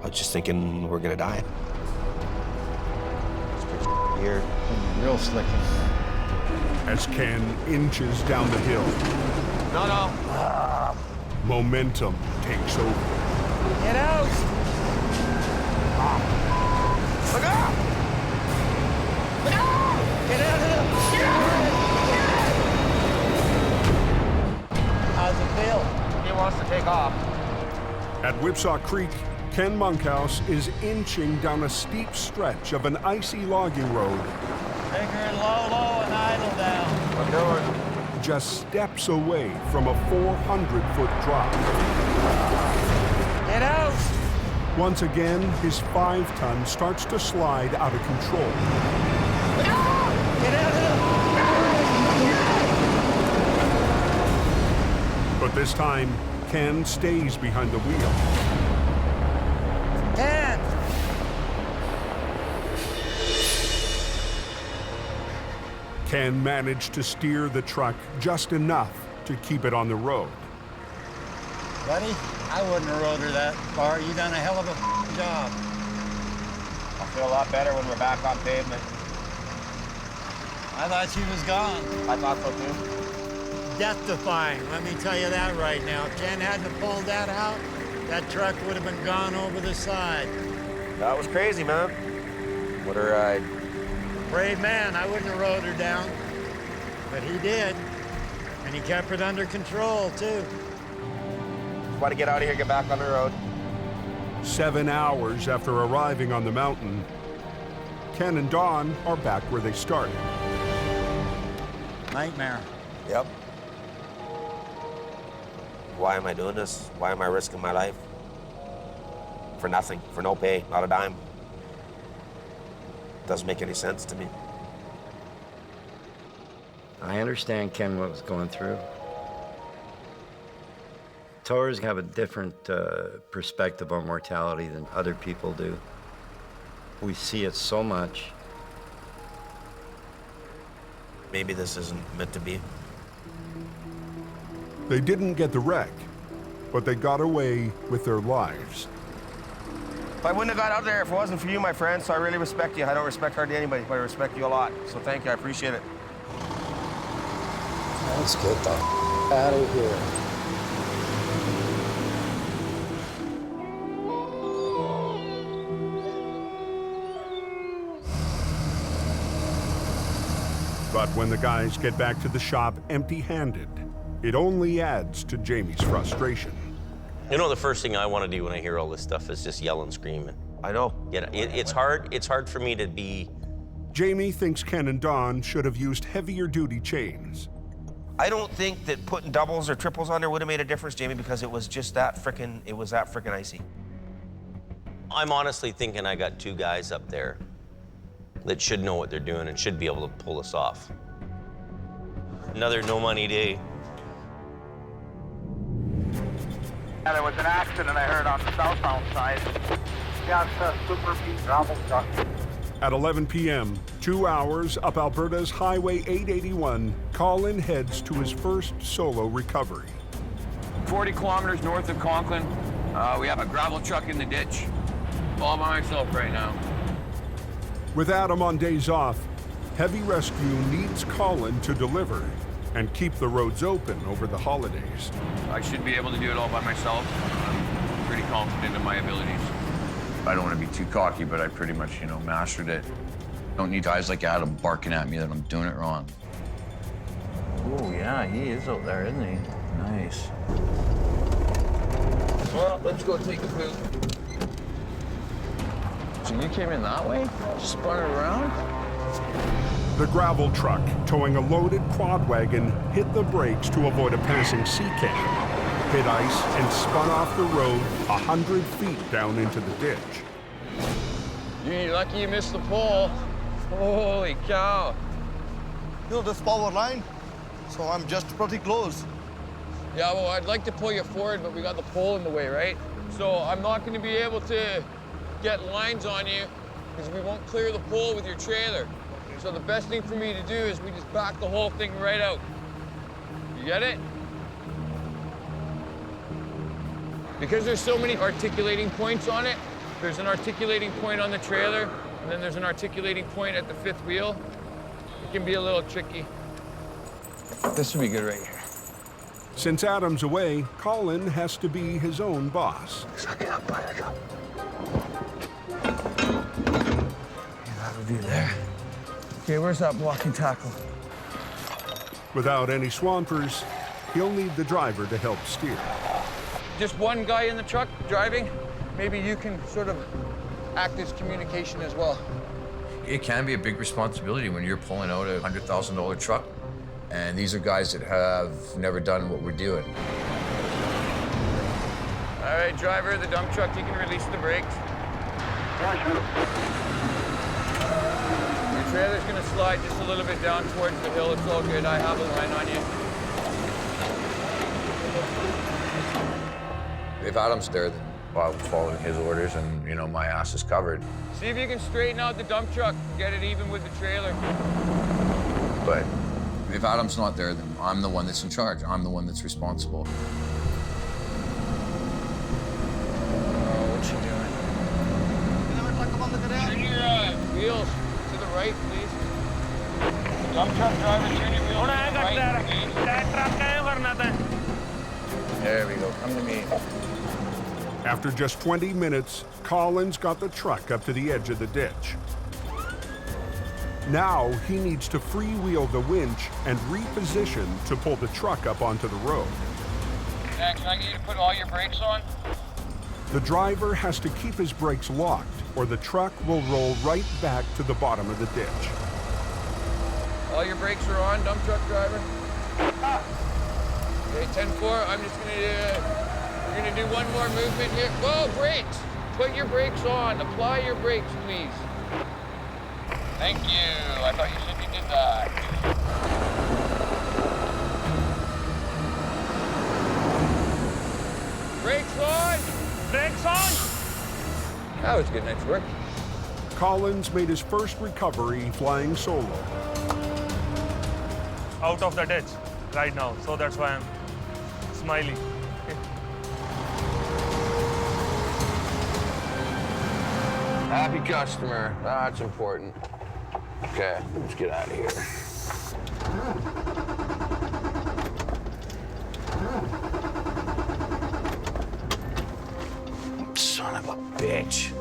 S23: I was just thinking we're gonna die. It's pretty here.
S26: Real slick.
S1: As Ken inches down the hill,
S3: No.
S1: momentum takes over.
S26: Get out!
S3: Look out! Look out!
S26: Get out of here! How's it feel?
S3: He wants to take off.
S1: At Whipsaw Creek, Ken Monkhouse is inching down a steep stretch of an icy logging road.
S26: Take her in low, low, and idle down.
S3: What I'm doing.
S1: Just steps away from a 400-foot drop.
S26: Get out!
S1: Once again, his 5-ton starts to slide out of control.
S26: Get out of here!
S1: But this time, Ken stays behind the wheel.
S26: Ken!
S1: Ken managed to steer the truck just enough to keep it on the road.
S26: Buddy, I wouldn't have rode her that far. You done a hell of a job.
S3: I feel a lot better when we're back on pavement.
S26: I thought she was gone.
S3: I thought so too.
S26: Death-defying, let me tell you that right now. If Ken hadn't have pulled that out, that truck would have been gone over the side.
S23: That was crazy, man. What a ride.
S26: Brave man, I wouldn't have rode her down. But he did. And he kept it under control, too.
S23: Want to get out of here, get back on the road.
S1: 7 hours after arriving on the mountain, Ken and Don are back where they started.
S26: Nightmare.
S23: Yep. Why am I doing this? Why am I risking my life? For nothing, for no pay, not a dime. Doesn't make any sense to me.
S27: I understand, Ken, what was going through. Towers have a different perspective on mortality than other people do. We see it so much.
S23: Maybe this isn't meant to be.
S1: They didn't get the wreck, but they got away with their lives.
S23: I wouldn't have got out there if it wasn't for you, my friend, so I really respect you. I don't respect hardly anybody, but I respect you a lot. So thank you, I appreciate it.
S26: Let's get the out of here.
S1: But when the guys get back to the shop empty-handed, it only adds to Jamie's frustration.
S9: You know, the first thing I want to do when I hear all this stuff is just yell and scream.
S23: I know.
S9: Yeah, it's hard for me to be...
S1: Jamie thinks Ken and Don should have used heavier duty chains.
S23: I don't think that putting doubles or triples on there would have made a difference, Jamie, because it was just that frickin' icy.
S9: I'm honestly thinking I got 2 guys up there that should know what they're doing and should be able to pull us off. Another no-money day.
S3: Yeah, there was an accident I heard on the southbound side. Yeah, it's a super beat gravel truck.
S1: At 11 p.m., 2 hours up Alberta's Highway 881, Colin heads to his first solo recovery.
S17: 40 kilometers north of Conklin. We have a gravel truck in the ditch. All by myself right now.
S1: With Adam on days off, Heavy Rescue needs Colin to deliver and keep the roads open over the holidays.
S17: I should be able to do it all by myself. I'm pretty confident in my abilities. I don't want to be too cocky, but I pretty much, mastered it. Don't need guys like Adam barking at me that I'm doing it wrong.
S13: Oh, yeah, he is out there, isn't he? Nice.
S17: Well, let's go take a poop. So you came in that way? Just spun it around?
S1: The gravel truck towing a loaded quad wagon hit the brakes to avoid a passing sea can, hit ice, and spun off the road 100 feet down into the ditch.
S17: You're lucky you missed the pole. Holy cow.
S4: You know, this power line, so I'm just pretty close.
S17: Yeah, well, I'd like to pull you forward, but we got the pole in the way, right? So I'm not going to be able to get lines on you because we won't clear the pole with your trailer. So the best thing for me to do is we just back the whole thing right out. You get it? Because there's so many articulating points on it, there's an articulating point on the trailer, and then there's an articulating point at the fifth wheel. It can be a little tricky. This would be good right here.
S1: Since Adam's away, Colin has to be his own boss.
S17: That'll be there. Okay, where's that blocking tackle?
S1: Without any swampers, he'll need the driver to help steer.
S17: Just one guy in the truck driving? Maybe you can sort of act as communication as well. It can be a big responsibility when you're pulling out a $100,000 truck, and these are guys that have never done what we're doing. All right, driver of the dump truck, you can release the brakes. Your trailer's gonna slide just a little bit down towards the hill. It's all good. I have a line on you. If Adam's there, then I'm following his orders, and you know my ass is covered. See if you can straighten out the dump truck and get it even with the trailer. But if Adam's not there, then I'm the one that's in charge. I'm the one that's responsible. Oh, what's she doing? Turn your wheels to the right, please. Dump truck driver, turn your wheels to the right, please. There we go. Come to me.
S1: After just 20 minutes, Colin's got the truck up to the edge of the ditch. Now he needs to freewheel the winch and reposition to pull the truck up onto the road.
S17: Can I get you to put all your brakes on?
S1: The driver has to keep his brakes locked, or the truck will roll right back to the bottom of the ditch.
S17: All your brakes are on, dump truck driver. Okay, 10-4, I'm just we're gonna do one more movement here. Whoa, brakes! Put your brakes on, apply your brakes, please. Thank you, I thought you said you did that. Brakes on! Brakes on! That was a good night's work.
S1: Colin's made his first recovery flying solo.
S5: Out of the ditch right now, so that's why I'm smiling.
S17: Happy customer, that's important. Okay, let's get out of here. Son of a bitch.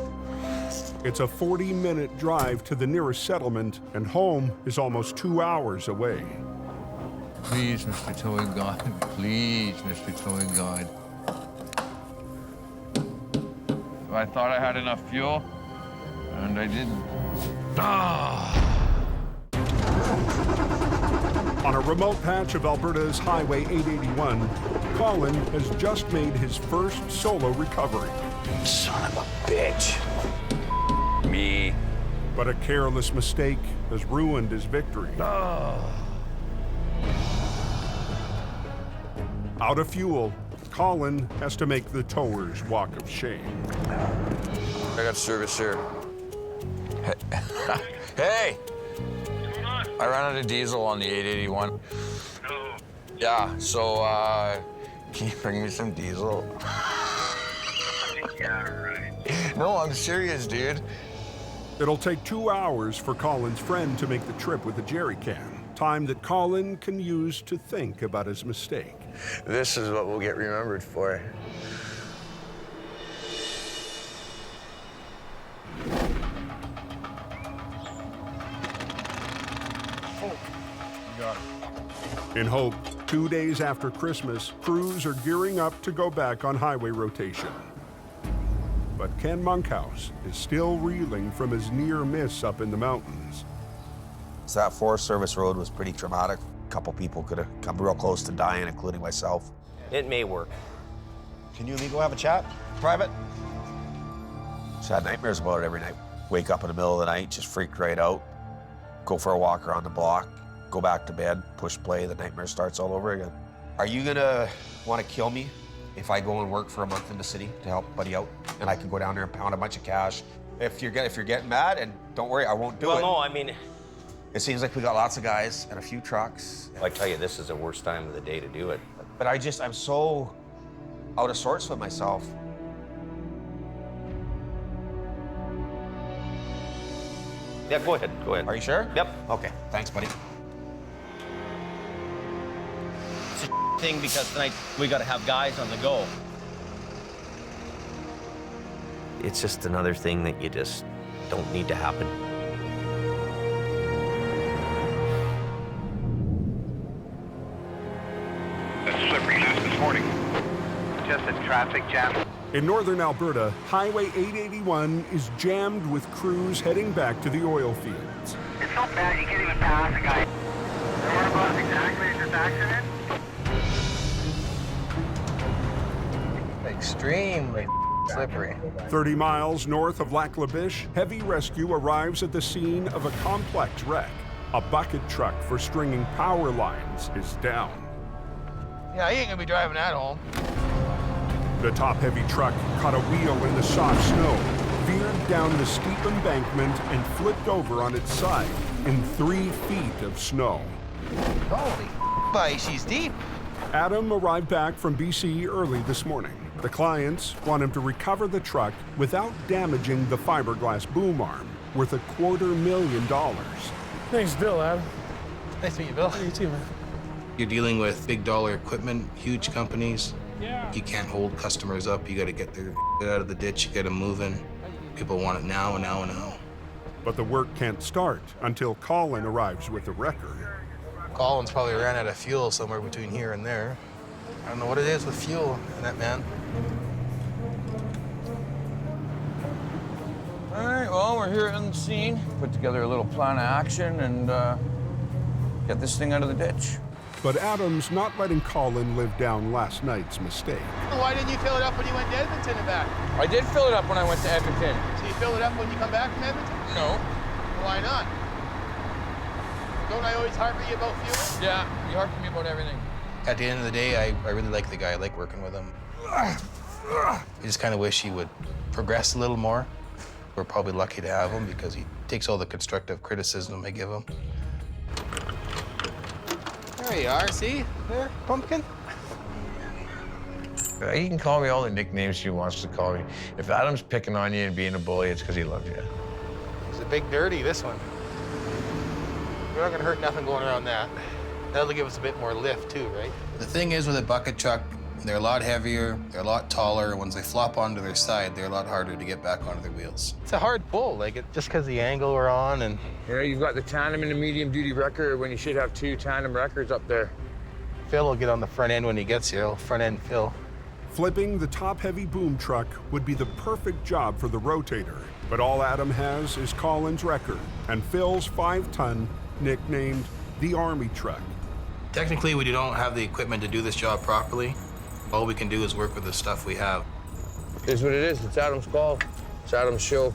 S1: It's a 40-minute drive to the nearest settlement, and home is almost 2 hours away.
S17: Please, Mr. Towing God, please, Mr. Towing God. I thought I had enough fuel, and I didn't.
S1: On a remote patch of Alberta's Highway 881, Colin has just made his first solo recovery.
S17: Son of a bitch. Me.
S1: But a careless mistake has ruined his victory. Out of fuel, Colin has to make the tower's walk of shame.
S17: I got service here. Hey! I ran out of diesel on the 881. No. Yeah, so, can you bring me some diesel?
S6: Yeah, right.
S17: No, I'm serious, dude.
S1: It'll take 2 hours for Colin's friend to make the trip with a jerry can, time that Colin can use to think about his mistake.
S17: This is what we'll get remembered for.
S5: Oh, got it.
S1: In hope, 2 days after Christmas, crews are gearing up to go back on highway rotation. But Ken Monkhouse is still reeling from his near miss up in the mountains.
S23: So that Forest Service road was pretty traumatic. A couple people could have come real close to dying, including myself.
S9: It may work.
S23: Can you and me go have a chat, private? Just had nightmares about it every night. Wake up in the middle of the night, just freak right out. Go for a walk around the block, go back to bed, push play, the nightmare starts all over again. Are you gonna want to kill me if I go and work for a month in the city to help buddy out? And I can go down there and pound a bunch of cash. If you're getting mad, and don't worry, I won't do it.
S9: Well, no, I mean,
S23: it seems like we got lots of guys and a few trucks.
S9: I tell you, this is the worst time of the day to do it.
S23: But I'm so out of sorts with myself.
S9: Yeah, go ahead, go ahead.
S23: Are you sure?
S9: Yep.
S23: Okay, thanks, buddy.
S9: It's a thing because tonight we got to have guys on the go. It's just another thing that you just don't need to happen.
S3: This morning. Just a traffic jam.
S1: In northern Alberta, Highway 881 is jammed with crews heading back to the oil fields.
S3: It's so bad you can't even pass a guy. Whereabouts exactly is this accident?
S10: Extremely slippery.
S1: 30 miles north of Lac La Biche, heavy rescue arrives at the scene of a complex wreck. A bucket truck for stringing power lines is down.
S10: Yeah, he ain't gonna be driving that home.
S1: The top heavy truck caught a wheel in the soft snow, veered down the steep embankment, and flipped over on its side in 3 feet of snow.
S10: Holy she's deep.
S1: Adam arrived back from BC early this morning. The clients want him to recover the truck without damaging the fiberglass boom arm, worth $250,000.
S11: Thanks, Bill, Adam.
S10: Nice to meet you, Bill.
S11: You too, man.
S10: You're dealing with big dollar equipment, huge companies.
S11: Yeah.
S10: You can't hold customers up. You got to get their out of the ditch, you get them moving. People want it now and now and now.
S1: But the work can't start until Colin arrives with the wrecker.
S10: Colin's probably ran out of fuel somewhere between here and there. I don't know what it is with fuel in that man.
S17: All right, well, we're here on the scene. Put together a little plan of action and get this thing out of the ditch.
S1: But Adam's not letting Colin live down last night's mistake.
S10: Why didn't you fill it up when you went to Edmonton and back?
S17: I did fill it up when I went to Edmonton.
S10: So you fill it up when you come back from Edmonton?
S17: No.
S10: Why not? Don't I always harp you about fuel?
S17: Yeah, you harp me about everything.
S10: At the end of the day, I really like the guy. I like working with him. I just kind of wish he would progress a little more. We're probably lucky to have him because he takes all the constructive criticism I give him. There you are, see? There, pumpkin.
S17: He can call me all the nicknames he wants to call me. If Adam's picking on you and being a bully, it's because he loves you.
S10: He's a big dirty, this one. We're not gonna hurt nothing going around that. That'll give us a bit more lift too, right? The thing is with a bucket truck, they're a lot heavier, they're a lot taller. Once they flop onto their side, they're a lot harder to get back onto their wheels. It's a hard pull, just because the angle we're on and...
S17: Yeah, you've got the tandem and the medium-duty wrecker when you should have 2 tandem wreckers up there.
S10: Phil will get on the front end when he gets here. Front end Phil.
S1: Flipping the top-heavy boom truck would be the perfect job for the rotator. But all Adam has is Colin's wrecker and Phil's 5-ton, nicknamed the Army truck.
S10: Technically, we don't have the equipment to do this job properly. All we can do is work with the stuff we have.
S17: It is what it is. It's Adam's call. It's Adam's show.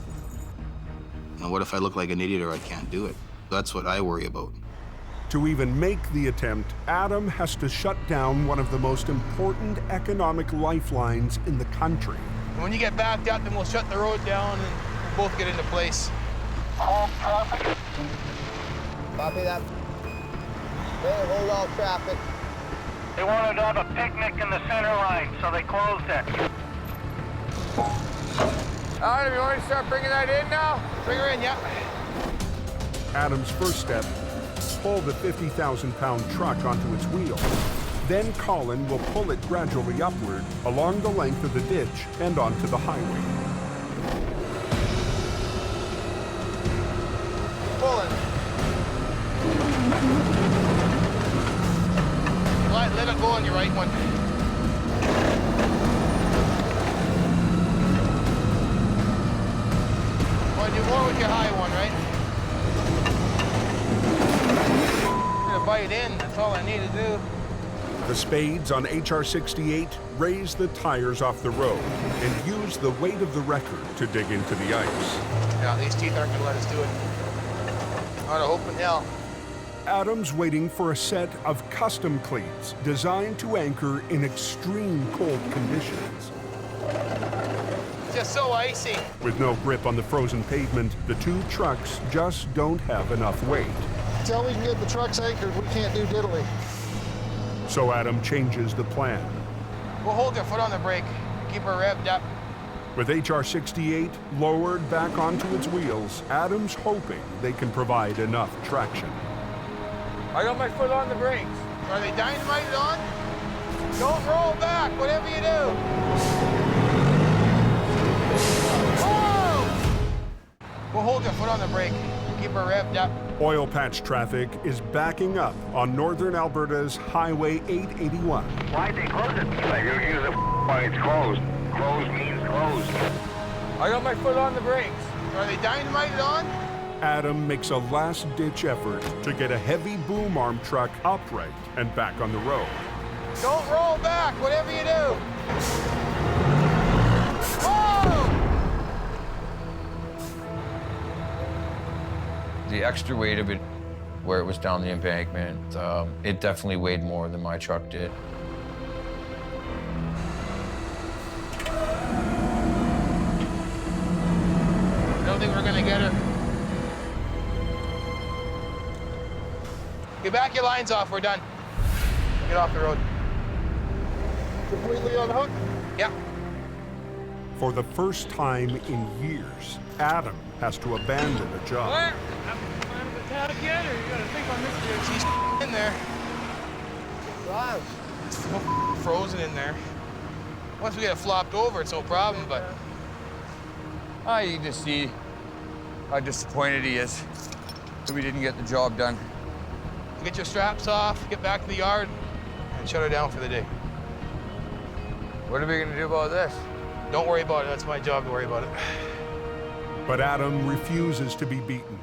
S10: And what if I look like an idiot or I can't do it? That's what I worry about.
S1: To even make the attempt, Adam has to shut down one of the most important economic lifelines in the country.
S10: When you get backed up, then we'll shut the road down and we'll both get into place. Copy that. Hey, hold all traffic.
S3: They wanted to have a picnic in the center line, so they closed it.
S17: All right, if you want to start bringing that in now?
S10: Bring her in, yeah.
S1: Adam's first step, pull the 50,000-pound truck onto its wheel. Then Colin will pull it gradually upward along the length of the ditch and onto the highway.
S10: Pulling. go on your right one. Well, do more with your high one, right? I'm gonna bite in, that's all I need to do.
S1: The spades on HR-68 raise the tires off the road and use the weight of the wrecker to dig into the ice.
S10: Yeah, these teeth aren't gonna let us do it. On a hope in hell.
S1: Adam's waiting for a set of custom cleats designed to anchor in extreme cold conditions.
S10: It's just so icy.
S1: With no grip on the frozen pavement, the two trucks just don't have enough weight.
S6: Until we can get the trucks anchored, we can't do diddly.
S1: So Adam changes the plan.
S10: We'll hold your foot on the brake, keep her revved up.
S1: With HR-68 lowered back onto its wheels, Adam's hoping they can provide enough traction.
S11: I got my foot on the brakes.
S10: Are they dynamited on? Don't roll back, whatever you do. Whoa! We'll hold your foot on the brake, keep her revved up.
S1: Oil patch traffic is backing up on northern Alberta's Highway 881.
S3: Why'd they close it? You use it why it's closed. Closed means closed.
S11: I got my foot on the brakes.
S10: Are they dynamited on?
S1: Adam makes a last-ditch effort to get a heavy boom arm truck upright and back on the road.
S10: Don't roll back, whatever you do. Whoa!
S7: The extra weight of it, where it was down the embankment, it definitely weighed more than my truck did.
S10: I don't think we're gonna get her. Get back your lines off, we're done. Get off the road.
S6: Completely on the hook?
S10: Yeah.
S1: For the first time in years, Adam has to abandon a job.
S11: What? I'm the tab yet, or you gotta think on this
S10: He's in there.
S6: Wow.
S10: It's frozen in there. Once we get it flopped over, it's no problem, but...
S7: You just see how disappointed he is that we didn't get the job done.
S10: Get your straps off, get back to the yard, and shut her down for the day.
S7: What are we gonna do about this?
S10: Don't worry about it, that's my job to worry about it.
S1: But Adam refuses to be beaten.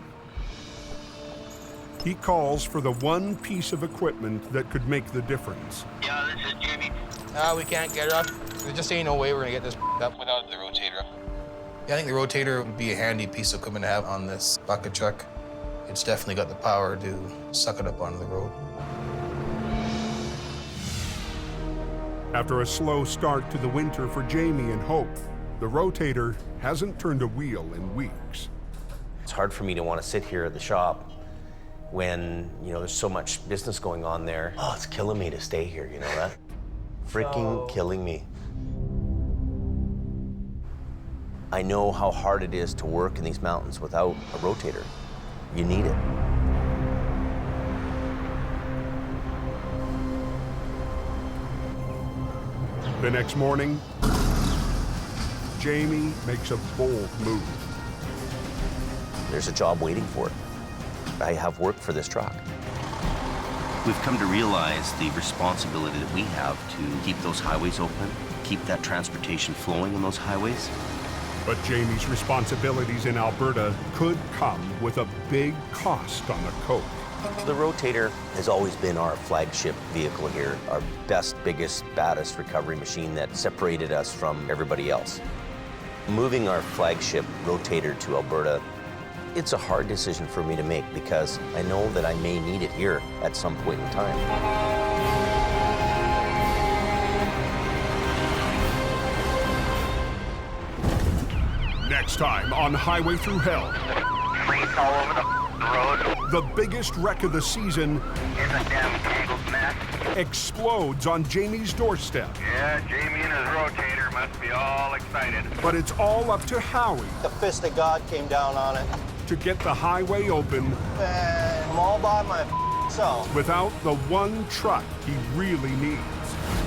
S1: He calls for the one piece of equipment that could make the difference.
S3: Yeah, this is Jimmy.
S10: We can't get her up. There just ain't no way we're gonna get this up without the rotator up. Yeah, I think the rotator would be a handy piece of equipment to have on this bucket truck. It's definitely got the power to suck it up onto the road.
S1: After a slow start to the winter for Jamie and Hope, the rotator hasn't turned a wheel in weeks.
S9: It's hard for me to want to sit here at the shop when, there's so much business going on there. Oh, it's killing me to stay here, you know that? Freaking killing me. I know how hard it is to work in these mountains without a rotator. You need it.
S1: The next morning, Jamie makes a bold move.
S9: There's a job waiting for it. I have worked for this truck. We've come to realize the responsibility that we have to keep those highways open, keep that transportation flowing on those highways.
S1: But Jamie's responsibilities in Alberta could come with a big cost on the coat.
S9: The rotator has always been our flagship vehicle here, our best, biggest, baddest recovery machine that separated us from everybody else. Moving our flagship rotator to Alberta, it's a hard decision for me to make because I know that I may need it here at some point in time.
S1: Next time on Highway Through Hell.
S3: Flames all over the road.
S1: The biggest wreck of the season
S3: In a damn tangled mess.
S1: explodes on Jamie's doorstep.
S3: Yeah, Jamie and his rotator must be all excited.
S1: But it's all up to Howie
S15: The fist of God came down on it.
S1: to get the highway open
S15: I'm all by myself.
S1: without the one truck he really needs.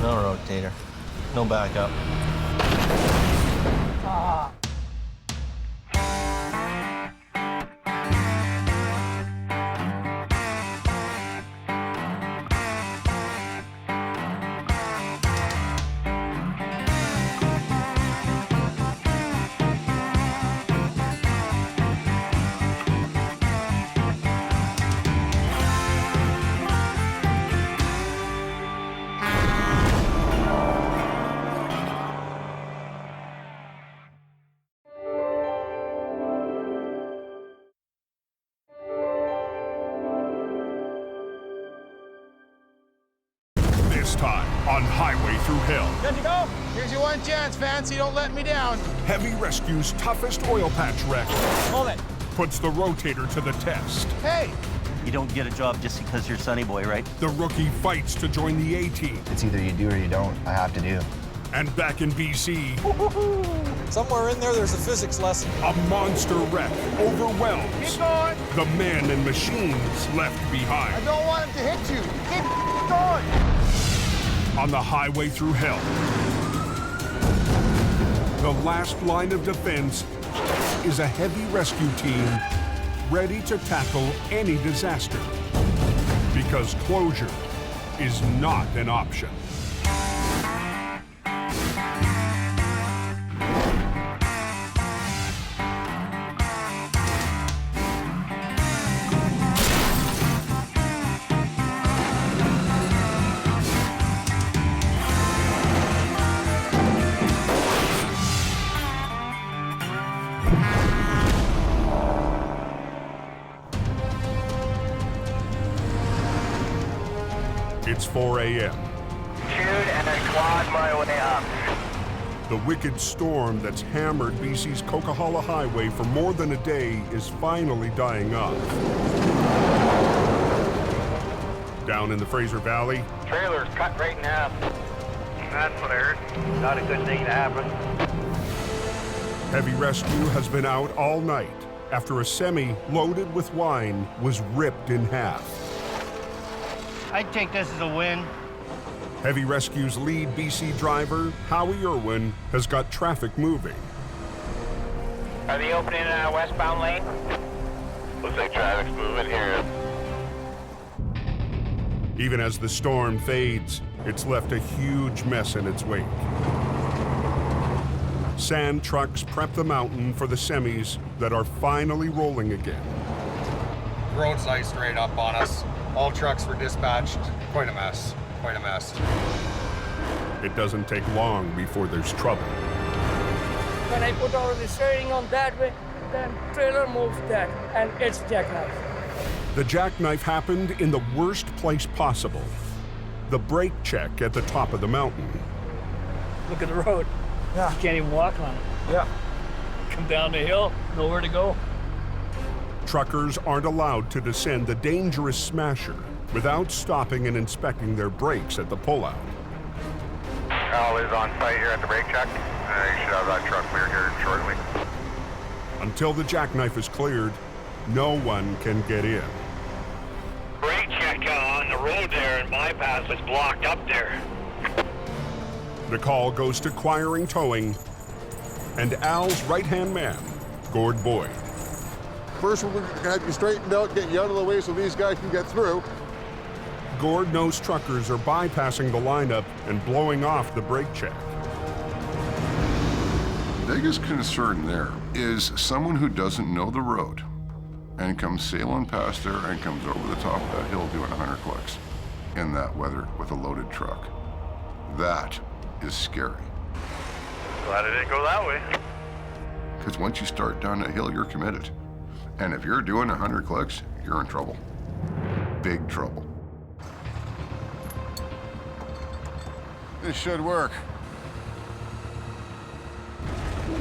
S15: No rotator. No backup.
S1: through hell.
S10: Good to go. Here's your one chance, Fancy. Don't let me down.
S1: Heavy Rescue's toughest oil patch wreck
S10: Hold it.
S1: puts the rotator to the test.
S10: Hey.
S12: You don't get a job just because you're Sunny Boy, right?
S1: The rookie fights to join the A-team.
S15: It's either you do or you don't. I have to do.
S1: And back in BC,
S19: Somewhere in there, there's a physics lesson.
S1: a monster wreck overwhelms
S10: Keep going.
S1: the men and machines left
S10: I
S1: behind.
S10: don't want him to hit you. Keep going.
S1: On the highway through hell, the last line of defense is a heavy rescue team ready to tackle any disaster, because closure is not an option. It's 4 a.m.
S3: Shoot and then quad my way up.
S1: The wicked storm that's hammered BC's Coquihalla Highway for more than a day is finally dying off. Down in the Fraser Valley,
S3: Trailer's cut right in half. That's what I heard. Not a good thing to happen.
S1: Heavy Rescue has been out all night after a semi loaded with wine was ripped in half.
S12: I'd take this as a win.
S1: Heavy Rescue's lead BC driver, Howie Irwin, has got traffic moving.
S3: Are they opening a westbound lane? Looks like traffic's moving here.
S1: Even as the storm fades, it's left a huge mess in its wake. Sand trucks prep the mountain for the semis that are finally rolling again.
S20: Roadside straight up on us. All trucks were dispatched. Quite a mess. Quite a mess.
S1: It doesn't take long before there's trouble.
S24: When I put all the steering on that way, then trailer moves that, and it's Jackknifed.
S1: The Jackknife happened in the worst place possible. The brake check at the top of the mountain.
S24: Look at the road. Yeah. You can't even walk on it.
S19: Yeah.
S24: Come down the hill, nowhere to go.
S1: Truckers aren't allowed to descend the dangerous smasher without stopping and inspecting their brakes at the pullout.
S3: Al is on site here at the brake check. You should have that truck cleared here shortly.
S1: Until the Jackknife is cleared, no one can get in.
S3: Brake check on the road there and bypass is blocked up there.
S1: The call goes to Quiring Towing and Al's right-hand man, Gord Boyd.
S25: First, we're going to have you straightened out, get you out of the way so these guys can get through.
S1: Gord knows truckers are bypassing the lineup and blowing off the brake check.
S14: The biggest concern there is someone who doesn't know the road and comes sailing past there and comes over the top of that hill doing 100 clicks in that weather with a loaded truck. That is scary.
S3: Glad it didn't go that way.
S14: Because once you start down that hill, you're committed. And if you're doing 100 clicks, you're in trouble. Big trouble.
S25: This should work.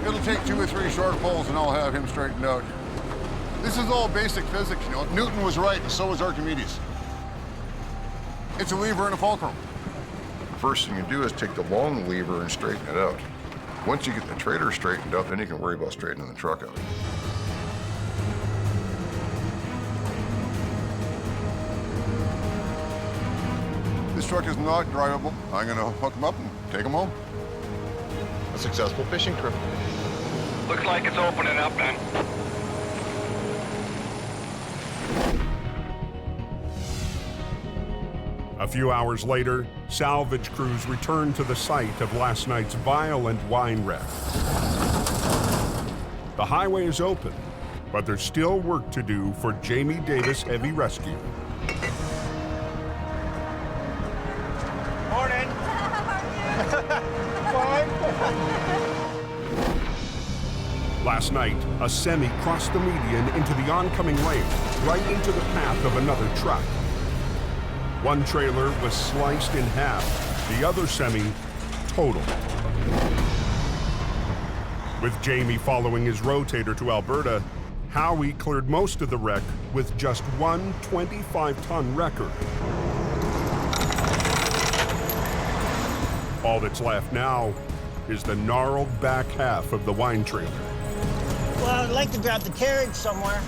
S25: It'll take 2 or 3 short pulls and I'll have him straightened out. This is all basic physics, you know. Newton was right and so was Archimedes. It's a lever and a fulcrum.
S14: First thing you do is take the long lever and straighten it out. Once you get the trailer straightened out, then you can worry about straightening the truck out.
S25: This truck is not drivable. I'm gonna hook him up and take him home.
S14: A successful fishing trip.
S3: Looks like it's opening up then.
S1: A few hours later, salvage crews return to the site of last night's violent wine wreck. The highway is open, but there's still work to do for Jamie Davis Heavy Rescue.
S10: Morning.
S1: Last night, a semi crossed the median into the oncoming lane, right into the path of another truck. One trailer was sliced in half. The other semi total. With Jamie following his rotator to Alberta, Howie cleared most of the wreck with just one 25-ton wrecker. All that's left now is the gnarled back half of the wine trailer.
S12: Well, I'd like to grab the carriage somewhere.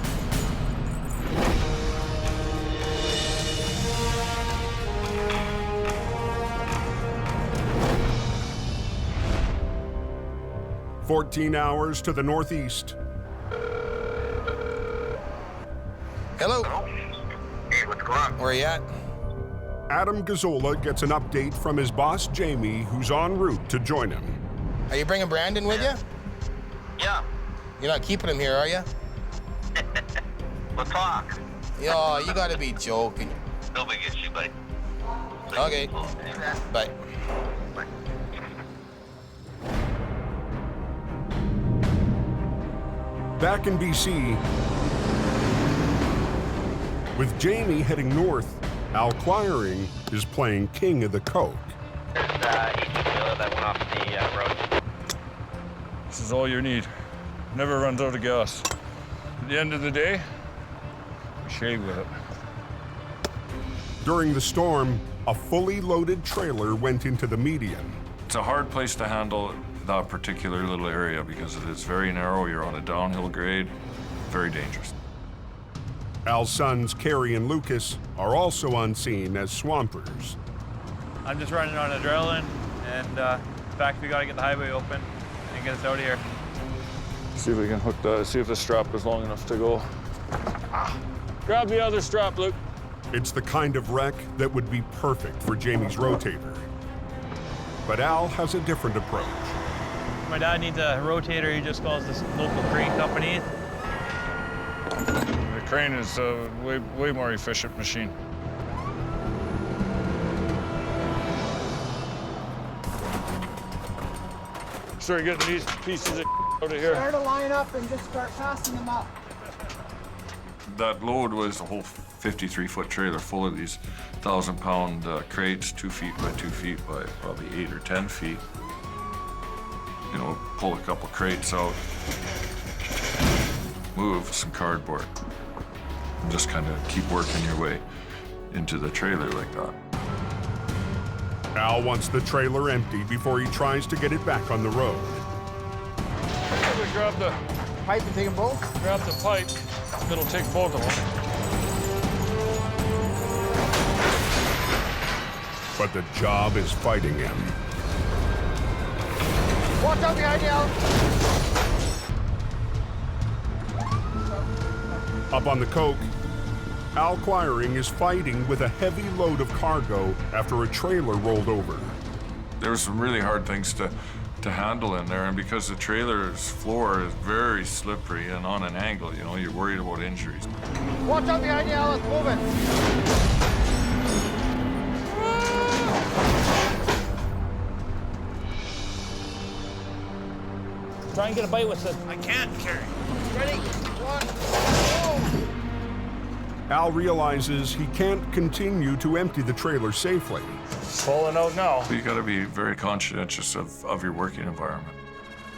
S1: "14 hours to the northeast.
S10: Hello. Hey, what's going on? Where are you at?
S1: Adam Gazzola gets an update from his boss, Jamie, who's en route to join him.
S10: Are you bringing Brandon with you?
S3: Yeah.
S10: You're not keeping him here, are you?
S3: We'll talk.
S10: Yo, you gotta be joking.
S3: No big issue, buddy.
S10: Okay. Bye.
S1: Back in BC, with Jamie heading north, Al Quiring is playing king of the Coke.
S3: There's 18 wheeler that went off the road.
S5: This is all you need. Never runs out of gas. At the end of the day, we shave with it.
S1: During the storm, a fully loaded trailer went into the median.
S5: It's a hard place to handle that particular little area because it is very narrow. You're on a downhill grade, very dangerous.
S1: Al's sons, Kerry and Lucas, are also on scene as swampers.
S11: I'm just running on adrenaline, and in fact, we gotta get the highway open and get us out of here.
S5: See if we can hook see if the strap is long enough to go. Grab the other strap, Luke.
S1: It's the kind of wreck that would be perfect for Jamie's rotator. But Al has a different approach.
S11: My dad needs a rotator. He just calls this local crane company.
S5: The crane is a way more efficient machine. Start getting these pieces of out of here.
S6: Start a line up and just start passing them up.
S5: That load was a whole 53-foot trailer full of these 1,000-pound crates, 2 feet by 2 feet by probably 8 or 10 feet. You know, pull a couple crates out, move some cardboard, and just kind of keep working your way into the trailer like that.
S1: Al wants the trailer empty before he tries to get it back on the road.
S5: Grab the
S6: pipe and take them both?
S5: Grab the pipe. It'll take both of them.
S1: But the job is fighting him.
S6: Watch out behind you, Al.
S1: Up on the Coke, Al Quiring is fighting with a heavy load of cargo after a trailer rolled over.
S5: There were some really hard things to handle in there, and because the trailer's floor is very slippery and on an angle, you know, you're worried about injuries.
S6: Watch out behind you, Al. It's moving.
S11: Try and get a bite with it.
S10: I can't carry.
S6: Ready? 1, go.
S1: Al realizes he can't continue to empty the trailer safely.
S5: Pulling out now. You got to be very conscientious of your working environment.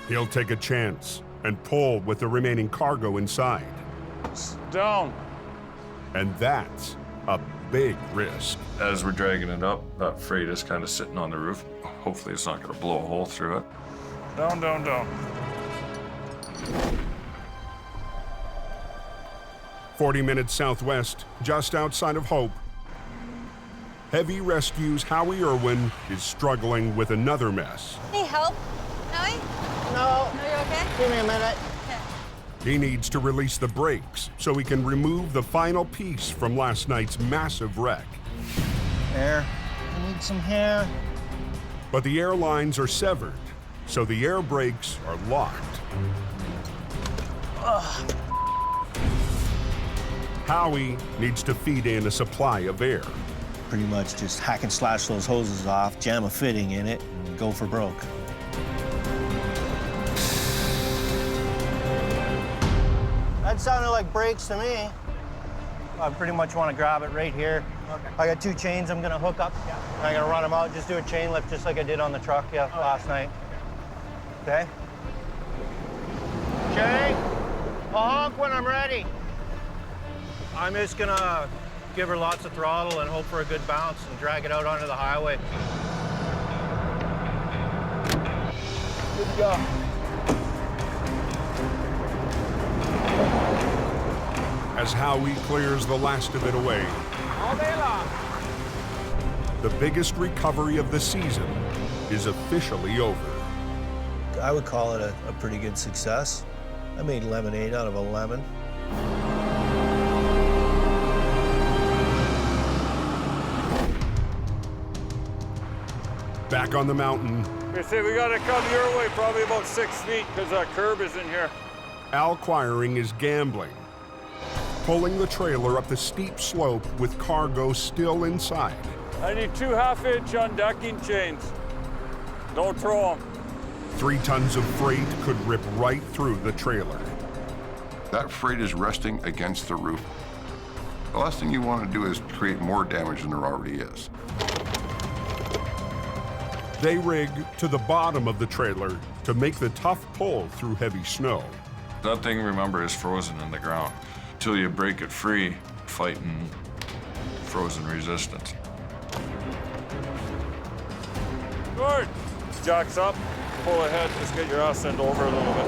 S1: He'll take a chance and pull with the remaining cargo inside.
S5: Down.
S1: And that's a big risk.
S5: As we're dragging it up, that freight is kind of sitting on the roof. Hopefully it's not going to blow a hole through it. Down, down, down.
S1: 40 minutes southwest, just outside of Hope, Heavy Rescue's Howie Irwin is struggling with another mess.
S2: Hey, help? Howie?
S6: No.
S2: No, you're okay?
S6: Give me a minute.
S2: Okay.
S1: He needs to release the brakes so he can remove the final piece from last night's massive wreck.
S6: Air. I need some hair.
S1: But the air lines are severed, so the air brakes are locked.
S6: Ugh.
S1: Howie needs to feed in a supply of air.
S12: Pretty much just hack and slash those hoses off, jam a fitting in it, and go for broke. That sounded like brakes to me. I pretty much want to grab it right here,
S6: I got 2 chains I'm gonna hook up. I'm gonna run them out, just do a chain lift just like I did on the truck last night. Okay? Chain, I'll honk when I'm ready. I'm just gonna give her lots of throttle and hope for a good bounce and drag it out onto the highway. Good job.
S1: As Howie clears the last of it away,
S6: All day long.
S1: the biggest recovery of the season is officially over.
S12: I would call it a pretty good success. I made lemonade out of a lemon.
S1: Back on the mountain,
S7: They say we gotta come your way, probably about 6 feet, because that curb is in here.
S1: Al Quiring is gambling, pulling the trailer up the steep slope with cargo still inside.
S7: I need 2 half-inch undecking chains. Don't throw them.
S1: 3 tons of freight could rip right through the trailer.
S14: That freight is resting against the roof. The last thing you want to do is create more damage than there already is.
S1: They rig to the bottom of the trailer to make the tough pull through heavy snow.
S5: That thing, remember, is frozen in the ground. Till you break it free, fighting frozen resistance.
S7: Good. Jacks up, pull ahead, just get your ass sent over a little bit.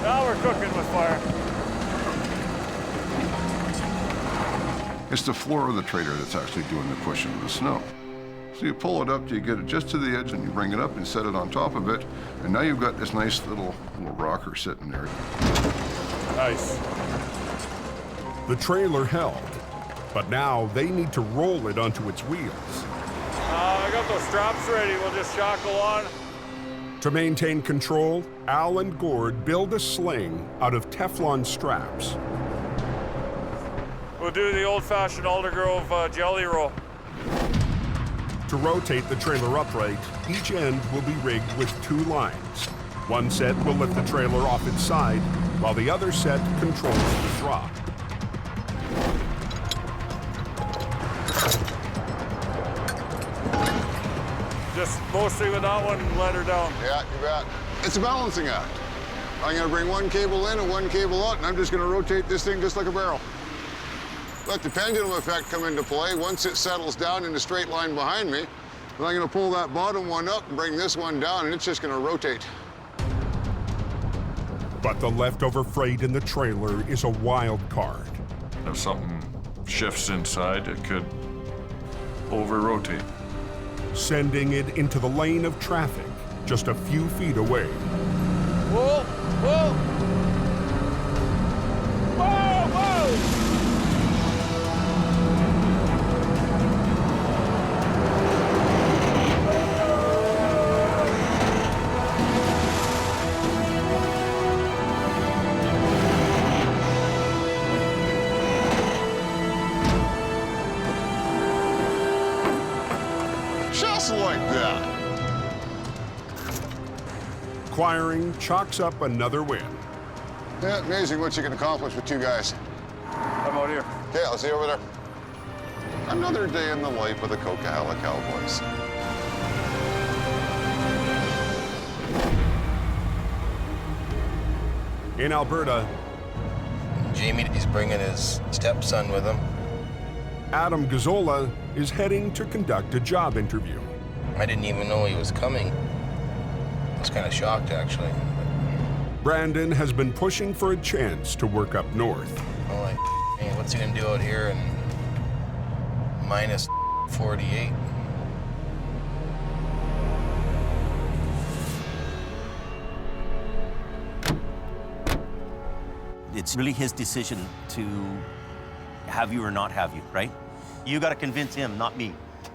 S7: Now we're cooking with fire.
S14: It's the floor of the trailer that's actually doing the pushing of the snow. So you pull it up, you get it just to the edge, and you bring it up and set it on top of it, and now you've got this nice little rocker sitting there.
S7: Nice.
S1: The trailer held, but now they need to roll it onto its wheels.
S7: I got those straps ready. We'll just shackle on.
S1: To maintain control, Al and Gord build a sling out of Teflon straps.
S7: We'll do the old-fashioned Aldergrove jelly roll.
S1: To rotate the trailer upright, each end will be rigged with 2 lines. One set will lift the trailer off its side, while the other set controls the drop.
S7: Just mostly with that one, let her down.
S25: Yeah, you bet. It's a balancing act. I'm gonna bring one cable in and one cable out, and I'm just gonna rotate this thing just like a barrel. Let the pendulum effect come into play. Once it settles down in the straight line behind me, then I'm gonna pull that bottom one up and bring this one down, and it's just gonna rotate.
S1: But the leftover freight in the trailer is a wild card.
S5: If something shifts inside, it could over-rotate.
S1: Sending it into the lane of traffic just a few feet away.
S7: Whoa, whoa! Whoa, whoa!
S25: Just like that.
S1: Quiring chalks up another win.
S25: Yeah, amazing what you can accomplish with 2 guys.
S7: I'm out here.
S25: Okay, I'll see you over there. Another day in the life of the Coquihalla Cowboys.
S1: In Alberta,
S10: Jamie, he's bringing his stepson with him.
S1: Adam Gazzola is heading to conduct a job interview.
S10: I didn't even know he was coming. I was kind of shocked, actually.
S1: Brandon has been pushing for a chance to work up north.
S10: I'm like, hey, what's he gonna do out here in minus 48?
S9: It's really his decision to have you or not have you, right? You got to convince him, not me.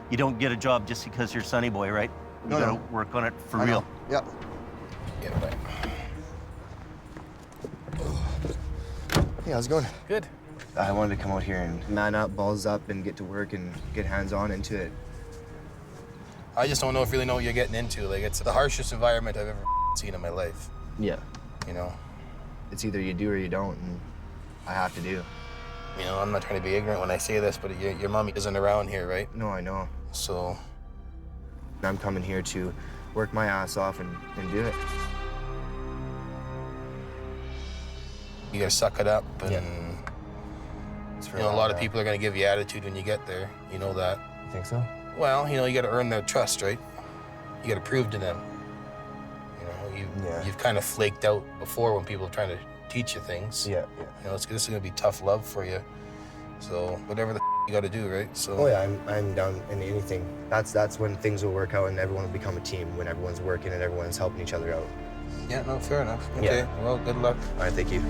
S9: You don't get a job just because you're Sonny Boy, right? You got to work on it for real.
S15: Yep.
S10: Get away.
S15: Hey, how's it going?
S10: Good.
S15: I wanted to come out here and man up, balls up, and get to work and get hands-on into it.
S10: I just don't really know what you're getting into. Like, it's the harshest environment I've ever seen in my life.
S15: Yeah.
S10: You know?
S15: It's either you do or you don't, and I have to do.
S10: You know, I'm not trying to be ignorant when I say this, but your mommy isn't around here, right?
S15: No, I know.
S10: So
S15: I'm coming here to work my ass off and do it.
S10: You gotta suck it up, and you know, a lot of
S15: that.
S10: people are gonna give you attitude when you get there. You know that.
S15: You think so?
S10: Well, you know, you gotta earn their trust, right? You gotta prove to them. You know, you've kind of flaked out before when people are trying to teach you things.
S15: Yeah.
S10: You know, this is gonna be tough love for you. So whatever the you gotta do, right? So.
S15: Oh yeah, I'm down in anything. That's when things will work out and everyone will become a team, when everyone's working and everyone's helping each other out.
S10: Yeah, no, fair enough. Okay,
S15: Yeah.
S10: Well, good luck.
S15: All right, thank you.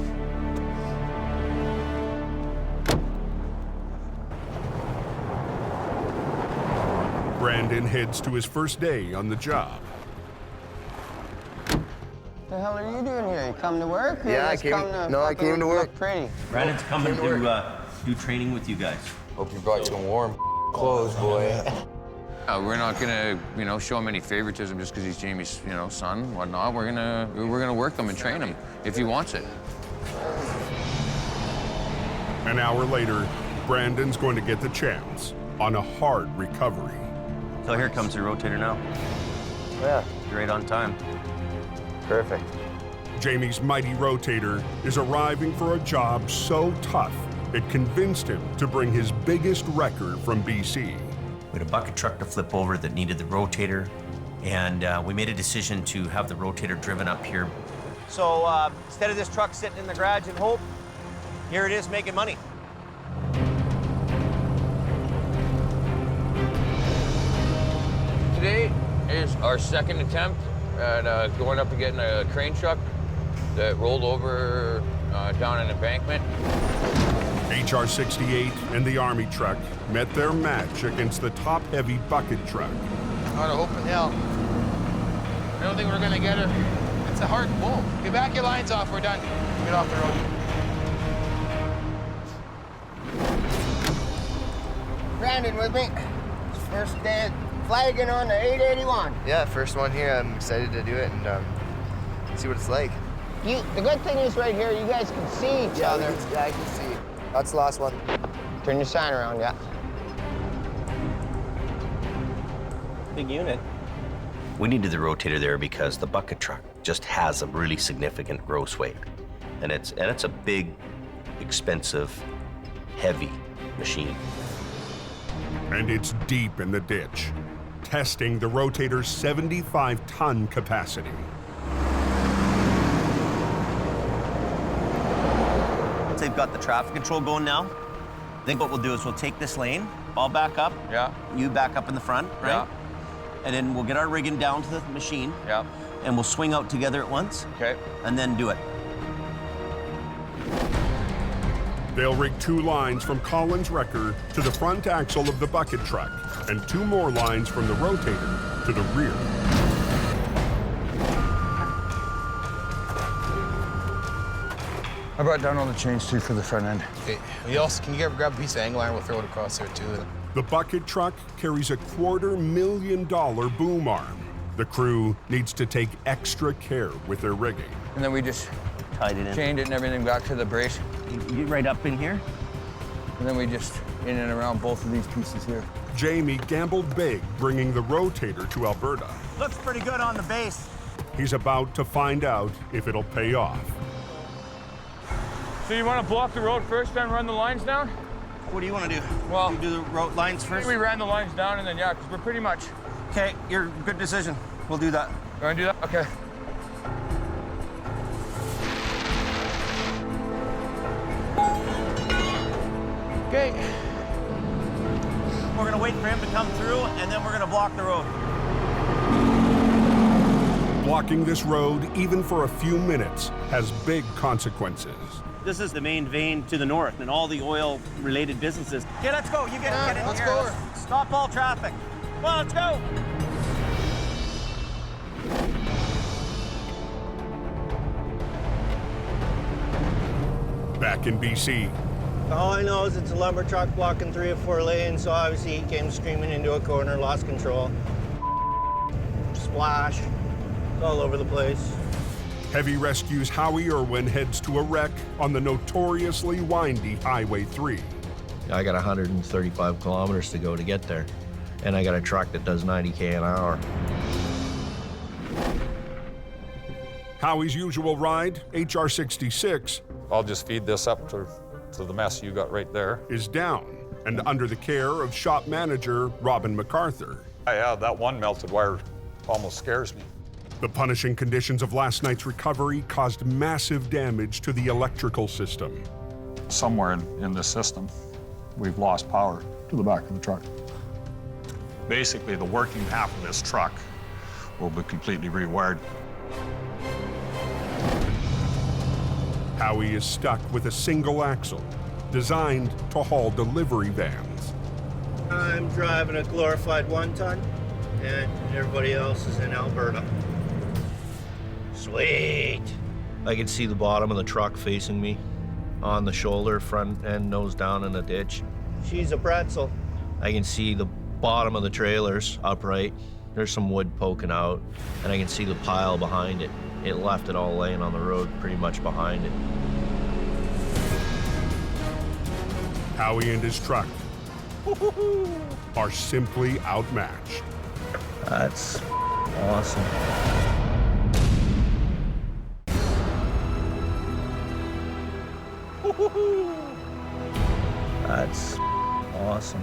S1: Brandon heads to his first day on the job.
S2: The hell are you doing here? You come to work? Or
S15: Yeah, I
S2: just
S15: came.
S2: come to
S15: No, I came to work.
S2: look pretty.
S9: Brandon's coming to do training with you guys.
S10: Hope you brought some warm clothes, boy.
S7: We're not gonna, you know, show him any favoritism just because he's Jamie's, you know, son, whatnot. We're gonna work him and train him if he wants it.
S1: An hour later, Brandon's going to get the chance on a hard recovery.
S9: So here comes the rotator now.
S15: Yeah.
S9: You're right on time.
S15: Perfect.
S1: Jamie's mighty rotator is arriving for a job so tough, it convinced him to bring his biggest record from BC.
S9: We had a bucket truck to flip over that needed the rotator, and we made a decision to have the rotator driven up here. So instead of this truck sitting in the garage in Hope, here it is making money.
S7: Today is our second attempt at going up and getting a crane truck that rolled over down an embankment.
S1: HR 68 and the Army truck met their match against the top-heavy bucket truck.
S10: Out of hope in hell. I don't think we're gonna get her. It's a hard pull. Get back your lines off, we're done. Get off the road.
S2: Brandon with me. First day flagging on the 881.
S15: Yeah, first one here. I'm excited to do it and see what it's like.
S2: The good thing is right here, you guys can see each other.
S15: Yeah, I can see. That's the last one.
S2: Turn your sign around, yeah.
S9: Big unit. We needed the rotator there because the bucket truck just has a really significant gross weight. And it's a big, expensive, heavy machine.
S1: And it's deep in the ditch, testing the rotator's 75-ton capacity.
S9: They've got the traffic control going now. I think what we'll do is we'll take this lane, I'll back up.
S7: Yeah.
S9: You back up in the front, right?
S7: Yeah.
S9: And then we'll get our rigging down to the machine.
S7: Yeah.
S9: And we'll swing out together at once.
S7: Okay.
S9: And then do it.
S1: They'll rig 2 lines from Collins Wrecker to the front axle of the bucket truck, and 2 more lines from the rotator to the rear.
S7: I brought down all the chains too for the front end.
S10: Okay. Can you grab a piece of angle iron? We'll throw it across there too.
S1: The bucket truck carries a $250,000 boom arm. The crew needs to take extra care with their rigging.
S7: And then we just
S9: tied it in,
S7: chained it and everything back to the brace.
S9: You get right up in here.
S7: And then we just in and around both of these pieces here.
S1: Jamie gambled big bringing the rotator to Alberta.
S9: Looks pretty good on the base.
S1: He's about to find out if it'll pay off.
S11: So you want to block the road first, then run the lines down?
S9: What do you want to do?
S11: Well,
S9: you do the road lines first?
S11: We ran the lines down and then, yeah, because we're pretty much...
S9: Okay, good decision. We'll do that.
S11: You want to do that? Okay.
S9: Okay. We're going to wait for him to come through, and then we're going to block the road.
S1: Blocking this road, even for a few minutes, has big consequences.
S9: This is the main vein to the north and all the oil-related businesses. Okay, let's go. You get in
S10: let's
S9: here.
S10: go.
S9: Stop all traffic. Come on, let's go.
S1: Back in BC,
S6: All I know is it's a lumber truck blocking 3 or 4 lanes, so obviously he came screaming into a corner, lost control. Splash. It's all over the place.
S1: Heavy Rescue's Howie Irwin heads to a wreck on the notoriously windy Highway 3.
S12: I got 135 kilometers to go to get there, and I got a truck that does 90K an hour.
S1: Howie's usual ride, HR66,
S8: I'll just feed this up to the mess you got right there.
S1: is down and under the care of shop manager Robin MacArthur.
S8: Yeah, that one melted wire almost scares me.
S1: The punishing conditions of last night's recovery caused massive damage to the electrical system.
S8: Somewhere in this system, we've lost power to the back of the truck. Basically, the working half of this truck will be completely rewired.
S1: Howie is stuck with a single axle designed to haul delivery vans.
S6: I'm driving a glorified 1-ton, and everybody else is in Alberta. Sweet.
S12: I can see the bottom of the truck facing me on the shoulder, front end, nose down in the ditch.
S6: She's a pretzel.
S12: I can see the bottom of the trailers upright. There's some wood poking out, and I can see the pile behind it. It left it all laying on the road pretty much behind it.
S1: Howie and his truck are simply outmatched.
S12: That's awesome. That's awesome.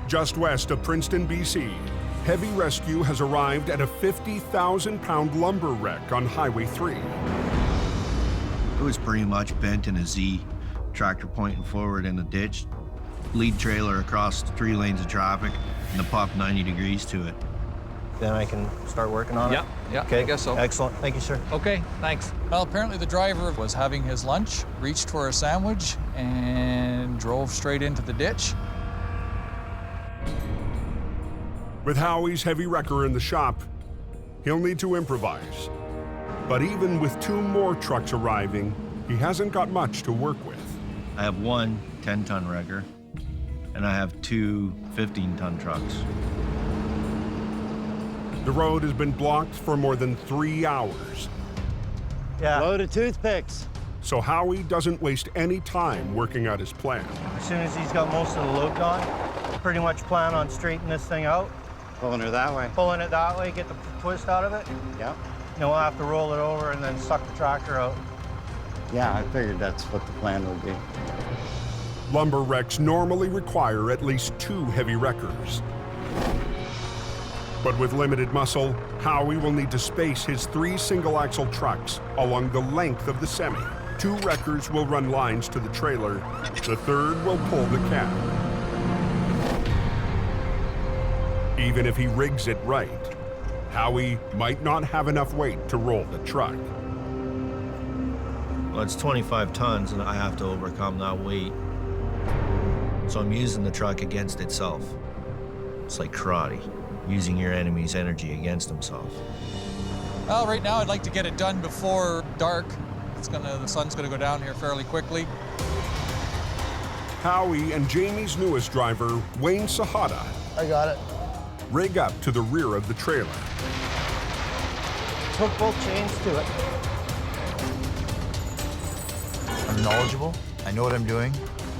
S1: Just west of Princeton, BC, Heavy Rescue has arrived at a 50,000-pound lumber wreck on Highway 3.
S12: It was pretty much bent in a Z, tractor pointing forward in the ditch, lead trailer across 3 lanes of traffic, and the pop 90 degrees to it.
S6: Then I can start working on it?
S16: Yeah,
S6: Okay.
S16: I guess so.
S6: Excellent. Thank you, sir.
S16: Okay, thanks. Well, apparently the driver was having his lunch, reached for a sandwich, and drove straight into the ditch.
S1: With Howie's heavy wrecker in the shop, he'll need to improvise. But even with 2 more trucks arriving, he hasn't got much to work with.
S12: I have 1 10-ton wrecker, and I have 2 15-ton trucks.
S1: The road has been blocked for more than 3 hours.
S6: Yeah.
S18: Load of toothpicks.
S1: So Howie doesn't waste any time working out his plan.
S6: As soon as he's got most of the load gone, pretty much plan on straightening this thing out.
S18: Pulling her that way.
S6: Pulling it that way, get the twist out of it.
S18: Yeah.
S6: Then we'll have to roll it over and then suck the tractor out.
S18: Yeah, I figured that's what the plan would be.
S1: Lumber wrecks normally require at least 2 heavy wreckers. But with limited muscle, Howie will need to space his 3 single-axle trucks along the length of the semi. 2 wreckers will run lines to the trailer. The 3rd will pull the cab. Even if he rigs it right, Howie might not have enough weight to roll the truck.
S12: Well, it's 25 tons, and I have to overcome that weight. So I'm using the truck against itself. It's like karate, using your enemy's energy against himself.
S16: Well, right now I'd like to get it done before dark. The sun's gonna go down here fairly quickly.
S1: Howie and Jamie's newest driver, Wayne Sahada,
S15: I got it.
S1: rig up to the rear of the trailer.
S6: Hook both chains to it.
S21: I'm knowledgeable. I know what I'm doing.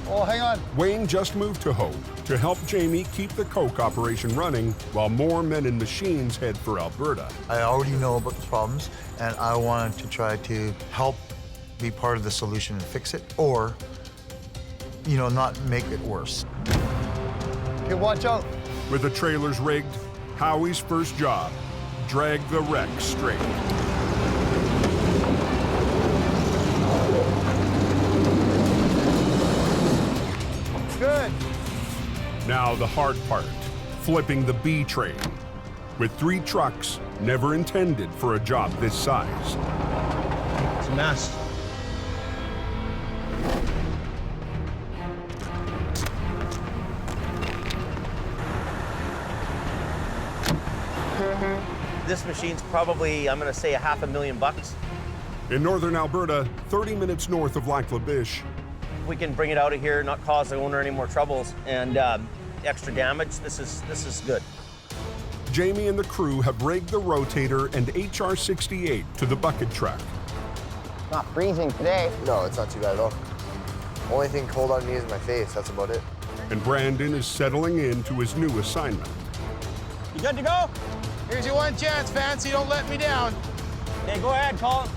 S25: Oh, hang on.
S1: Wayne just moved to Hope to help Jamie keep the coke operation running while more men and machines head for Alberta.
S21: I already know about the problems, and I wanted to try to help be part of the solution and fix it, or, not make it worse.
S25: Okay, watch out.
S1: With the trailers rigged, Howie's first job, drag the wreck straight.
S25: Good.
S1: Now the hard part, flipping the B train. With 3 trucks, never intended for a job this size.
S6: It's a mess.
S9: This machine's probably, I'm gonna say, $500,000 bucks.
S1: In northern Alberta, 30 minutes north of Lac La Biche,
S9: we can bring it out of here, not cause the owner any more troubles and extra damage, this is good.
S1: Jamie and the crew have rigged the rotator and HR-68 to the bucket truck.
S2: Not freezing today.
S15: No, it's not too bad at all. Only thing cold on me is my face. That's about it.
S1: And Brandon is settling into his new assignment.
S11: You good to go?
S10: Here's your one chance, Fancy. Don't let me down.
S11: Okay, go ahead, call it.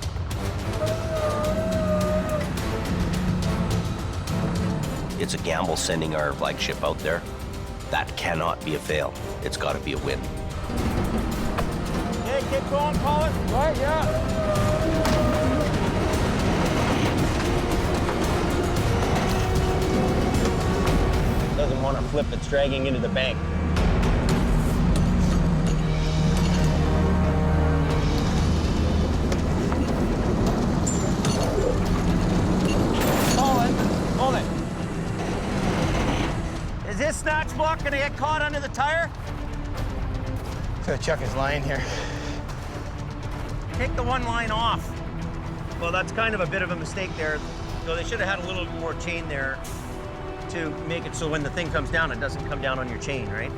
S9: It's a gamble sending our flagship out there. That cannot be a fail. It's got to be a win.
S11: Okay, keep going, call it. Right, yeah.
S9: Doesn't want to flip, it's dragging into the bank.
S11: Hold it. Is this snatch block gonna get caught under the tire?
S10: So Chuck is lying here.
S9: Take the one line off. Well, that's kind of a bit of a mistake there. So they should have had a little more chain there to make it so when the thing comes down, it doesn't come down on your chain, right?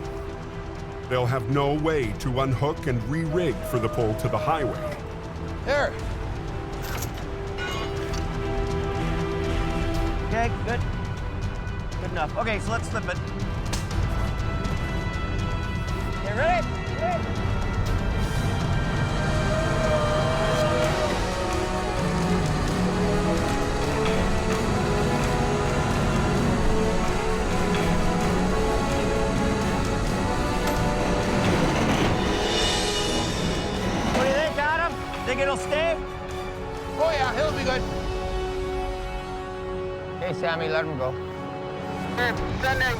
S1: They'll have no way to unhook and re-rig for the pull to the highway.
S10: There.
S9: Okay, good. Good enough. Okay, so let's slip it.
S11: Okay, ready? Ready?
S9: What do you think, Adam? Think it'll stay?
S10: Oh yeah, he'll be good.
S2: Hey, Sammy, let him go.
S3: Hey, sending.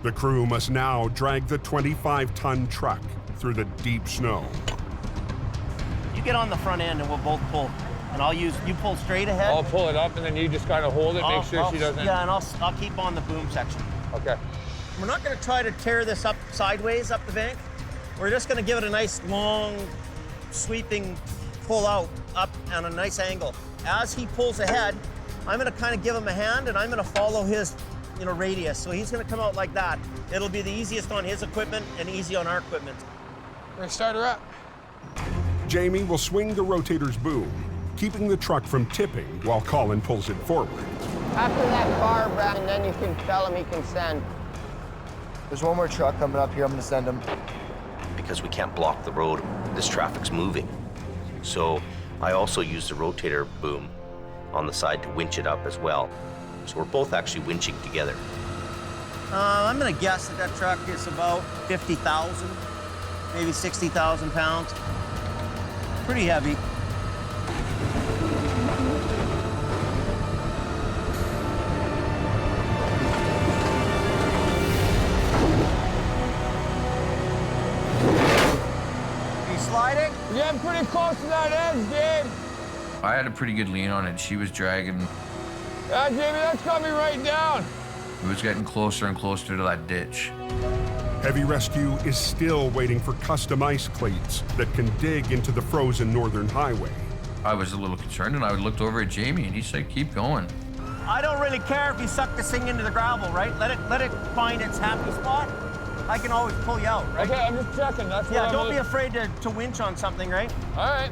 S1: The crew must now drag the 25-ton truck through the deep snow.
S9: You get on the front end and we'll both pull. And you pull straight ahead.
S11: I'll pull it up and then you just kind of hold it, make sure she doesn't.
S9: Yeah, and I'll keep on the boom section.
S11: Okay.
S9: We're not going to try to tear this up sideways up the bank. We're just going to give it a nice long sweeping pull out up on a nice angle. As he pulls ahead, I'm going to kind of give him a hand and I'm going to follow his radius. So he's going to come out like that. It'll be the easiest on his equipment and easy on our equipment.
S10: We're gonna start her up.
S1: Jamie will swing the rotator's boom, keeping the truck from tipping while Colin pulls it forward.
S2: After that bar, Brandon, then you can tell him he can send.
S15: There's one more truck coming up here. I'm gonna send him.
S9: Because we can't block the road, this traffic's moving. So I also use the rotator boom on the side to winch it up as well. So we're both actually winching together. I'm gonna guess that truck is about 50,000, maybe 60,000 pounds. Pretty heavy.
S11: Sliding? Yeah, I'm pretty close to that edge, Dave.
S7: I had a pretty good lean on it. She was dragging.
S11: Yeah, Jamie, that's got me right down.
S7: It was getting closer and closer to that ditch.
S1: Heavy Rescue is still waiting for custom ice cleats that can dig into the frozen northern highway.
S7: I was a little concerned, and I looked over at Jamie, and he said, "Keep going."
S9: I don't really care if you suck this thing into the gravel, right? Let it find its happy spot. I can always pull you out, right?
S11: Okay, I'm just checking. That's
S9: yeah,
S11: what
S9: don't be afraid to winch on something, right?
S11: All right.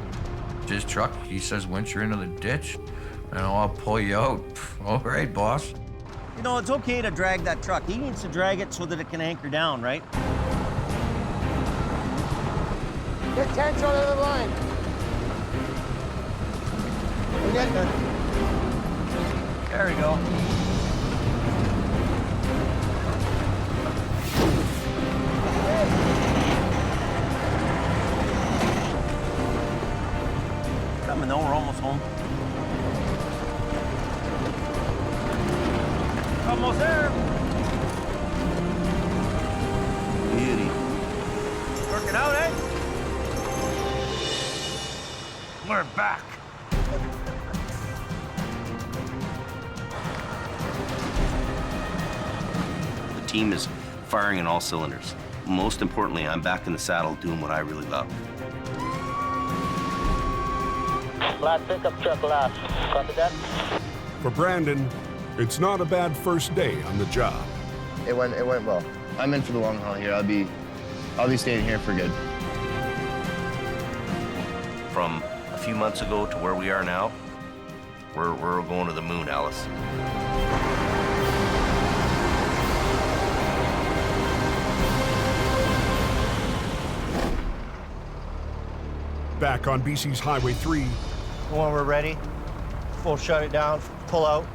S7: His truck, he says, winch her into the ditch, and I'll pull you out. All right, boss.
S9: You know, it's okay to drag that truck. He needs to drag it so that it can anchor down, right?
S2: Get tension on the line. We're getting there.
S9: There we go. Coming though, we're almost home. Almost there. Beauty. Working out, eh? We're back. The team is firing on all cylinders. Most importantly, I'm back in the saddle doing what I really love.
S3: Last pickup truck last. Copy that?
S1: For Brandon, it's not a bad first day on the job.
S15: It went well. I'm in for the long haul here. I'll be staying here for good.
S9: From a few months ago to where we are now, we're going to the moon, Alice.
S1: Back on BC's Highway 3,
S6: When we're ready, we'll shut it down, pull out,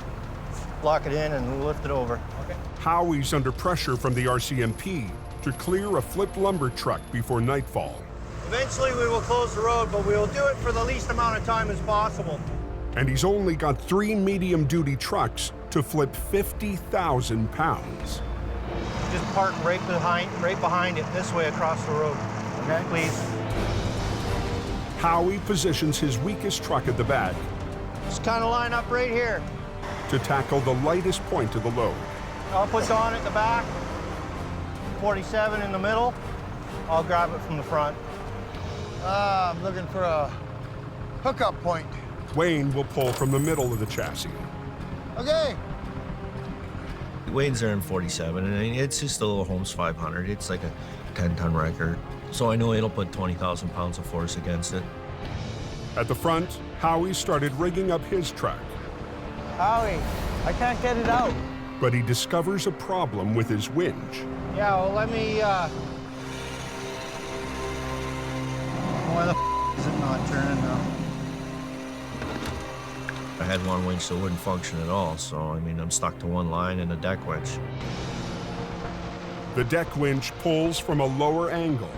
S6: lock it in, and lift it over. Okay.
S1: Howie's under pressure from the RCMP to clear a flipped lumber truck before nightfall.
S6: Eventually, we will close the road, but we will do it for the least amount of time as possible.
S1: And he's only got 3 medium-duty trucks to flip 50,000 pounds.
S6: Just park right behind it, this way across the road. Okay, please.
S1: Howie positions his weakest truck at the back
S6: Just kind of line up right here.
S1: to tackle the lightest point of the load.
S6: I'll put Don at the back, 47 in the middle. I'll grab it from the front.
S21: I'm looking for a hookup point.
S1: Wayne will pull from the middle of the chassis.
S21: Okay.
S12: Wayne's there in 47, and it's just a little Holmes 500. It's like a 10-ton wrecker. So I know it'll put 20,000 pounds of force against it.
S1: At the front, Howie started rigging up his truck,
S6: Howie, I can't get it out.
S1: but he discovers a problem with his winch.
S6: Yeah, well, let me, Why the is it not turning now?
S12: I had one winch that wouldn't function at all, so I mean, I'm stuck to one line and a deck winch.
S1: The deck winch pulls from a lower angle.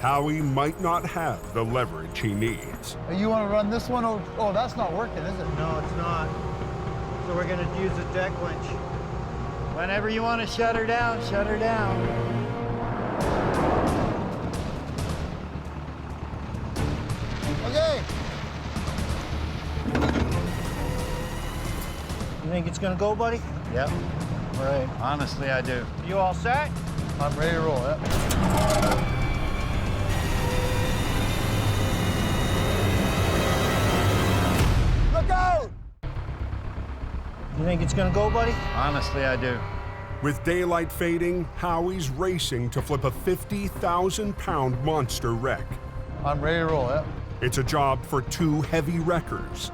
S1: Howie might not have the leverage he needs.
S21: You want to run this one? Oh, that's not working, is it?
S6: No, it's not. So we're gonna use the deck winch.
S21: Whenever you want to shut her down, shut her down. Okay.
S6: You think it's gonna go, buddy?
S21: Yep.
S6: All right.
S21: Honestly, I do.
S6: You all set?
S21: I'm ready to roll, yep. Look out!
S6: You think it's gonna go, buddy?
S21: Honestly, I do.
S1: With daylight fading, Howie's racing to flip a 50,000-pound monster wreck.
S21: I'm ready to roll, yep.
S1: It's a job for 2 heavy wreckers.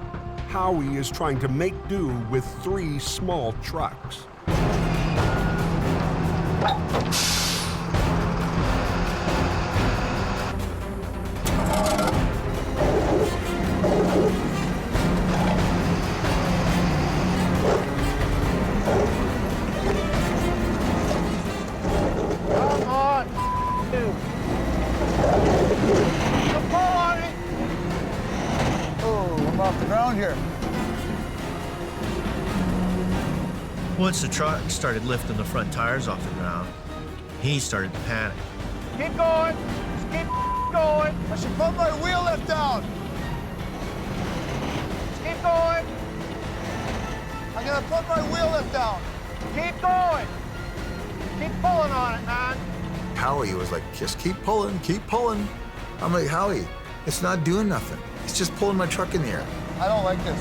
S1: Howie is trying to make do with 3 small trucks.
S6: Come on, dude. Pull on it.
S21: Oh, I'm off the ground here.
S12: Once the truck started lifting the front tires off the ground, he started to panic.
S6: Keep going. Just keep going.
S21: I should put my wheel lift down.
S6: Just keep going.
S21: I'm gonna put my wheel lift down.
S6: Keep going. Keep pulling on it, man.
S21: Howie was like, just keep pulling, keep pulling. I'm like, Howie, it's not doing nothing. It's just pulling my truck in the air. I don't like this.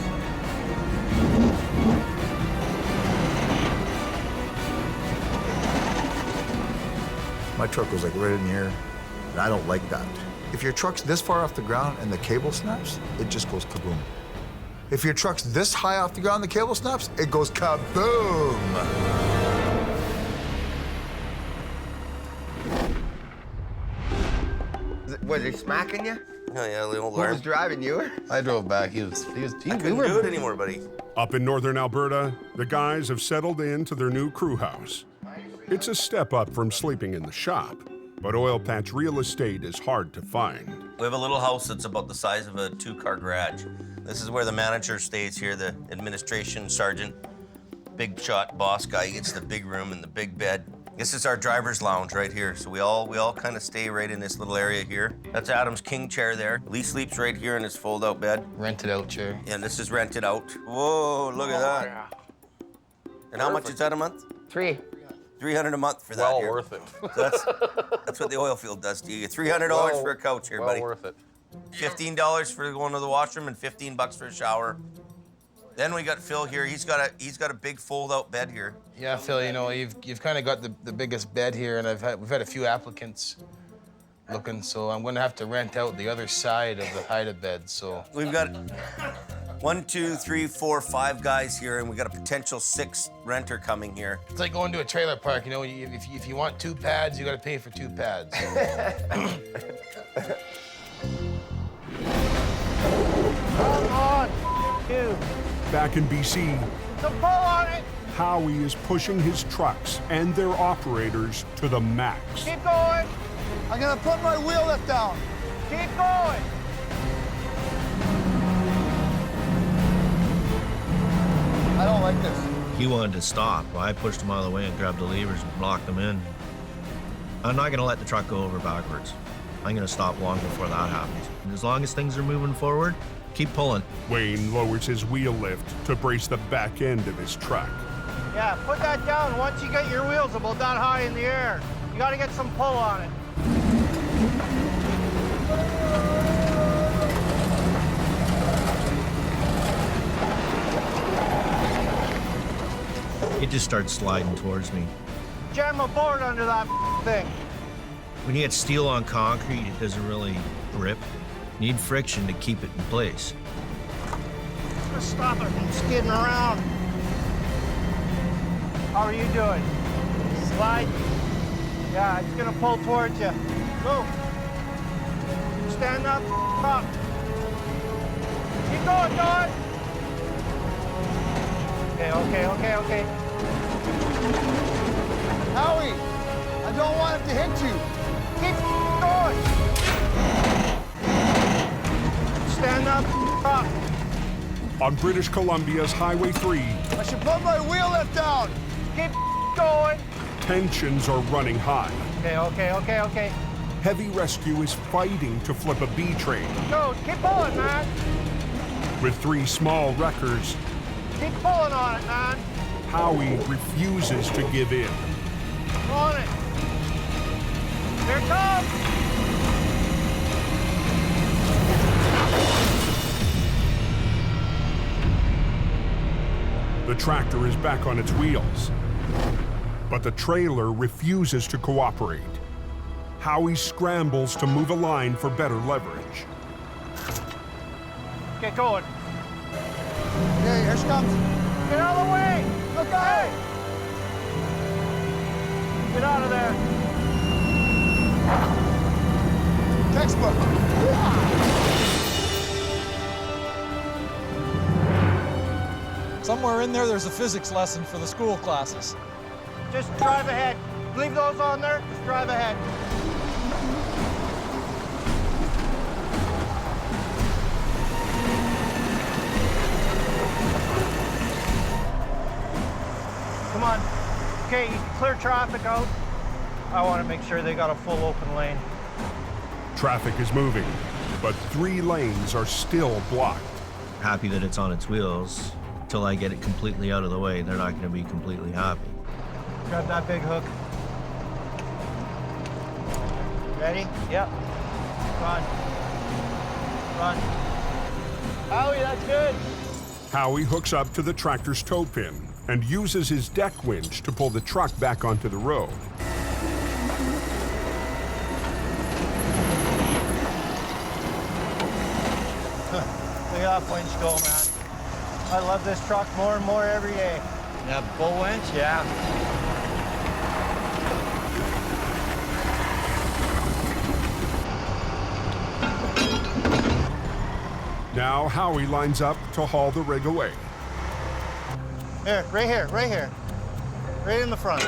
S21: My truck was like right in the air, and I don't like that. If your truck's this far off the ground and the cable snaps, it just goes kaboom. If your truck's this high off the ground and the cable snaps, it goes kaboom.
S2: Was he smacking you?
S9: Oh, yeah, the old
S2: Who
S9: arm.
S2: was driving you?
S10: I drove back. He
S9: I couldn't do it anymore, buddy.
S1: Up in northern Alberta, the guys have settled into their new crew house. It's a step up from sleeping in the shop, but oil patch real estate is hard to find.
S9: We have a little house that's about the size of a 2-car garage. This is where the manager stays here, the administration sergeant. Big shot boss guy. He gets the big room and the big bed. This is our driver's lounge right here. So we all kind of stay right in this little area here. That's Adam's king chair there. Lee sleeps right here in his fold-out bed.
S10: Rented out chair.
S9: And this is rented out. Whoa, look at that.
S11: Yeah.
S9: And how much is that a month?
S2: 3.
S9: $300 a month for that
S20: Well
S9: here.
S20: worth it.
S9: So that's what the oil field does to you. $300 for a couch here, buddy.
S20: Well worth it.
S9: $15 for going to the washroom and $15 for a shower. Then we got Phil here. He's got a big fold-out bed here.
S10: Yeah, Phil, you know, you've kind of got the biggest bed here, and we've had a few applicants looking, so I'm gonna have to rent out the other side of the hide bed. So
S9: we've got 1, 2, 3, 4, 5 guys here, and we got a potential 6th renter coming here.
S10: it's like going to a trailer park. You know, if you want 2 pads, you got to pay for 2 pads.
S6: Come on, you.
S1: Back in BC,
S6: The pull on it.
S1: Howie is pushing his trucks and their operators to the max.
S6: Keep going.
S21: I'm gonna put my wheel lift down.
S6: Keep going.
S21: I don't like this.
S12: He wanted to stop. I pushed him out of the way and grabbed the levers and blocked him in. I'm not gonna let the truck go over backwards. I'm gonna stop long before that happens. And as long as things are moving forward, keep pulling.
S1: Wayne lowers his wheel lift to brace the back end of his truck.
S6: Yeah, put that down once you get your wheels about that high in the air. You got to get some pull on it.
S12: It just starts sliding towards me.
S6: Jam a board under that thing.
S12: When you get steel on concrete, it doesn't really grip. You need friction to keep it in place.
S6: Just stop it from skidding around. How are you doing? Slide? Yeah, it's gonna pull towards you. Go. Stand up. Keep going, Don. Okay.
S21: Howie, I don't want it to hit you.
S6: Keep going. Stand up.
S1: On British Columbia's Highway 3,
S21: I should put my wheel lift down.
S6: Keep going.
S1: tensions are running high.
S6: Okay.
S1: Heavy Rescue is fighting to flip a B train.
S6: Go, keep pulling, man.
S1: With 3 small wreckers,
S6: Keep pulling on it, man.
S1: Howie refuses to give in.
S6: On it. Here it comes.
S1: The tractor is back on its wheels, but the trailer refuses to cooperate. Howie scrambles to move a line for better leverage.
S6: Get going.
S21: Okay, here she comes.
S6: Get out of the way.
S21: Look out!
S6: Get out of there.
S21: Textbook.
S16: Somewhere in there's a physics lesson for the school classes.
S6: Just drive ahead. Leave those on there. Just drive ahead. Come on. Okay, you can clear traffic out. I want to make sure they got a full open lane.
S1: Traffic is moving, but 3 lanes are still blocked.
S12: Happy that it's on its wheels. Till I get it completely out of the way, they're not going to be completely happy.
S6: Grab that big hook. Ready? Yep. Run. Howie, that's good.
S1: Howie hooks up to the tractor's tow pin and uses his deck winch to pull the truck back onto the road.
S6: Look at that winch go, man. I love this truck more and more every day.
S19: Yeah, bull winch, yeah.
S1: Now Howie lines up to haul the rig away.
S6: Here. Right in the front.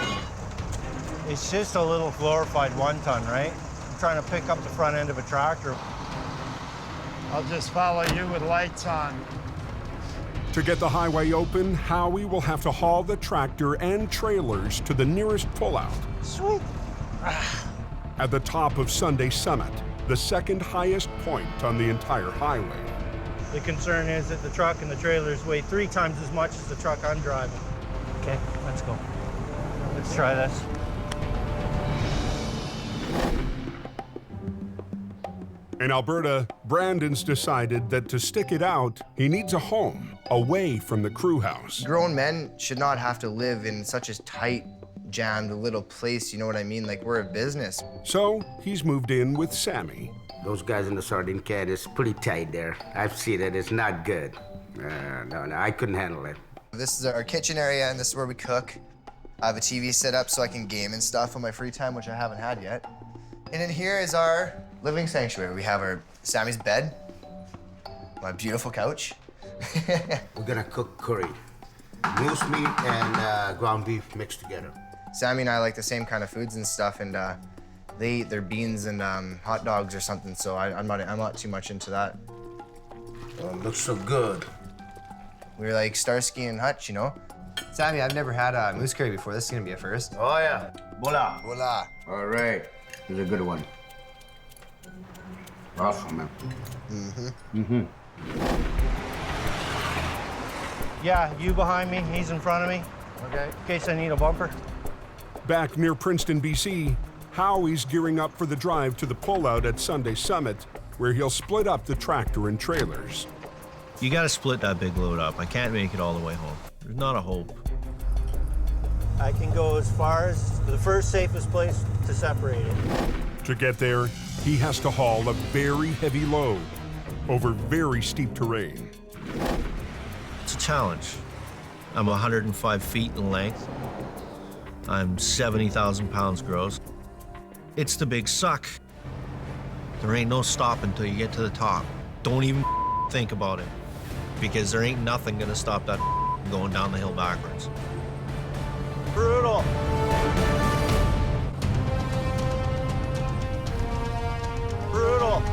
S6: It's just a little glorified 1-ton, right? I'm trying to pick up the front end of a tractor.
S19: I'll just follow you with lights on.
S1: To get the highway open, Howie will have to haul the tractor and trailers to the nearest pullout.
S6: Sweet.
S1: At the top of Sunday Summit, the second highest point on the entire highway.
S6: The concern is that the truck and the trailers weigh 3 times as much as the truck I'm driving. Okay, let's go. Let's try this.
S1: In Alberta, Brandon's decided that to stick it out, he needs a home away from the crew house.
S15: Grown men should not have to live in such a tight, jammed little place, you know what I mean? Like, we're a business.
S1: So he's moved in with Sammy.
S4: Those guys in the sardine can is pretty tight there. I've seen it, it's not good. No, I couldn't handle it.
S15: This is our kitchen area, and this is where we cook. I have a TV set up so I can game and stuff on my free time, which I haven't had yet. And in here is our living sanctuary. We have our Sammy's bed, my beautiful couch.
S4: We're gonna cook curry. Moose meat and ground beef mixed together.
S15: Sammy and I like the same kind of foods and stuff, and they eat their beans and hot dogs or something, so I'm not too much into that.
S4: Oh, it looks so good.
S15: We're like Starsky and Hutch, you know? Sammy, I've never had a moose curry before. This is gonna be a first.
S4: Oh, yeah. Voila.
S15: Voila.
S4: All right. Here's a good one. Awesome, man.
S6: Yeah, you behind me, he's in front of me. Okay. In case I need a bumper.
S1: Back near Princeton, BC, Howie's gearing up for the drive to the pullout at Sunday Summit, where he'll split up the tractor and trailers.
S12: You gotta split that big load up. I can't make it all the way home. There's not a hope.
S6: I can go as far as the first safest place to separate it.
S1: To get there, he has to haul a very heavy load over very steep terrain.
S12: It's a challenge. I'm 105 feet in length. I'm 70,000 pounds gross. It's the big suck. There ain't no stop until you get to the top. Don't even think about it, because there ain't nothing gonna stop that going down the hill backwards.
S6: Brutal. Brutal.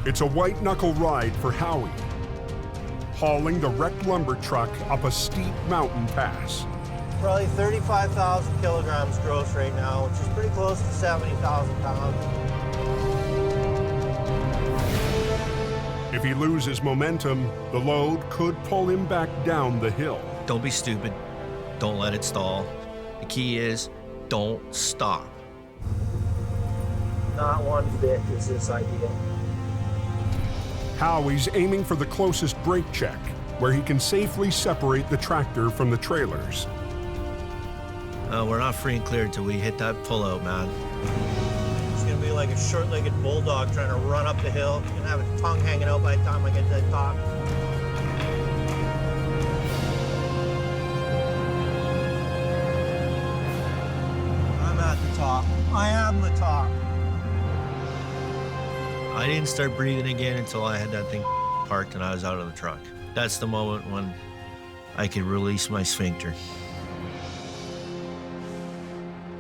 S1: It's a white-knuckle ride for Howie, hauling the wrecked lumber truck up a steep mountain pass.
S6: Probably 35,000 kilograms gross right now, which is pretty close to 70,000 pounds.
S1: If he loses momentum, the load could pull him back down the hill.
S12: Don't be stupid. Don't let it stall. The key is, don't stop.
S19: Not one bit is this ideal.
S1: Howie's aiming for the closest brake check, where he can safely separate the tractor from the trailers.
S12: We're not free and clear until we hit that pullout, man.
S6: It's gonna be like a short-legged bulldog trying to run up the hill. You're gonna have a tongue hanging out by the time I get to the top. I'm at the top. I am the top.
S12: I didn't start breathing again until I had that thing parked and I was out of the truck. That's the moment when I could release my sphincter.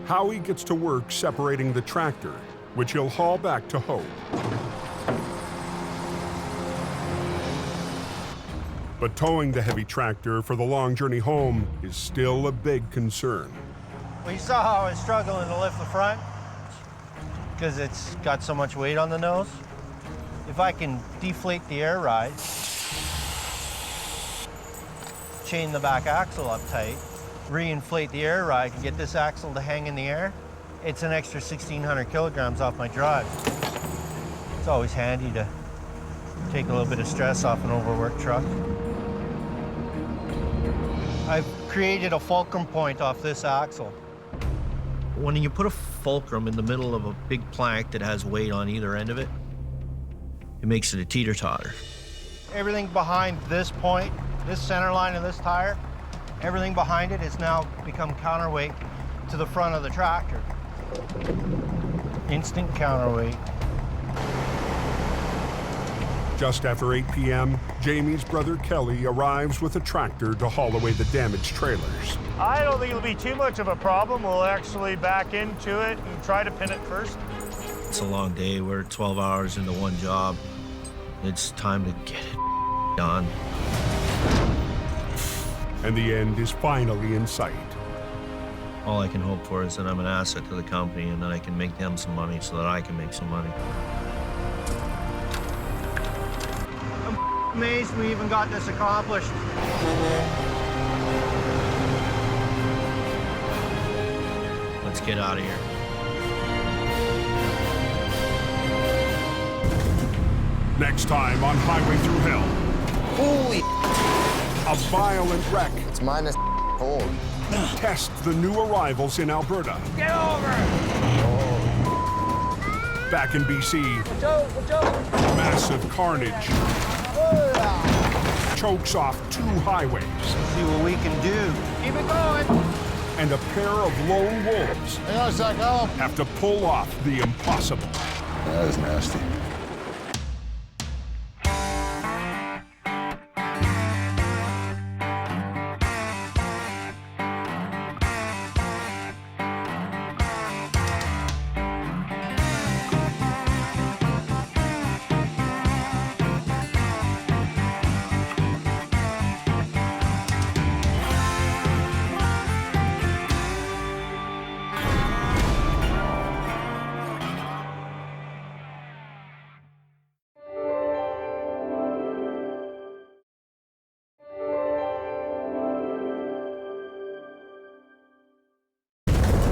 S1: Howie gets to work separating the tractor, which he'll haul back to Hope. But towing the heavy tractor for the long journey home is still a big concern.
S6: Well, you saw how I was struggling to lift the front because it's got so much weight on the nose. If I can deflate the air ride, chain the back axle up tight, reinflate the air ride and get this axle to hang in the air, it's an extra 1,600 kilograms off my drive. It's always handy to take a little bit of stress off an overworked truck. I've created a fulcrum point off this axle.
S12: When you put a fulcrum in the middle of a big plank that has weight on either end of it, it makes it a teeter-totter.
S6: Everything behind this point, this center line of this tire, everything behind it has now become counterweight to the front of the tractor. Instant counterweight.
S1: Just after 8 p.m., Jamie's brother Kelly arrives with a tractor to haul away the damaged trailers.
S13: I don't think it'll be too much of a problem. We'll actually back into it and try to pin it first.
S12: It's a long day. We're 12 hours into one job. It's time to get it done.
S1: And the end is finally in sight.
S12: All I can hope for is that I'm an asset to the company and that I can make them some money so that I can make some money.
S6: I'm amazed we even got this accomplished.
S12: Let's get out of here.
S1: Next time on Highway Through Hell.
S15: Holy!
S1: A violent wreck.
S15: It's minus cold.
S1: Tests the new arrivals in Alberta.
S11: Get over!
S1: Back in BC. Massive carnage. Chokes off 2 highways.
S6: See what we can do.
S11: Keep it going.
S1: And a pair of lone wolves
S25: Hang on a sec, Al.
S1: have to pull off the impossible.
S25: That is nasty.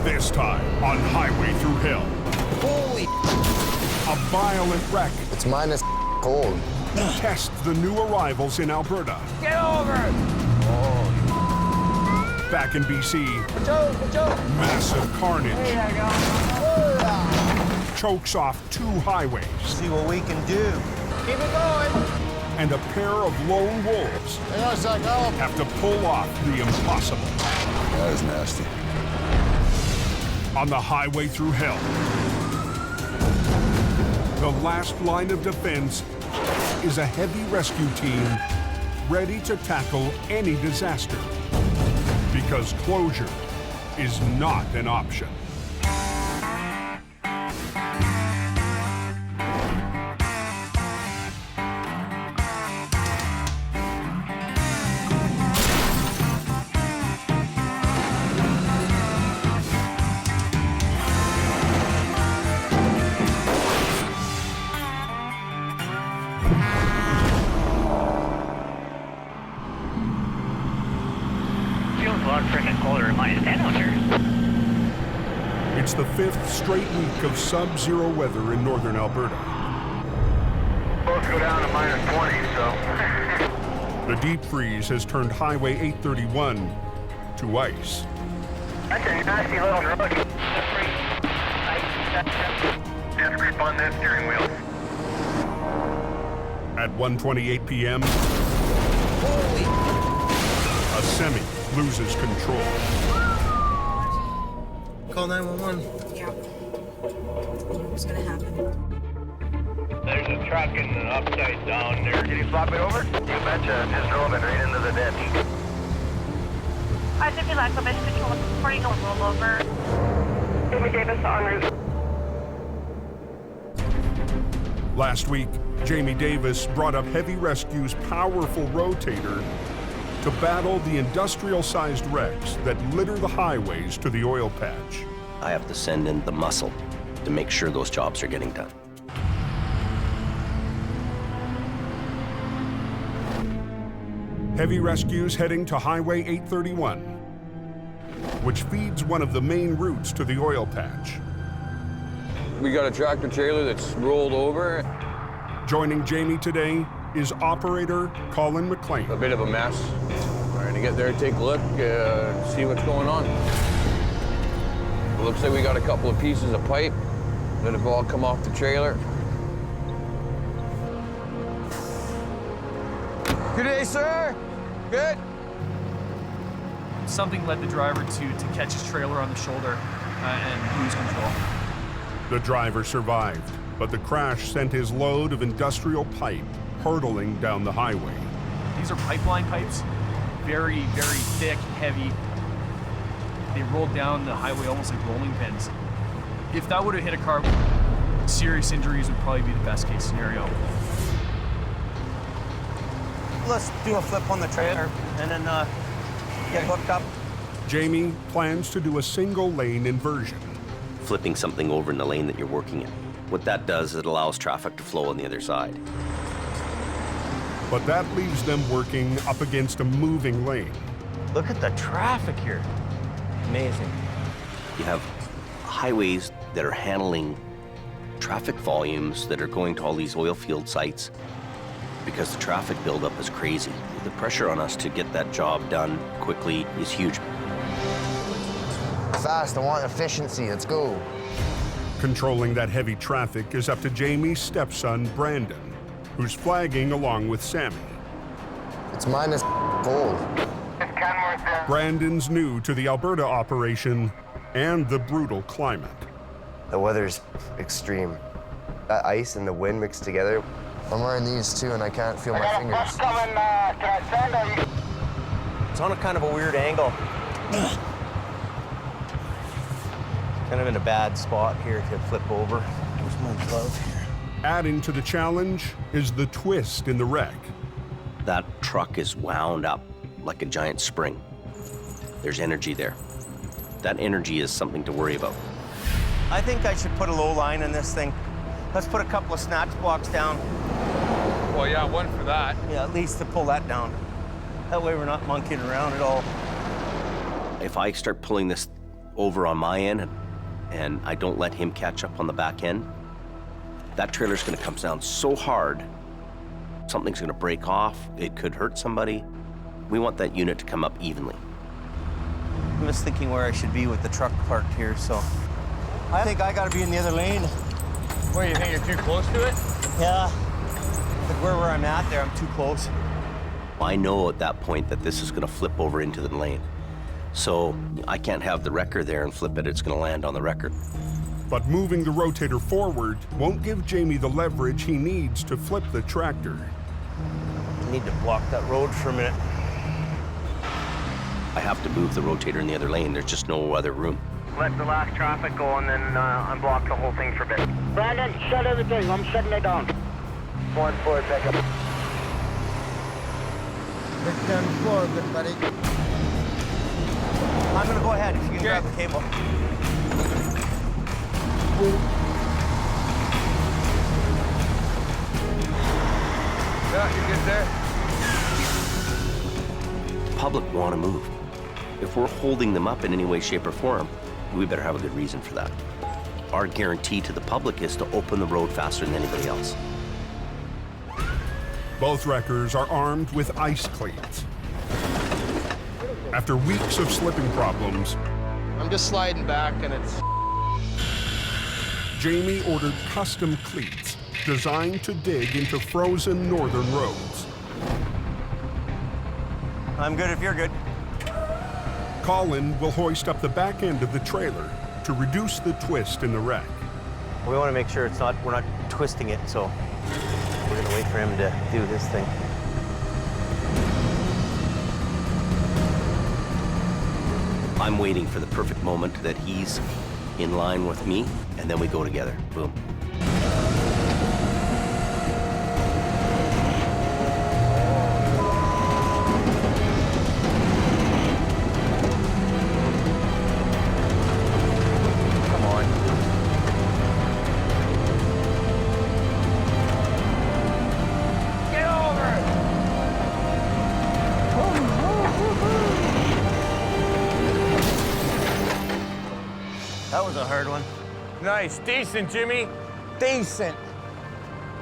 S1: This time on Highway Through Hell.
S15: Holy!
S1: A violent wreck.
S15: It's minus cold.
S1: Tests the new arrivals in Alberta.
S11: Get over!
S1: Back in BC. Massive carnage.
S11: There you go.
S1: Chokes off 2 highways.
S6: See what we can do.
S11: Keep it going.
S1: And a pair of lone wolves
S25: Hang on a sec, Al.
S1: have to pull off the impossible.
S25: That is nasty.
S1: On the Highway Through Hell. The last line of defense is a heavy rescue team ready to tackle any disaster. Because closure is not an option. It's the 5th straight week of sub-zero weather in northern Alberta.
S3: Both go down to -20, so.
S1: The deep freeze has turned Highway 831 to ice.
S3: That's a nasty little road. Just grip on that steering wheel.
S1: At 1:28 p.m., a semi loses control.
S15: Call 911.
S24: Yeah. What's gonna happen?
S3: There's a truck in the upside down there. Did he flop it over? You betcha. Just drove it right into the ditch.
S14: I think we lack the best control reporting a rollover. Jamie Davis en route.
S1: Last week, Jamie Davis brought up Heavy Rescue's powerful rotator to battle the industrial-sized wrecks that litter the highways to the oil patch.
S9: I have to send in the muscle to make sure those jobs are getting done.
S1: Heavy Rescue's heading to Highway 831, which feeds one of the main routes to the oil patch.
S7: We got a tractor trailer that's rolled over.
S1: Joining Jamie today is operator Colin McLean.
S7: A bit of a mess. Trying to get there, take a look, see what's going on. It looks like we got a couple of pieces of pipe that have all come off the trailer.
S11: Good day, sir. Good.
S17: Something led the driver to catch his trailer on the shoulder and lose control.
S1: The driver survived, but the crash sent his load of industrial pipe hurtling down the highway.
S17: These are pipeline pipes, very, very thick, heavy. They rolled down the highway almost like rolling pins. If that would have hit a car, serious injuries would probably be the best case scenario.
S11: Let's do a flip on the trailer and then get hooked up.
S1: Jamie plans to do a single lane inversion.
S9: Flipping something over in the lane that you're working in. What that does is it allows traffic to flow on the other side.
S1: But that leaves them working up against a moving lane.
S6: Look at the traffic here. Amazing.
S9: You have highways that are handling traffic volumes that are going to all these oil field sites, because the traffic buildup is crazy. The pressure on us to get that job done quickly is huge.
S15: Fast, I want efficiency, let's go.
S1: Controlling that heavy traffic is up to Jamie's stepson, Brandon, who's flagging along with Sammy.
S15: It's minus cold.
S1: Brandon's new to the Alberta operation and the brutal climate.
S15: The weather's extreme. That ice and the wind mixed together. I'm wearing these too and I can't feel my fingers.
S6: It's on a kind of a weird angle. Kind of in a bad spot here to flip over. Where's my glove here?
S1: Adding to the challenge is the twist in the wreck.
S9: That truck is wound up like a giant spring. There's energy there. That energy is something to worry about.
S6: I think I should put a low line in this thing. Let's put a couple of snatch blocks down.
S20: Well, yeah, one for that.
S6: Yeah, at least to pull that down. That way we're not monkeying around at all.
S9: If I start pulling this over on my end and I don't let him catch up on the back end, that trailer's gonna come down so hard, something's gonna break off, it could hurt somebody. We want that unit to come up evenly.
S6: I'm just thinking where I should be with the truck parked here, so. I think I gotta be in the other lane.
S20: What, you think you're too close to it?
S6: Yeah, like where I'm at there, I'm too close.
S9: I know at that point that this is gonna flip over into the lane. So I can't have the wrecker there and flip it, it's gonna land on the wrecker.
S1: But moving the rotator forward won't give Jamie the leverage he needs to flip the tractor.
S6: I need to block that road for a minute.
S9: I have to move the rotator in the other lane, there's just no other room.
S3: Let the last traffic go and then unblock the whole thing for a bit. Brandon, shut everything. I'm shutting it down. 1-4, pickup.
S2: Good turn forward, good buddy.
S6: I'm gonna go ahead if you can grab the cable.
S20: Yeah, you're good there.
S9: Public want to move. If we're holding them up in any way, shape, or form, we better have a good reason for that. Our guarantee to the public is to open the road faster than anybody else.
S1: Both wreckers are armed with ice cleats. After weeks of slipping problems,
S10: I'm just sliding back and it's...
S1: Jamie ordered custom cleats designed to dig into frozen northern roads.
S6: I'm good if you're good.
S1: Colin will hoist up the back end of the trailer to reduce the twist in the wreck.
S6: We want to make sure we're not twisting it, so we're gonna wait for him to do his thing.
S9: I'm waiting for the perfect moment that he's in line with me, and then we go together. Boom.
S6: That was a hard one.
S20: Nice, decent, Jimmy.
S6: Decent.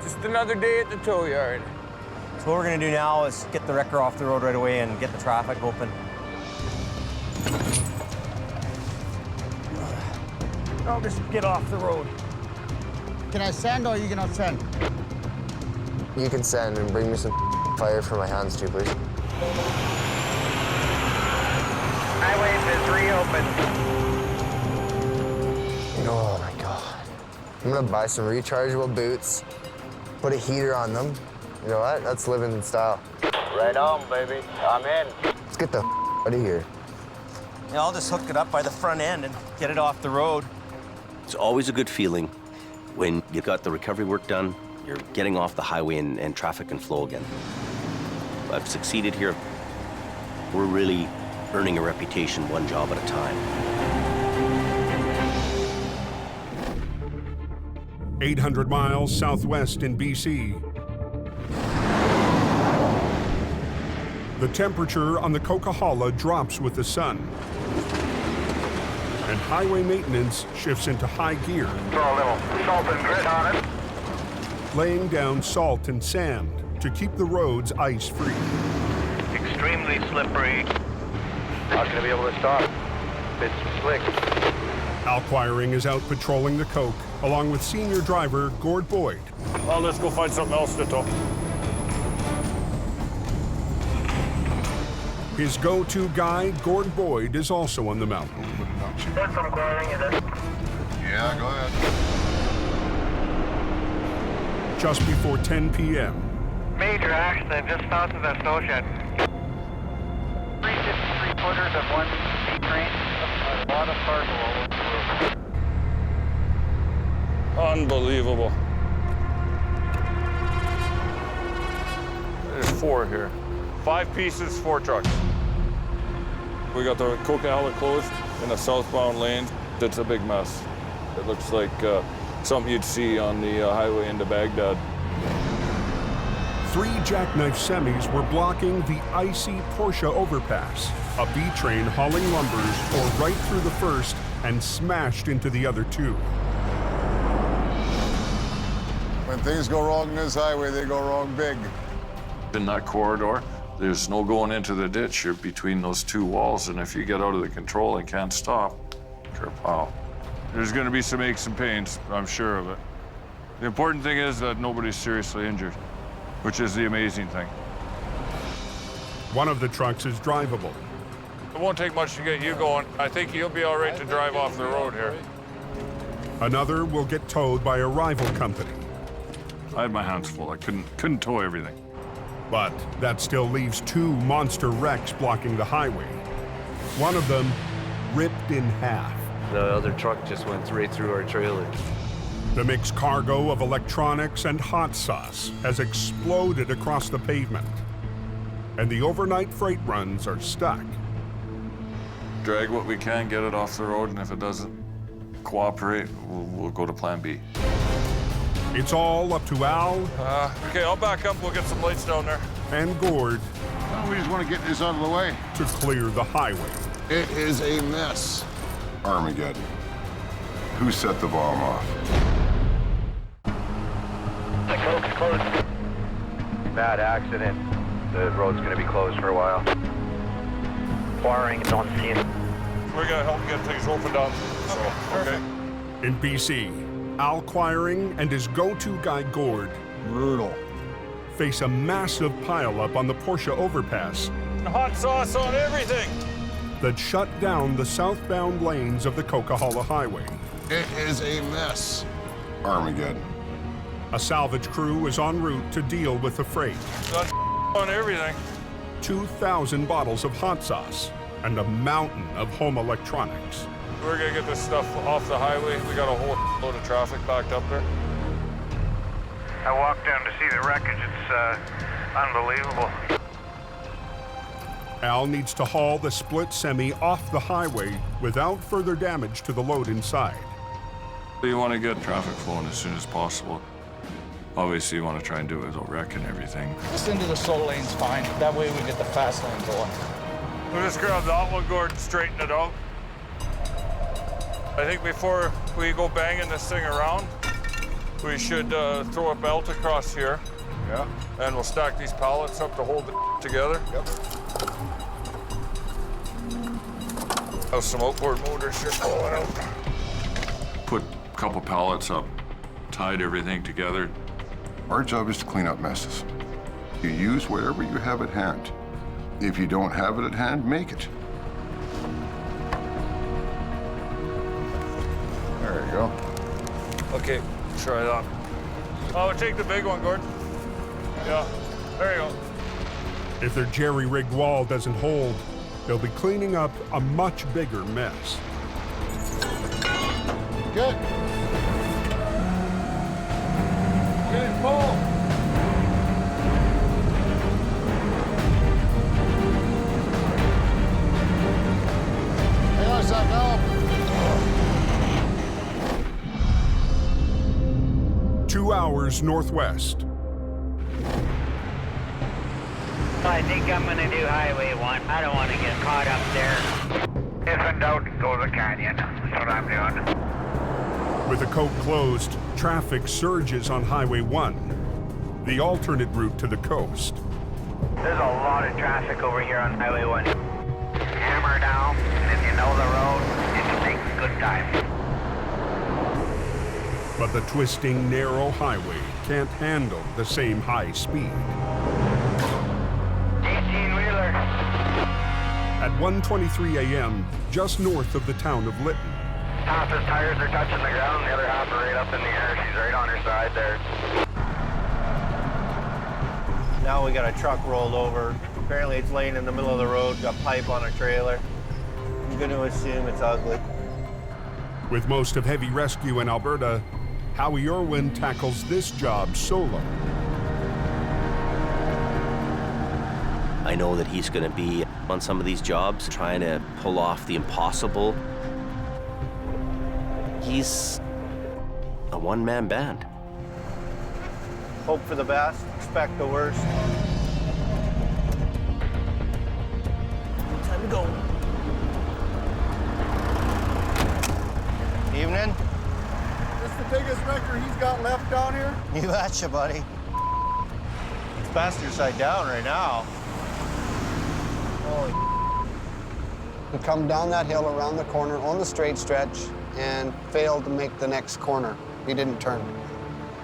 S20: Just another day at the tow yard.
S6: So what we're gonna do now is get the wrecker off the road right away and get the traffic open.
S13: I'll just get off the road.
S2: Can I send or are you gonna send?
S15: You can send and bring me some fire for my hands too, please.
S3: Highways is reopened.
S15: Oh my God. I'm gonna buy some rechargeable boots, put a heater on them. You know what? That's living in style.
S3: Right on, baby. I'm in.
S15: Let's get the out of here.
S6: Yeah, I'll just hook it up by the front end and get it off the road.
S9: It's always a good feeling when you've got the recovery work done, you're getting off the highway and traffic can flow again. I've succeeded here. We're really earning a reputation one job at a time.
S1: 800 miles southwest in BC. The temperature on the Coquihalla drops with the sun. and highway maintenance shifts into high gear.
S3: Throw a little salt and grit on it.
S1: Laying down salt and sand to keep the roads ice-free.
S3: Extremely slippery. Not gonna be able to stop. It's slick.
S1: Al Quiring is out patrolling the Coke, along with senior driver Gord Boyd.
S13: Well, let's go find something else to tow.
S1: His go-to guy, Gord Boyd, is also on the mountain.
S3: There's some quiring in it.
S25: Yeah, go ahead.
S1: Just before 10 p.m.
S3: Major accident just south of that snow shed. 3 53-footers of one train. A lot of cargo all over the road.
S20: Unbelievable. There's 4 here. 5 pieces, 4 trucks. We got the Coquihalla closed in the southbound lane. It's a big mess. It looks like something you'd see on the highway into Baghdad.
S1: 3 Jackknifed semis were blocking the icy Porsche overpass. A B train hauling lumbers tore right through the first and smashed into the other 2.
S25: When things go wrong in this highway, they go wrong big.
S20: In that corridor, there's no going into the ditch. You're between those 2 walls, and if you get out of the control and can't stop, kerpow. There's gonna be some aches and pains, I'm sure of it. The important thing is that nobody's seriously injured, which is the amazing thing.
S1: One of the trucks is drivable.
S20: It won't take much to get you going. I think you'll be all right to drive off the road here.
S1: Another will get towed by a rival company.
S20: I had my hands full. I couldn't tow everything.
S1: But that still leaves 2 monster wrecks blocking the highway. One of them ripped in half.
S5: The other truck just went right through our trailer.
S1: The mixed cargo of electronics and hot sauce has exploded across the pavement. And the overnight freight runs are stuck.
S20: Drag what we can, get it off the road, and if it doesn't cooperate, we'll go to plan B.
S1: It's all up to Al.
S20: Okay, I'll back up. We'll get some lights down there.
S1: And Gord.
S25: Well, we just want to get this out of the way.
S1: To clear the highway.
S25: It is a mess. Armageddon. Who set the bomb off?
S3: The Coke's closed. Bad accident. The road's gonna be closed for a while. Quiring is on scene.
S20: We're gonna help get things opened up. So, okay.
S1: In BC, Al Quiring and his go-to guy Gord,
S25: brutal,
S1: face a massive pileup on the Porsche overpass.
S20: Hot sauce on everything.
S1: That shut down the southbound lanes of the Coquihalla Highway.
S25: It is a mess. Armageddon.
S1: A salvage crew is en route to deal with the freight.
S20: Got on everything.
S1: 2,000 bottles of hot sauce and a mountain of home electronics.
S20: We're gonna get this stuff off the highway. We got a whole load of traffic backed up there.
S3: I walked down to see the wreckage. It's unbelievable.
S1: Al needs to haul the split semi off the highway without further damage to the load inside.
S20: You want to get traffic flowing as soon as possible. Obviously, you want to try and do it without wrecking everything.
S8: Just into the slow lane's fine. That way we get the fast lane going.
S20: We'll just grab that one, Gord, and straighten it out. I think before we go banging this thing around, we should throw a belt across here.
S25: Yeah.
S20: And we'll stack these pallets up to hold it together.
S25: Yep.
S20: Have some outboard motors here pulling out. Put a couple pallets up, tied everything together.
S25: Our job is to clean up messes. You use whatever you have at hand. If you don't have it at hand, make it. There you go.
S20: Okay, try that. Oh, take the big one, Gord. Yeah, there you go.
S1: If their jerry-rigged wall doesn't hold, they'll be cleaning up a much bigger mess.
S25: Good.
S20: Okay, pull.
S25: Hang on a sec, Al.
S1: 2 hours northwest.
S3: I think I'm gonna do Highway 1. I don't want to get caught up there. If in doubt, go to the canyon. That's what I'm doing.
S1: With the coke closed, traffic surges on Highway 1, the alternate route to the coast.
S3: There's a lot of traffic over here on Highway 1. Hammer down, and if you know the road, it makes good time.
S1: But the twisting, narrow highway can't handle the same high speed.
S3: 18-wheeler.
S1: At 1:23 a.m., just north of the town of Lytton,
S3: Half his tires are touching the ground, the other half are right up in the air. She's right on her side there.
S6: Now we got a truck rolled over. Apparently it's laying in the middle of the road, got pipe on a trailer. I'm going to assume it's ugly.
S1: with most of heavy rescue in Alberta, Howie Irwin tackles this job solo.
S9: I know that he's going to be on some of these jobs trying to pull off the impossible. He's a one-man band.
S6: Hope for the best, expect the worst. Time to go. Evening.
S16: This the biggest wrecker he's got left down here?
S6: You betcha, buddy. It's passenger side down right now. Holy.
S16: We come down that hill around the corner on the straight stretch and failed to make the next corner. He didn't turn.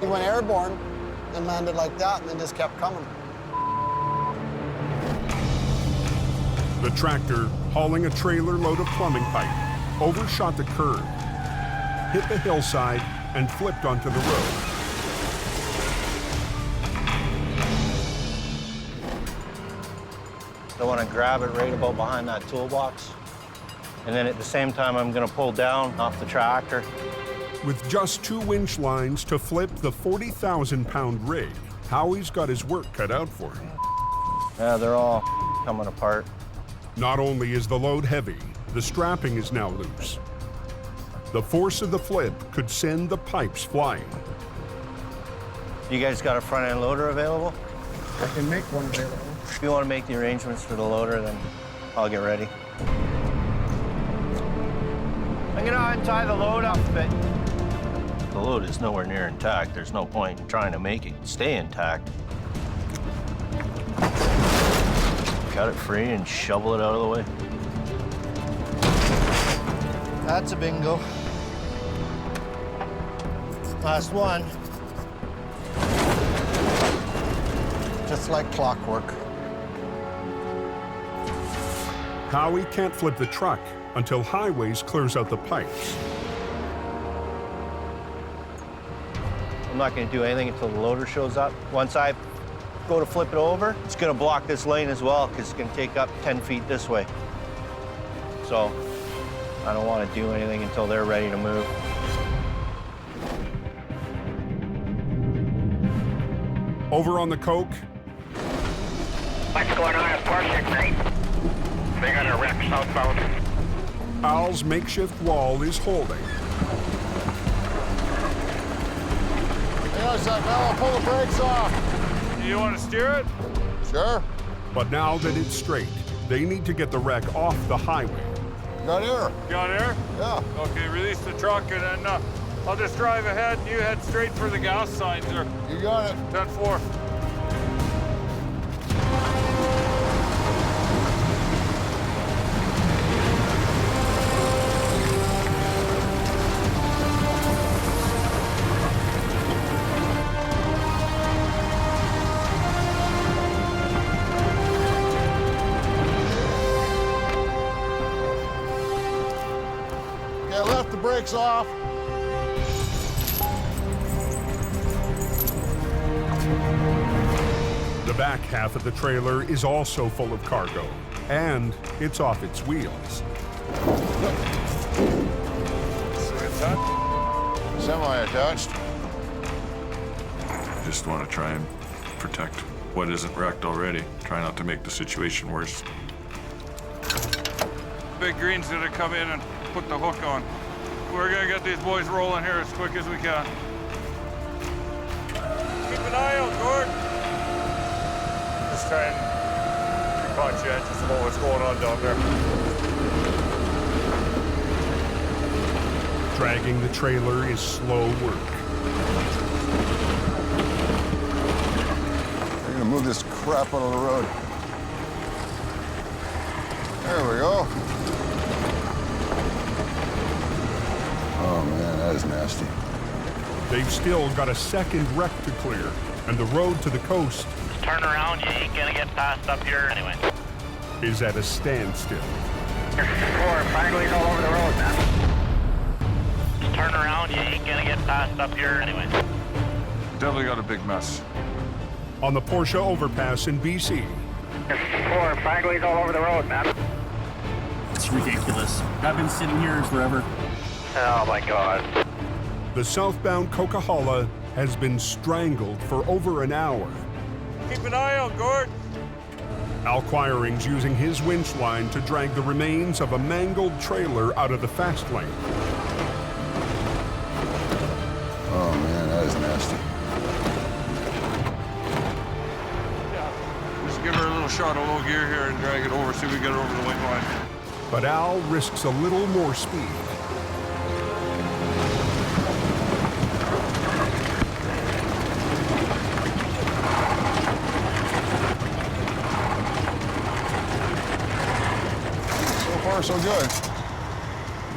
S16: He went airborne and landed like that and then just kept coming.
S1: The tractor, hauling a trailer load of plumbing pipe, overshot the curb, hit the hillside, and flipped onto the road.
S6: I want to grab it right about behind that toolbox. And then at the same time, I'm going to pull down off the tractor.
S1: With just 2 winch lines to flip the 40,000-pound rig, Howie's got his work cut out for him.
S6: Yeah, they're all coming apart.
S1: Not only is the load heavy, the strapping is now loose. The force of the flip could send the pipes flying.
S6: You guys got a front-end loader available?
S16: I can make one available.
S6: If you want to make the arrangements for the loader, then I'll get ready. I'm going to untie the load up a bit.
S12: The load is nowhere near intact. There's no point in trying to make it stay intact. Cut it free and shovel it out of the way.
S6: That's a bingo. Last one.
S16: Just like clockwork.
S1: Howie can't flip the truck until Highways clears out the pipes.
S6: I'm not going to do anything until the loader shows up. Once I go to flip it over, it's going to block this lane as well because it's going to take up 10 feet this way. So I don't want to do anything until they're ready to move.
S1: Over on the Coke,
S3: What's going on at Portion, mate? They got a wreck southbound.
S1: Al's makeshift wall is holding.
S25: There's that now. I'll pull the brakes off.
S20: You want to steer it?
S25: Sure.
S1: But now that it's straight, they need to get the wreck off the highway.
S25: Got air.
S20: Got air?
S25: Yeah.
S20: Okay, release the truck and then I'll just drive ahead and you head straight for the gas signs there.
S25: You got it.
S20: 10-4.
S25: Okay, I left the brakes off.
S1: The back half of the trailer is also full of cargo, and it's off its wheels.
S25: Semi-attached.
S20: I just want to try and protect what isn't wrecked already. Try not to make the situation worse. Big green's gonna come in and put the hook on. We're gonna get these boys rolling here as quick as we can. Keep an eye out, Gord. Just try and be conscientious about what's going on down there.
S1: Dragging the trailer is slow work.
S25: I'm gonna move this crap out of the road. There we go. Oh man, that is nasty.
S1: They've still got a second wreck to clear, and the road to the coast
S3: Turn around, you ain't gonna get passed up here anyway.
S1: is at a standstill.
S3: Four, Fragley's all over the road, man. Just turn around, you ain't gonna get passed up here anyway.
S20: Definitely got a big mess.
S1: On the Porsche overpass in BC.
S3: Four, Fragley's all over the road, man.
S4: It's ridiculous. I've been sitting here forever.
S3: Oh my God.
S1: The southbound Coquihalla has been strangled for over an hour.
S11: Keep an eye out, Gord.
S1: Al Quiring's using his winch line to drag the remains of a mangled trailer out of the fast lane.
S25: Oh man, that is nasty.
S20: Just give her a little shot of low gear here and drag it over, see if we get it over the white line.
S1: But Al risks a little more speed.
S25: So good.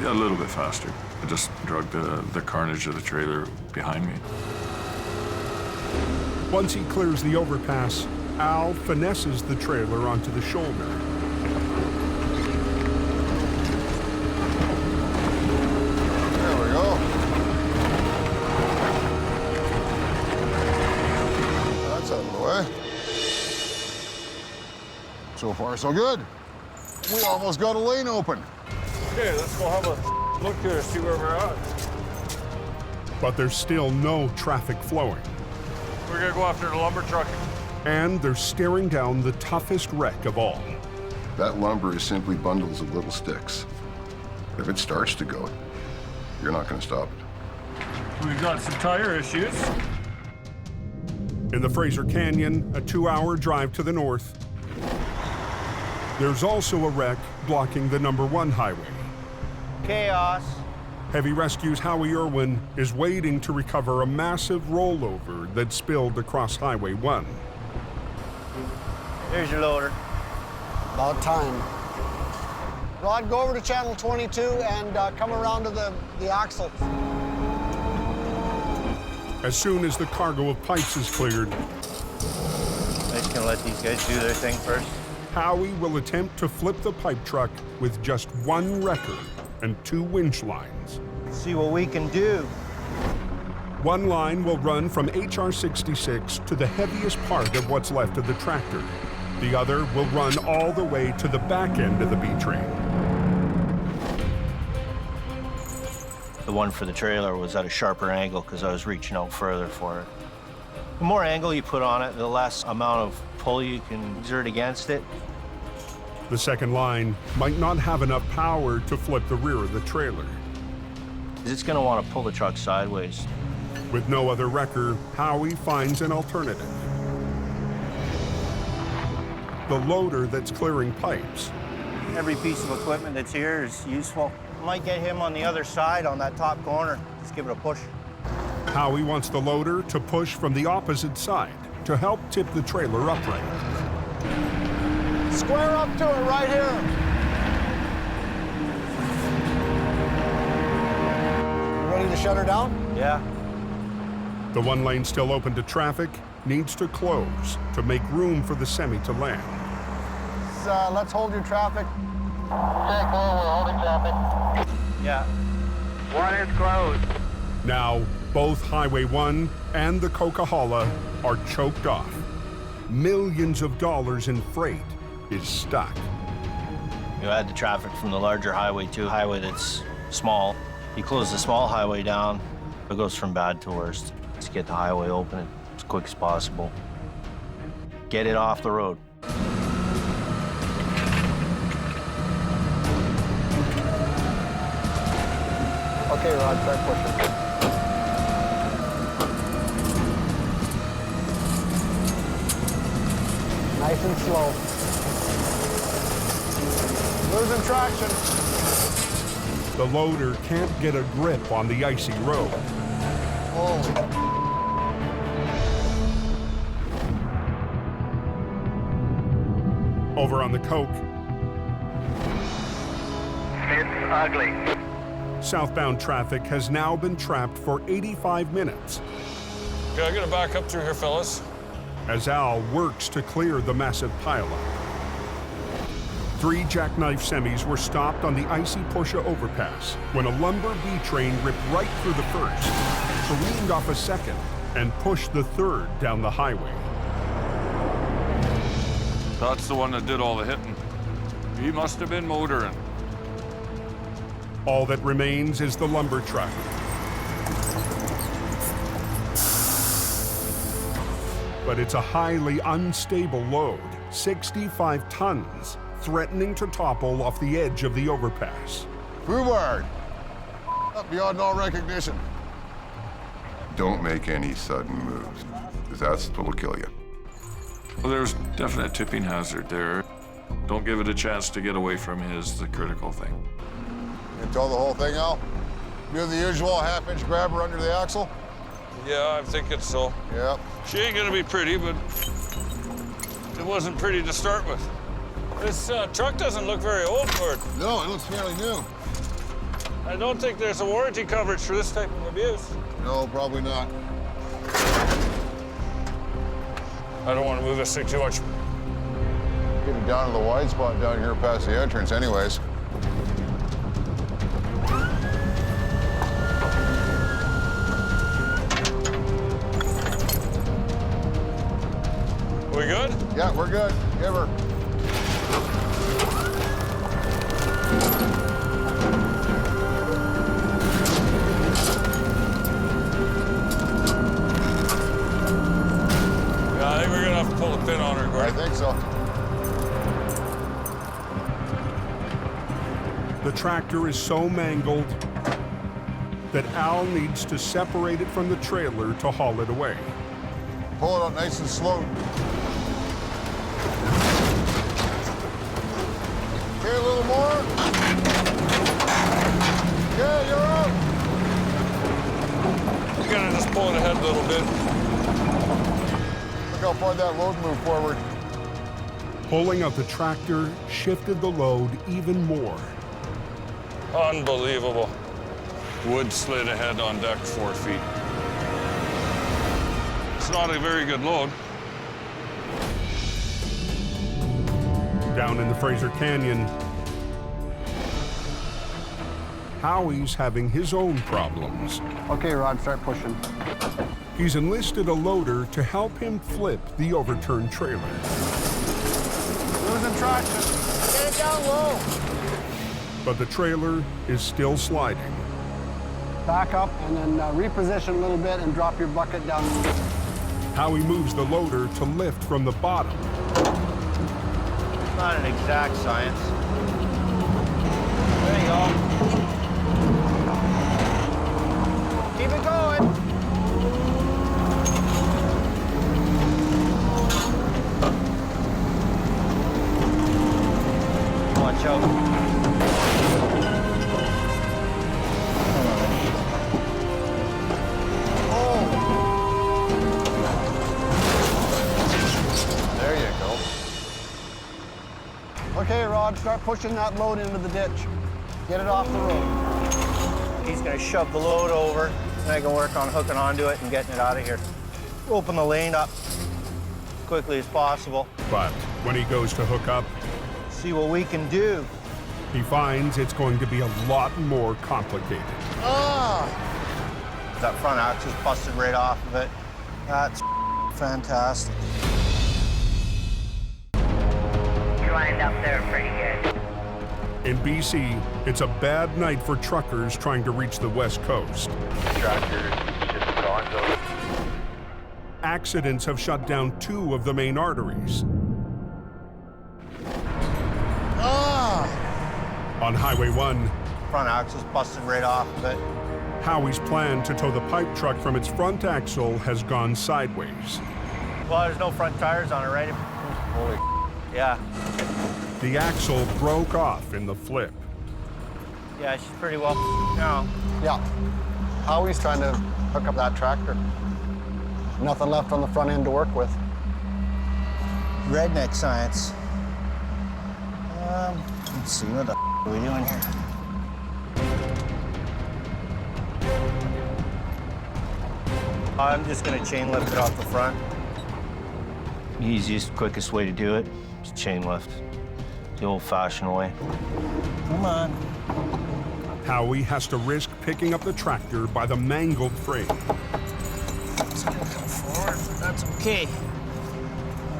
S20: Yeah, a little bit faster. I just dragged the carnage of the trailer behind me.
S1: Once he clears the overpass, Al finesses the trailer onto the shoulder.
S25: There we go. That's out of the way. So far, so good. We almost got a lane open.
S11: Okay, let's go have a look here, see where we're at.
S1: But there's still no traffic flowing.
S11: We're gonna go after the lumber truck.
S1: And they're staring down the toughest wreck of all.
S25: That lumber is simply bundles of little sticks. If it starts to go, you're not going to stop it.
S11: We've got some tire issues.
S1: In the Fraser Canyon, a 2-hour drive to the north, there's also a wreck blocking the #1 highway.
S6: Chaos.
S1: Heavy Rescue's Howie Irwin is waiting to recover a massive rollover that spilled across Highway 1.
S6: Here's your loader.
S16: About time. Rod, go over to channel 22 and come around to the axle.
S1: As soon as the cargo of pipes is cleared,
S6: I'm just gonna let these guys do their thing first.
S1: Howie will attempt to flip the pipe truck with just 1 wrecker and 2 winch lines.
S6: See what we can do.
S1: One line will run from HR66 to the heaviest part of what's left of the tractor. The other will run all the way to the back end of the B-train.
S6: The one for the trailer was at a sharper angle because I was reaching out further for it. The more angle you put on it, the less amount of pull you can exert against it.
S1: The second line might not have enough power to flip the rear of the trailer.
S6: It's going to want to pull the truck sideways.
S1: With no other wrecker, Howie finds an alternative. The loader that's clearing pipes.
S6: Every piece of equipment that's here is useful. Might get him on the other side on that top corner. Just give it a push.
S1: Howie wants the loader to push from the opposite side to help tip the trailer upright.
S16: Square up to it right here. Ready to shut her down?
S6: Yeah.
S1: The one lane still open to traffic needs to close to make room for the semi to land.
S16: Let's hold your traffic.
S3: Okay, cool, we're holding traffic.
S6: Yeah.
S3: One is closed.
S1: Now, both Highway 1 and the Coquihalla are choked off. Millions of dollars in freight is stuck.
S6: You add the traffic from the larger highway to a highway that's small. You close the small highway down, it goes from bad to worse. Let's get the highway open as quick as possible. Get it off the road.
S16: Okay, Rod, try pushing. Nice and slow. Losing traction.
S1: The loader can't get a grip on the icy road. Over on the Coke,
S3: It's ugly.
S1: southbound traffic has now been trapped for 85 minutes
S20: Okay, I gotta back up through here, fellas.
S1: as Al works to clear the massive pileup. 3 Jackknife semis were stopped on the icy Porsche overpass when a lumber B train ripped right through the first, careened off a second, and pushed the third down the highway.
S20: That's the one that did all the hitting. He must have been motoring.
S1: All that remains is the lumber truck. But it's a highly unstable load, 65 tons, threatening to topple off the edge of the overpass.
S25: Rhubarb, up beyond all recognition.
S19: Don't make any sudden moves, because that's what'll kill you.
S20: Well, there's definite tipping hazard there. Don't give it a chance to get away from you is the critical thing.
S25: You tell the whole thing, Al? Do the usual half-inch grabber under the axle?
S20: Yeah, I think it's so.
S25: Yep.
S20: She ain't gonna be pretty, but it wasn't pretty to start with. This truck doesn't look very old for it.
S25: No, it looks fairly new.
S20: I don't think there's a warranty coverage for this type of abuse.
S25: No, probably not.
S20: I don't want to move this thing too much.
S25: Getting down to the wide spot down here past the entrance anyways.
S20: We good?
S25: Yeah, we're good. Give her.
S20: Yeah, I think we're gonna have to pull the pin on her, Gordon.
S25: I think so.
S1: The tractor is so mangled that Al needs to separate it from the trailer to haul it away.
S25: Pull it out nice and slow. Okay, a little more. Yeah, you're up.
S20: We're gonna just pull it ahead a little bit.
S25: Look how far that load moved forward.
S1: Pulling out the tractor shifted the load even more.
S20: Unbelievable. Wood slid ahead on deck 4 feet. It's not a very good load.
S1: Down in the Fraser Canyon, Howie's having his own problems.
S16: Okay, Rod, start pushing.
S1: He's enlisted a loader to help him flip the overturned trailer.
S16: Losing traction.
S2: Get it down low.
S1: But the trailer is still sliding.
S16: Back up and then reposition a little bit and drop your bucket down.
S1: Howie moves the loader to lift from the bottom.
S6: It's not an exact science. There you go. Keep it going. Watch out.
S16: Okay, Rod, start pushing that load into the ditch. Get it off the road.
S6: He's gonna shove the load over, and I can work on hooking onto it and getting it out of here. Open the lane up as quickly as possible.
S1: But when he goes to hook up,
S6: see what we can do.
S1: He finds it's going to be a lot more complicated.
S6: That front axle's busted right off of it. That's fantastic.
S3: Lined up there pretty good.
S1: In BC, it's a bad night for truckers trying to reach the West Coast.
S5: Tractor just gone, so
S1: Accidents have shut down 2 of the main arteries. On Highway 1,
S6: front axle's busted right off of it.
S1: Howie's plan to tow the pipe truck from its front axle has gone sideways.
S6: Well, there's no front tires on it, right? Holy yeah.
S1: The axle broke off in the flip.
S6: Yeah, she's pretty well now.
S16: Yeah. Howie's trying to hook up that tractor. Nothing left on the front end to work with.
S6: Redneck science. Let's see, what the are we doing here? I'm just gonna chain lift it off the front. Easiest, quickest way to do it is chain lift. The old-fashioned way. Come on.
S1: Howie has to risk picking up the tractor by the mangled frame.
S6: It's gonna come forward, but that's okay.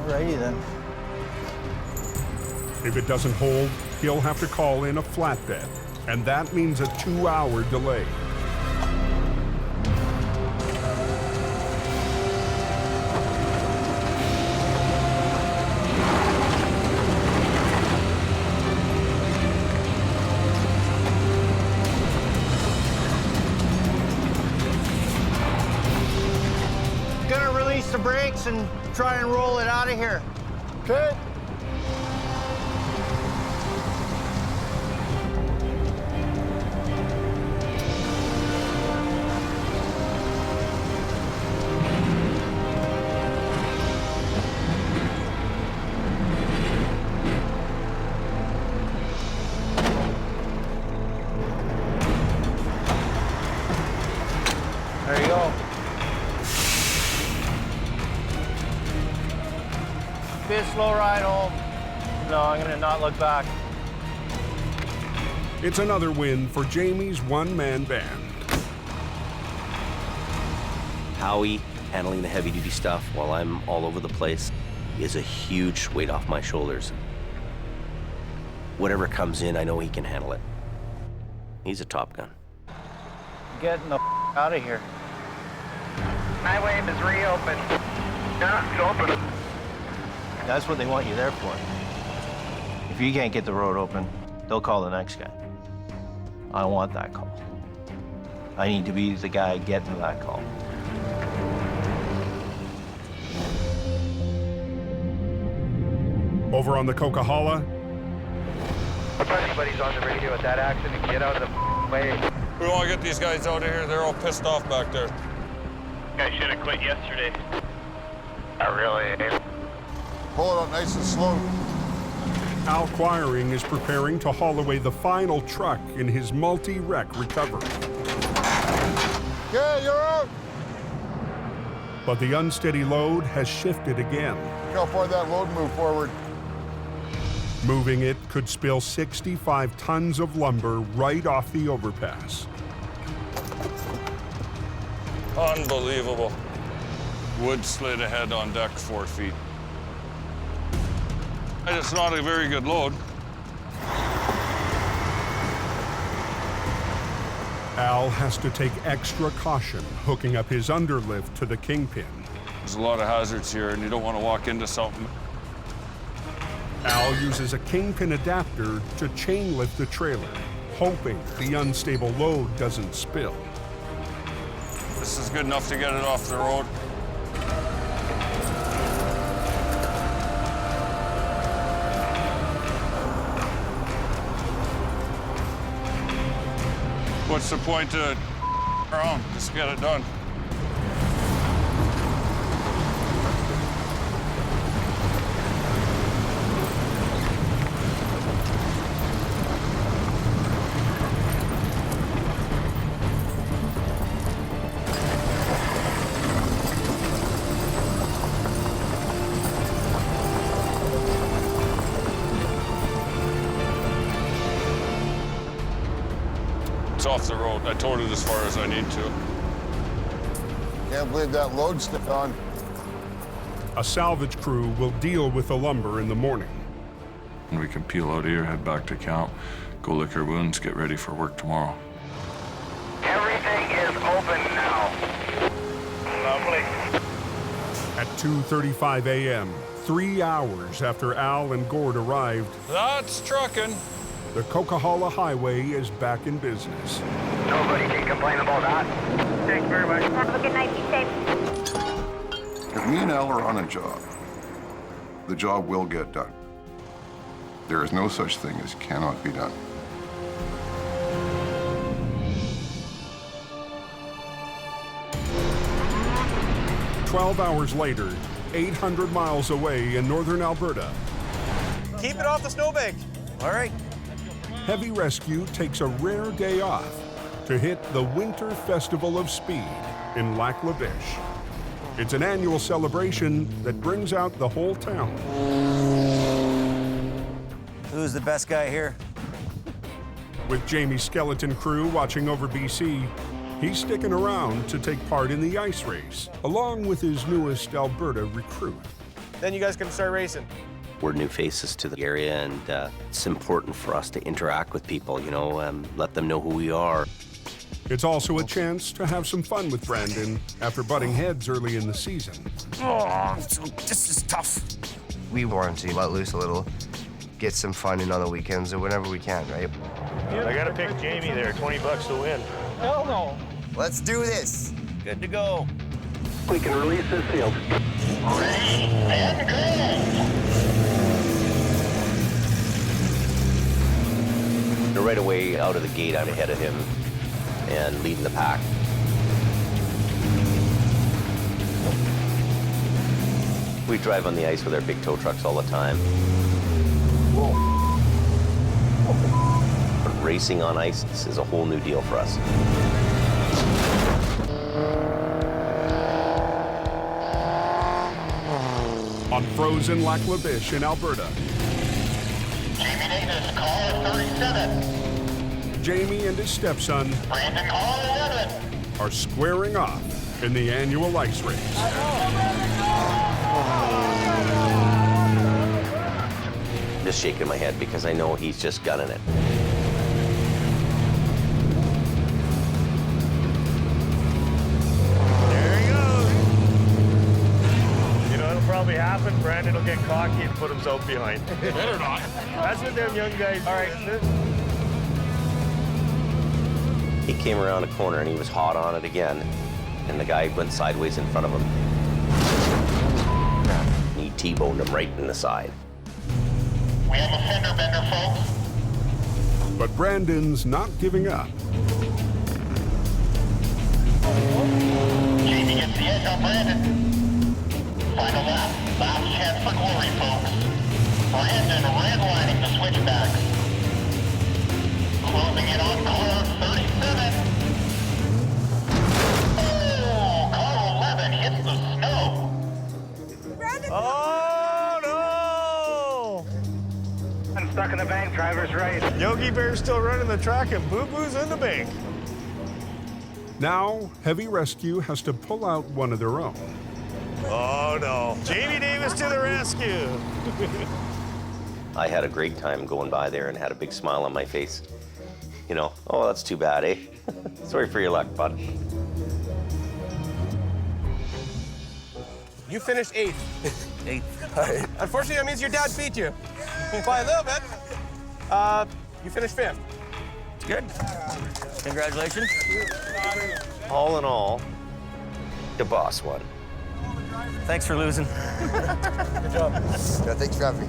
S6: Alrighty then.
S1: If it doesn't hold, he'll have to call in a flatbed, and that means a 2-hour delay.
S6: Gonna release the brakes and try and roll it out of here.
S16: Okay.
S6: There you go. Be a slow ride home. No, I'm gonna not look back.
S1: It's another win for Jamie's one-man band.
S9: Howie handling the heavy-duty stuff while I'm all over the place is a huge weight off my shoulders. Whatever comes in, I know he can handle it. He's a Top Gun.
S6: Getting the out of here.
S3: Highway is reopened. Yeah, it's open.
S6: That's what they want you there for. If you can't get the road open, they'll call the next guy. I don't want that call. I need to be the guy getting that call.
S1: Over on the Coquihalla,
S5: If anybody's on the radio at that accident, get out of the way.
S20: We want to get these guys out of here. They're all pissed off back there.
S5: I should have quit yesterday. I really.
S25: Pull it up nice and slow.
S1: Al Quiring is preparing to haul away the final truck in his multi-wreck recovery.
S25: Okay, you're out.
S1: But the unsteady load has shifted again.
S25: Look how far that load moved forward.
S1: Moving it could spill 65 tons of lumber right off the overpass.
S20: Unbelievable. Wood slid ahead on deck 4 feet. And it's not a very good load.
S1: Al has to take extra caution hooking up his underlift to the kingpin.
S20: There's a lot of hazards here, and you don't want to walk into something.
S1: Al uses a kingpin adapter to chain lift the trailer, hoping the unstable load doesn't spill.
S20: This is good enough to get it off the road. What's the point to around? Just get it done. Off the road. I towed it as far as I need to.
S25: Can't believe that load's still on.
S1: A salvage crew will deal with the lumber in the morning.
S20: And we can peel out here, head back to camp, go lick our wounds, get ready for work tomorrow.
S3: Everything is open now. Lovely.
S1: At 2:35 a.m., 3 hours after Al and Gord arrived,
S20: That's trucking.
S1: the Coquihalla Highway is back in business.
S3: Nobody can complain about that. Thanks very much.
S14: Have a good night. Be safe.
S19: If me and Al are on a job, the job will get done. There is no such thing as cannot be done.
S1: 12 hours later, 800 miles away in northern Alberta.
S6: Keep it off the snowbank. All right.
S1: Heavy Rescue takes a rare day off to hit the Winter Festival of Speed in Lac La Biche. It's an annual celebration that brings out the whole town.
S6: Who's the best guy here?
S1: With Jamie's skeleton crew watching over BC, he's sticking around to take part in the ice race, along with his newest Alberta recruit.
S6: Then you guys can start racing.
S9: We're new faces to the area, and it's important for us to interact with people, you know, let them know who we are.
S1: It's also a chance to have some fun with Brandon after butting heads early in the season.
S15: Oh, this is tough. We want to let loose a little, get some fun in on the weekends or whenever we can, right?
S13: I gotta pick Jamie there, 20 bucks to win.
S8: Hell no.
S15: Let's do this.
S6: Good to go.
S3: We can release this field.
S9: They're right away out of the gate, I'm ahead of him and leading the pack. We drive on the ice with our big tow trucks all the time. But racing on ice is a whole new deal for us.
S1: On frozen Lac La Biche in Alberta.
S3: Jamie Davis, caller 37.
S1: Jamie and his stepson
S3: Brandon, caller 11.
S1: are squaring off in the annual ice race.
S9: Just shaking my head because I know he's just gunning it.
S13: There he goes. You know what'll probably happen? Brandon will get cocky and put himself behind. Better not. That's what them young guys do. All right.
S9: He came around a corner and he was hot on it again, and the guy went sideways in front of him. And he T-boned him right in the side.
S3: We have a fender bender, folks.
S1: But Brandon's not giving up.
S3: Jamie gets the edge on Brandon. Final lap. Last chance for glory, folks. Brandon redlining the switchback. Closing it on car 37. Oh, car 11 hits the snow.
S13: Oh, no!
S3: I'm stuck in the bank, driver's right.
S13: Yogi Bear's still running the track and Boo Boo's in the bank.
S1: Now, Heavy Rescue has to pull out one of their own.
S13: Oh, no. Jamie Davis to the rescue.
S9: I had a great time going by there and had a big smile on my face. You know, oh, that's too bad, eh? Sorry for your luck, bud.
S6: You finished 8th. 8th. Unfortunately, that means your dad beat you by a little bit. You finished 5th.
S9: Good. Congratulations. All in all, the boss won.
S6: Thanks for losing.
S15: Good job. Yeah, thanks for having me.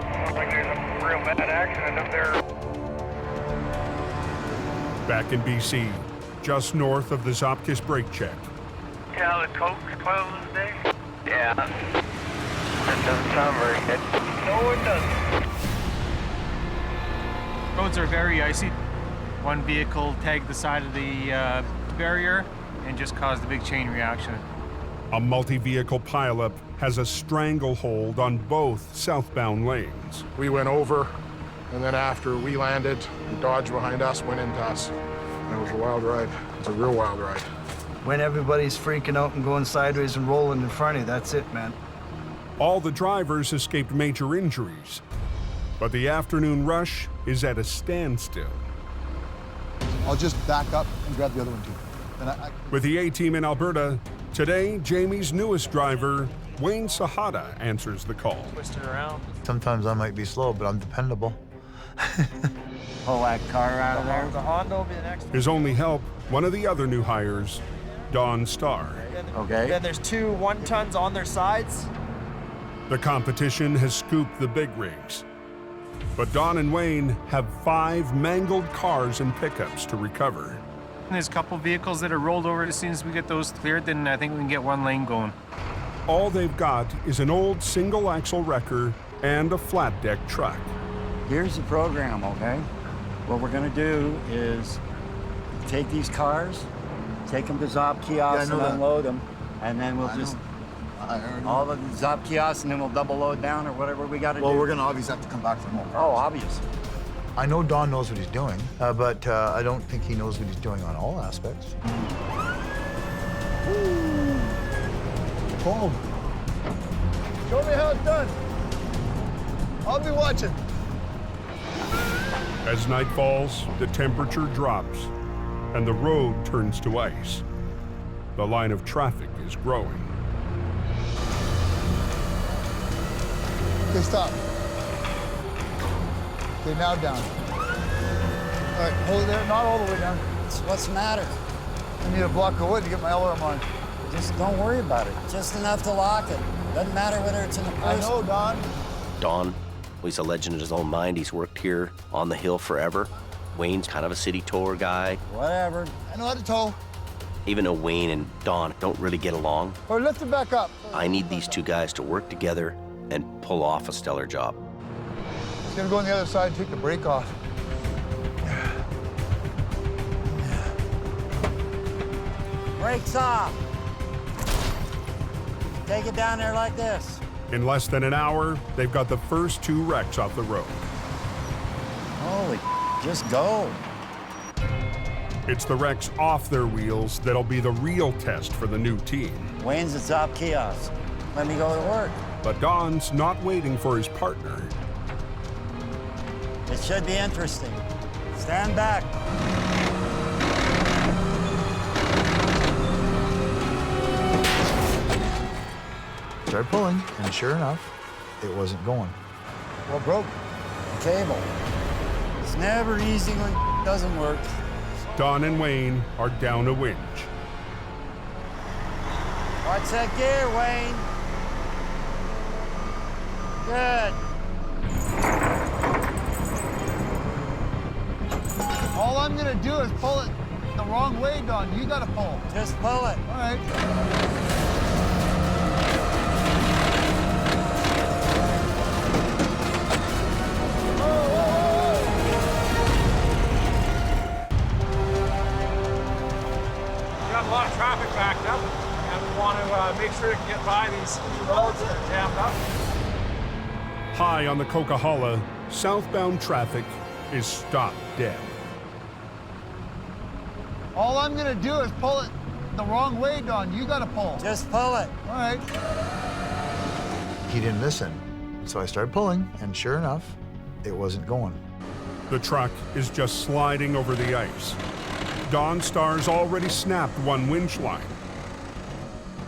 S3: Looks like there's a real bad accident up there.
S1: Back in BC, just north of the Zopkis brake check.
S3: Yeah, the Coke's closed today? Yeah. That doesn't sound very good. No, it doesn't.
S24: Roads are very icy. One vehicle tagged the side of the barrier and just caused a big chain reaction.
S1: A multi-vehicle pileup has a stranglehold on both southbound lanes.
S18: We went over, and then after we landed, the Dodge behind us went into us. And it was a wild ride. It's a real wild ride.
S16: When everybody's freaking out and going sideways and rolling in front of you, that's it, man.
S1: All the drivers escaped major injuries, but the afternoon rush is at a standstill.
S21: I'll just back up and grab the other one, too. Then
S1: With the A-team in Alberta, today, Jamie's newest driver, Wayne Sahada, answers the call.
S24: Twist it around.
S22: Sometimes I might be slow, but I'm dependable.
S24: Pull that car out of there. The Honda will be the next one.
S1: His only help, one of the other new hires, Don Starr.
S24: Okay. Then there's 2 1-tons on their sides.
S1: The competition has scooped the big rigs, But Don and Wayne have 5 mangled cars and pickups to recover.
S24: There's a couple vehicles that are rolled over. As soon as we get those cleared, then I think we can get one lane going.
S1: All they've got is an old single-axle wrecker and a flat-deck truck.
S7: Here's the program, okay? What we're gonna do is take these cars, take them to Zob kiosks and unload them, and then we'll just all the Zob kiosks, and then we'll double load down or whatever we gotta do.
S21: Well, we're gonna obviously have to come back for more cars.
S7: Oh, obvious.
S22: I know Don knows what he's doing, but I don't think he knows what he's doing on all aspects.
S21: Cold. Show me how it's done. I'll be watching.
S1: As night falls, the temperature drops and the road turns to ice. The line of traffic is growing.
S21: Okay, stop. Okay, now down. All right, hold it there, not all the way down.
S7: What's the matter?
S21: I need a block of wood to get my alarm on.
S7: Just don't worry about it. Just enough to lock it. Doesn't matter whether it's in the
S21: I
S7: person.
S21: know, Don.
S9: Don, he's a legend in his own mind. He's worked here on the hill forever. Wayne's kind of a city tour guy.
S7: Whatever.
S21: I know how to tow.
S9: Even though Wayne and Don don't really get along,
S21: Or lift it back up.
S9: I need these two guys to work together and pull off a stellar job.
S21: It's gonna go on the other side and take the brake off.
S7: Brakes off. Take it down there like this.
S1: In less than an hour, they've got the first 2 wrecks off the road.
S7: Holy, just go.
S1: It's the wrecks off their wheels that'll be the real test for the new team.
S7: Wayne's at Zob kiosk. Let me go to work.
S1: But Don's not waiting for his partner.
S7: It should be interesting. Stand back.
S22: Started pulling, and sure enough, it wasn't going.
S21: What broke?
S7: Cable. It's never easy when it doesn't work.
S1: Don and Wayne are down a winch.
S7: Watch that gear, Wayne. Good.
S21: All I'm gonna do is pull it the wrong way, Don. You gotta pull.
S7: Just pull it.
S21: All right.
S11: Got a lot of traffic backed up, and we want to make sure we can get by these roads that are jammed up.
S1: High on the Coquihalla, southbound traffic is stopped dead.
S21: All I'm gonna do is pull it the wrong way, Don. You gotta pull.
S7: Just pull it.
S21: All right.
S22: He didn't listen, so I started pulling, and sure enough, it wasn't going.
S1: The truck is just sliding over the ice. Don Star's already snapped one winch line.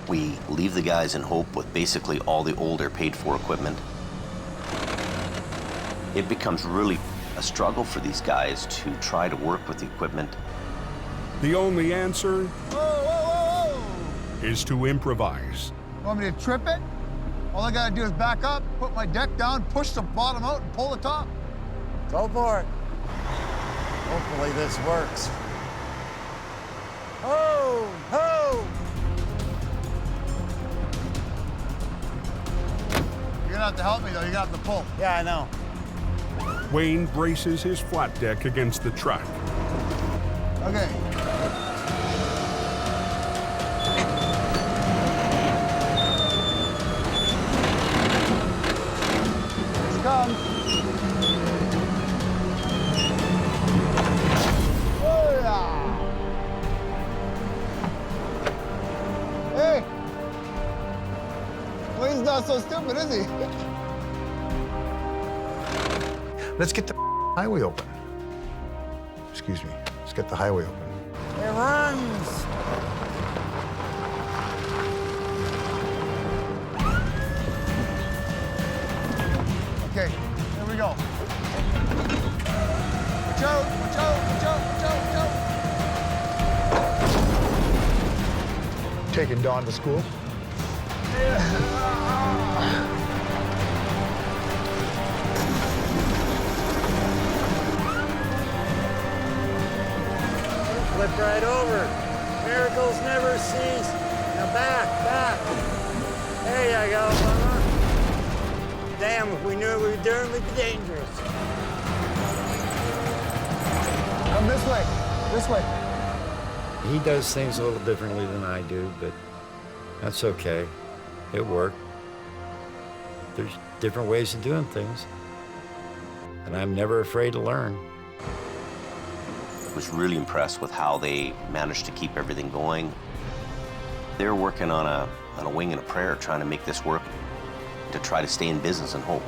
S9: We leave the guys in hope with basically all the older paid-for equipment. It becomes really a struggle for these guys to try to work with the equipment.
S1: The only answer is to improvise.
S21: You want me to trip it? All I gotta do is back up, put my deck down, push the bottom out, and pull the top.
S7: Go for it. Hopefully this works. Ho! Ho!
S21: You're gonna have to help me, though. You're gonna have to pull.
S7: Yeah, I know.
S1: Wayne braces his flat deck against the truck.
S21: Okay. Here it comes. Oh, yeah. Hey. Wayne's not so stupid, is he?
S22: Let's get the highway open. Excuse me. Let's get the highway open.
S7: It runs.
S21: Okay, here we go. Watch out, watch out, watch out, watch out, watch out.
S22: Taking Dawn to school.
S6: Flip right over. Miracles never cease. Now back. There you go, mama. Damn, if we knew what we were doing, we'd be dangerous.
S21: Come this way. This way.
S7: He does things a little differently than I do, but that's okay. It worked. There's different ways of doing things, and I'm never afraid to learn.
S9: I was really impressed with how they managed to keep everything going. They're working on a wing and a prayer, trying to make this work, to try to stay in business and hope.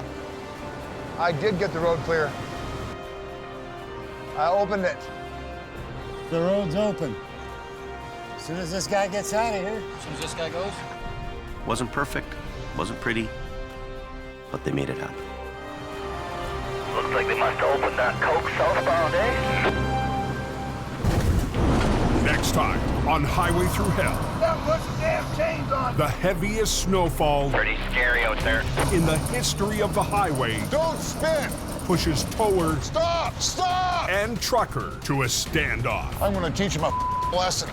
S21: I did get the road clear. I opened it.
S7: The road's open. As soon as this guy gets out of here.
S8: As soon as this guy goes?
S9: Wasn't perfect, wasn't pretty, but they made it happen.
S3: Looks like they must have opened that Coke southbound, eh?
S1: Next time on Highway Through Hell.
S21: Now put some damn chains on.
S1: The heaviest snowfall
S3: Pretty scary out there.
S1: in the history of the highway
S21: Don't spin.
S1: pushes tower
S21: Stop.
S1: and trucker to a standoff.
S21: I'm gonna teach him a lesson.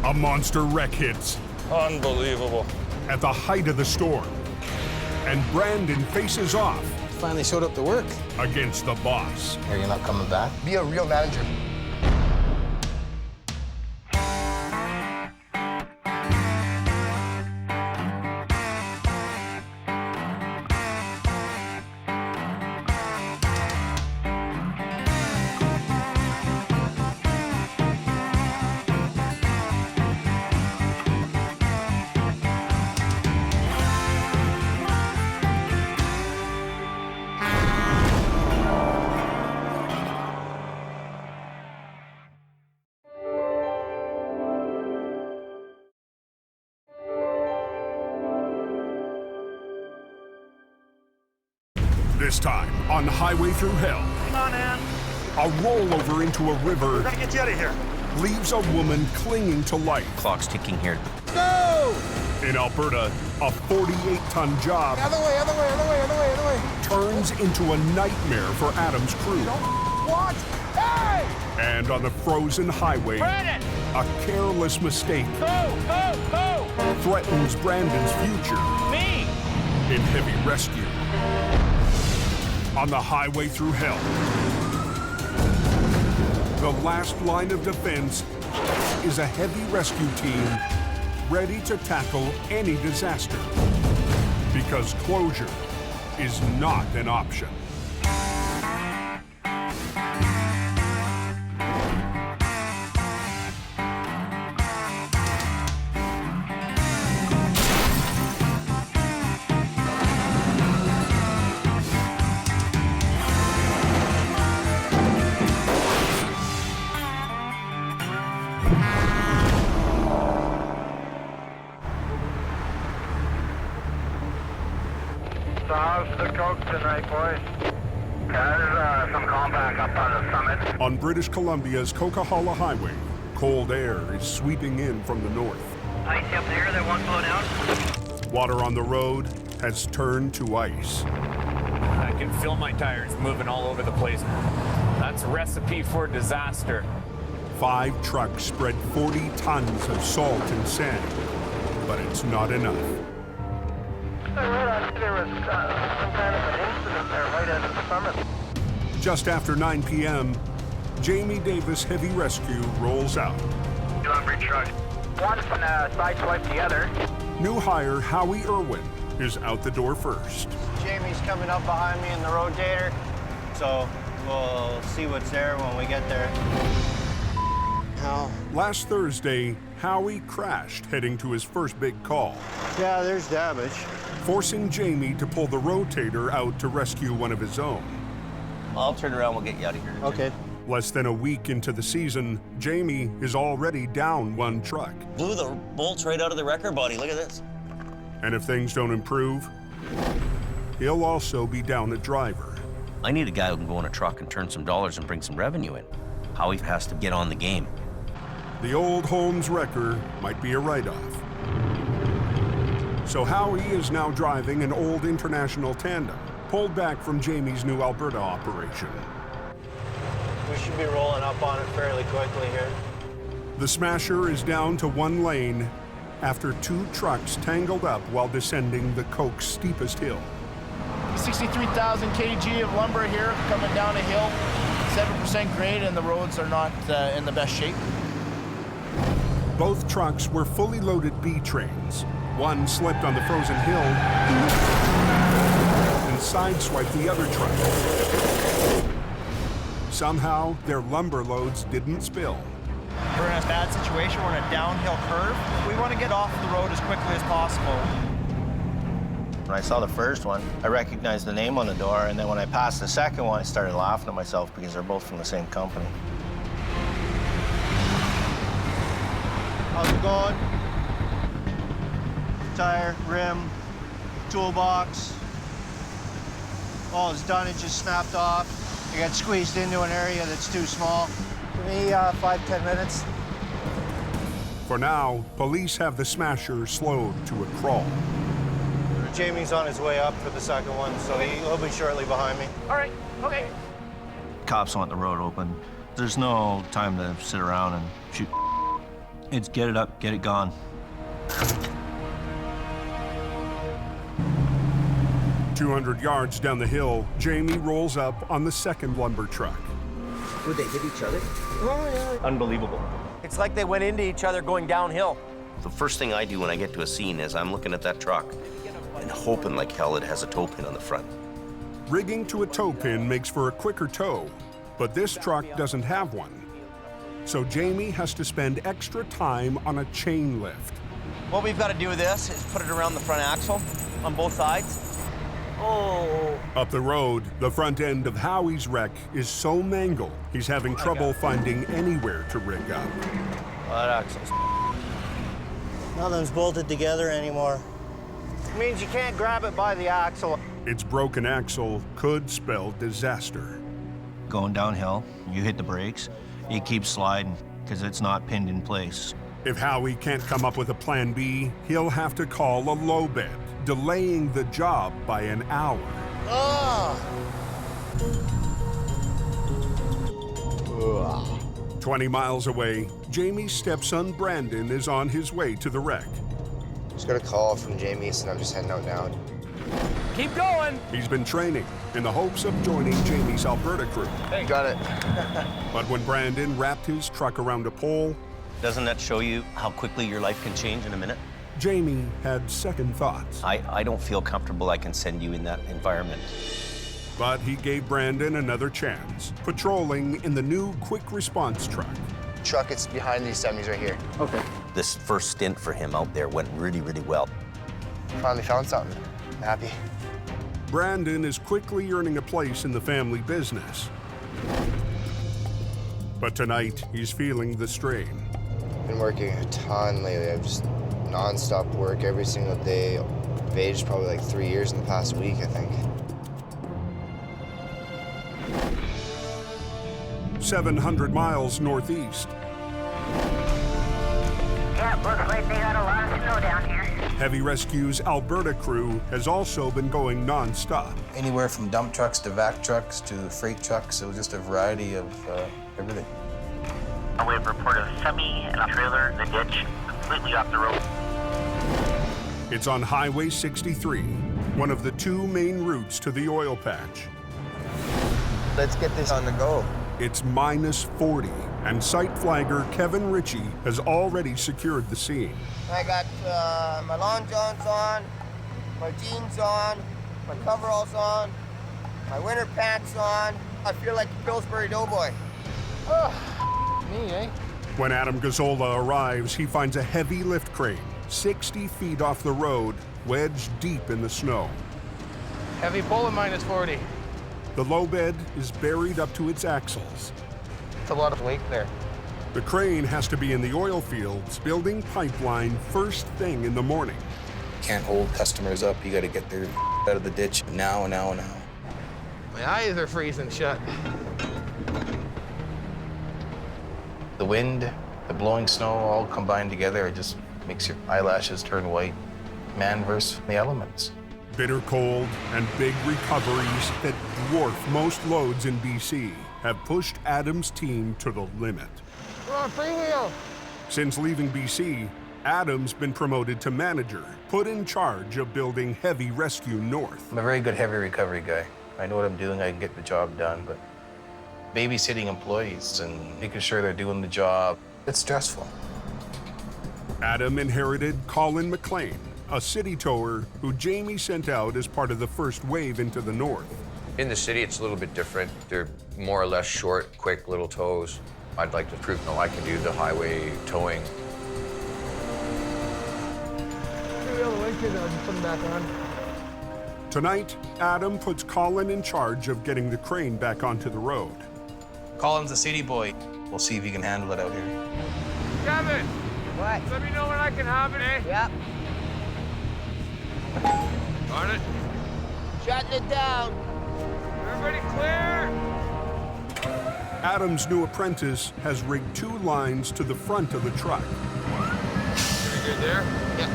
S1: A monster wreck hits
S8: Unbelievable.
S1: at the height of the storm, and Brandon faces off
S8: Finally showed up to work.
S1: against the boss.
S8: Are you not coming back?
S15: Be a real manager.
S1: This time on Highway Through Hell,
S13: Hang on, Ann.
S1: a rollover into a
S13: We're
S1: river
S13: gonna get you out of here.
S1: leaves a woman clinging to life.
S9: Clock's ticking here.
S21: Go!
S1: In Alberta, a 48-ton job
S21: Other way.
S1: turns into a nightmare for Adam's crew.
S21: What? Hey!
S1: And on the frozen highway,
S11: Brandon!
S1: a careless mistake
S11: Go!
S1: threatens Brandon's future
S11: Me!
S1: in heavy rescue. On the Highway Through Hell, the last line of defense is a heavy rescue team ready to tackle any disaster, because closure is not an option.
S3: So how's the Coke tonight, boys? There's some compact up on the summit.
S1: On British Columbia's Coquihalla Highway, cold air is sweeping in from the north.
S3: Ice up there that won't blow down?
S1: Water on the road has turned to ice.
S11: I can feel my tires moving all over the place. That's a recipe for disaster.
S1: 5 trucks spread 40 tons of salt and sand, but it's not enough.
S3: I read there was some kind of an incident there right at the summit.
S1: Just after 9 p.m., Jamie Davis Heavy Rescue rolls out.
S3: Lumber truck. One's gonna sideswipe the other.
S1: New hire Howie Irwin is out the door first.
S6: Jamie's coming up behind me in the rotator, so we'll see what's there when we get there. How?
S1: Last Thursday, Howie crashed heading to his first big call,
S6: Yeah, there's damage.
S1: forcing Jamie to pull the rotator out to rescue one of his own.
S9: I'll turn around, we'll get you out of here.
S6: Okay.
S1: Less than a week into the season, Jamie is already down 1 truck.
S9: Blew the bolts right out of the wrecker body. Look at this.
S1: And if things don't improve, he'll also be down a driver.
S9: I need a guy who can go in a truck and turn some dollars and bring some revenue in. Howie has to get on the game.
S1: The old Holmes wrecker might be a write-off. So Howie is now driving an old International tandem, pulled back from Jamie's new Alberta operation.
S6: We should be rolling up on it fairly quickly here.
S1: The Smasher is down to one lane after two trucks tangled up while descending the Coke's steepest hill.
S4: 63,000 kg of lumber here coming down a hill, 7% grade, and the roads are not in the best shape.
S1: Both trucks were fully loaded B trains. One slipped on the frozen hill and sideswiped the other truck. Somehow, their lumber loads didn't spill.
S6: We're in a bad situation. We're in a downhill curve. We want to get off the road as quickly as possible. When I saw the first one, I recognized the name on the door, and then when I passed the second one, I started laughing at myself because they're both from the same company. How's it going? Tire, rim, toolbox. All it's done, it just snapped off. I got squeezed into an area that's too small. For me, 5-10 minutes.
S1: For now, police have the Smasher slowed to a crawl.
S6: Jamie's on his way up for the second one, so he'll be shortly behind me.
S4: All right, okay.
S6: Cops want the road open. There's no time to sit around and shoot. It's get it up, get it gone.
S1: "200 yards down the hill, Jamie rolls up on the second lumber truck.
S9: Would they hit each other? Unbelievable.
S10: It's like they went into each other going downhill.
S9: The first thing I do when I get to a scene is I'm looking at that truck and hoping like hell it has a tow pin on the front.
S1: Rigging to a tow pin makes for a quicker tow, but this truck doesn't have one. So Jamie has to spend extra time on a chain lift.
S10: What we've got to do with this is put it around the front axle on both sides. Oh.
S1: Up the road, the front end of Howie's wreck is so mangled, he's having trouble finding anywhere to rig up.
S6: That axle's... Nothing's bolted together anymore. It means you can't grab it by the axle.
S1: Its broken axle could spell disaster.
S6: Going downhill, you hit the brakes, it keeps sliding because it's not pinned in place.
S1: If Howie can't come up with a plan B, he'll have to call a low bed, delaying the job by an hour. 20 miles away, Jamie's stepson Brandon is on his way to the wreck.
S15: Just got a call from Jamie, so I'm just heading out now.
S4: Keep going.
S1: He's been training in the hopes of joining Jamie's Alberta crew.
S15: Hey, got it.
S1: But when Brandon wrapped his truck around a pole,
S9: doesn't that show you how quickly your life can change in a minute?
S1: Jamie had second thoughts.
S9: I don't feel comfortable I can send you in that environment.
S1: But he gave Brandon another chance, patrolling in the new quick response truck.
S15: Truck, it's behind these 70s right here.
S9: Okay. This first stint for him out there went really, really well.
S15: Finally found something. I'm happy.
S1: Brandon is quickly earning a place in the family business. But tonight, he's feeling the strain.
S15: Been working a ton lately. I've just non-stop work every single day. I've aged probably like 3 years in the past week, I think.
S1: 700 miles northeast.
S14: Yeah, looks like they got a lot of snow down here.
S1: Heavy Rescue's Alberta crew has also been going non-stop.
S12: Anywhere from dump trucks to vac trucks to freight trucks. It was just a variety of everything.
S3: We have report of semi and a trailer in the ditch, completely off the road.
S1: It's on Highway 63, one of the two main routes to the oil patch.
S15: Let's get this on the go.
S1: It's minus 40, and site flagger Kevin Ritchie has already secured the scene.
S2: I got my long johns on, my jeans on, my coveralls on, my winter pants on. I feel like a Pillsbury Doughboy.
S4: Me, eh?
S1: When Adam Gazzola arrives, he finds a heavy lift crane, 60 feet off the road, wedged deep in the snow.
S4: Heavy pull at minus 40.
S1: The low bed is buried up to its axles.
S4: It's a lot of weight there.
S1: The crane has to be in the oil fields, building pipeline first thing in the morning.
S12: Can't hold customers up. You got to get their out of the ditch now.
S4: My eyes are freezing shut.
S12: The wind, the blowing snow, all combined together, it just makes your eyelashes turn white. Man versus the elements.
S1: Bitter cold and big recoveries that dwarf most loads in BC have pushed Adam's team to the limit.
S2: Come on, freewheel.
S1: Since leaving BC, Adam's been promoted to manager, put in charge of building heavy rescue north.
S12: I'm a very good heavy recovery guy. I know what I'm doing, I can get the job done, but babysitting employees and making sure they're doing the job, it's stressful.
S1: Adam inherited Colin McLean, a city tower who Jamie sent out as part of the first wave into the north.
S5: In the city, it's a little bit different. They're more or less short, quick little tows. I'd like to prove, I can do the highway towing.
S1: Tonight, Adam puts Colin in charge of getting the crane back onto the road.
S12: Colin's a city boy. We'll see if he can handle it out here.
S11: Kevin!
S2: What?
S11: Let me know when I can have it, eh?
S2: Yep.
S11: On it.
S2: Shutting it down.
S11: Everybody clear?
S1: Adam's new apprentice has rigged 2 lines to the front of the truck.
S11: Pretty good there?
S2: Yep.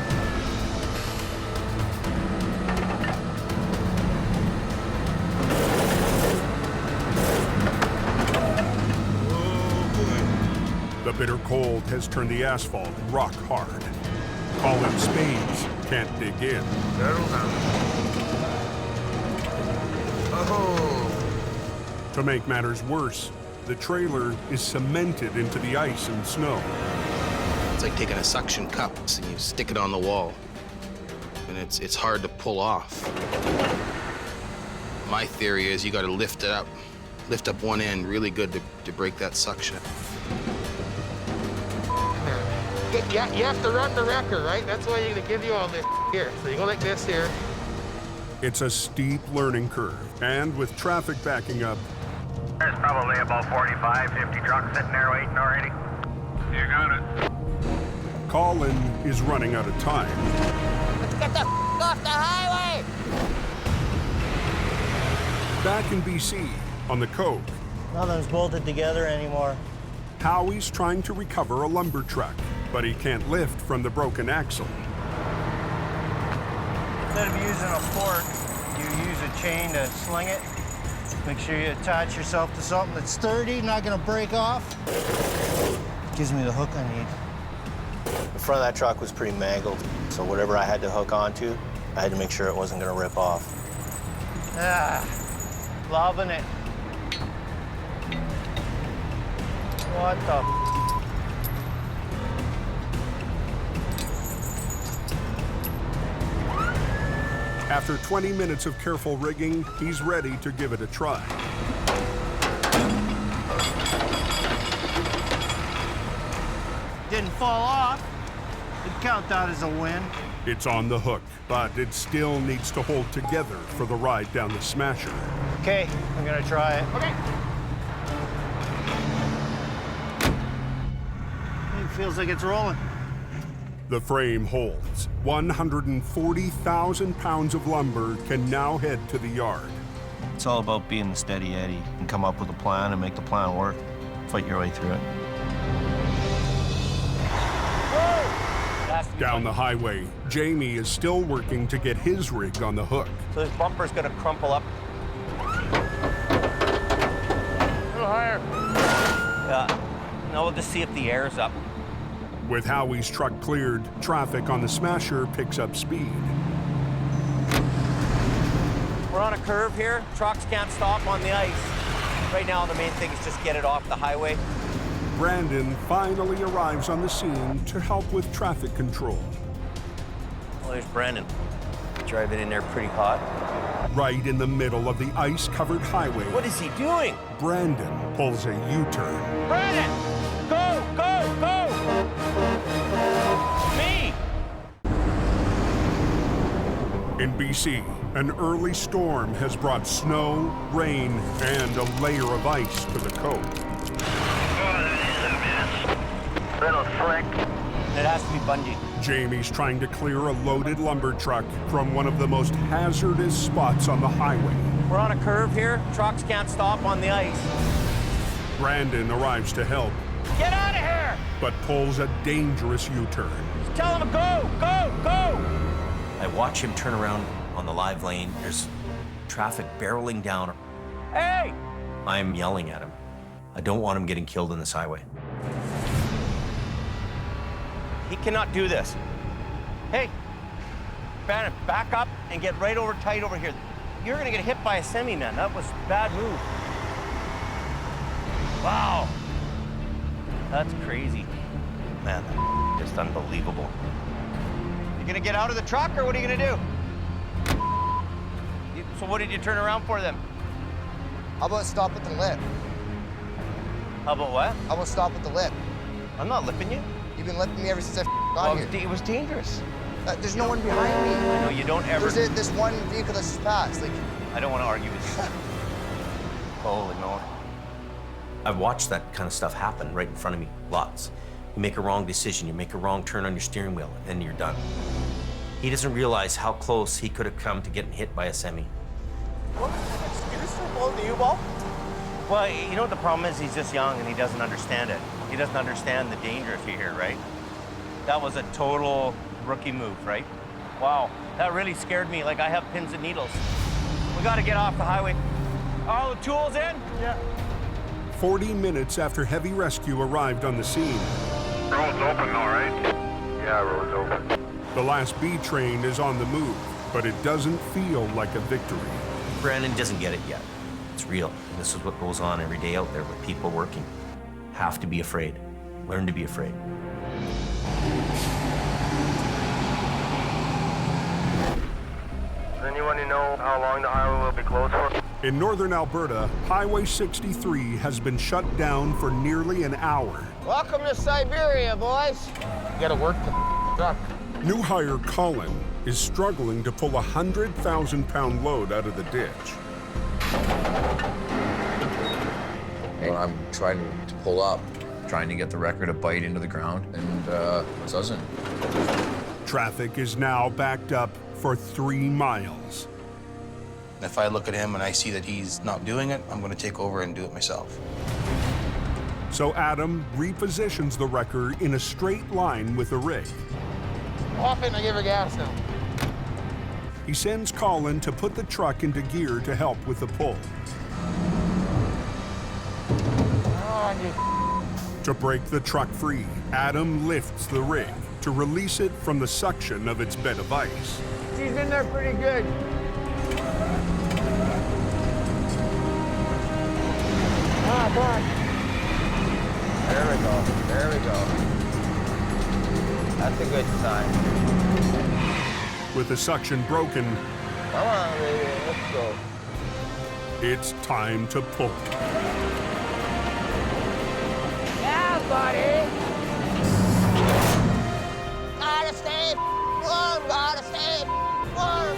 S1: The bitter cold has turned the asphalt rock hard. Colin spades can't dig in.
S11: Settle down. Oh.
S1: To make matters worse, the trailer is cemented into the ice and snow.
S12: It's like taking a suction cup and you stick it on the wall. And it's hard to pull off. My theory is you gotta lift up one end really good to break that suction.
S11: You have to run the wrecker, right? That's why you're gonna give you all this here. So you go like this here.
S1: It's a steep learning curve, and with traffic backing up,
S3: There's probably about 45, 50 trucks sitting there waiting already.
S11: You got it.
S1: Colin is running out of time.
S2: Let's get the off the highway!
S1: Back in BC, on the Coke,
S6: Nothing's bolted together anymore.
S1: Howie's trying to recover a lumber truck, but he can't lift from the broken axle.
S6: Instead of using a fork, you use a chain to sling it. Make sure you attach yourself to something that's sturdy, not gonna break off. Gives me the hook I need. The front of that truck was pretty mangled, so whatever I had to hook onto, I had to make sure it wasn't gonna rip off. Ah, loving it. What the?
S1: After 20 minutes of careful rigging, he's ready to give it a try.
S6: Didn't fall off. You'd count that as a win.
S1: It's on the hook, but it still needs to hold together for the ride down the Smasher.
S6: Okay, I'm gonna try it.
S11: Okay.
S6: It feels like it's rolling.
S1: The frame holds. 140,000 pounds of lumber can now head to the yard.
S9: It's all about being the steady Eddie and come up with a plan and make the plan work. Fight your way through it.
S1: Down the highway, Jamie is still working to get his rig on the hook.
S10: So this bumper's gonna crumple up.
S11: A little higher.
S10: Yeah. Now we'll just see if the air's up.
S1: With Howie's truck cleared, traffic on the Smasher picks up speed.
S10: We're on a curve here. Trucks can't stop on the ice. Right now, the main thing is just get it off the highway.
S1: Brandon finally arrives on the scene to help with traffic control.
S10: Well, there's Brandon. Driving in there pretty hot.
S1: Right in the middle of the ice-covered highway.
S10: What is he doing?
S1: Brandon pulls a U-turn.
S10: Brandon! Go, go, go! Me!
S1: In BC, an early storm has brought snow, rain, and a layer of ice to the Cove.
S3: Little slick.
S10: It has to be bungee.
S1: Jamie's trying to clear a loaded lumber truck from one of the most hazardous spots on the highway.
S10: We're on a curve here. Trucks can't stop on the ice.
S1: Brandon arrives to help,
S10: Get out of here!
S1: but pulls a dangerous U-turn.
S10: Just tell him to go, go, go!
S9: I watch him turn around on the live lane. There's traffic barreling down.
S10: Hey!
S9: I'm yelling at him. I don't want him getting killed in this highway.
S10: He cannot do this. Hey, Bannon, back up and get right over tight over here. You're gonna get hit by a semi, man. That was a bad move. Wow. That's crazy. Man, that's just unbelievable. You gonna get out of the truck or what are you gonna do? So what did you turn around for then?
S15: How about stop at the lip?
S10: How about what?
S15: How about stop at the lip?
S10: I'm not lipping you.
S15: You've been lipping me ever since I got here.
S10: It was dangerous.
S15: There's no one behind me.
S10: I know, you don't ever...
S15: There's this one vehicle that's just passed. Like,
S10: I don't want to argue with you. Holy moly. I've watched that kind of stuff happen right in front of me, lots. You make a wrong decision, you make a wrong turn on your steering wheel, and you're done. He doesn't realize how close he could have come to getting hit by a semi.
S2: What was the excuse for blowing the U-ball?
S10: Well, you know what the problem is? He's just young and he doesn't understand it. He doesn't understand the danger if you're here, right? That was a total rookie move, right? Wow, that really scared me. Like I have pins and needles. We got to get off the highway. All the tools in?
S1: Yeah. 40 minutes after heavy rescue arrived on the scene.
S11: Road's open, all right? Yeah, road's open.
S1: The last B train is on the move, but it doesn't feel like a victory.
S9: Brandon doesn't get it yet. It's real. This is what goes on every day out there with people working. Have to be afraid. Learn to be afraid.
S11: Does anyone know how long the highway will be closed for?
S1: In northern Alberta, Highway 63 has been shut down for nearly an hour.
S2: Welcome to Siberia, boys.
S18: You gotta work the truck.
S1: New hire Colin is struggling to pull a 100,000-pound load out of the ditch.
S5: When I'm trying to pull up, trying to get the wrecker to bite into the ground, and it doesn't.
S1: Traffic is now backed up for 3 miles.
S12: If I look at him and I see that he's not doing it, I'm going to take over and do it myself.
S1: So Adam repositions the wrecker in a straight line with the rig.
S18: Off it and I give her gas now.
S1: He sends Colin to put the truck into gear to help with the pull. To break the truck free, Adam lifts the rig to release it from the suction of its bed of ice.
S2: She's in there pretty good. Ah, God. There we go. There we go. That's a good sign.
S1: With the suction broken,
S2: Come on, baby. Let's go.
S1: it's time to pull.
S2: Yeah, buddy. Gotta stay warm. Gotta stay warm.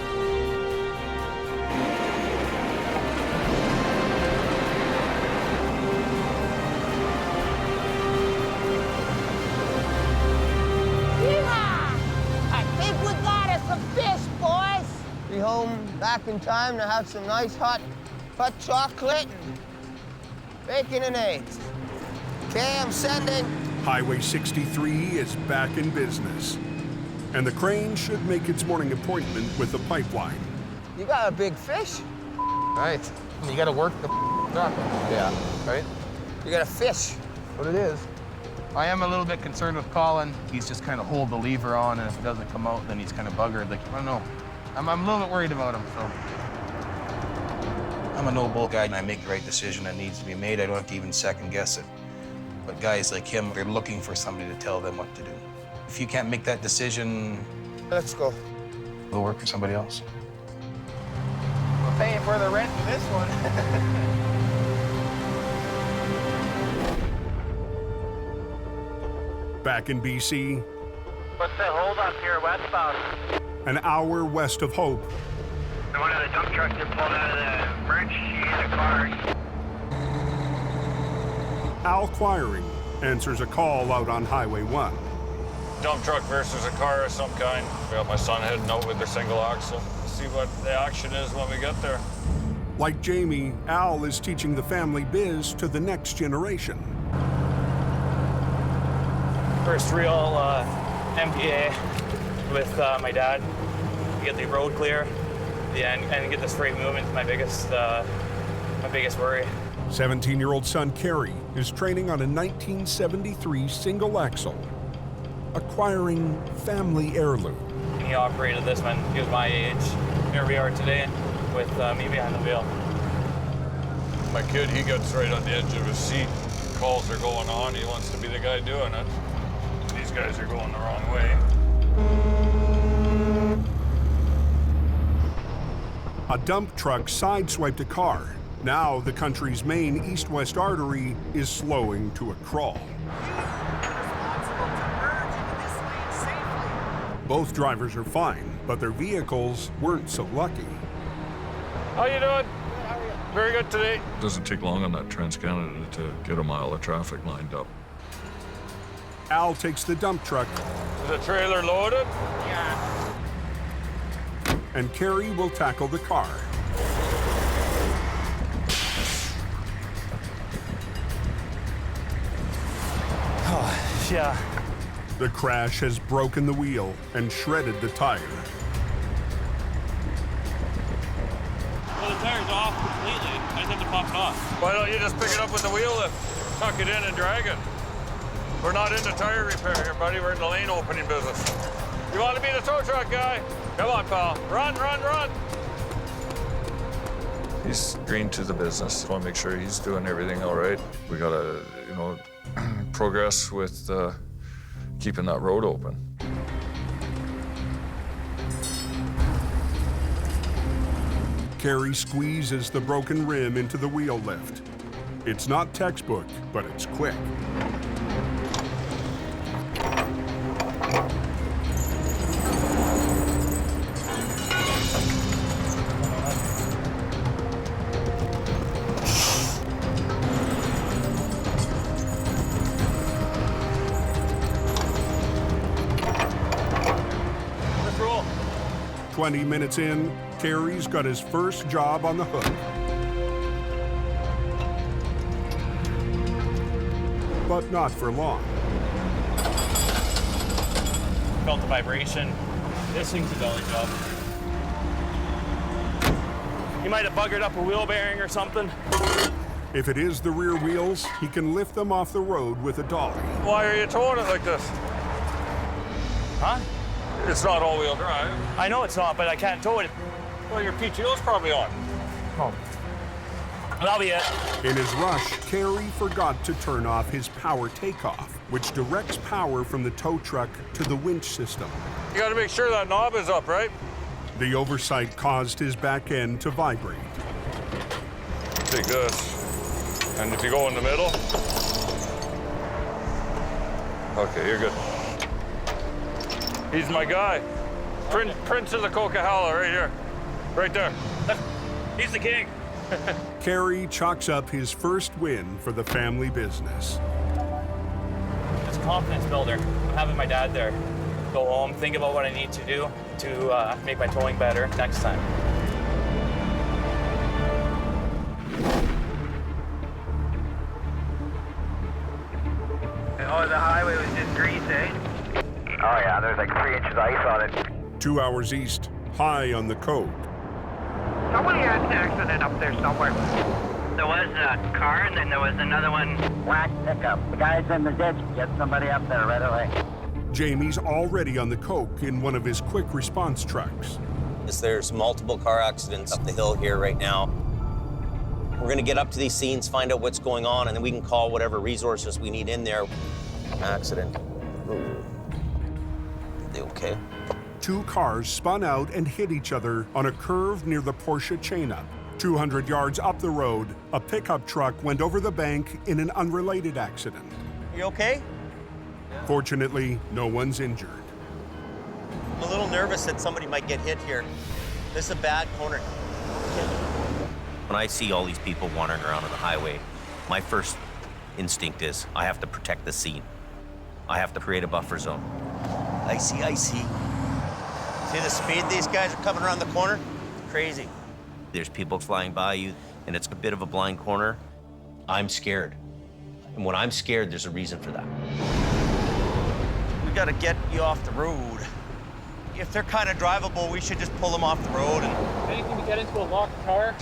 S2: I think we got us a fish, boys. Be home back in time to have some nice hot chocolate and bacon and eggs. Okay, I'm sending.
S1: Highway 63 is back in business, and the crane should make its morning appointment with the pipeline.
S2: You got a big fish?
S18: Right. You gotta work the truck.
S12: Yeah.
S18: Right?
S2: You got a fish.
S18: What it is.
S12: I am a little bit concerned with Colin. He's just kind of hold the lever on, and if it doesn't come out, then he's kind of buggered. Like, I don't know. I'm a little bit worried about him, so. I'm a no-bull guy, and I make the right decision that needs to be made. I don't have to even second-guess it. But guys like him, they're looking for somebody to tell them what to do. If you can't make that decision...
S2: Let's go.
S12: We'll work for somebody else.
S11: We're paying for the rent for this one.
S1: Back in BC,
S11: What's the hold up here westbound?
S1: an hour west of Hope,
S11: One of the dump trucks that pulled out of the branch sheet of cars.
S1: Al Quiring answers a call out on Highway 1.
S11: Dump truck versus a car of some kind. We got my son heading out with their single axle. See what the action is when we get there.
S1: Like Jamie, Al is teaching the family biz to the next generation.
S20: First real MPA with my dad to get the road clear, and get this freight moving is my biggest worry.
S1: 17-year-old son Kerry is training on a 1973 single axle. acquiring family heirloom.
S20: He operated this when he was my age. Here we are today with me behind the wheel.
S25: My kid, he gets right on the edge of his seat. Calls are going on. He wants to be the guy doing it. These guys are going the wrong way.
S1: A dump truck sideswiped a car. Now the country's main east-west artery is slowing to a crawl. Both drivers are fine, but their vehicles weren't so lucky.
S25: How you doing? Very good today. Doesn't take long on that Trans-Canada to get a mile of traffic lined up.
S1: Al takes the dump truck.
S25: Is the trailer loaded?
S20: Yeah.
S1: And Carrie will tackle the car.
S20: Oh, yeah.
S1: The crash has broken the wheel and shredded the tire.
S20: Well, the tire's off completely. I just have to pop it off.
S25: Why don't you just pick it up with the wheel lift, tuck it in and drag it? We're not into tire repair here, buddy. We're in the lane opening business. You want to be the tow truck guy? Come on, pal. Run, run, run. He's green to the business. Want to make sure he's doing everything all right. We got to, progress with keeping that road open.
S1: Carrie squeezes the broken rim into the wheel lift. It's not textbook, but it's quick.
S20: Let's roll.
S1: 20 minutes in, Carrie's got his first job on the hook. But not for long.
S20: Felt the vibration. This thing's a dolly job. You might have buggered up a wheel bearing or something.
S1: If it is the rear wheels, he can lift them off the road with a dolly.
S25: Why are you towing it like this?
S20: Huh?
S25: It's not all-wheel drive.
S20: I know it's not, but I can't tow it.
S25: Well, your PTO's probably on.
S20: Oh. That'll be it.
S1: In his rush, Carrie forgot to turn off his power takeoff, which directs power from the tow truck to the winch system.
S25: You got to make sure that knob is up, right?
S1: The oversight caused his back end to vibrate.
S25: Take this. And if you go in the middle. Okay, you're good. He's my guy. Prince of the Coquihalla right here. Right there.
S20: He's the king.
S1: Carrie chalks up his first win for the family business.
S20: It's a confidence builder. I'm having my dad there. Go home, think about what I need to do to make my towing better next time.
S3: Oh, the highway was just grease, eh? Oh yeah, there's like 3 inches of ice on it.
S1: 2 hours east, high on the code.
S3: Somebody had an accident up there somewhere. There was a car, and then there was another one.
S19: Black pickup. The guy's in the ditch. Get somebody up there right away.
S1: Jamie's already on the coke in one of his quick response trucks.
S9: There's multiple car accidents up the hill here right now. We're gonna get up to these scenes, find out what's going on, and then we can call whatever resources we need in there. Accident. Ooh. Are they okay?
S1: 2 cars spun out and hit each other on a curve near the Porsche chain-up. 200 yards up the road, a pickup truck went over the bank in an unrelated accident.
S10: You okay?
S1: Fortunately, no one's injured.
S10: I'm a little nervous that somebody might get hit here. This is a bad corner.
S9: When I see all these people wandering around on the highway, my first instinct is I have to protect the scene. I have to create a buffer zone.
S10: I see. See the speed these guys are coming around the corner? Crazy.
S9: There's people flying by you, and it's a bit of a blind corner. I'm scared. And when I'm scared, there's a reason for that.
S10: We gotta get you off the road. If they're kind of drivable, we should just pull them off the road and...
S20: Anything to get into a locked car?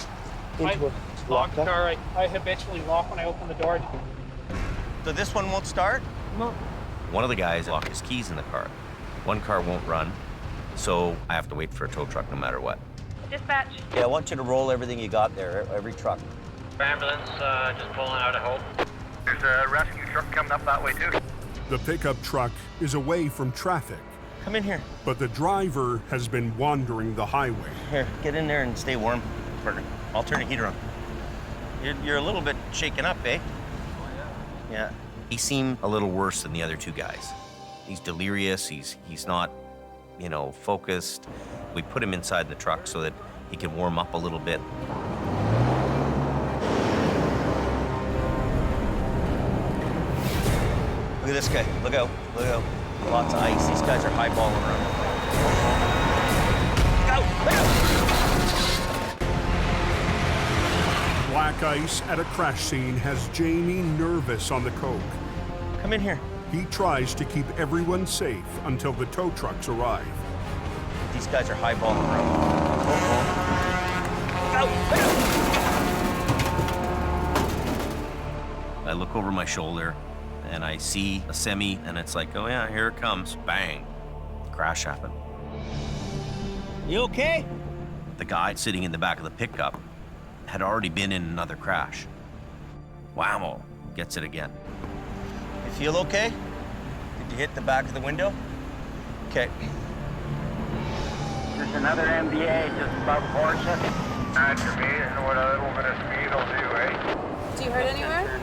S20: Locked car, I habitually lock when I open the door.
S10: So this one won't start?
S20: No.
S9: One of the guys locked his keys in the car. One car won't run, so I have to wait for a tow truck no matter what.
S14: Dispatch.
S10: Yeah, I want you to roll everything you got there, every truck.
S3: Ambulance just pulling out of Hope. There's a rescue truck coming up that way too.
S1: The pickup truck is away from traffic,
S10: Come in here.
S1: but the driver has been wandering the highway.
S10: Here, get in there and stay warm, partner. I'll turn the heater on. You're a little bit shaken up, eh? Yeah.
S9: He seemed a little worse than the other two guys. He's delirious, he's not, you know, focused. We put him inside the truck so that he can warm up a little bit.
S10: Look at this guy. Look out. Look out. Lots of ice. These guys are highballing around. Look out!
S1: Black ice at a crash scene has Jamie nervous on the coke.
S10: Come in here.
S1: He tries to keep everyone safe until the tow trucks arrive.
S10: These guys are highballing around.
S9: I look over my shoulder and I see a semi and it's like, oh yeah, here it comes. Bang. The crash happened.
S10: You okay?
S9: The guy sitting in the back of the pickup had already been in another crash. Whammo, gets it again.
S10: You feel okay? Did you hit the back of the window? Okay.
S3: There's another MBA just above Porsche. After me, and what a little bit of speed will do, eh?
S14: Do you hurt anywhere?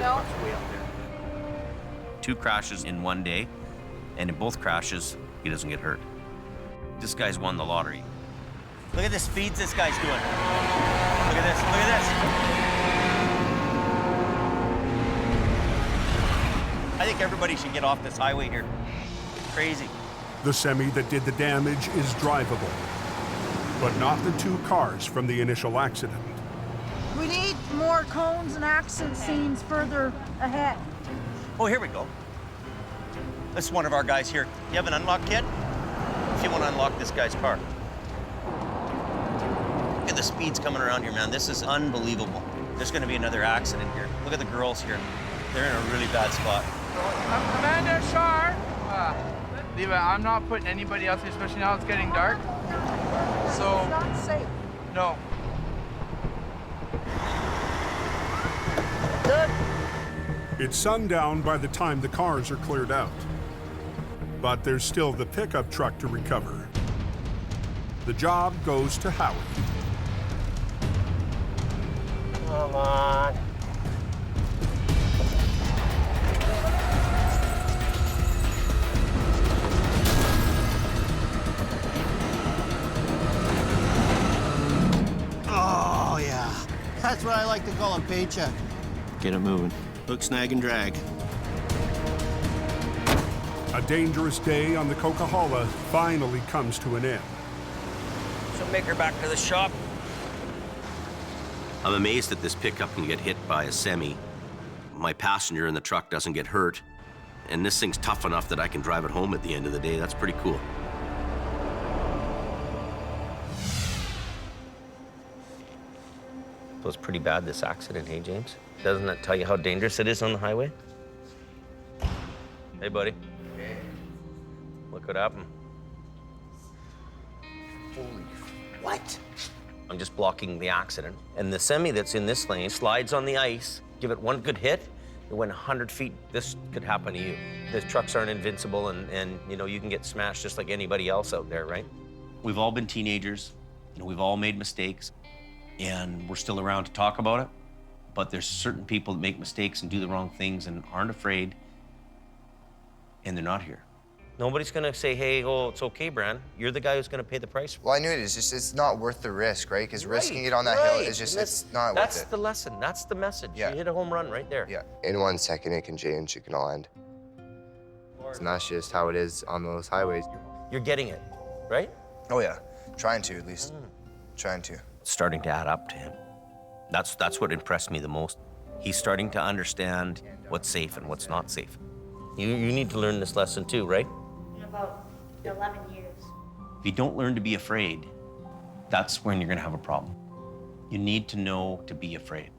S14: No.
S9: Two crashes in one day, and in both crashes, he doesn't get hurt. This guy's won the lottery.
S10: Look at the speeds this guy's doing. Look at this. Look at this. I think everybody should get off this highway here. Crazy.
S1: The semi that did the damage is drivable, but not the two cars from the initial accident.
S24: We need more cones and accident scenes further ahead.
S10: Oh, here we go. This is one of our guys here. You have an unlock kit? If you want to unlock this guy's car. Look at the speeds coming around here, man. This is unbelievable. There's going to be another accident here. Look at the girls here. They're in a really bad spot.
S8: Amanda Shar. Leave it. I'm not putting anybody else, especially now it's getting dark. So.
S24: It's not safe.
S8: No.
S24: Good.
S1: It's sundown by the time the cars are cleared out. But there's still the pickup truck to recover. The job goes to Howie.
S10: Come on.
S6: Oh, yeah. That's what I like to call a paycheck.
S9: Get it moving.
S6: Hook, snag, and drag.
S1: A dangerous day on the Coquihalla finally comes to an end.
S10: So make her back to the shop.
S9: I'm amazed that this pickup can get hit by a semi. My passenger in the truck doesn't get hurt, and this thing's tough enough that I can drive it home at the end of the day. That's pretty cool.
S10: It was pretty bad, this accident, hey, James? Doesn't that tell you how dangerous it is on the highway? Hey, buddy.
S2: Okay.
S10: Look what happened.
S2: Holy what?
S10: I'm just blocking the accident. And the semi that's in this lane slides on the ice. Give it one good hit, it went 100 feet. This could happen to you. The trucks aren't invincible, and you know, you can get smashed just like anybody else out there, right?
S9: We've all been teenagers, and we've all made mistakes, and we're still around to talk about it. But there's certain people that make mistakes and do the wrong things and aren't afraid, and they're not here.
S10: Nobody's gonna say, hey, oh, it's okay, Bran. You're the guy who's gonna pay the price.
S15: Well, I knew it. It's not worth the risk, right? Because risking it on that hill is just, it's not worth it.
S10: That's the lesson. That's the message.
S15: Yeah.
S10: You hit a home run right there.
S15: Yeah. In 1 second, it can change. It can all end. And that's just how it is on those highways.
S10: You're getting it, right?
S15: Oh, yeah. Trying to, at least. Trying to.
S9: It's starting to add up to him. That's what impressed me the most. He's starting to understand what's safe and what's not safe.
S10: You need to learn this lesson too, right?
S14: In about 11 years.
S9: If you don't learn to be afraid, that's when you're gonna have a problem. You need to know to be afraid.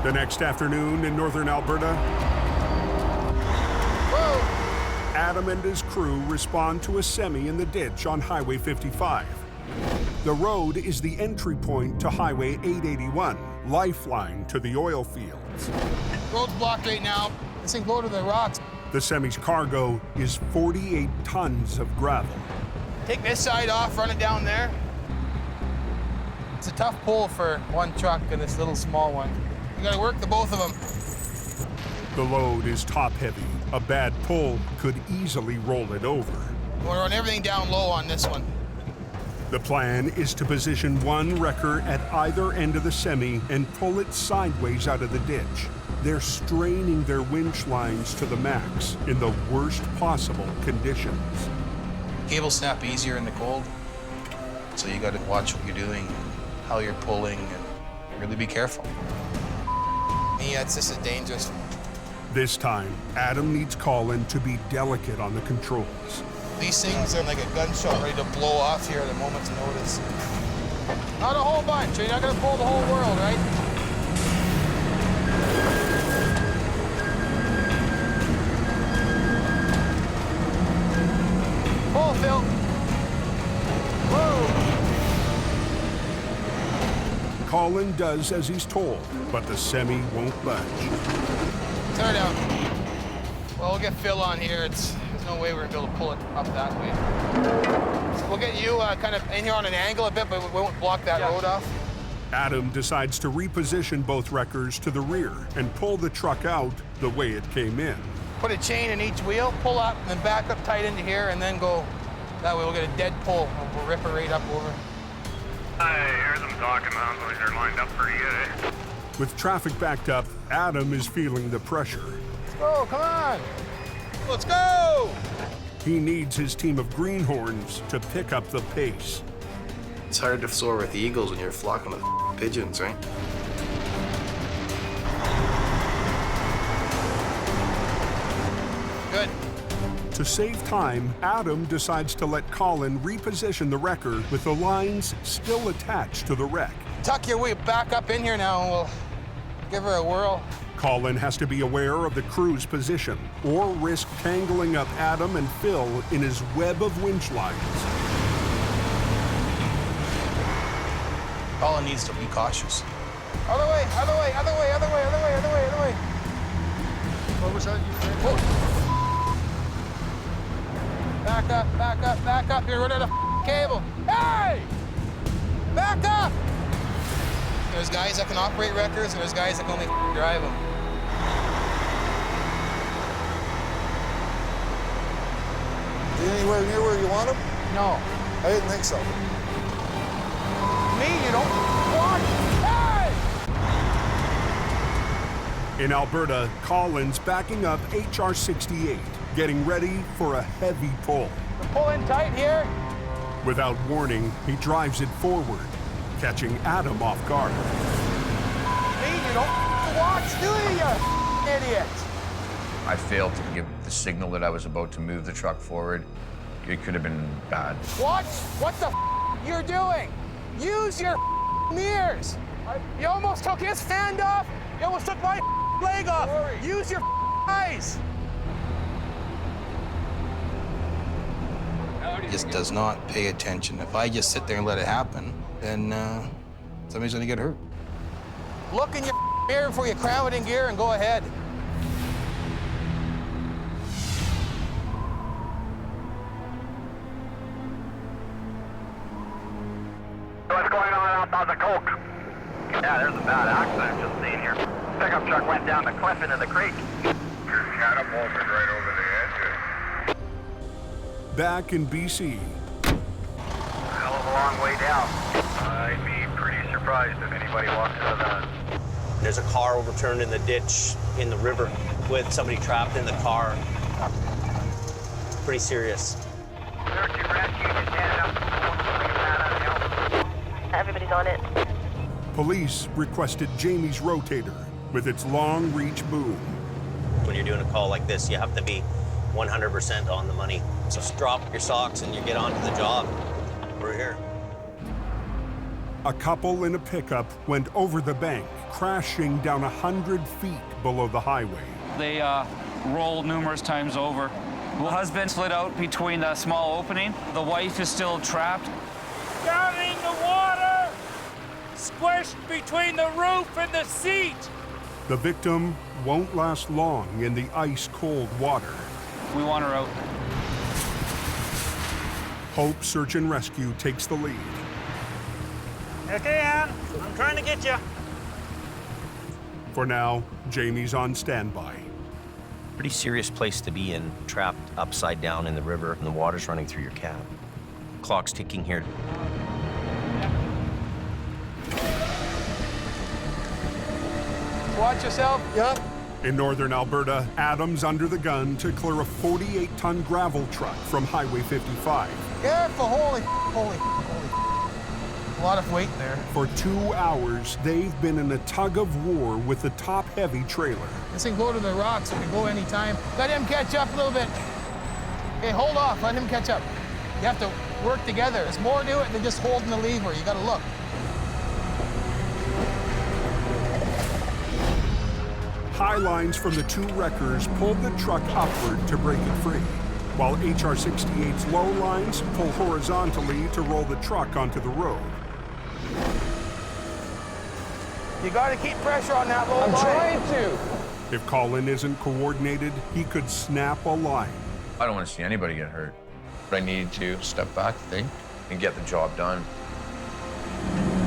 S1: The next afternoon in northern Alberta, Adam and his crew respond to a semi in the ditch on Highway 55. The road is the entry point to Highway 881, lifeline to the oil fields.
S21: Road's blocked right now. This thing's loaded with rocks.
S1: The semi's cargo is 48 tons of gravel.
S21: Take this side off, run it down there. It's a tough pull for one truck and this little small one. You gotta work the both of them.
S1: The load is top-heavy. A bad pull could easily roll it over.
S21: You wanna run everything down low on this one.
S1: The plan is to position one wrecker at either end of the semi and pull it sideways out of the ditch. They're straining their winch lines to the max in the worst possible conditions.
S12: Cables snap easier in the cold, so you gotta watch what you're doing, how you're pulling, and really be careful.
S21: Yeah, it's just dangerous.
S1: This time, Adam needs Colin to be delicate on the controls.
S21: These things are like a gunshot ready to blow off here at a moment's notice. Not a whole bunch. You're not gonna pull the whole world, right? Pull, Phil. Whoa.
S1: Colin does as he's told, but the semi won't budge.
S21: Turn down. Well, we'll get Phil on here. There's no way we're gonna be able to pull it up that way. So we'll get you kind of in here on an angle a bit, but we won't block that road off.
S1: Adam decides to reposition both wreckers to the rear and pull the truck out the way it came in.
S21: Put a chain in each wheel, pull up, and then back up tight into here, and then go. That way we'll get a dead pull. We'll rip it right up over.
S25: I hear them talking. Those are lined up pretty good.
S1: With traffic backed up, Adam is feeling the pressure.
S21: Let's go, come on. Let's go!
S1: He needs his team of greenhorns to pick up the pace.
S12: It's hard to soar with the eagles when you're flocking with pigeons, right?
S21: Good.
S1: To save time, Adam decides to let Colin reposition the wrecker with the lines still attached to the wreck.
S21: Tuck your way back up in here now, and we'll give her a whirl.
S1: Colin has to be aware of the crew's position or risk tangling up Adam and Phil in his web of winch lines.
S12: Colin needs to be cautious.
S21: Other way, other way, other way, other way, other way, other way, other way. What was that? Back up, back up, back up. You're running a cable. Hey! Back up! There's guys that can operate wreckers, and there's guys that can only drive them. Are you anywhere near where you want them? No. I didn't think so. Me, you don't want? Hey!
S1: In Alberta, Colin's backing up HR-68, getting ready for a heavy pull.
S21: Pull in tight here.
S1: Without warning, he drives it forward, catching Adam off guard.
S21: Me, you don't watch, do you idiot?
S5: I failed to give the signal that I was about to move the truck forward. It could have been bad.
S21: Watch what the you're doing. Use your mirrors. You almost took his hand off. You almost took my leg off. Use your eyes.
S12: Just does not pay attention. If I just sit there and let it happen, then somebody's gonna get hurt.
S21: Look in your mirror before you cram it in gear and go ahead.
S3: What's going on out by the Coke? Yeah, there's a bad accident just seen here. Pickup truck went down the cliff into the creek.
S25: Catapulted right over the edge.
S1: Back in BC.
S3: Hell of a long way down. I'd be pretty surprised if anybody walks out of that.
S10: There's a car overturned in the ditch in the river with somebody trapped in the car. Pretty serious.
S3: Search and rescue, just stand up.
S14: Everybody's on it.
S1: Police requested Jamie's rotator with its long-reach boom.
S10: When you're doing a call like this, you have to be 100% on the money. So just drop your socks and you get onto the job. We're here.
S1: A couple in a pickup went over the bank crashing down 100 feet below the highway.
S7: They rolled numerous times over. The husband slid out between the small opening. The wife is still trapped.
S16: Down in the water! Squished between the roof and the seat!
S1: The victim won't last long in the ice-cold water.
S7: We want her out.
S1: Hope Search and Rescue takes the lead.
S13: Okay, Ann, I'm trying to get you.
S1: For now, Jamie's on standby.
S9: Pretty serious place to be in, trapped upside down in the river and the water's running through your cab. Clock's ticking here.
S21: Watch yourself. Yep.
S1: In northern Alberta, Adam's under the gun to clear a 48-ton gravel truck from Highway 55.
S21: Careful, holy. A lot of weight there.
S1: For 2 hours, they've been in a tug of war with the top-heavy trailer.
S21: This thing go to the rocks, it can go anytime. Let him catch up a little bit. Okay, hold off, let him catch up. You have to work together. There's more to it than just holding the lever. You gotta look.
S1: High lines from the two wreckers pulled the truck upward to break it free, while HR-68's low lines pull horizontally to roll the truck onto the road.
S21: You gotta keep pressure on that low line. I'm trying to.
S1: If Colin isn't coordinated, he could snap a line.
S5: I don't want to see anybody get hurt. But I need to step back, think, and get the job done.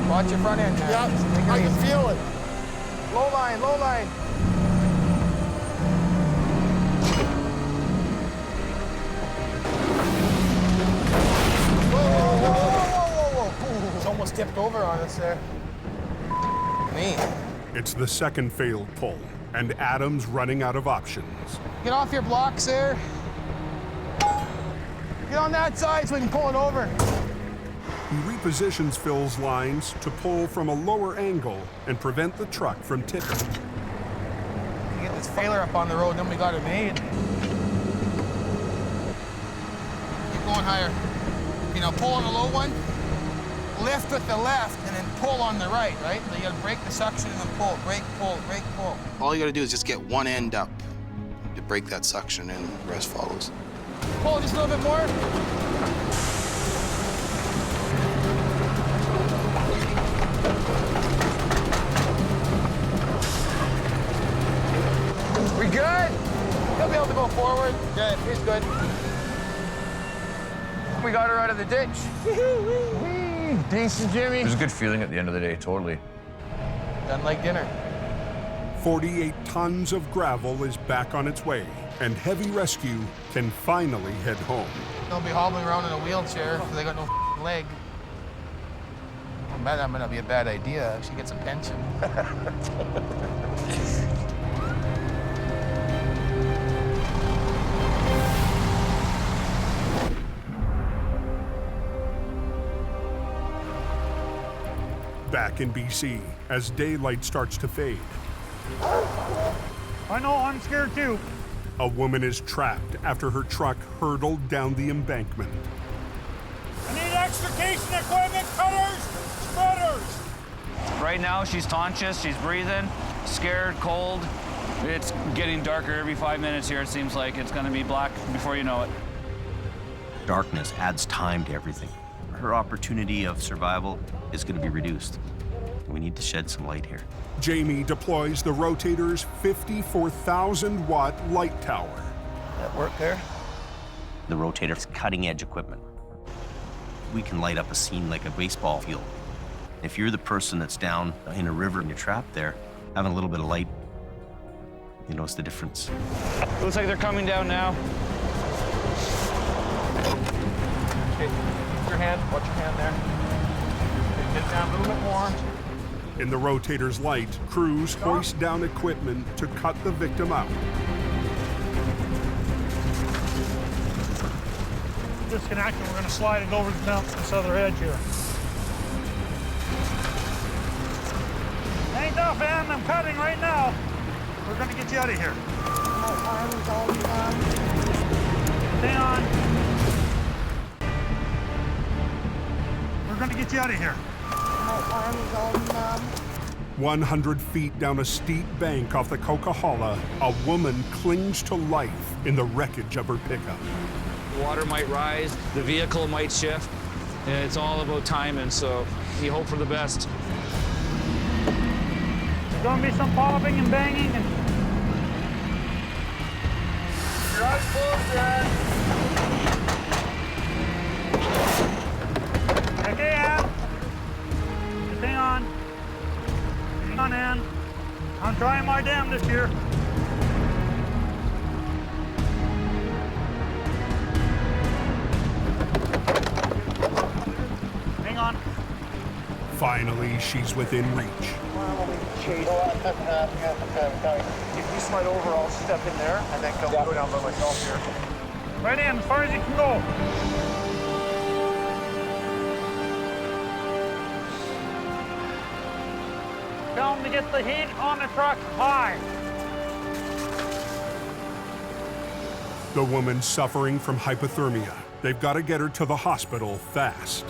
S21: Watch your front end, man.
S15: Yep, I can feel it.
S21: Low line, low line. Whoa. It's almost tipped over on us there. Me.
S1: It's the second failed pull, and Adam's running out of options.
S21: Get off your blocks there. Get on that side so we can pull it over.
S1: He repositions Phil's lines to pull from a lower angle and prevent the truck from tipping.
S21: Get this failure up on the road, then we got it made. Keep going higher. You know, pull on the low one, lift with the left, and then pull on the right? So you gotta break the suction and then pull. Break, pull, break, pull.
S12: All you gotta do is just get one end up to break that suction, and the rest follows.
S21: Pull just a little bit more. We good? He'll be able to go forward. Good, he's good. We got her out of the ditch. Decent, Jimmy.
S5: It was a good feeling at the end of the day, totally.
S21: Done like dinner.
S1: 48 tons of gravel is back on its way, and heavy rescue can finally head home.
S21: They'll be hobbling around in a wheelchair because they got no leg. That might not be a bad idea. She gets a pension.
S1: Back in BC, as daylight starts to fade,
S13: I know, I'm scared too.
S1: a woman is trapped after her truck hurtled down the embankment.
S16: I need extrication equipment, cutters, spreaders.
S7: Right now, she's conscious, she's breathing, scared, cold. It's getting darker every 5 minutes here, it seems like. It's gonna be black before you know it.
S9: Darkness adds time to everything. Her opportunity of survival is going to be reduced. We need to shed some light here.
S1: Jamie deploys the rotator's 54,000-watt light tower.
S9: That work there? The rotator is cutting-edge equipment. We can light up a scene like a baseball field. If you're the person that's down in a river and you're trapped there, having a little bit of light, you notice the difference.
S7: Looks like they're coming down now.
S21: Okay, your hand, watch your hand there. Okay, get down a little bit more.
S1: In the rotator's light, crews hoist down equipment to cut the victim out.
S13: Disconnecting, we're gonna slide it over down this other edge here. Hang tough, Ann, I'm cutting right now. We're gonna get you out of here.
S24: My arm is all numb.
S13: Stay on. We're gonna get you out of here.
S24: My arm is all numb.
S1: 100 feet down a steep bank off the Coquihalla, a woman clings to life in the wreckage of her pickup.
S7: The water might rise, the vehicle might shift, and it's all about timing, so you hope for the best.
S16: There's gonna be some popping and banging and...
S2: Your eyes closed, Dad.
S16: Okay, Ann. Just hang on. Hang on, Ann. I'm trying my damnedest here. Hang on.
S1: Finally, she's within reach.
S15: If you slide over, I'll step in there and then go down by myself here.
S16: Right in, as far as you can go. Tell them to get the heat on the truck high.
S1: The woman's suffering from hypothermia. They've got to get her to the hospital fast.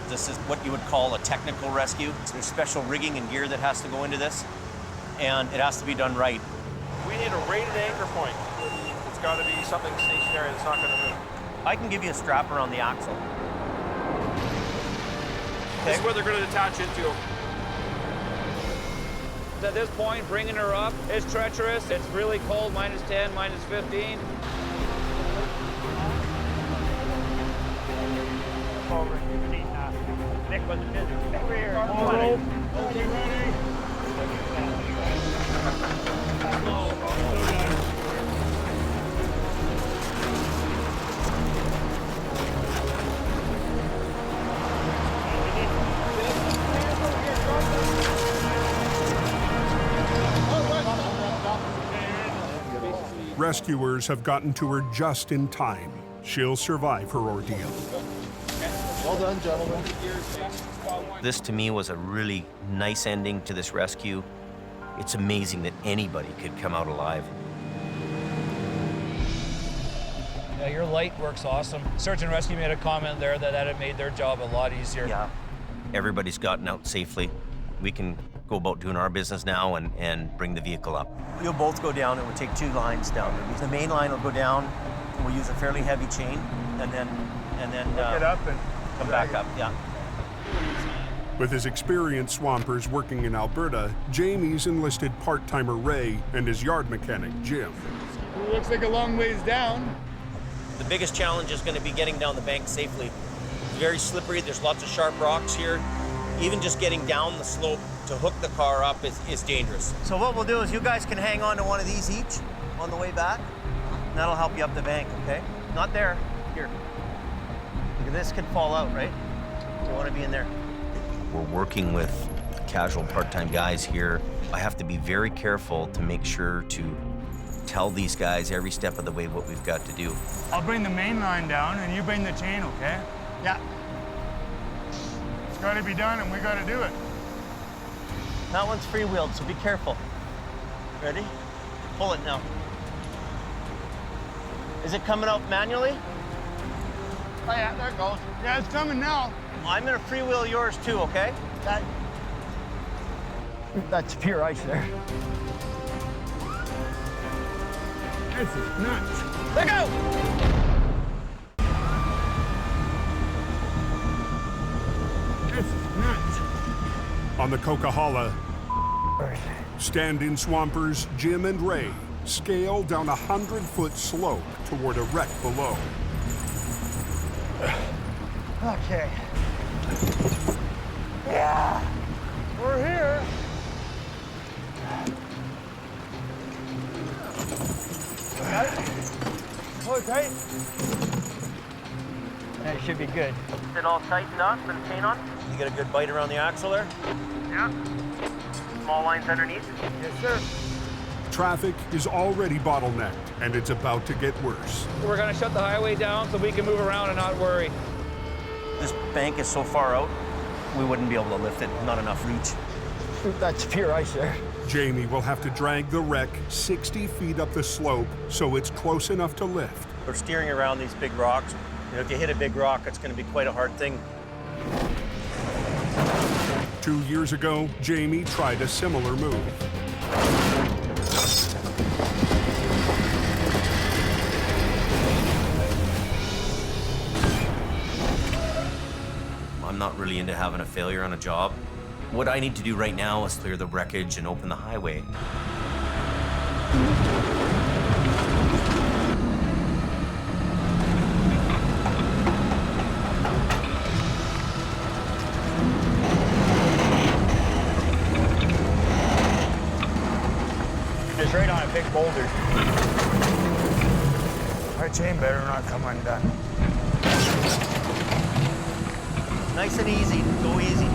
S10: This is what you would call a technical rescue. There's special rigging and gear that has to go into this, and it has to be done right.
S4: We need a rated anchor point. It's got to be something stationary that's not going to move.
S10: I can give you a strapper on the axle.
S4: This is where they're going to attach into.
S7: At this point, bringing her up is treacherous. It's really cold, -10, -15.
S16: Nick was busy. Over here. Ready.
S1: Rescuers have gotten to her just in time. She'll survive her ordeal.
S15: Well done, gentlemen.
S9: This, to me, was a really nice ending to this rescue. It's amazing that anybody could come out alive.
S7: Yeah, your light works awesome. Search and Rescue made a comment there that it made their job a lot easier.
S9: Yeah. Everybody's gotten out safely. We can go about doing our business now and bring the vehicle up.
S10: You'll both go down, and we'll take 2 lines down. The main line will go down, and we'll use a fairly heavy chain, and then
S16: Pick it up and
S10: come back up, yeah.
S1: With his experienced swampers working in Alberta, Jamie's enlisted part-timer Ray and his yard mechanic Jim.
S21: It looks like a long ways down.
S10: The biggest challenge is going to be getting down the bank safely. It's very slippery, there's lots of sharp rocks here. Even just getting down the slope to hook the car up is dangerous. So what we'll do is you guys can hang on to one of these each on the way back, and that'll help you up the bank, okay? Not there, here. Look at this, could fall out, right? You want to be in there.
S9: We're working with casual part-time guys here. I have to be very careful to make sure to tell these guys every step of the way what we've got to do.
S16: I'll bring the main line down and you bring the chain, okay?
S21: Yeah.
S16: It's gotta be done and we gotta do it.
S10: That one's free-wheeled, so be careful. Ready? Pull it now. Is it coming out manually?
S21: Oh yeah, there it goes. Yeah, it's coming now.
S10: I'm gonna freewheel yours too, okay?
S16: That's pure ice there. This is nuts.
S10: Let go!
S16: This is nuts.
S1: On the Coquihalla, stand-in swampers Jim and Ray scale down a 100-foot slope toward a wreck below.
S16: Okay. Yeah. We're here. Got it? Hold it tight. That should be good.
S10: Is it all tightened up and chain on? You get a good bite around the axle there?
S16: Yeah.
S10: Small lines underneath?
S16: Yes, sir.
S1: Traffic is already bottlenecked, and it's about to get worse.
S7: We're gonna shut the highway down so we can move around and not worry.
S10: This bank is so far out, we wouldn't be able to lift it. Not enough reach.
S16: That's pure ice there.
S1: Jamie will have to drag the wreck 60 feet up the slope so it's close enough to lift.
S10: We're steering around these big rocks. You know, if you hit a big rock, it's going to be quite a hard thing.
S1: 2 years ago, Jamie tried a similar move.
S9: I'm not really into having a failure on a job. What I need to do right now is clear the wreckage and open the highway.
S13: It's right on a big boulder. Our chain better not come undone.
S6: Nice and easy, go easy.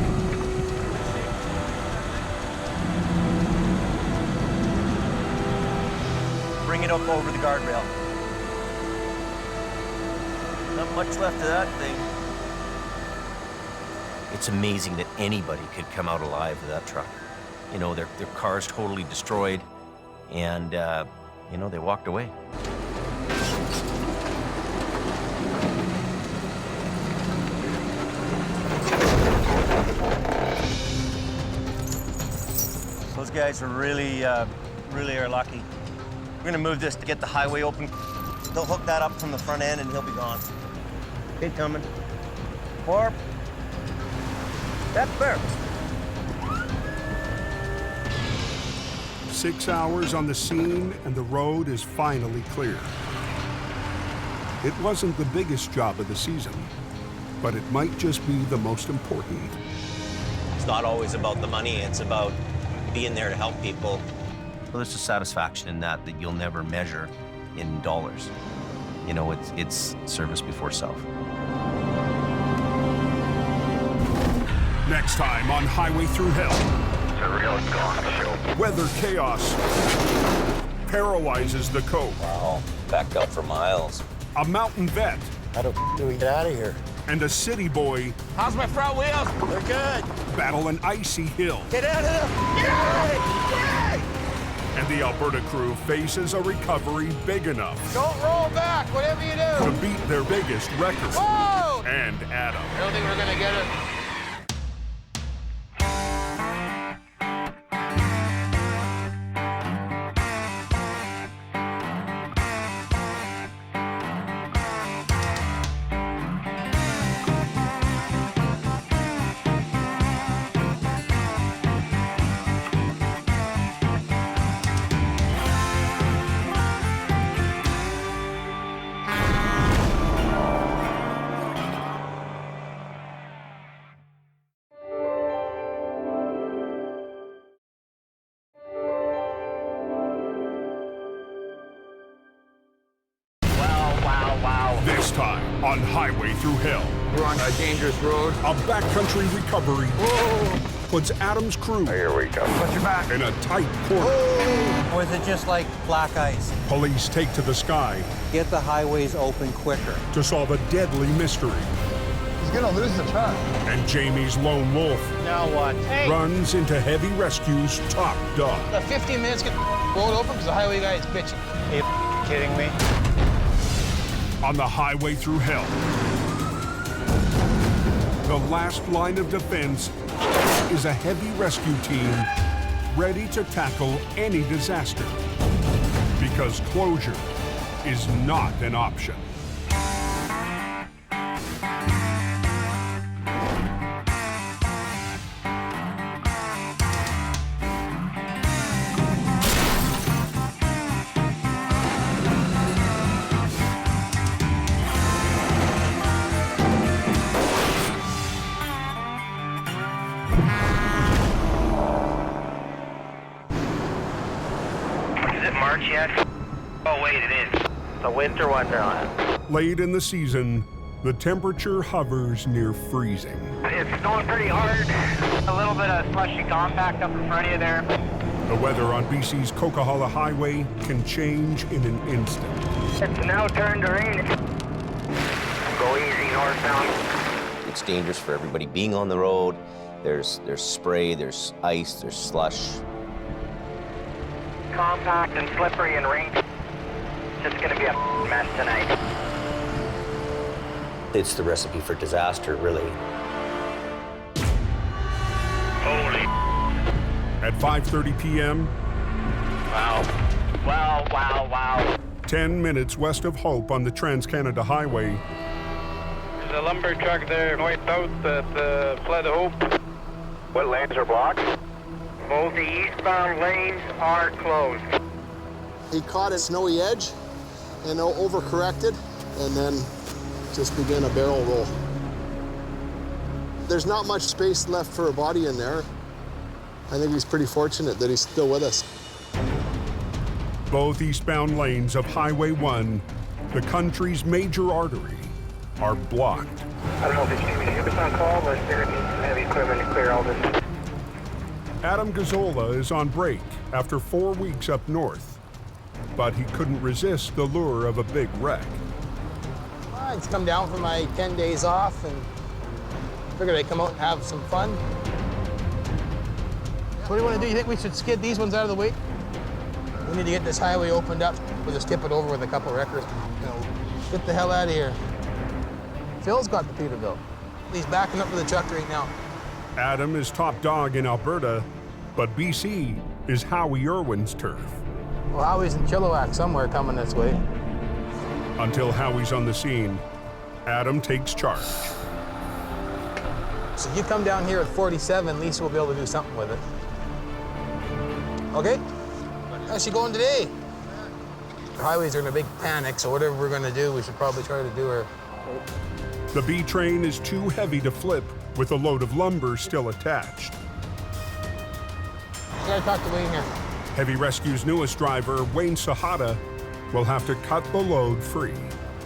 S6: Bring it up over the guardrail. Not much left of that thing.
S9: It's amazing that anybody could come out alive with that truck. You know, their car's totally destroyed, and, you know, they walked away.
S6: Those guys are really are lucky. We're gonna move this to get the highway open. They'll hook that up from the front end and he'll be gone. Okay, coming. Warp. Pepper.
S1: 6 hours on the scene and the road is finally clear. It wasn't the biggest job of the season, but it might just be the most important.
S10: It's not always about the money, it's about being there to help people.
S9: Well, there's a satisfaction in that you'll never measure in dollars. You know, it's service before self.
S1: Next time on Highway Through Hell.
S3: It's a real gong show.
S1: Weather chaos paralyzes the Cove.
S10: Wow, backed up for miles.
S1: A mountain vet.
S13: How the do we get out of here?
S1: And a city boy.
S21: How's my front wheels?
S13: They're good.
S1: Battle an icy hill.
S21: Get out of there! Get out of it!
S1: And the Alberta crew faces a recovery big enough
S21: Don't roll back, whatever you
S1: to
S21: do.
S1: beat their biggest record.
S21: Whoa!
S1: And Adam.
S21: I don't think we're gonna get it.
S1: This time on Highway Through Hell.
S21: We're on a dangerous road.
S1: A backcountry recovery puts Adam's crew
S3: Here we go.
S13: Watch your back.
S1: in a tight corner.
S6: Or is it just like black ice?
S1: Police take to the sky
S6: Get the highways open quicker.
S1: to solve a deadly mystery.
S15: He's gonna lose the truck.
S1: And Jamie's lone wolf
S6: Now what?
S21: Hey,
S1: runs into heavy rescue's top dog.
S21: got 15 minutes to get the road open because the highway guy is bitching.
S6: Are you kidding me?
S1: On the Highway Through Hell, the last line of defense is a heavy rescue team ready to tackle any disaster. Because closure is not an option.
S3: March yet? Oh wait, it is. The winter wonderland.
S1: Late in the season, the temperature hovers near freezing.
S3: It's snowing pretty hard. A little bit of slushy compact up in front of you there.
S1: The weather on BC's Coquihalla Highway can change in an instant.
S3: It's now turned to rain. Go easy northbound.
S9: It's dangerous for everybody being on the road. There's spray, there's ice, there's slush.
S3: Compact and slippery and rain. Just gonna be a mess tonight.
S9: It's the recipe for disaster, really.
S1: At 5:30 p.m.,
S3: Wow.
S1: 10 minutes west of Hope on the Trans-Canada Highway,
S4: There's a lumber truck there north-south that fled Hope.
S3: What lanes are blocked? Both the eastbound lanes are closed.
S11: He caught a snowy edge and overcorrected and then just began a barrel roll. There's not much space left for a body in there. I think he's pretty fortunate that he's still with us.
S1: both eastbound lanes of Highway 1, the country's major artery, are blocked.
S3: I don't know if it's going to be shippers on call, but they're going to need some heavy equipment to clear all this.
S1: Adam Gazzola is on break after 4 weeks up north, but he couldn't resist the lure of a big wreck.
S21: I just come down for my 10 days off and figured I'd come out and have some fun. What do you want to do? You think we should skid these ones out of the way? We need to get this highway opened up. We'll just tip it over with a couple wreckers. You know, get the hell out of here. Phil's got the Peterbilt. He's backing up for the truck right now.
S1: Adam is top dog in Alberta, but BC is Howie Irwin's turf.
S21: Well, Howie's in Chilliwack somewhere coming this way.
S1: Until Howie's on the scene, Adam takes charge.
S21: So you come down here with 47, at least we'll be able to do something with it. Okay? How's she going today? The highways are in a big panic, so whatever we're gonna do, we should probably try to do her.
S1: The B train is too heavy to flip with a load of lumber still attached.
S21: You gotta talk to Wayne here.
S1: Heavy Rescue's newest driver, Wayne Sahata, will have to cut the load free.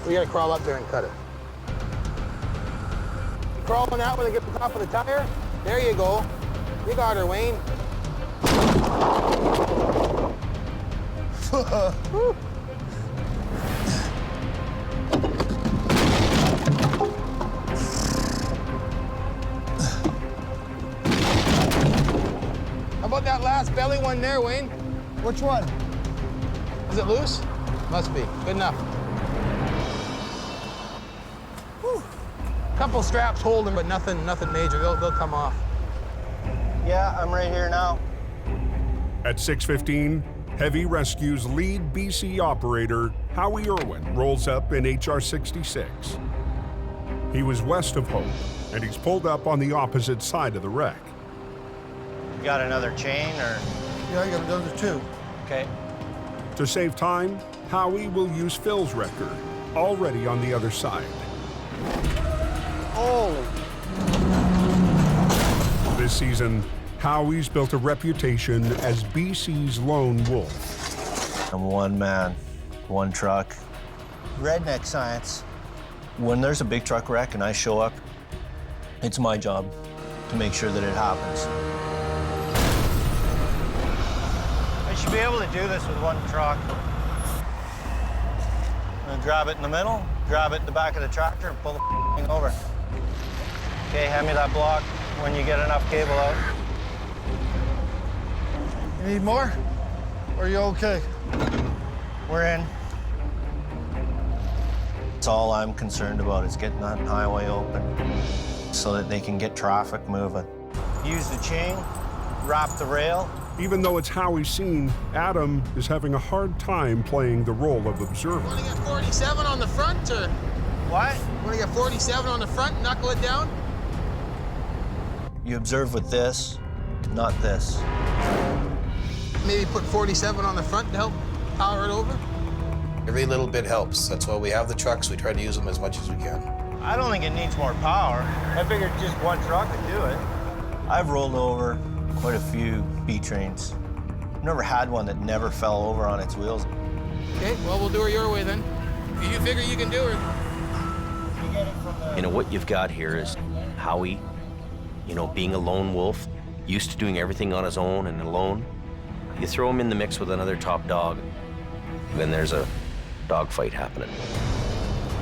S21: We gotta crawl up there and cut it. You crawling out when they get to the top of the tire? There you go. You got her, Wayne. How about that last belly one there, Wayne?
S11: Which one?
S21: Is it loose? Must be. Good enough. Whew. Couple straps holding, but nothing major. They'll come off.
S6: Yeah, I'm right here now.
S1: At 6:15, Heavy Rescue's lead BC operator, Howie Irwin, rolls up in HR 66. He was west of Hope, and he's pulled up on the opposite side of the wreck.
S6: You got another chain, or?
S11: Yeah, I got another two.
S6: Okay.
S1: To save time, Howie will use Phil's wrecker, already on the other side.
S11: Holy.
S1: This season, Howie's built a reputation as BC's lone wolf.
S6: I'm one man, one truck. Redneck science. When there's a big truck wreck and I show up, it's my job to make sure that it happens. I should be able to do this with one truck. I'm gonna grab it in the middle, grab it in the back of the tractor, and pull the thing over. Okay, hand me that block when you get enough cable out.
S11: You need more? Or are you okay?
S6: We're in. That's all I'm concerned about is getting that highway open so that they can get traffic moving. Use the chain, wrap the rail.
S1: Even though it's Howie's scene, Adam is having a hard time playing the role of observer.
S21: Want to get 47 on the front, or?
S6: What?
S21: Want to get 47 on the front and knuckle it down?
S6: You observe with this, not this.
S21: Maybe put 47 on the front to help power it over?
S12: Every little bit helps. That's why we have the trucks. We try to use them as much as we can.
S6: I don't think it needs more power. I figured just one truck could do it. I've rolled over quite a few B trains. I've never had one that never fell over on its wheels.
S21: Okay, well, we'll do her your way then. If you figure you can do her.
S9: You know, what you've got here is Howie, you know, being a lone wolf, used to doing everything on his own and alone. You throw him in the mix with another top dog, then there's a dogfight happening.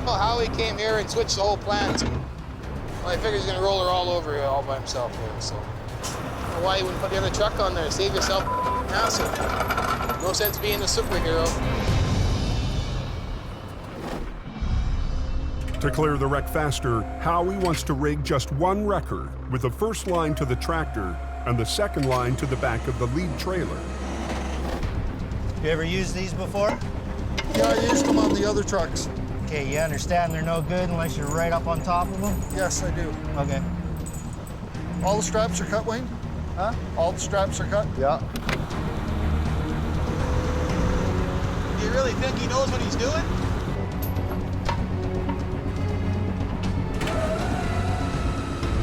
S21: Well, Howie came here and switched the whole plan. Well, I figured he's gonna roll her all over here all by himself here, so. I don't know why you wouldn't put the other truck on there. Save yourself hassle. No sense being a superhero.
S1: To clear the wreck faster, Howie wants to rig just one wrecker with the first line to the tractor and the second line to the back of the lead trailer.
S6: You ever used these before?
S11: Yeah, I used them on the other trucks.
S6: Okay, you understand they're no good unless you're right up on top of them?
S11: Yes, I do.
S6: Okay.
S11: All the straps are cut, Wayne?
S6: Huh?
S11: All the straps are cut?
S6: Yeah.
S21: Do you really think he knows what he's doing?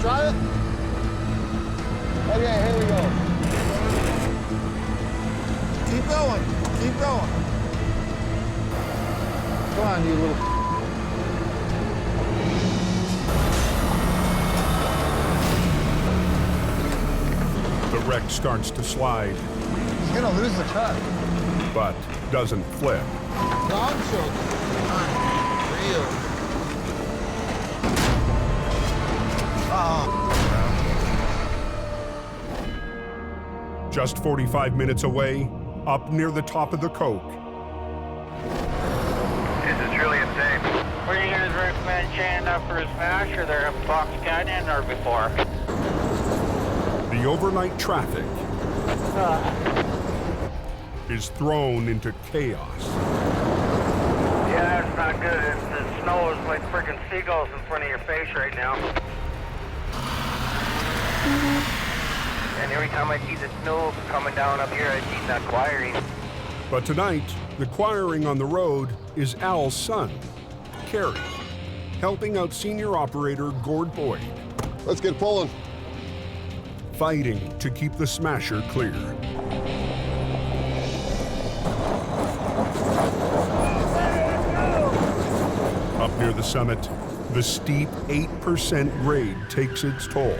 S11: Try it.
S2: Okay, here we go.
S11: Keep going. Keep going. Come on, you little...
S1: The wreck starts to slide,
S2: He's gonna lose the truck.
S1: but doesn't flip.
S21: Dog shoulder. Real.
S1: Just 45 minutes away, up near the top of the Coke,
S3: This is truly insane. What do you guys recommend chaining up for a smash, or they're a box canyon, or before?
S1: the overnight traffic is thrown into chaos.
S3: Yeah, it's not good. The snow is like freaking seagulls in front of your face right now. And every time I see the snow coming down up here, I see that quiring.
S1: But tonight, the quiring on the road is Al's son, Kerry, helping out senior operator Gord Boyd.
S11: Let's get pulling.
S1: Fighting to keep the smasher clear. Up near the summit, the steep 8% grade takes its toll.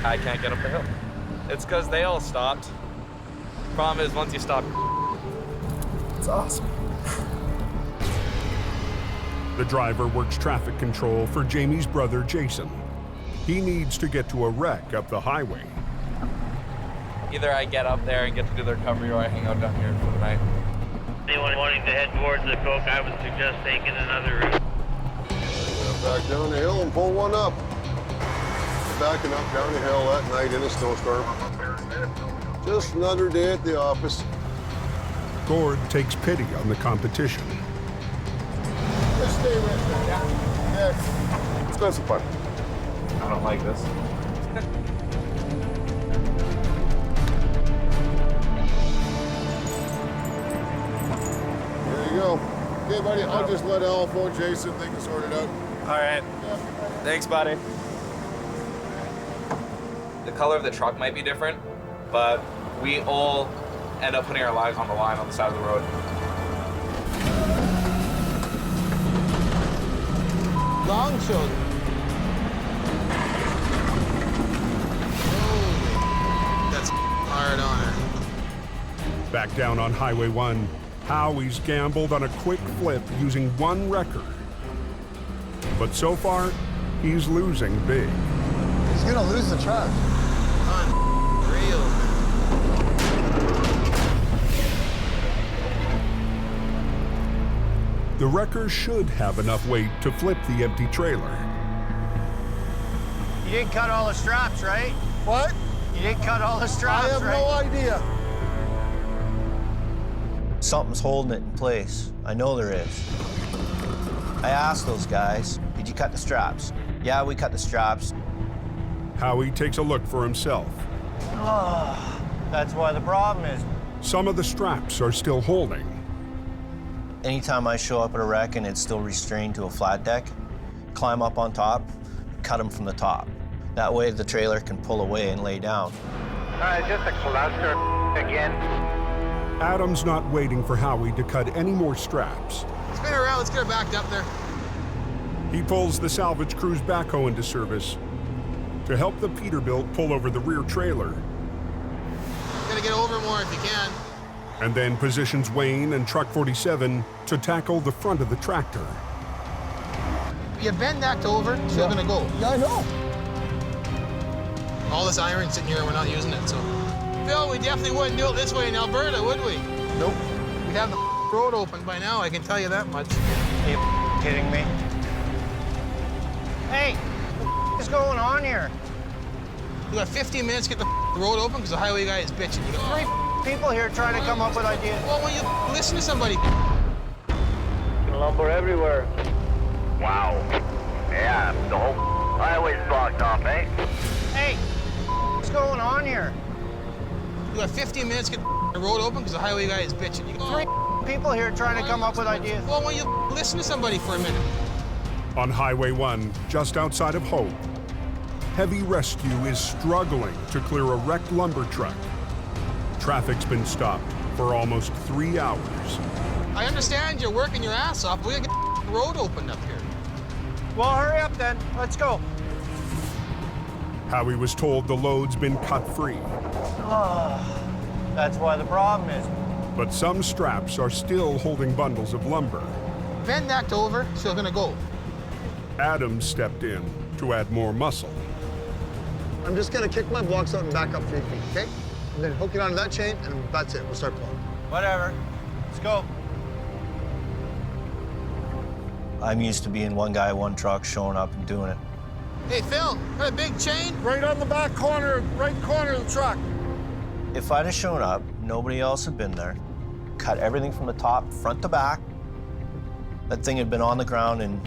S19: I can't get up the hill. It's because they all stopped. Problem is, once you stop,
S11: It's awesome.
S1: The driver works traffic control for Jamie's brother, Jason. He needs to get to a wreck up the highway.
S19: either I get up there and get to do the recovery, or I hang out down here for the night.
S3: Anyone wanting to head towards the Coke, I would suggest taking another route.
S11: Back down the hill and pull one up. Backing up down the hill that night in a snowstorm. Just another day at the office.
S1: Gord takes pity on the competition.
S11: Just stay with me. Yeah. Let's go some fun.
S19: I don't like this.
S11: There you go. Okay, buddy, I'll just let Al phone Jason. They can sort it out.
S19: All right. Thanks, buddy. The color of the truck might be different, but we all end up putting our lives on the line on the side of the road.
S21: Long shoulder. Holy, that's hard on her.
S1: Back down on Highway 1, Howie's gambled on a quick flip using one wrecker. But so far, he's losing big.
S2: He's gonna lose the truck.
S21: Unreal.
S1: The wrecker should have enough weight to flip the empty trailer.
S6: You didn't cut all the straps, right?
S11: What?
S6: You didn't cut all the straps,
S11: I have
S6: right?
S11: no idea.
S6: Something's holding it in place. I know there is. I asked those guys, did you cut the straps? Yeah, we cut the straps.
S1: Howie takes a look for himself.
S6: Oh, that's why the problem is.
S1: Some of the straps are still holding.
S6: Anytime I show up at a wreck and it's still restrained to a flat deck, climb up on top, cut them from the top. That way the trailer can pull away and lay down.
S3: All right, just a cluster again.
S1: Adam's not waiting for Howie to cut any more straps.
S21: Spin her around, let's get her backed up there.
S1: He pulls the salvage crew's backhoe into service to help the Peterbilt pull over the rear trailer,
S21: Gotta get over more if you can.
S1: and then positions Wayne and Truck 47 to tackle the front of the tractor.
S21: You bend that over, so you're gonna go.
S2: Yeah, I know.
S21: All this iron sitting here, we're not using it, so. Phil, we definitely wouldn't do it this way in Alberta, would we?
S11: Nope.
S21: We'd have the road open by now, I can tell you that much.
S6: Are you kidding me? Hey, what is going on here?
S21: You got 15 minutes to get the road open because the highway guy is bitching. You got
S6: 3 people here trying to come up with ideas.
S21: Well, when you listen to somebody.
S3: Lumber everywhere. Wow. Yeah, the whole highway's blocked off, eh?
S6: Hey, what's going on here?
S21: You got 15 minutes to get the road open because the highway guy is bitching. You got
S6: 3 people here trying to come up with ideas.
S21: Well, when you listen to somebody for a minute.
S1: On Highway 1, just outside of Hope, heavy rescue is struggling to clear a wrecked lumber truck. Traffic's been stopped for almost 3 hours.
S21: I understand you're working your ass off, but we gotta get the road opened up here.
S6: Well, hurry up then. Let's go.
S1: Howie was told the load's been cut free,
S6: Oh, that's why the problem is.
S1: but some straps are still holding bundles of lumber.
S21: Bend that over, so it's gonna go.
S1: Adam stepped in to add more muscle.
S15: I'm just gonna kick my blocks out and back up 3 feet, okay? And then hook it onto that chain, and that's it. We'll start pulling.
S6: Whatever. Let's go. I'm used to being one guy, one truck, showing up and doing it.
S21: Hey, Phil, got a big chain?
S11: Right on the back corner, right corner of the truck.
S6: If I'd have shown up, nobody else had been there, cut everything from the top, front to back, that thing had been on the ground in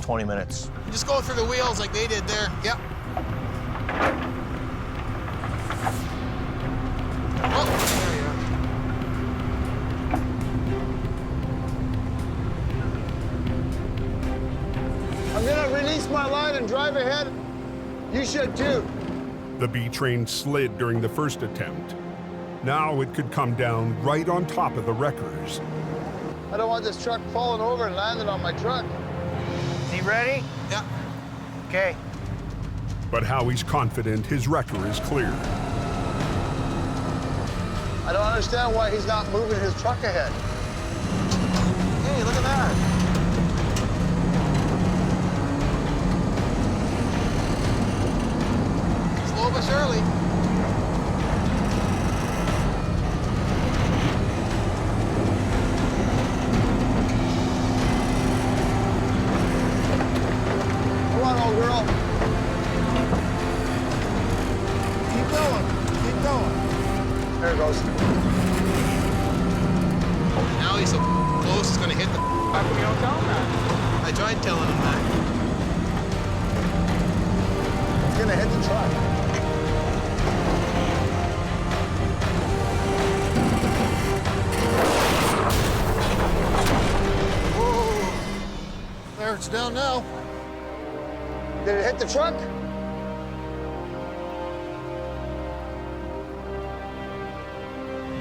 S6: 20 minutes.
S21: You just go through the wheels like they did there. Yep. Oh, there you are.
S15: I'm gonna release my line and drive ahead. You should too.
S1: The B train slid during the first attempt. Now it could come down right on top of the wreckers.
S15: I don't want this truck falling over and landing on my truck.
S6: Is he ready?
S21: Yeah.
S6: Okay.
S1: But Howie's confident his wrecker is clear.
S15: I don't understand why he's not moving his truck ahead.
S21: Hey, look at that. Slow but surely.
S15: Come on, old girl. Keep going. Keep going. There it goes.
S21: Now he's so close, he's gonna hit the. How come you don't tell him that? I tried telling him that.
S15: He's gonna hit the truck.
S21: Whoa. There, it's down now.
S15: Did it hit the truck?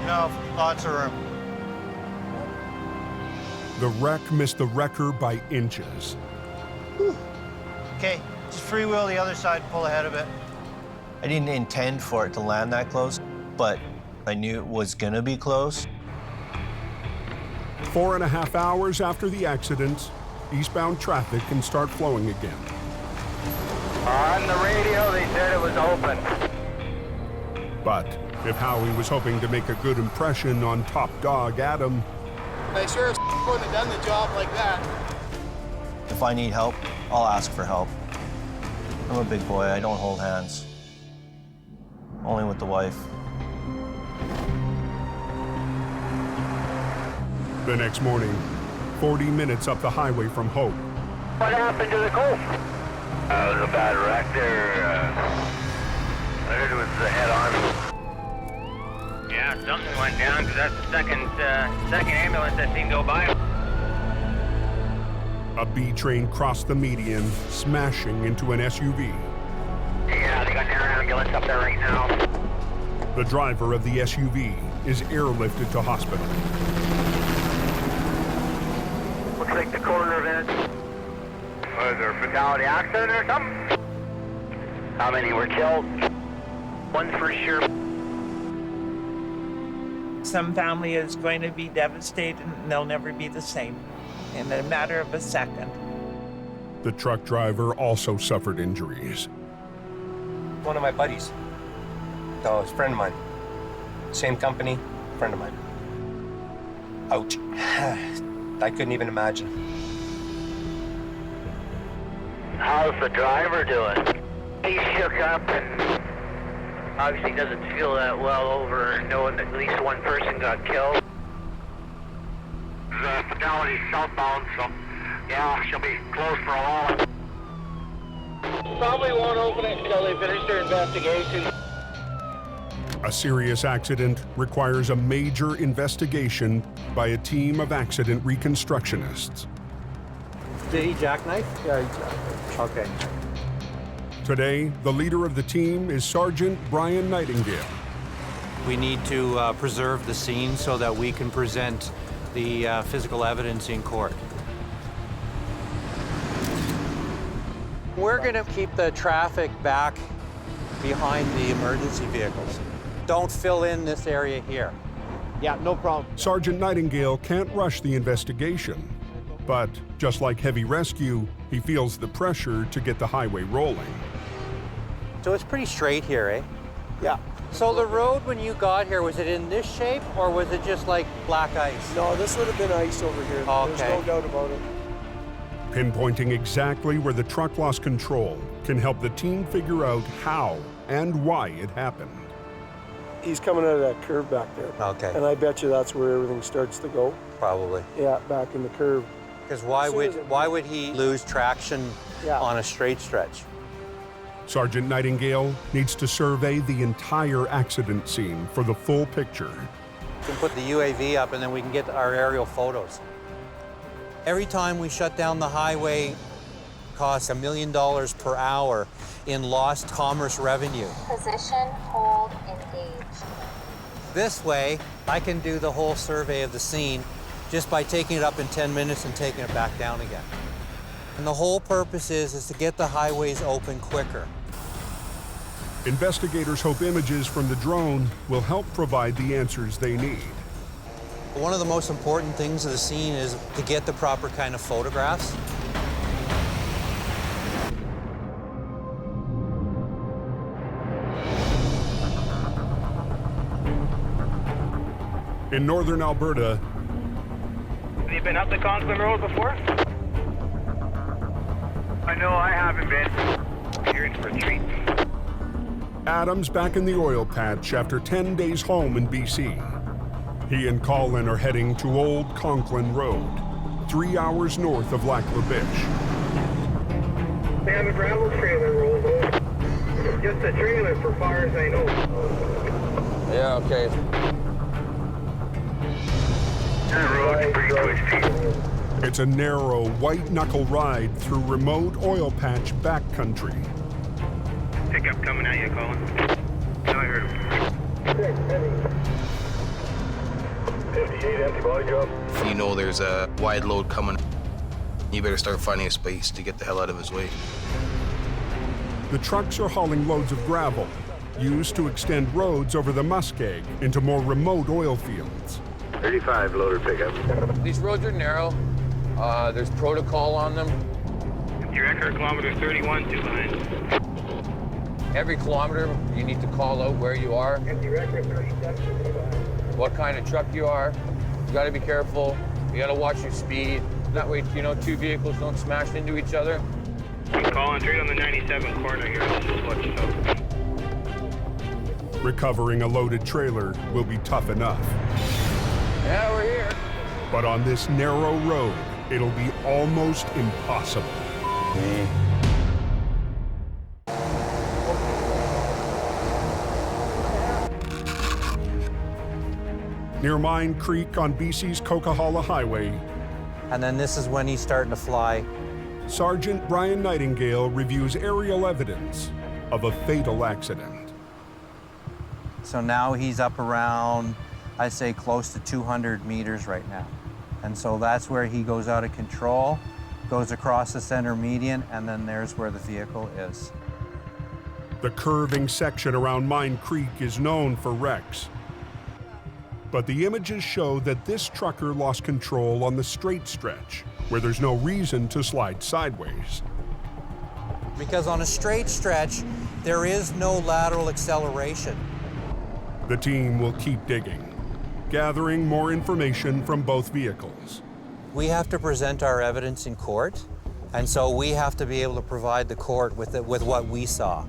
S6: No, lots of room.
S1: The wreck missed the wrecker by inches.
S6: Okay, just freewheel the other side and pull ahead of it. I didn't intend for it to land that close, but I knew it was gonna be close.
S1: 4.5 hours after the accident, eastbound traffic can start flowing again.
S3: On the radio, they said it was open.
S1: But if Howie was hoping to make a good impression on top dog Adam,
S21: I sure as wouldn't have done the job like that.
S6: If I need help, I'll ask for help. I'm a big boy, I don't hold hands. Only with the wife.
S1: the next morning, 40 minutes up the highway from Hope.
S3: What happened to the Colt? It was a bad wreck there. I heard it was the head-on. Yeah, something went down because that's the second ambulance I've seen go by.
S1: A B train crossed the median, smashing into an SUV.
S3: Yeah, they got their ambulance up there right now.
S1: The driver of the SUV is airlifted to hospital.
S3: Looks like the coroner event. Was there a fatality accident or something? How many were killed? One for sure.
S20: Some family is going to be devastated and they'll never be the same in a matter of a second.
S1: The truck driver also suffered injuries.
S17: One of my buddies. No, it's a friend of mine. Same company, friend of mine. Ouch. I couldn't even imagine.
S3: How's the driver doing? He shook up and obviously doesn't feel that well over knowing that at least one person got killed. The fatality southbound, so yeah, she'll be closed for a while. Probably won't open it until they finish their investigation.
S1: A serious accident requires a major investigation by a team of accident reconstructionists.
S6: Did he jackknife? Yeah, he jackknifed. Okay.
S1: Today, the leader of the team is Sergeant Brian Nightingale.
S6: We need to preserve the scene so that we can present the physical evidence in court. We're going to keep the traffic back behind the emergency vehicles. Don't fill in this area here. Yeah, no problem.
S1: Sergeant Nightingale can't rush the investigation, but just like heavy rescue, he feels the pressure to get the highway rolling.
S6: So it's pretty straight here, eh?
S2: Yeah.
S6: So the road, when you got here, was it in this shape or was it just like black ice?
S2: No, this would have been ice over here.
S6: Okay.
S2: There's no doubt about it.
S1: Pinpointing exactly where the truck lost control can help the team figure out how and why it happened.
S2: He's coming out of that curve back there.
S6: Okay.
S2: And I bet you that's where everything starts to go.
S6: Probably.
S2: Yeah, back in the curve.
S6: Because why would he lose traction on a straight stretch?
S1: Sergeant Nightingale needs to survey the entire accident scene for the full picture.
S6: We can put the UAV up and then we can get our aerial photos. Every time we shut down the highway, costs $1 million per hour in lost commerce revenue.
S8: Position, hold, engage.
S6: This way, I can do the whole survey of the scene just by taking it up in 10 minutes and taking it back down again. And the whole purpose is to get the highways open quicker.
S1: Investigators hope images from the drone will help provide the answers they need.
S6: One of the most important things of the scene is to get the proper kind of photographs.
S1: In northern Alberta,
S3: Have you been up the Conklin Road before? I know I haven't been. You're in for a treat.
S1: Adam's back in the oil patch after 10 days home in BC. He and Colin are heading to Old Conklin Road, 3 hours north of Lac La Biche.
S3: They have a gravel trailer rolled over. Just a trailer for far as I know.
S5: Yeah, okay.
S1: It's a narrow, white-knuckle ride through remote oil patch backcountry.
S3: Pickup coming at you, Colin. No, I heard him. 58 empty body drop.
S12: If you know there's a wide load coming, you better start finding a space to get the hell out of his way.
S1: The trucks are hauling loads of gravel, used to extend roads over the muskeg into more remote oil fields.
S3: 35 loader pickup.
S5: These roads are narrow. There's protocol on them.
S3: Your record kilometer 31 to line.
S5: Every kilometer, you need to call out where you are, what kind of truck you are. You gotta be careful. You gotta watch your speed. That way, you know, two vehicles don't smash into each other.
S3: I'm calling straight on the 97 corner here. Just watch yourself.
S1: Recovering a loaded trailer will be tough enough.
S5: Yeah, we're here.
S1: But on this narrow road, it'll be almost impossible. Near Mine Creek on BC's Coquihalla Highway,
S6: And then this is when he's starting to fly.
S1: Sergeant Brian Nightingale reviews aerial evidence of a fatal accident.
S6: So now he's up around, I'd say close to 200 meters right now. And so that's where he goes out of control, goes across the center median, and then there's where the vehicle is.
S1: The curving section around Mine Creek is known for wrecks. But the images show that this trucker lost control on the straight stretch, where there's no reason to slide sideways.
S6: Because on a straight stretch, there is no lateral acceleration.
S1: The team will keep digging, gathering more information from both vehicles.
S6: We have to present our evidence in court, and so we have to be able to provide the court with what we saw.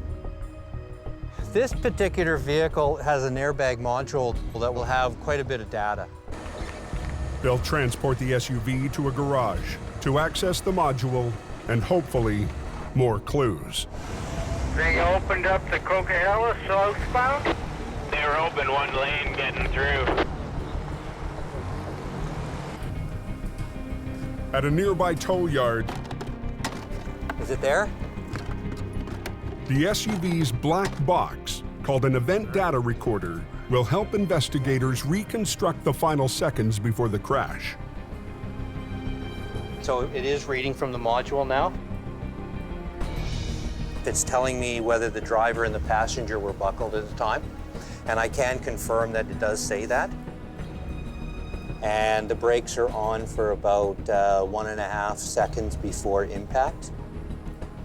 S6: This particular vehicle has an airbag module that will have quite a bit of data.
S1: They'll transport the SUV to a garage to access the module and hopefully more clues.
S3: They opened up the Coquihalla southbound? They were open one lane getting through.
S1: At a nearby tow yard,
S6: is it there?
S1: The SUV's black box, called an event data recorder, will help investigators reconstruct the final seconds before the crash.
S6: So it is reading from the module now. It's telling me whether the driver and the passenger were buckled at the time, and I can confirm that it does say that. And the brakes are on for about 1.5 seconds before impact.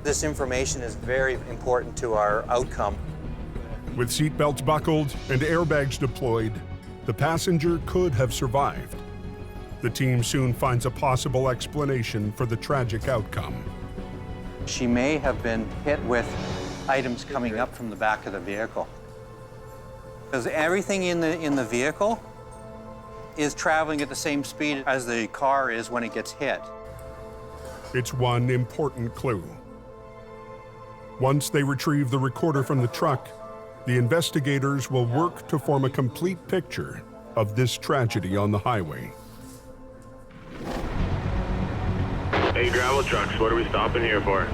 S6: This information is very important to our outcome.
S1: With seatbelts buckled and airbags deployed, the passenger could have survived. The team soon finds a possible explanation for the tragic outcome.
S6: She may have been hit with items coming up from the back of the vehicle. Because everything in the vehicle is traveling at the same speed as the car is when it gets hit.
S1: It's one important clue. Once they retrieve the recorder from the truck, the investigators will work to form a complete picture of this tragedy on the highway.
S25: Hey, gravel trucks, what are we stopping here for?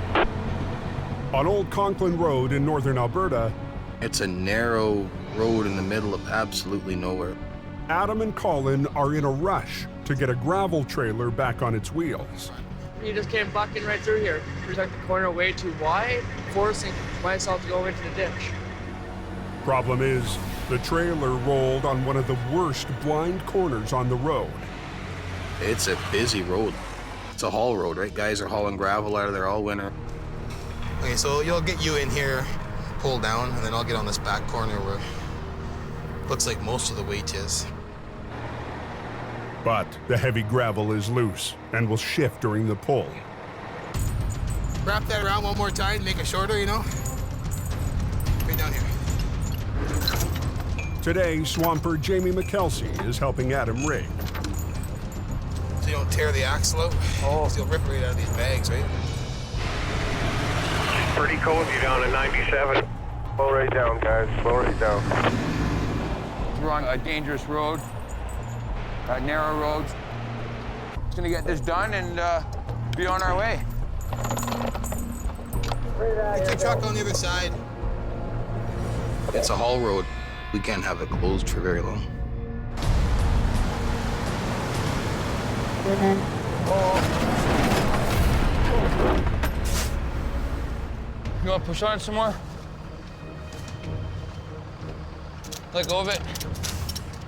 S1: On Old Conklin Road in northern Alberta,
S12: it's a narrow road in the middle of absolutely nowhere.
S1: Adam and Colin are in a rush to get a gravel trailer back on its wheels.
S14: You just came bucking right through here. We took the corner way too wide, forcing myself to go into the ditch.
S1: Problem is, the trailer rolled on one of the worst blind corners on the road.
S12: It's a busy road. It's a haul road, right? Guys are hauling gravel out of there all winter.
S21: Okay, so you'll get you in here, pull down, and then I'll get on this back corner where looks like most of the weight is.
S1: But the heavy gravel is loose and will shift during the pull.
S21: Wrap that around one more time, make it shorter, you know? Right down here.
S1: Today, swamper Jamie McKelsey is helping Adam rig.
S21: So you don't tear the axle out? Oh. So you'll rip it right out of these bags, right?
S25: Pretty cold, you down at 97. Slow right down, guys, slow right down.
S18: We're on a dangerous road, narrow roads. Just gonna get this done and be on our way.
S21: Get your truck on the other side.
S12: It's a haul road. We can't have it closed for very long.
S18: You want to push on some more? Let go of it.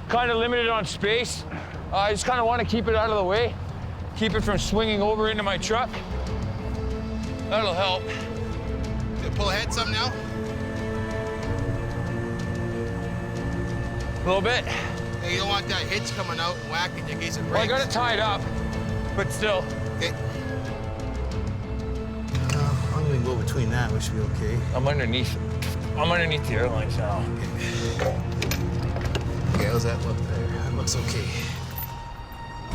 S18: Kind of limited on space. I just kind of want to keep it out of the way. Keep it from swinging over into my truck. That'll help.
S21: You pull ahead some now?
S18: A little bit.
S21: Hey, you don't want that hitch coming out and whacking you in case it breaks.
S18: Well, I got it tied up, but still.
S21: Okay. I'm gonna go between that, we should be okay.
S18: I'm underneath the airlines now.
S21: Okay, how's that look there? That looks okay.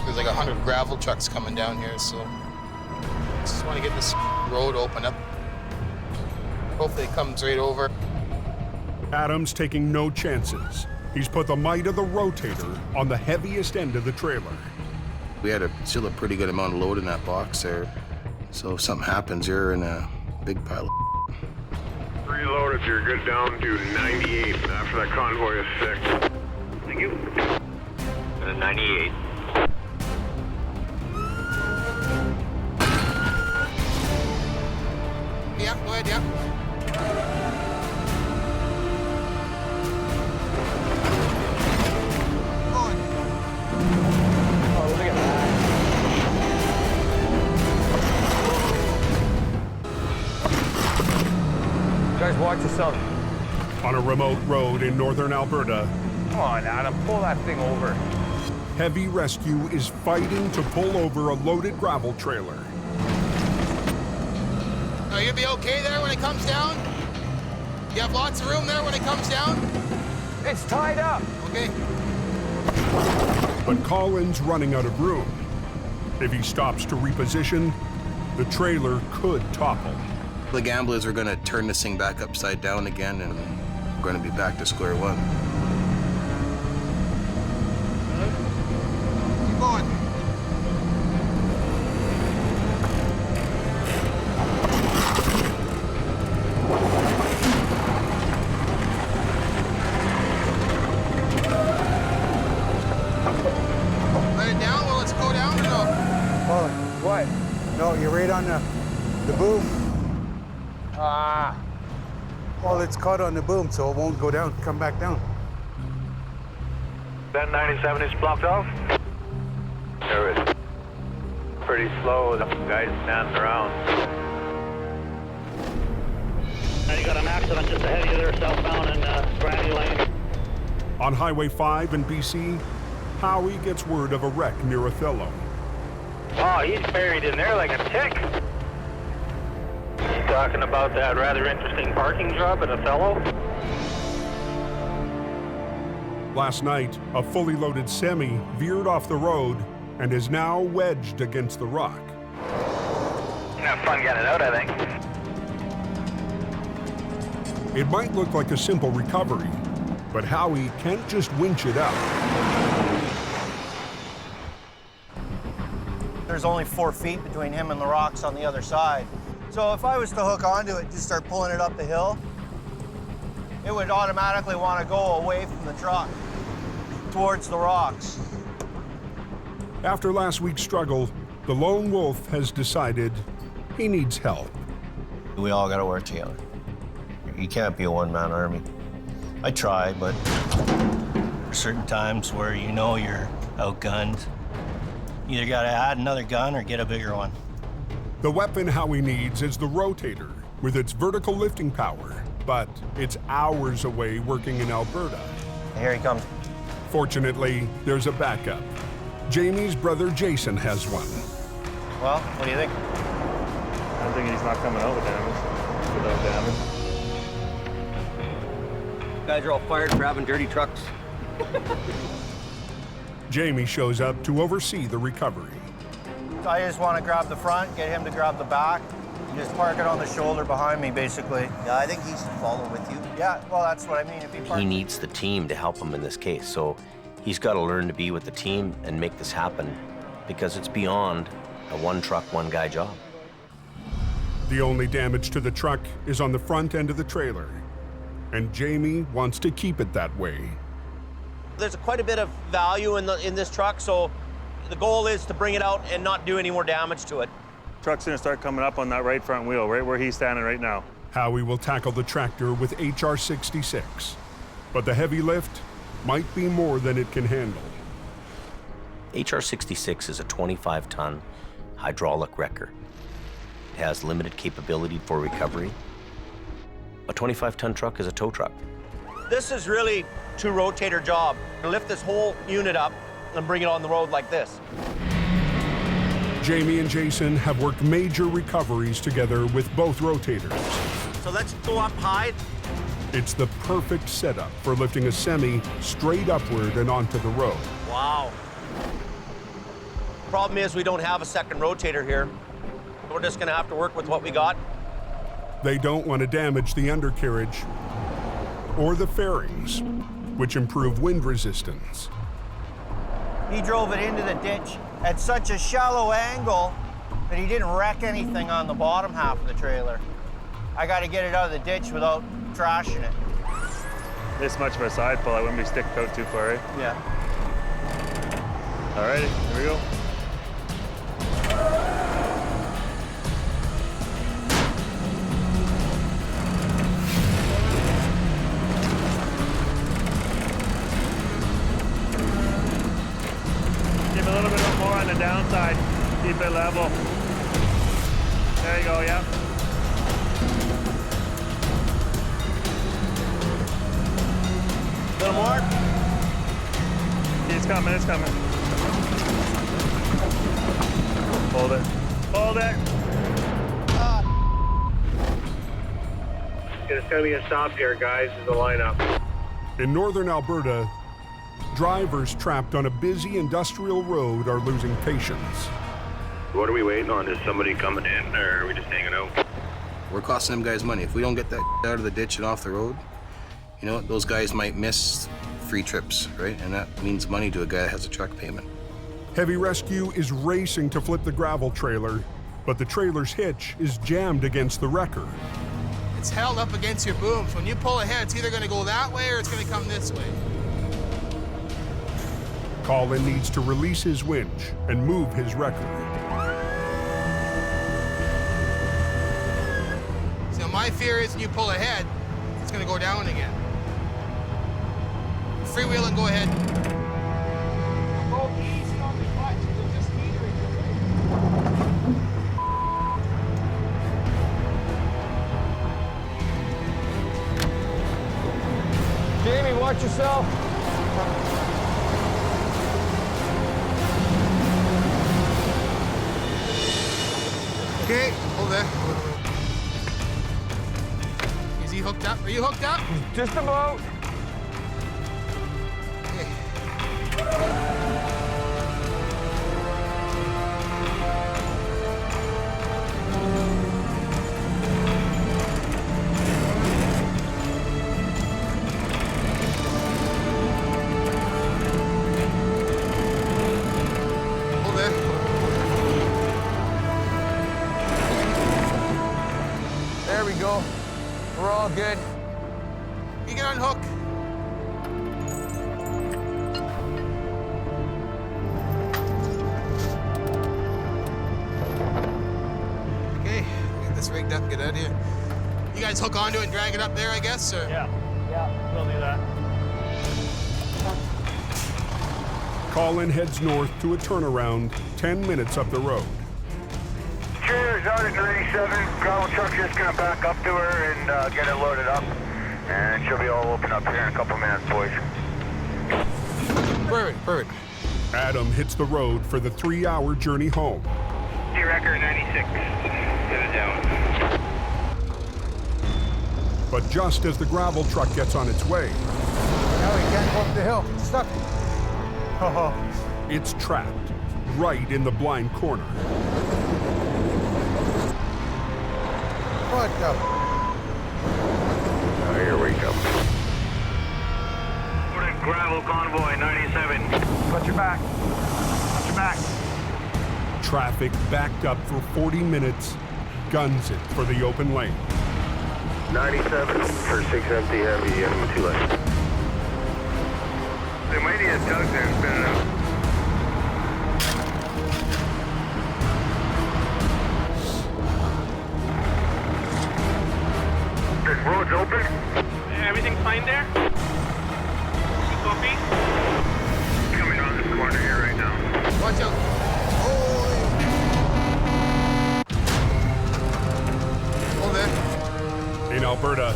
S21: There's like 100 gravel trucks coming down here, so just want to get this road open up. Hopefully it comes right over.
S1: Adam's taking no chances. He's put the might of the rotator on the heaviest end of the trailer.
S12: We had still a pretty good amount of load in that box there. So if something happens, you're in a big pile of
S25: Reload if you're good down to 98 after that convoy is sick. Thank you. 98.
S21: Yeah, go ahead, yeah.
S18: Guys, watch yourself.
S1: On a remote road in northern Alberta.
S18: Come on, Adam, pull that thing over.
S1: Heavy Rescue is fighting to pull over a loaded gravel trailer.
S21: Are you be okay there when it comes down? You have lots of room there when it comes down?
S18: It's tied up.
S21: Okay.
S1: But Colin's running out of room. If he stops to reposition, the trailer could topple.
S12: The gamblers are going to turn this thing back upside down again, and we're going to be back to square one.
S21: Keep going. Let it down? Will it go down or no?
S7: Oh, what? No, you're right on the boom.
S18: Ah.
S7: Well, it's caught on the boom, so it won't go down, come back down.
S25: That 97 is blocked off. There is. Pretty slow, the guys standing around.
S3: Now you got an accident just ahead of you there, southbound in Granny Lane.
S1: On Highway 5 in BC, Howie gets word of a wreck near Othello.
S3: Oh, he's buried in there like a tick. He's talking about that rather interesting parking job at Othello.
S1: Last night, a fully loaded semi veered off the road and is now wedged against the rock.
S3: Have fun getting it out, I think.
S1: It might look like a simple recovery, but Howie can't just winch it out.
S6: There's only 4 feet between him and the rocks on the other side. So if I was to hook onto it and just start pulling it up the hill, it would automatically want to go away from the truck towards the rocks.
S1: After last week's struggle, the lone wolf has decided he needs help.
S6: We all got to work together. You can't be a one-man army. I try, but there's certain times where you know you're outgunned. You either got to add another gun or get a bigger one.
S1: The weapon Howie needs is the rotator, with its vertical lifting power, but it's hours away working in Alberta.
S6: Here he comes.
S1: Fortunately, there's a backup. Jamie's brother Jason has one.
S6: Well, what do you think?
S13: I'm thinking he's not coming out with damage, without damage.
S9: Guys are all fired for having dirty trucks.
S1: Jamie shows up to oversee the recovery.
S6: I just want to grab the front, get him to grab the back, and just park it on the shoulder behind me, basically.
S15: Yeah, I think he should follow with you.
S6: Yeah, well, that's what I mean. If
S9: He needs the team to help him in this case, so he's got to learn to be with the team and make this happen, because it's beyond a one truck, one guy job.
S1: The only damage to the truck is on the front end of the trailer, and Jamie wants to keep it that way.
S10: There's quite a bit of value in this truck, so the goal is to bring it out and not do any more damage to it.
S13: Truck's gonna start coming up on that right front wheel, right where he's standing right now.
S1: Howie will tackle the tractor with HR-66, but the heavy lift might be more than it can handle.
S9: HR-66 is a 25-ton hydraulic wrecker. It has limited capability for recovery. A 25-ton truck is a tow truck.
S10: This is really two rotator job. To lift this whole unit up and bring it on the road like this.
S1: Jamie and Jason have worked major recoveries together with both rotators.
S10: So let's go up high.
S1: It's the perfect setup for lifting a semi straight upward and onto the road.
S10: Wow. Problem is we don't have a second rotator here. We're just gonna have to work with what we got.
S1: They don't want to damage the undercarriage or the fairings, which improve wind resistance.
S6: He drove it into the ditch at such a shallow angle that he didn't wreck anything on the bottom half of the trailer. I got to get it out of the ditch without trashing it.
S13: This much of a side pull, I wouldn't be sticking out too far, right?
S6: Yeah.
S13: All righty, here we go. Give a little bit more on the downside. Keep it level. There you go, yeah.
S10: A little more.
S13: It's coming, it's coming. Hold it. Hold it.
S25: It's gonna be a stop here, guys, in the lineup.
S1: In northern Alberta, drivers trapped on a busy industrial road are losing patience.
S25: What are we waiting on? Is somebody coming in, or are we just hanging out?
S12: We're costing them guys money. If we don't get that out of the ditch and off the road, you know what? Those guys might miss free trips, right? And that means money to a guy that has a truck payment.
S1: Heavy Rescue is racing to flip the gravel trailer, but the trailer's hitch is jammed against the wrecker.
S21: It's held up against your booms. When you pull ahead, it's either gonna go that way or it's gonna come this way.
S1: Colin needs to release his winch and move his wrecker.
S21: So my fear is when you pull ahead, it's gonna go down again. Freewheel and go ahead. Go easy on the clutch, you'll just meter it.
S18: Jamie, watch yourself.
S21: Okay, hold there. Is he hooked up? Are you hooked up?
S18: Just about.
S2: There we go. We're all good.
S21: You can unhook. Okay, get this rigged up, get out of here. You guys hook onto it and drag it up there, I guess, or?
S13: Yeah, we'll do that.
S1: Colin heads north to a turnaround 10 minutes up the road.
S3: Trailer's out at 97. Gravel truck's just gonna back up to her and get it loaded up. And she'll be all open up here in a couple minutes, boys.
S21: Perfect.
S1: Adam hits the road for the 3-hour journey home.
S3: D-Record 96. Get it down.
S1: But just as the gravel truck gets on its way,
S7: Now he can't go up the hill. It's stuck.
S1: it's trapped right in the blind corner.
S7: What the?
S25: Here we go.
S3: Put in gravel convoy 97.
S13: Watch your back. Watch your back.
S1: Traffic backed up for 40 minutes, guns it for the open lane.
S25: 97 for 6 empty heavy and 2 left.
S3: They might need a tug there and spin it out. The road's open. Everything fine there? You copy? Coming around this corner here right now.
S21: Watch out. Hold there.
S1: In Alberta,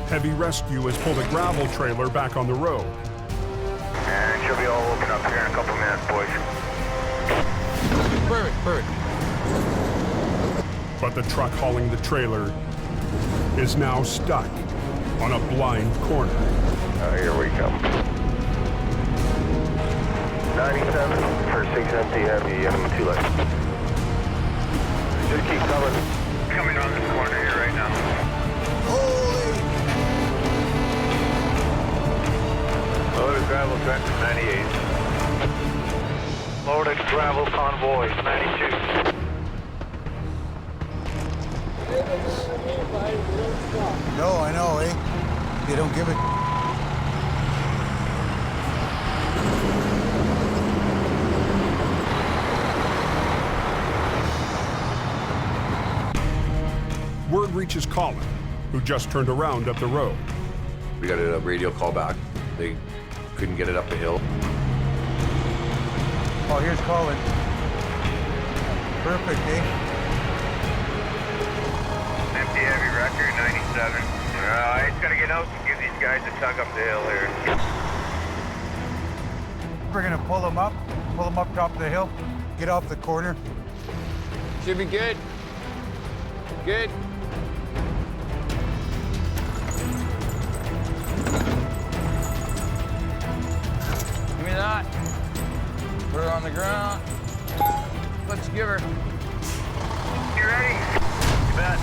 S1: Heavy Rescue has pulled a gravel trailer back on the road.
S3: And she'll be all open up here in a couple minutes, boys.
S21: Perfect.
S1: But the truck hauling the trailer is now stuck on a blind corner.
S25: Here we go. 97 for 6 empty heavy and 2 left. Just keep coming.
S3: Coming around this corner here right now.
S25: Loaded gravel tractor 98.
S3: Loaded gravel convoy 92.
S7: No, I know, eh? They don't give it.
S1: Word reaches Colin, who just turned around up the road.
S5: We got a radio call back. They couldn't get it up the hill.
S7: Oh, here's Colin. Perfect, eh?
S3: Empty heavy record 97. It's gonna get out and give these guys a tug up the hill here.
S7: We're gonna pull them up top of the hill, get off the corner.
S18: Should be good. Good. Give me that. Put it on the ground. Let's give her. You ready? You bet.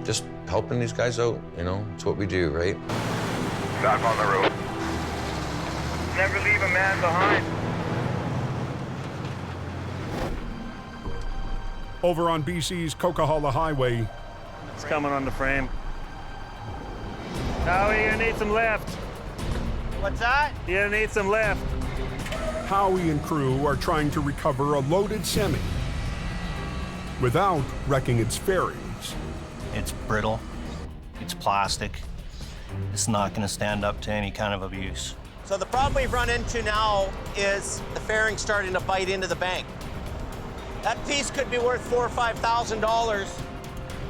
S5: Just helping these guys out, you know, it's what we do, right?
S25: Back on the road.
S18: Never leave a man behind.
S1: Over on BC's Coquihalla Highway,
S13: It's coming on the frame. Howie, you're gonna need some lift.
S6: What's that?
S13: You're gonna need some lift.
S1: Howie and crew are trying to recover a loaded semi without wrecking its fairings.
S6: It's brittle. It's plastic. It's not going to stand up to any kind of abuse.
S10: So the problem we've run into now is the fairing starting to bite into the bank. That piece could be worth $4,000 or $5,000.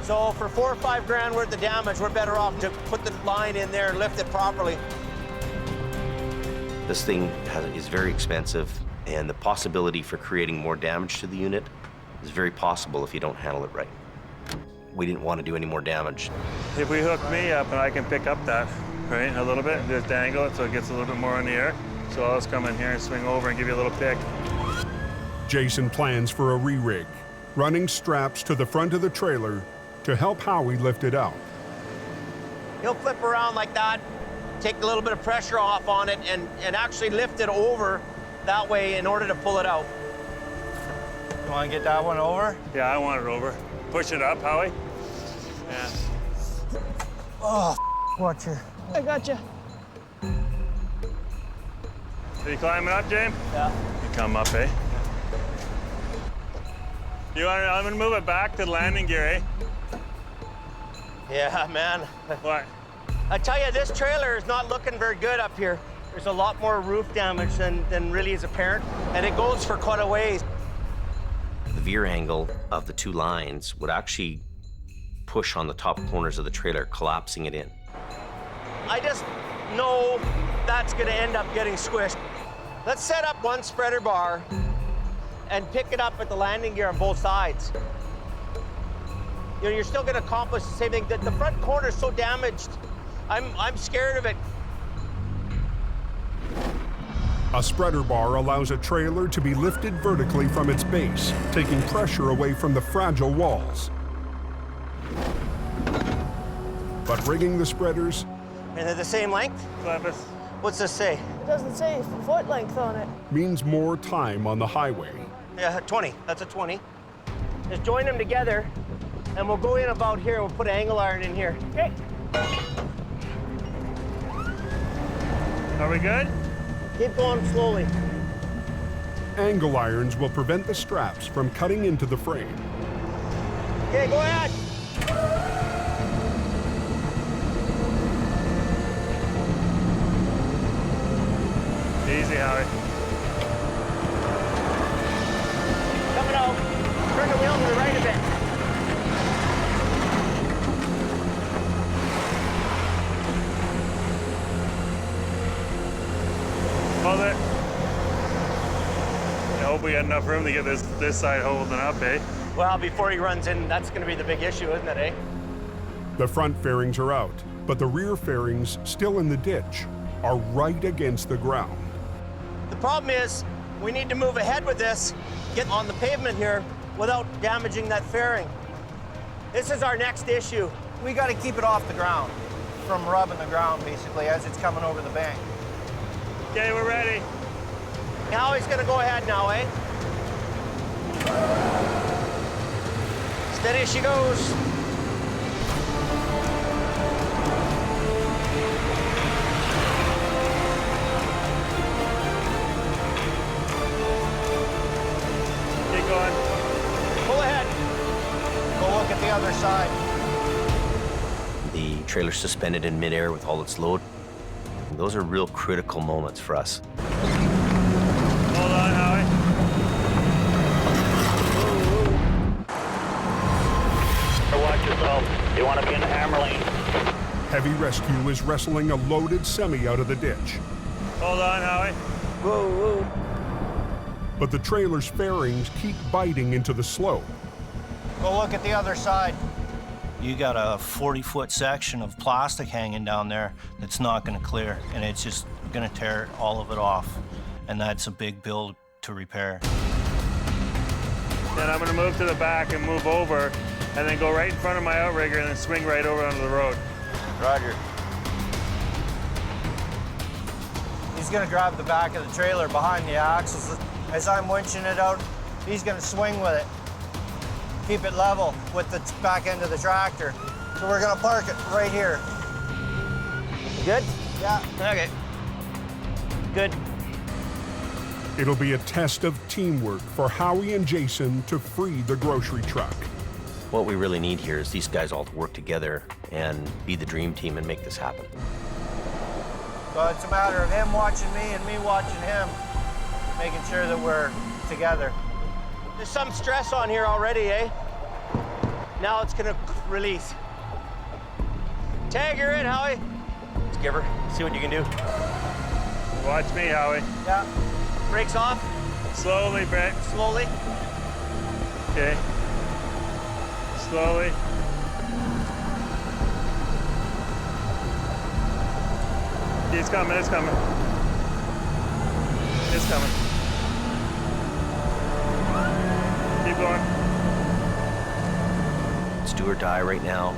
S10: So for $4 or $5 grand worth of damage, we're better off to put the line in there and lift it properly.
S9: This thing is very expensive, and the possibility for creating more damage to the unit is very possible if you don't handle it right. We didn't want to do any more damage.
S13: If we hook me up and I can pick up that, right, a little bit, and just dangle it so it gets a little bit more in the air. So I'll just come in here and swing over and give you a little pick.
S1: Jason plans for a re-rig, running straps to the front of the trailer to help Howie lift it out.
S10: He'll flip around like that, take a little bit of pressure off on it, and actually lift it over that way in order to pull it out.
S6: You want to get that one over?
S13: Yeah, I want it over. Push it up, Howie. Yeah.
S6: Oh, watch her.
S14: I got you.
S13: Are you climbing up, James?
S10: Yeah.
S13: You come up, eh? I'm gonna move it back to the landing gear, eh?
S10: Yeah, man.
S13: What?
S10: I tell you, this trailer is not looking very good up here. There's a lot more roof damage than really is apparent, and it goes for quite a ways.
S9: The veer angle of the two lines would actually push on the top corners of the trailer, collapsing it in.
S10: I just know that's gonna end up getting squished. Let's set up one spreader bar and pick it up at the landing gear on both sides. You know, you're still gonna accomplish the same thing. The front corner is so damaged. I'm scared of it.
S1: A spreader bar allows a trailer to be lifted vertically from its base, taking pressure away from the fragile walls. But rigging the spreaders...
S10: And they're the same length? What's this say?
S14: It doesn't say foot length on it.
S1: means more time on the highway.
S10: Yeah, 20. That's a 20. Just join them together, and we'll go in about here, and we'll put an angle iron in here. Okay.
S13: Are we good?
S10: Keep going slowly.
S1: Angle irons will prevent the straps from cutting into the frame.
S10: Okay, go ahead.
S13: Easy, Howie.
S10: Coming out. Turn the wheel to the right a bit.
S13: Hold it. I hope we got enough room to get this side holding up, eh?
S10: Well, before he runs in, that's going to be the big issue, isn't it, eh?
S1: The front fairings are out, but the rear fairings, still in the ditch, are right against the ground.
S10: The problem is, we need to move ahead with this, get on the pavement here, without damaging that fairing. This is our next issue.
S6: We got to keep it off the ground, from rubbing the ground, basically, as it's coming over the bank.
S13: Okay, we're ready.
S10: Now he's gonna go ahead now, eh? Steady as she goes.
S13: Keep going.
S10: Pull ahead.
S6: Go look at the other side.
S9: The trailer's suspended in midair with all its load. Those are real critical moments for us.
S13: Hold on, Howie.
S3: Watch yourself. You want to be in the hammer lane.
S1: Heavy rescue is wrestling a loaded semi out of the ditch.
S13: Hold on, Howie.
S10: Whoa, whoa.
S1: but the trailer's fairings keep biting into the slope.
S6: Go look at the other side. You got a 40-foot section of plastic hanging down there that's not going to clear, and it's just going to tear all of it off. And that's a big bill to repair.
S13: Then I'm going to move to the back and move over, and then go right in front of my outrigger and then swing right over onto the road.
S6: Roger. He's going to grab the back of the trailer behind the axles. As I'm winching it out, he's going to swing with it. Keep it level with the back end of the tractor. So we're going to park it right here. Good? Yeah. Okay. Good.
S1: It'll be a test of teamwork for Howie and Jason to free the grocery truck.
S9: What we really need here is these guys all to work together and be the dream team and make this happen.
S6: So it's a matter of him watching me and me watching him, making sure that we're together. There's some stress on here already, eh? Now it's gonna release. Tag her in, Howie. Let's give her, see what you can do.
S13: Watch me, Howie.
S6: Yeah. Brakes off.
S13: Slowly, Brett.
S6: Slowly.
S13: Okay. Slowly. It's coming, it's coming. It's coming. Keep going.
S9: It's do or die right now.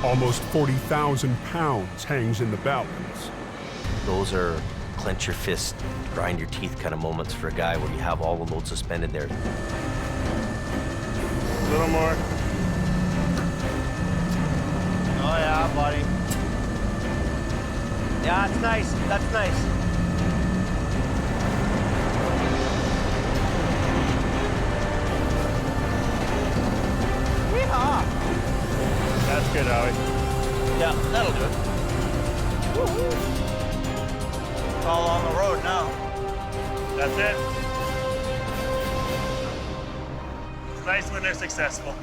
S1: Almost 40,000 pounds hangs in the balance.
S9: Those are clench your fist, grind your teeth kind of moments for a guy where you have all the load suspended there.
S13: A little more.
S6: Oh yeah, buddy. Yeah, that's nice. That's nice. Yeehaw!
S13: That's good, Howie.
S6: Yeah, that'll do it. Woo-hoo. It's all on the road now.
S13: That's it. It's nice when they're successful.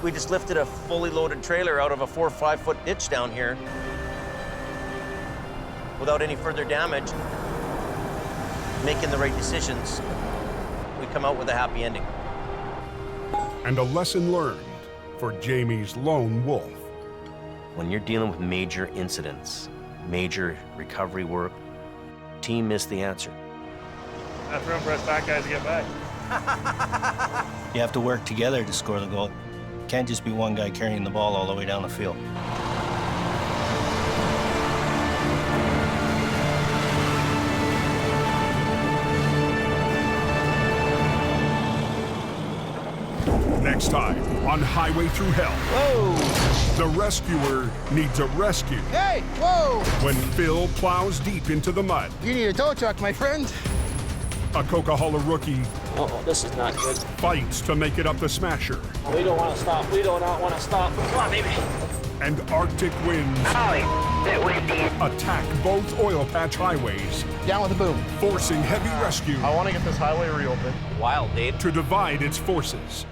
S10: We just lifted a fully loaded trailer out of a 4 or 5 foot ditch down here without any further damage. Making the right decisions, we come out with a happy ending.
S1: And a lesson learned for Jamie's lone wolf.
S9: When you're dealing with major incidents, major recovery work, team is the answer.
S13: Enough room for us fat guys to get by.
S6: You have to work together to score the goal. Can't just be one guy carrying the ball all the way down the field.
S1: Next time on Highway Through Hell.
S21: Whoa!
S1: The rescuer needs a rescue.
S21: Hey, whoa!
S1: When Phil plows deep into the mud.
S21: You need a tow truck, my friend.
S1: A Coquihalla rookie
S4: Uh-oh, this is not good.
S1: fights to make it up the Smasher.
S4: We don't want to stop. We do not want to stop. Come on, baby.
S1: And Arctic winds attack both oil patch highways.
S21: Down with the boom.
S1: Forcing heavy rescue
S21: I want to get this highway reopened.
S10: Wild, Dave.
S1: to divide its forces.